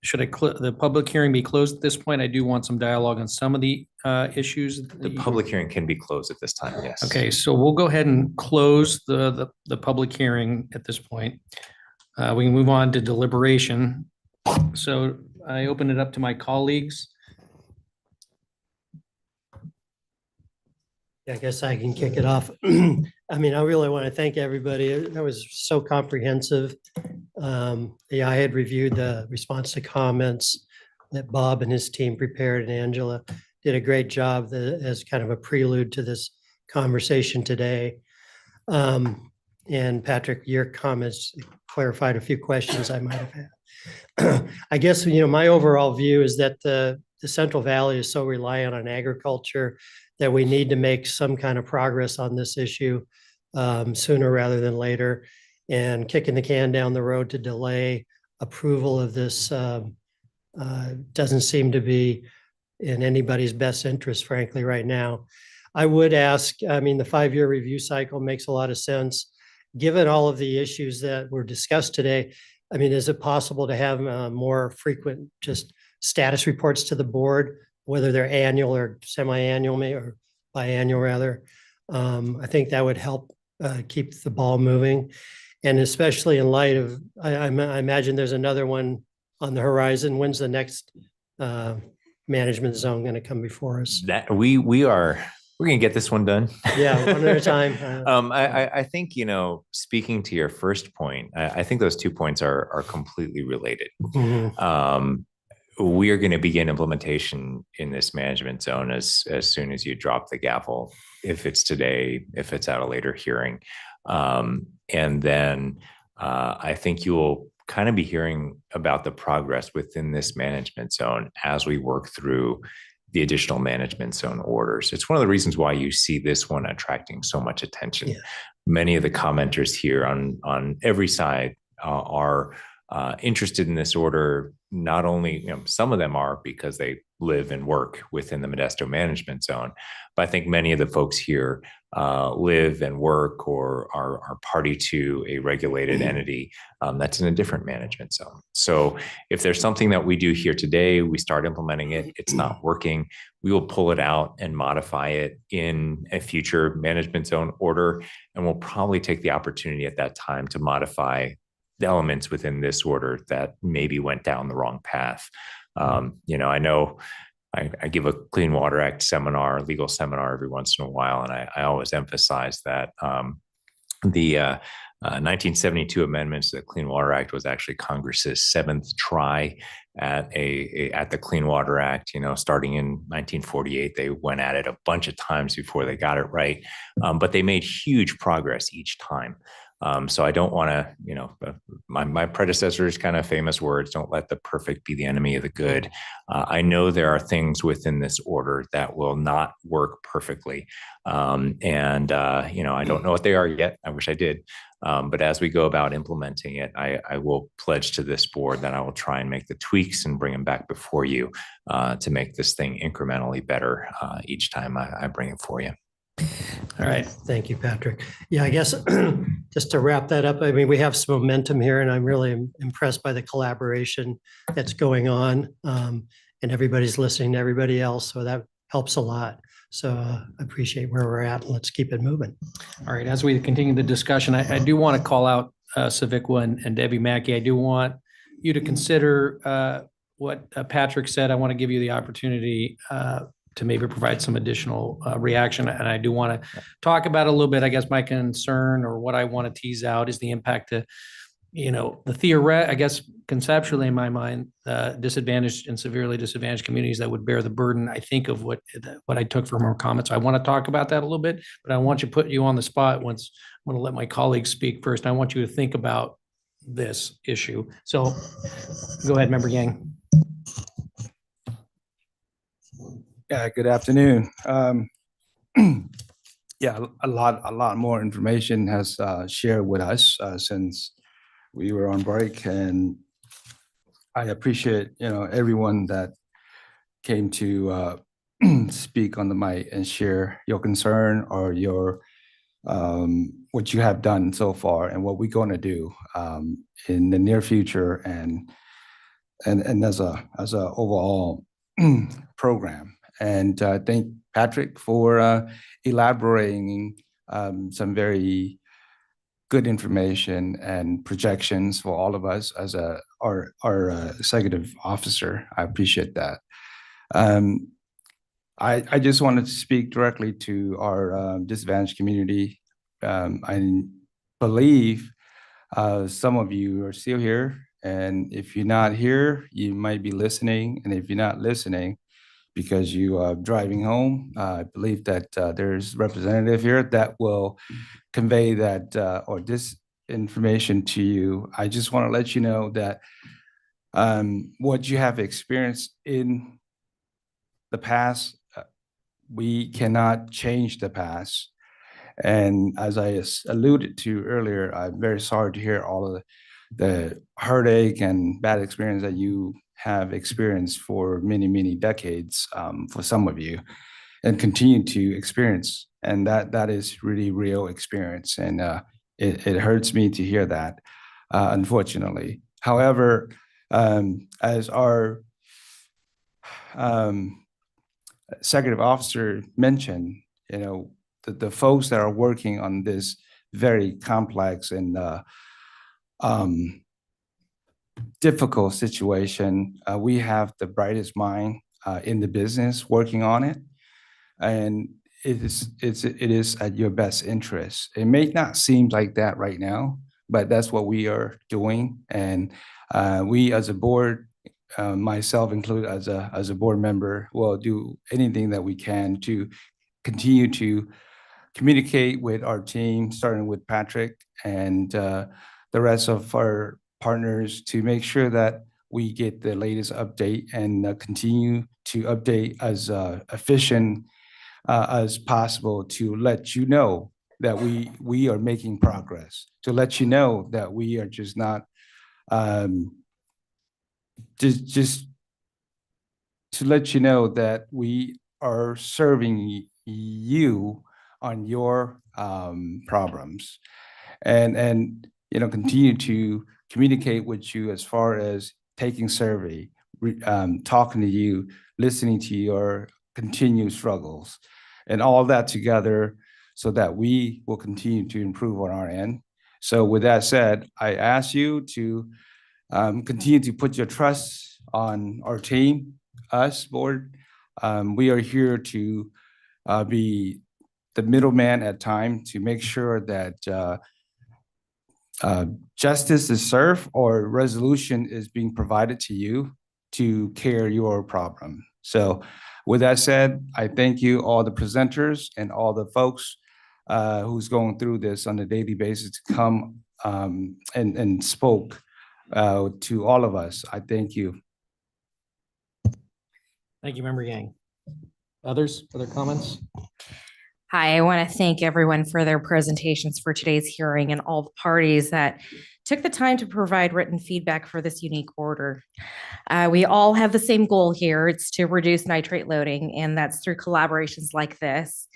Should the public hearing be closed at this point? I do want some dialogue on some of the issues. The public hearing can be closed at this time, yes. Okay, so we'll go ahead and close the public hearing at this point. We can move on to deliberation. So I open it up to my colleagues. I guess I can kick it off. I mean, I really want to thank everybody. That was so comprehensive. I had reviewed the response to comments that Bob and his team prepared, and Angela did a great job as kind of a prelude to this conversation today. And Patrick, your comments clarified a few questions I might have had. I guess, my overall view is that the Central Valley is so reliant on agriculture that we need to make some kind of progress on this issue sooner rather than later. And kicking the can down the road to delay approval of this doesn't seem to be in anybody's best interest, frankly, right now. I would ask, the 5-year review cycle makes a lot of sense. Given all of the issues that were discussed today, is it possible to have more frequent just status reports to the board, whether they're annual or semi-annual, or biannual rather? I think that would help keep the ball moving. And especially in light of, I imagine there's another one on the horizon. When's the next management zone going to come before us? That we're going to get this one done. Yeah, one at a time. I think, speaking to your first point, I think those 2 points are completely related. Mhm. We are going to begin implementation in this management zone as soon as you drop the gavel, if it's today, if it's at a later hearing. And then I think you will kind of be hearing about the progress within this management zone as we work through the additional management zone orders. It's one of the reasons why you see this one attracting so much attention. Yeah. Many of the commenters here on every side are interested in this order. Not only, some of them are because they live and work within the Modesto management zone, but I think many of the folks here live and work or are party to a regulated entity that's in a different management zone. So if there's something that we do here today, we start implementing it, it's not working, we will pull it out and modify it in a future management zone order. And we'll probably take the opportunity at that time to modify the elements within this order that maybe went down the wrong path. I know I give a Clean Water Act seminar, legal seminar every once in a while, and I always emphasize that the 1972 amendments to the Clean Water Act was actually Congress's 7th try at the Clean Water Act. Starting in 1948, they went at it a bunch of times before they got it right, but they made huge progress each time. So I don't want to, my predecessor's kind of famous words, don't let the perfect be the enemy of the good. I know there are things within this order that will not work perfectly. I don't know what they are yet. I wish I did. But as we go about implementing it, I will pledge to this board that I will try and make the tweaks and bring them back before you to make this thing incrementally better each time I bring it for you. All right. Thank you, Patrick. Yeah, I guess just to wrap that up, we have some momentum here, and I'm really impressed by the collaboration that's going on, and everybody's listening to everybody else. So that helps a lot. So I appreciate where we're at. Let's keep it moving. All right. As we continue the discussion, I do want to call out Savikwa and Debbie Mackey. I do want you to consider what Patrick said. I want to give you the opportunity to maybe provide some additional reaction. And I do want to talk about it a little bit. I guess my concern, or what I want to tease out, is the impact to, I guess conceptually in my mind, disadvantaged and severely disadvantaged communities that would bear the burden. I think of what I took from her comments. I want to talk about that a little bit, but I want to put you on the spot once. I'm going to let my colleagues speak first. I want you to think about this issue. So go ahead, Member Yang. Yeah, good afternoon. yeah, a lot more information has shared with us since we were on break, and I appreciate, everyone that came to speak on the mic and share your concern or your what you have done so far and what we're going to do in the near future and as a overall program. And thank Patrick for elaborating some very good information and projections for all of us as our executive officer. I appreciate that. I just wanted to speak directly to our disadvantaged community. I believe some of you are still here, and if you're not here, you might be listening. And if you're not listening because you are driving home, I believe that there's representative here that will convey that or this information to you. I just want to let you know that what you have experienced in the past, we cannot change the past. And as I alluded to earlier, I'm very sorry to hear all of the heartache and bad experience that you have experienced for many, many decades for some of you and continue to experience. And that is really real experience. And it hurts me to hear that, unfortunately. However, as our executive officer mentioned, the folks that are working on this very complex and difficult situation, we have the brightest mind in the business working on it, and it is at your best interest. It may not seem like that right now, but that's what we are doing, and we as a board, myself included as a board member, will do anything that we can to continue to communicate with our team, starting with Patrick and the rest of our partners, to make sure that we get the latest update and continue to update as efficient as possible, to let you know that we are making progress, to let you know that we are just not just to let you know that we are serving you on your problems, and continue to communicate with you as far as taking survey, talking to you, listening to your continued struggles, and all that together, so that we will continue to improve on our end. So with that said, I ask you to continue to put your trust on our team, us, board. We are here to be the middleman at time to make sure that justice is served or resolution is being provided to you to care your problem. So with that said, I thank you, all the presenters and all the folks who's going through this on a daily basis to come and spoke to all of us. I thank you. Thank you, Member Yang. Others, other comments? Hi, I want to thank everyone for their presentations for today's hearing and all the parties that took the time to provide written feedback for this unique order. We all have the same goal here. It's to reduce nitrate loading, and that's through collaborations like this.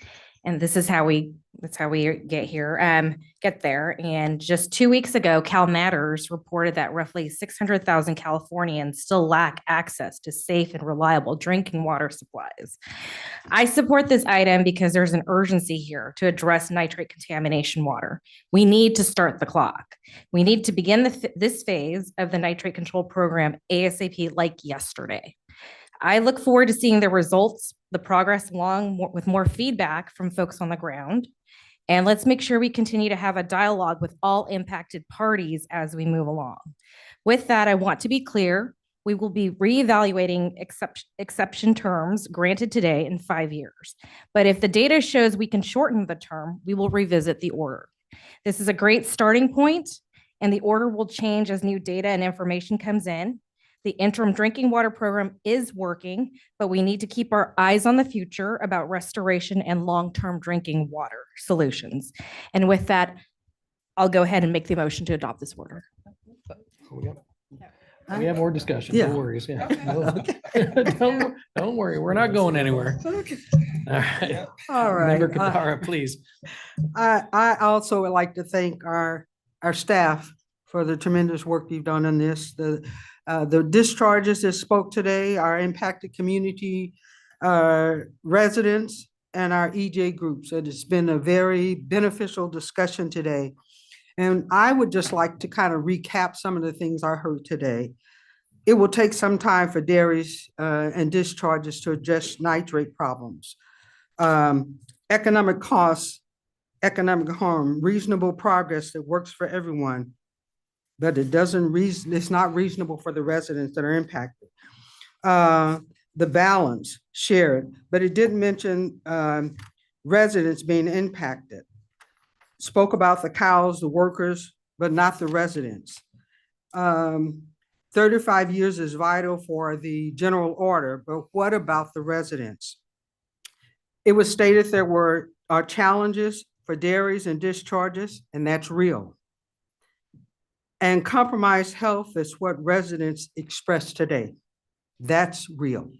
And this is how that's how we get there. And just 2 weeks ago, Cal Matters reported that roughly 600,000 Californians still lack access to safe and reliable drinking water supplies. I support this item because there's an urgency here to address nitrate contamination water. We need to start the clock. We need to begin this phase of the nitrate control program ASAP, like yesterday. I look forward to seeing the results, the progress, along with more feedback from folks on the ground. And let's make sure we continue to have a dialogue with all impacted parties as we move along. With that, I want to be clear, we will be reevaluating exception terms granted today in 5 years. But if the data shows we can shorten the term, we will revisit the order. This is a great starting point, and the order will change as new data and information comes in. The interim drinking water program is working, but we need to keep our eyes on the future about restoration and long-term drinking water solutions. And with that, I'll go ahead and make the motion to adopt this order. We have more discussion. Yeah. No worries. Yeah. Don't worry. We're not going anywhere. All right. All right. Member Kadara, please. I also would like to thank our staff for the tremendous work you've done on this. The discharges that spoke today, our impacted community residents and our EJ groups. It has been a very beneficial discussion today. And I would just like to kind of recap some of the things I heard today. It will take some time for dairies and discharges to address nitrate problems. Economic costs, economic harm, reasonable progress that works for everyone, but it's not reasonable for the residents that are impacted. The balance shared, but it didn't mention residents being impacted. Spoke about the cows, the workers, but not the residents. 35 years is vital for the general order, but what about the residents? It was stated there are challenges for dairies and discharges, and that's real. And compromised health is what residents expressed today. That's real.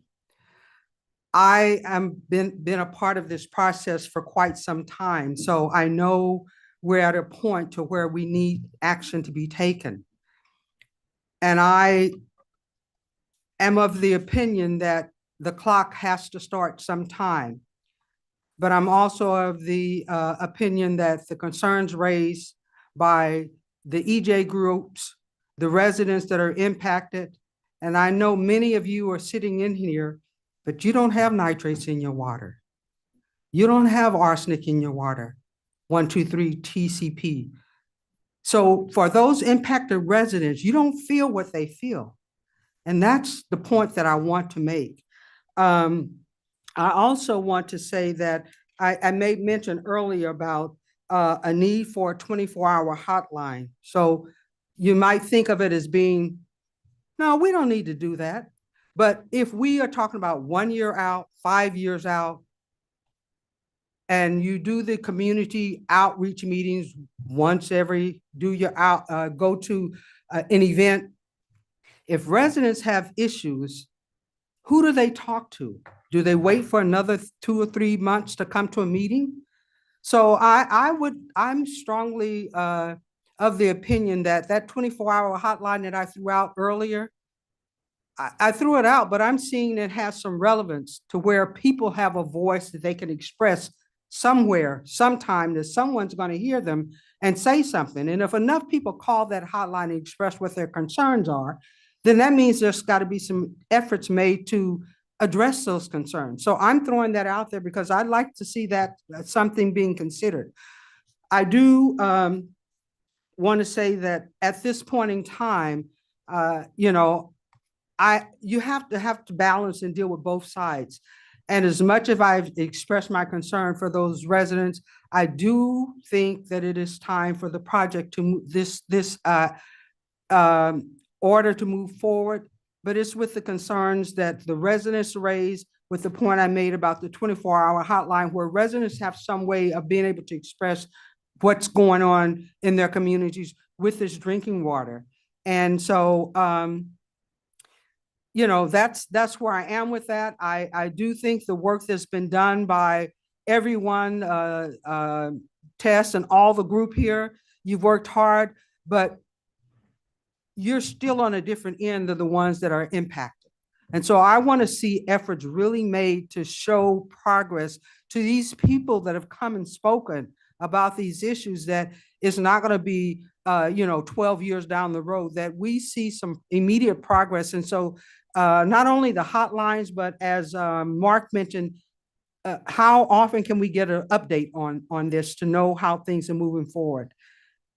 I am been a part of this process for quite some time, so I know we're at a point to where we need action to be taken. And I am of the opinion that the clock has to start sometime. But I'm also of the opinion that the concerns raised by the EJ groups, the residents that are impacted, and I know many of you are sitting in here, but you don't have nitrates in your water. You don't have arsenic in your water, 123 TCP. So for those impacted residents, you don't feel what they feel. And that's the point that I want to make. I also want to say that I made mention earlier about a need for a 24-hour hotline. So you might think of it as being, no, we don't need to do that. But if we are talking about 1 year out, 5 years out, and you do the community outreach meetings once every, go to an event, if residents have issues, who do they talk to? Do they wait for another 2 or 3 months to come to a meeting? So I'm strongly of the opinion that 24-hour hotline that I threw out earlier, I threw it out, but I'm seeing it has some relevance to where people have a voice that they can express somewhere, sometime, that someone's going to hear them and say something. And if enough people call that hotline and express what their concerns are, then that means there's got to be some efforts made to address those concerns. So I'm throwing that out there because I'd like to see that something being considered. I do want to say that at this point in time, you have to balance and deal with both sides. And as much as I've expressed my concern for those residents, I do think that it is time for the project to move this order to move forward. But it's with the concerns that the residents raised, with the point I made about the 24-hour hotline, where residents have some way of being able to express what's going on in their communities with this drinking water. And so, that's where I am with that. I do think the work that's been done by everyone, Tess and all the group here, you've worked hard, but you're still on a different end of the ones that are impacted. And so I want to see efforts really made to show progress to these people that have come and spoken about these issues, that it's not going to be 12 years down the road, that we see some immediate progress. And so not only the hotlines, but as Mark mentioned, how often can we get an update on this to know how things are moving forward?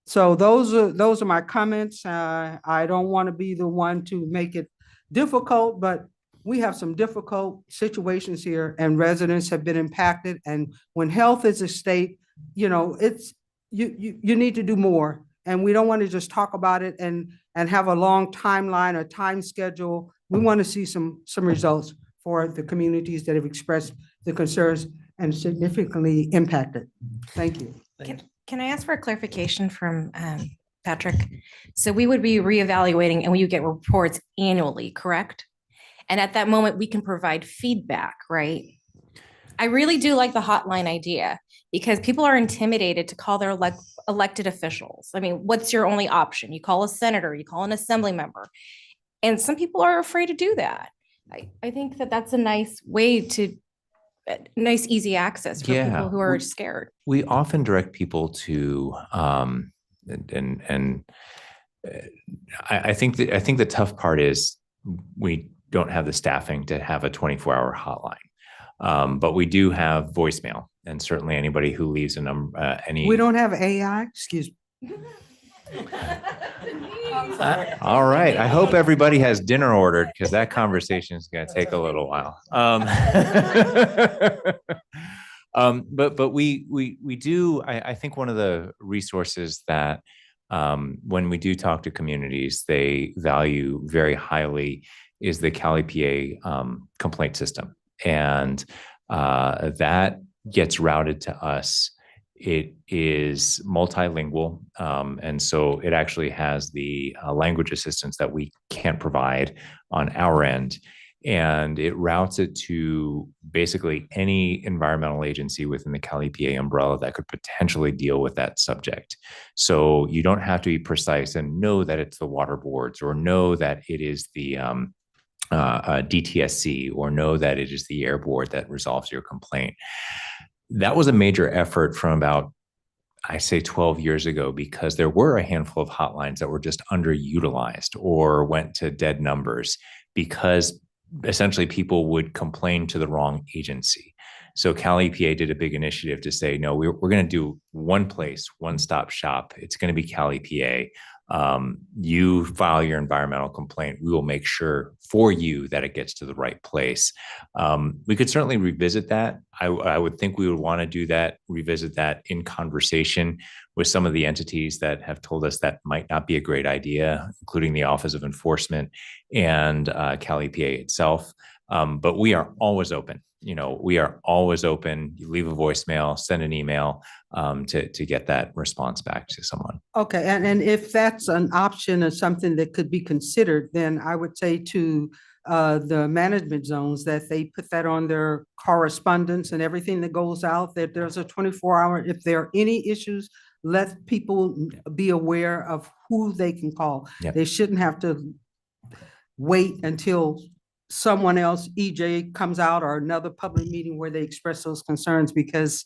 So those are my comments. I don't want to be the one to make it difficult, but we have some difficult situations here and residents have been impacted. And when health is at stake, you need to do more. And we don't want to just talk about it and and have a long timeline, a time schedule. We want to see some results for the communities that have expressed the concerns and significantly impacted. Thank you. Can I ask for a clarification from Patrick? So we would be reevaluating and we would get reports annually, correct? And at that moment, we can provide feedback, right? I really do like the hotline idea because people are intimidated to call their elected officials. I mean, what's your only option? You call a senator, you call an assembly member. And some people are afraid to do that. I think that that's a nice way to, nice, easy access for people who are scared. We often direct people to, I think the tough part is we don't have the staffing to have a 24-hour hotline. But we do have voicemail, and certainly anybody who leaves a number, We don't have AI, excuse me. All right. I hope everybody has dinner ordered because that conversation is going to take a little while. But we do. I think one of the resources that when we do talk to communities, they value very highly is the CalEPA complaint system, and that gets routed to us. It is multilingual, and so it actually has the language assistance that we can't provide on our end, and it routes it to basically any environmental agency within the CalEPA umbrella that could potentially deal with that subject. So you don't have to be precise and know that it's the water boards, or know that it is the DTSC, or know that it is the air board that resolves your complaint. That was a major effort from about, I say 12 years ago, because there were a handful of hotlines that were just underutilized or went to dead numbers because essentially people would complain to the wrong agency. So CalEPA did a big initiative to say, no, we're going to do one place, one-stop shop. It's going to be CalEPA. You file your environmental complaint. We will make sure for you that it gets to the right place. We could certainly revisit that. I would think we would want to do that, revisit that in conversation with some of the entities that have told us that might not be a great idea, including the Office of Enforcement and CalEPA itself. But we are always open. We are always open. You leave a voicemail, send an email to get that response back to someone. Okay, and if that's an option or something that could be considered, then I would say to the management zones that they put that on their correspondence and everything that goes out, that there's a 24-hour, if there are any issues, let people be aware of who they can call. Yep. They shouldn't have to wait until someone else, EJ, comes out, or another public meeting where they express those concerns, because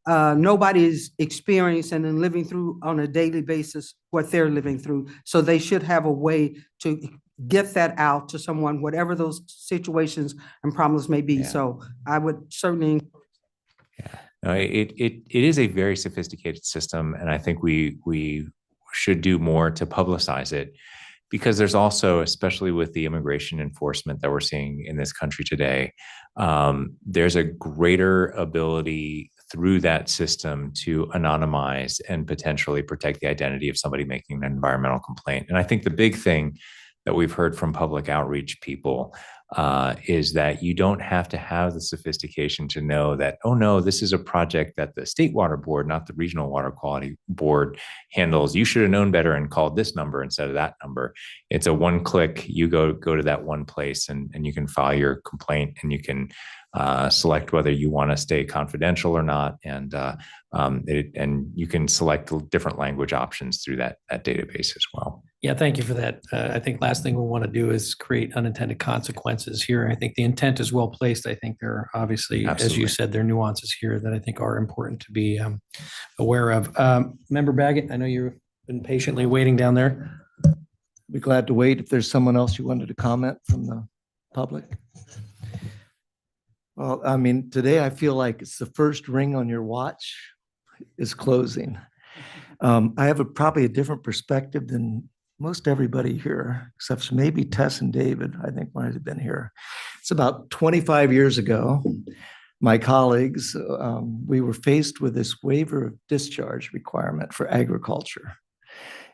nobody is experiencing and living through on a daily basis what they're living through. So they should have a way to get that out to someone, whatever those situations and problems may be. Yeah. So I would certainly. No, it is a very sophisticated system, and I think we should do more to publicize it, because there's also, especially with the immigration enforcement that we're seeing in this country today, there's a greater ability through that system to anonymize and potentially protect the identity of somebody making an environmental complaint. And I think the big thing that we've heard from public outreach people is that you don't have to have the sophistication to know that, oh no, this is a project that the state water board, not the regional water quality board, handles. You should have known better and called this number instead of that number. It's a one click, you go to that one place and you can file your complaint, and you can select whether you want to stay confidential or not. And you can select different language options through that database as well. Yeah, thank you for that. I think last thing we want to do is create unintended consequences here. I think the intent is well placed. I think there are obviously, as you said, there are nuances here that I think are important to be aware of. Member Baggett, I know you've been patiently waiting down there. Be glad to wait if there's someone else you wanted to comment from the public. Well, I mean, today I feel like it's the first ring on your watch is closing. I have probably a different perspective than most everybody here, except for maybe Tess and David, I think might have been here. It's about 25 years ago. My colleagues, we were faced with this waiver of discharge requirement for agriculture.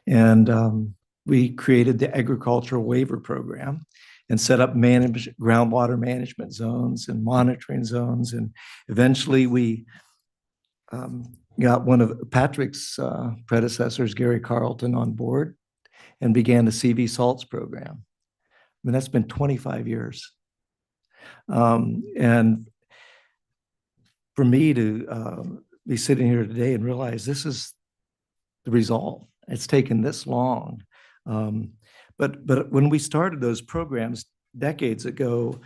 And we created the agricultural waiver program and set up groundwater management zones and monitoring zones. And eventually we got one of Patrick's predecessors, Gary Carlton, on board and began the CV Salts program. I mean, that's been 25 years. And for me to be sitting here today and realize this is the result, it's taken this long. But when we started those programs decades ago,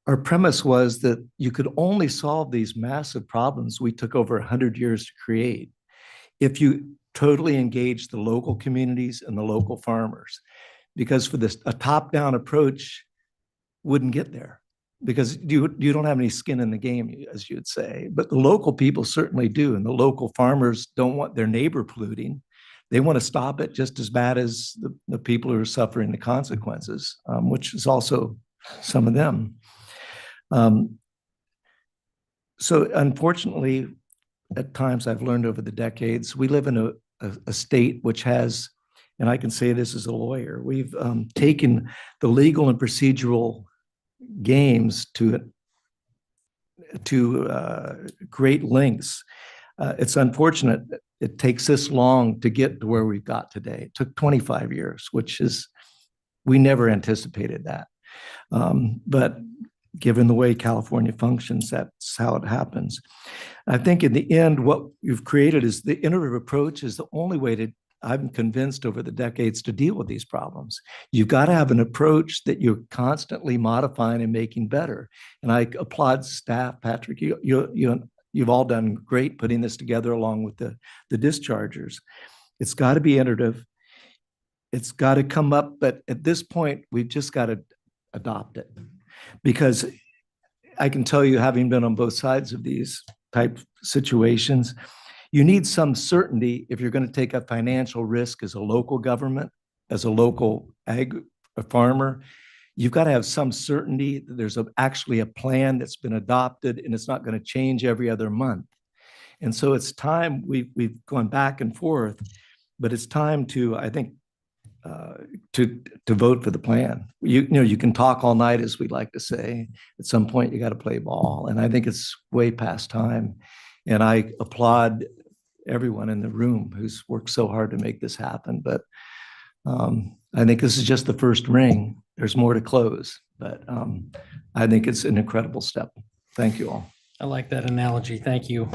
our premise was that you could only solve these massive problems we took over 100 years to create if you totally engage the local communities and the local farmers. Because for this, a top-down approach wouldn't get there because you don't have any skin in the game, as you'd say. But the local people certainly do, and the local farmers don't want their neighbor polluting. They want to stop it just as bad as the people who are suffering the consequences, which is also some of them. So unfortunately, at times I've learned over the decades, we live in a state which has, and I can say this as a lawyer, we've taken the legal and procedural games to great lengths. It's unfortunate it takes this long to get to where we've got today. It took 25 years, which is, we never anticipated that. But given the way California functions, that's how it happens. I think in the end, what you've created is the iterative approach is the only way to, I'm convinced over the decades, to deal with these problems. You've got to have an approach that you're constantly modifying and making better. And I applaud staff, Patrick, you've all done great putting this together along with the dischargers. It's got to be iterative. It's got to come up, but at this point, we've just got to adopt it. Because I can tell you, having been on both sides of these type situations, you need some certainty if you're going to take a financial risk as a local government, as a local farmer. You've got to have some certainty that there's actually a plan that's been adopted and it's not going to change every other month. And so it's time, we've gone back and forth, but it's time to, I think, to vote for the plan. You know, you can talk all night, as we like to say. At some point, you got to play ball. And I think it's way past time. And I applaud everyone in the room who's worked so hard to make this happen. But I think this is just the first ring. There's more to close, but I think it's an incredible step. Thank you all. I like that analogy. Thank you.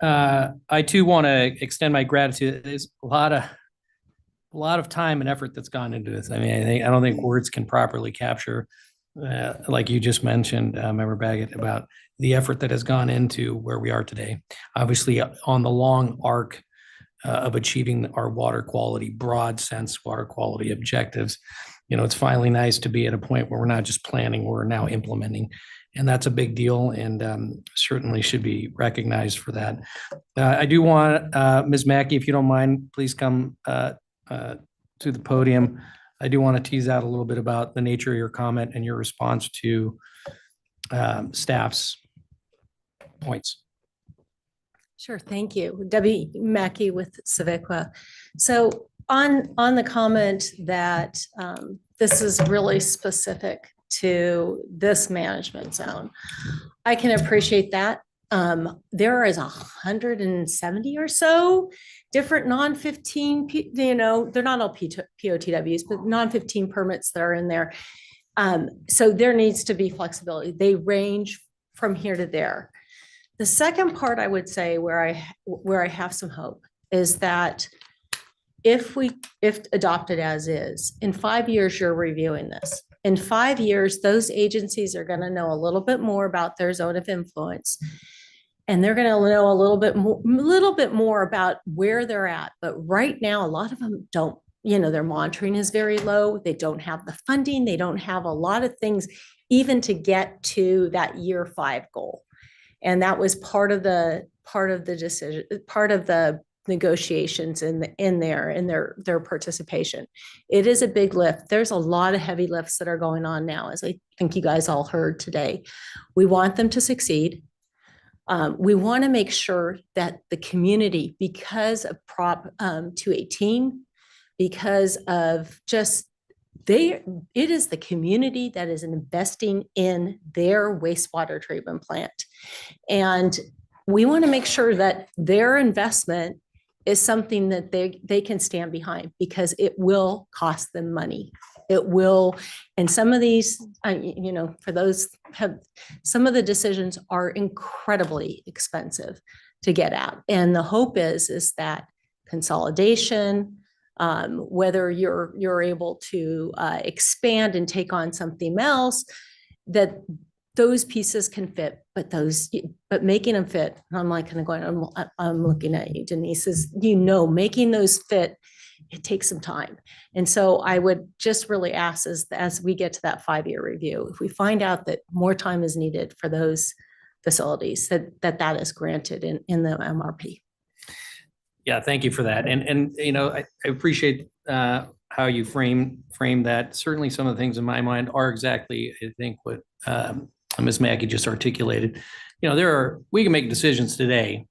I too want to extend my gratitude. There's a lot of time and effort that's gone into this. I mean, I don't think words can properly capture, like you just mentioned, Member Baggett, about the effort that has gone into where we are today. Obviously, on the long arc of achieving our water quality, broad sense water quality objectives, you know, it's finally nice to be at a point where we're not just planning, we're now implementing. And that's a big deal, and certainly should be recognized for that. I do want Ms. Mackey, if you don't mind, please come to the podium. I do want to tease out a little bit about the nature of your comment and your response to staff's points. Sure, thank you. Debbie Mackey with Civiqua. So on the comment that this is really specific to this management zone, I can appreciate that. There is 170 or so different non-15, you know, they're not all POTWs, but non-15 permits that are in there. So there needs to be flexibility. They range from here to there. The second part I would say where I have some hope is that if adopted as is, in 5 years, you're reviewing this. In 5 years, those agencies are going to know a little bit more about their zone of influence. And they're going to know a little bit more about where they're at. But right now, a lot of them don't, you know, their monitoring is very low. They don't have the funding. They don't have a lot of things even to get to that year 5 goal. And that was part of the decision, part of the negotiations in their participation. It is a big lift. There's a lot of heavy lifts that are going on now, as I think you guys all heard today. We want them to succeed. We want to make sure that the community, because of Prop 218, because of just it is the community that is investing in their wastewater treatment plant. And we want to make sure that their investment is something that they can stand behind, because it will cost them money. It will, and some of these, for those some of the decisions are incredibly expensive to get at. And the hope is that consolidation, whether you're able to expand and take on something else, that those pieces can fit, but making them fit, I'm like kind of going, I'm looking at you, Denise, is, making those fit, it takes some time. And so I would just really ask as we get to that 5-year review, if we find out that more time is needed for those facilities, that is granted in the MRP. Yeah, thank you for that. And I appreciate how you frame that. Certainly some of the things in my mind are exactly, I think, what Ms. Mackey just articulated. We can make decisions today,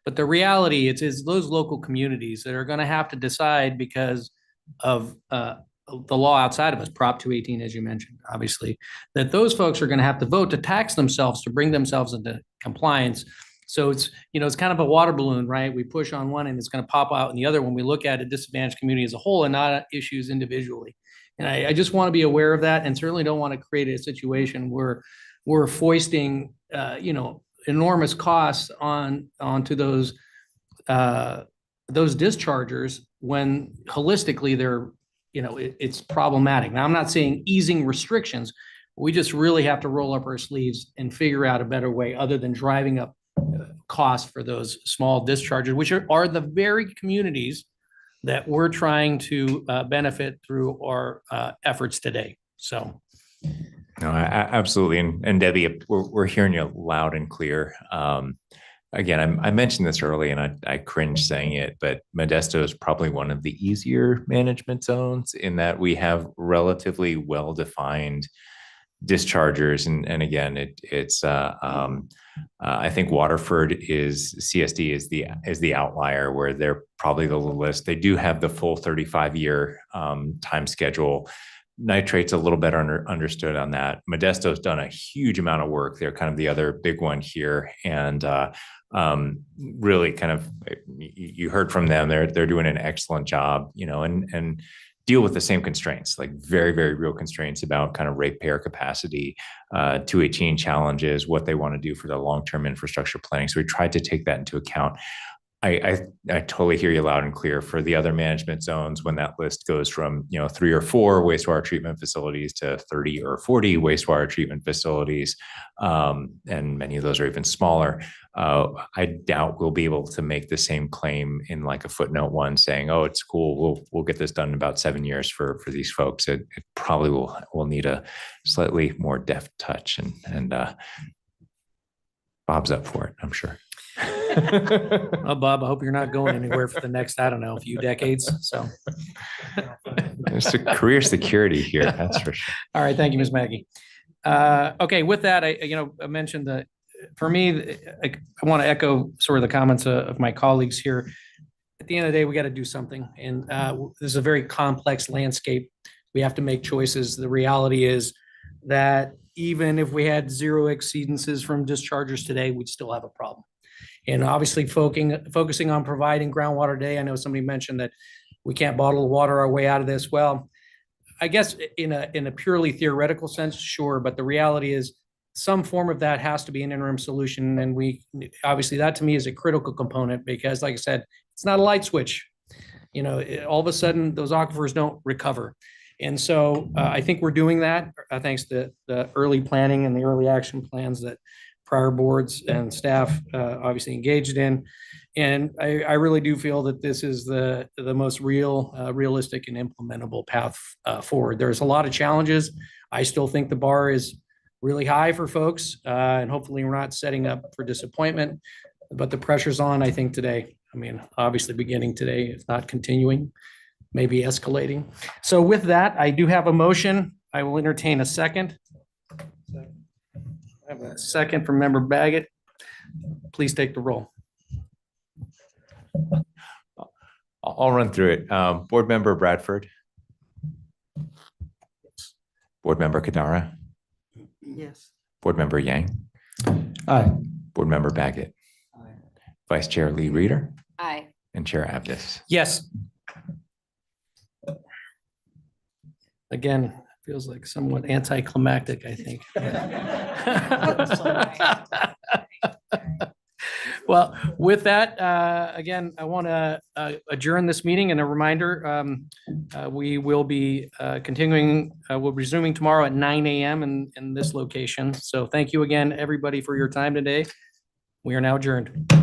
but the reality is those local communities that are going to have to decide because of the law outside of us, Prop 218, as you mentioned, obviously, that those folks are going to have to vote to tax themselves to bring themselves into compliance. So it's kind of a water balloon, right? We push on one and it's going to pop out in the other when we look at a disadvantaged community as a whole and not issues individually. And I just want to be aware of that, and certainly don't want to create a situation where we're foisting, enormous costs onto those dischargers when holistically they're, it's problematic. Now, I'm not saying easing restrictions. We just really have to roll up our sleeves and figure out a better way other than driving up costs for those small discharges, which are the very communities that we're trying to benefit through our efforts today. So. No, absolutely. And Debbie, we're hearing you loud and clear. Again, I mentioned this early and I cringe saying it, but Modesto is probably one of the easier management zones in that we have relatively well-defined dischargers. And again, it's I think Waterford CSD is the outlier where they're probably the littlest. They do have the full 35-year time schedule. Nitrate's a little better understood on that. Modesto's done a huge amount of work. They're kind of the other big one here, and really kind of you heard from them. They're doing an excellent job, and deal with the same constraints, like very, very real constraints about kind of ratepayer capacity, 218 challenges, what they want to do for the long-term infrastructure planning. So we tried to take that into account. I totally hear you loud and clear for the other management zones when that list goes from 3 or 4 wastewater treatment facilities to 30 or 40 wastewater treatment facilities, and many of those are even smaller. I doubt we'll be able to make the same claim in like a footnote 1 saying, "Oh, it's cool. We'll get this done in about 7 years for these folks." It probably will need a slightly more deft touch, and Bob's up for it, I'm sure. Well, Bob, I hope you're not going anywhere for the next, few decades. So there's a career security here, that's for sure. All right. Thank you, Ms. Mackey. Okay. With that, I mentioned that for me, I want to echo sort of the comments of my colleagues here. At the end of the day, we got to do something. And this is a very complex landscape. We have to make choices. The reality is that even if we had 0 exceedances from dischargers today, we'd still have a problem. And obviously focusing on providing groundwater today. I know somebody mentioned that we can't bottle water our way out of this. Well, I guess in a purely theoretical sense, sure. But the reality is some form of that has to be an interim solution. And obviously that to me is a critical component because like I said, it's not a light switch. All of a sudden those aquifers don't recover. And so I think we're doing that thanks to the early planning and the early action plans that prior boards and staff obviously engaged in. And I really do feel that this is the most realistic and implementable path forward. There's a lot of challenges. I still think the bar is really high for folks, and hopefully we're not setting up for disappointment, but the pressure's on, I think, today. I mean, obviously beginning today, if not continuing, maybe escalating. So with that, I do have a motion. I will entertain a second. I have a second from Member Baggett. Please take the roll. I'll run through it. Board Member Bradford. Board Member Kadara. Yes. Board Member Yang. Aye. Board Member Baggett. Vice Chair Lee Reader Aye. and Chair Abdus. Yes. Again, feels like somewhat anticlimactic, I think. Well, with that, again, I want to adjourn this meeting, and a reminder, we will be continuing, we'll be resuming tomorrow at 9 a.m. in this location. So thank you again, everybody, for your time today. We are now adjourned.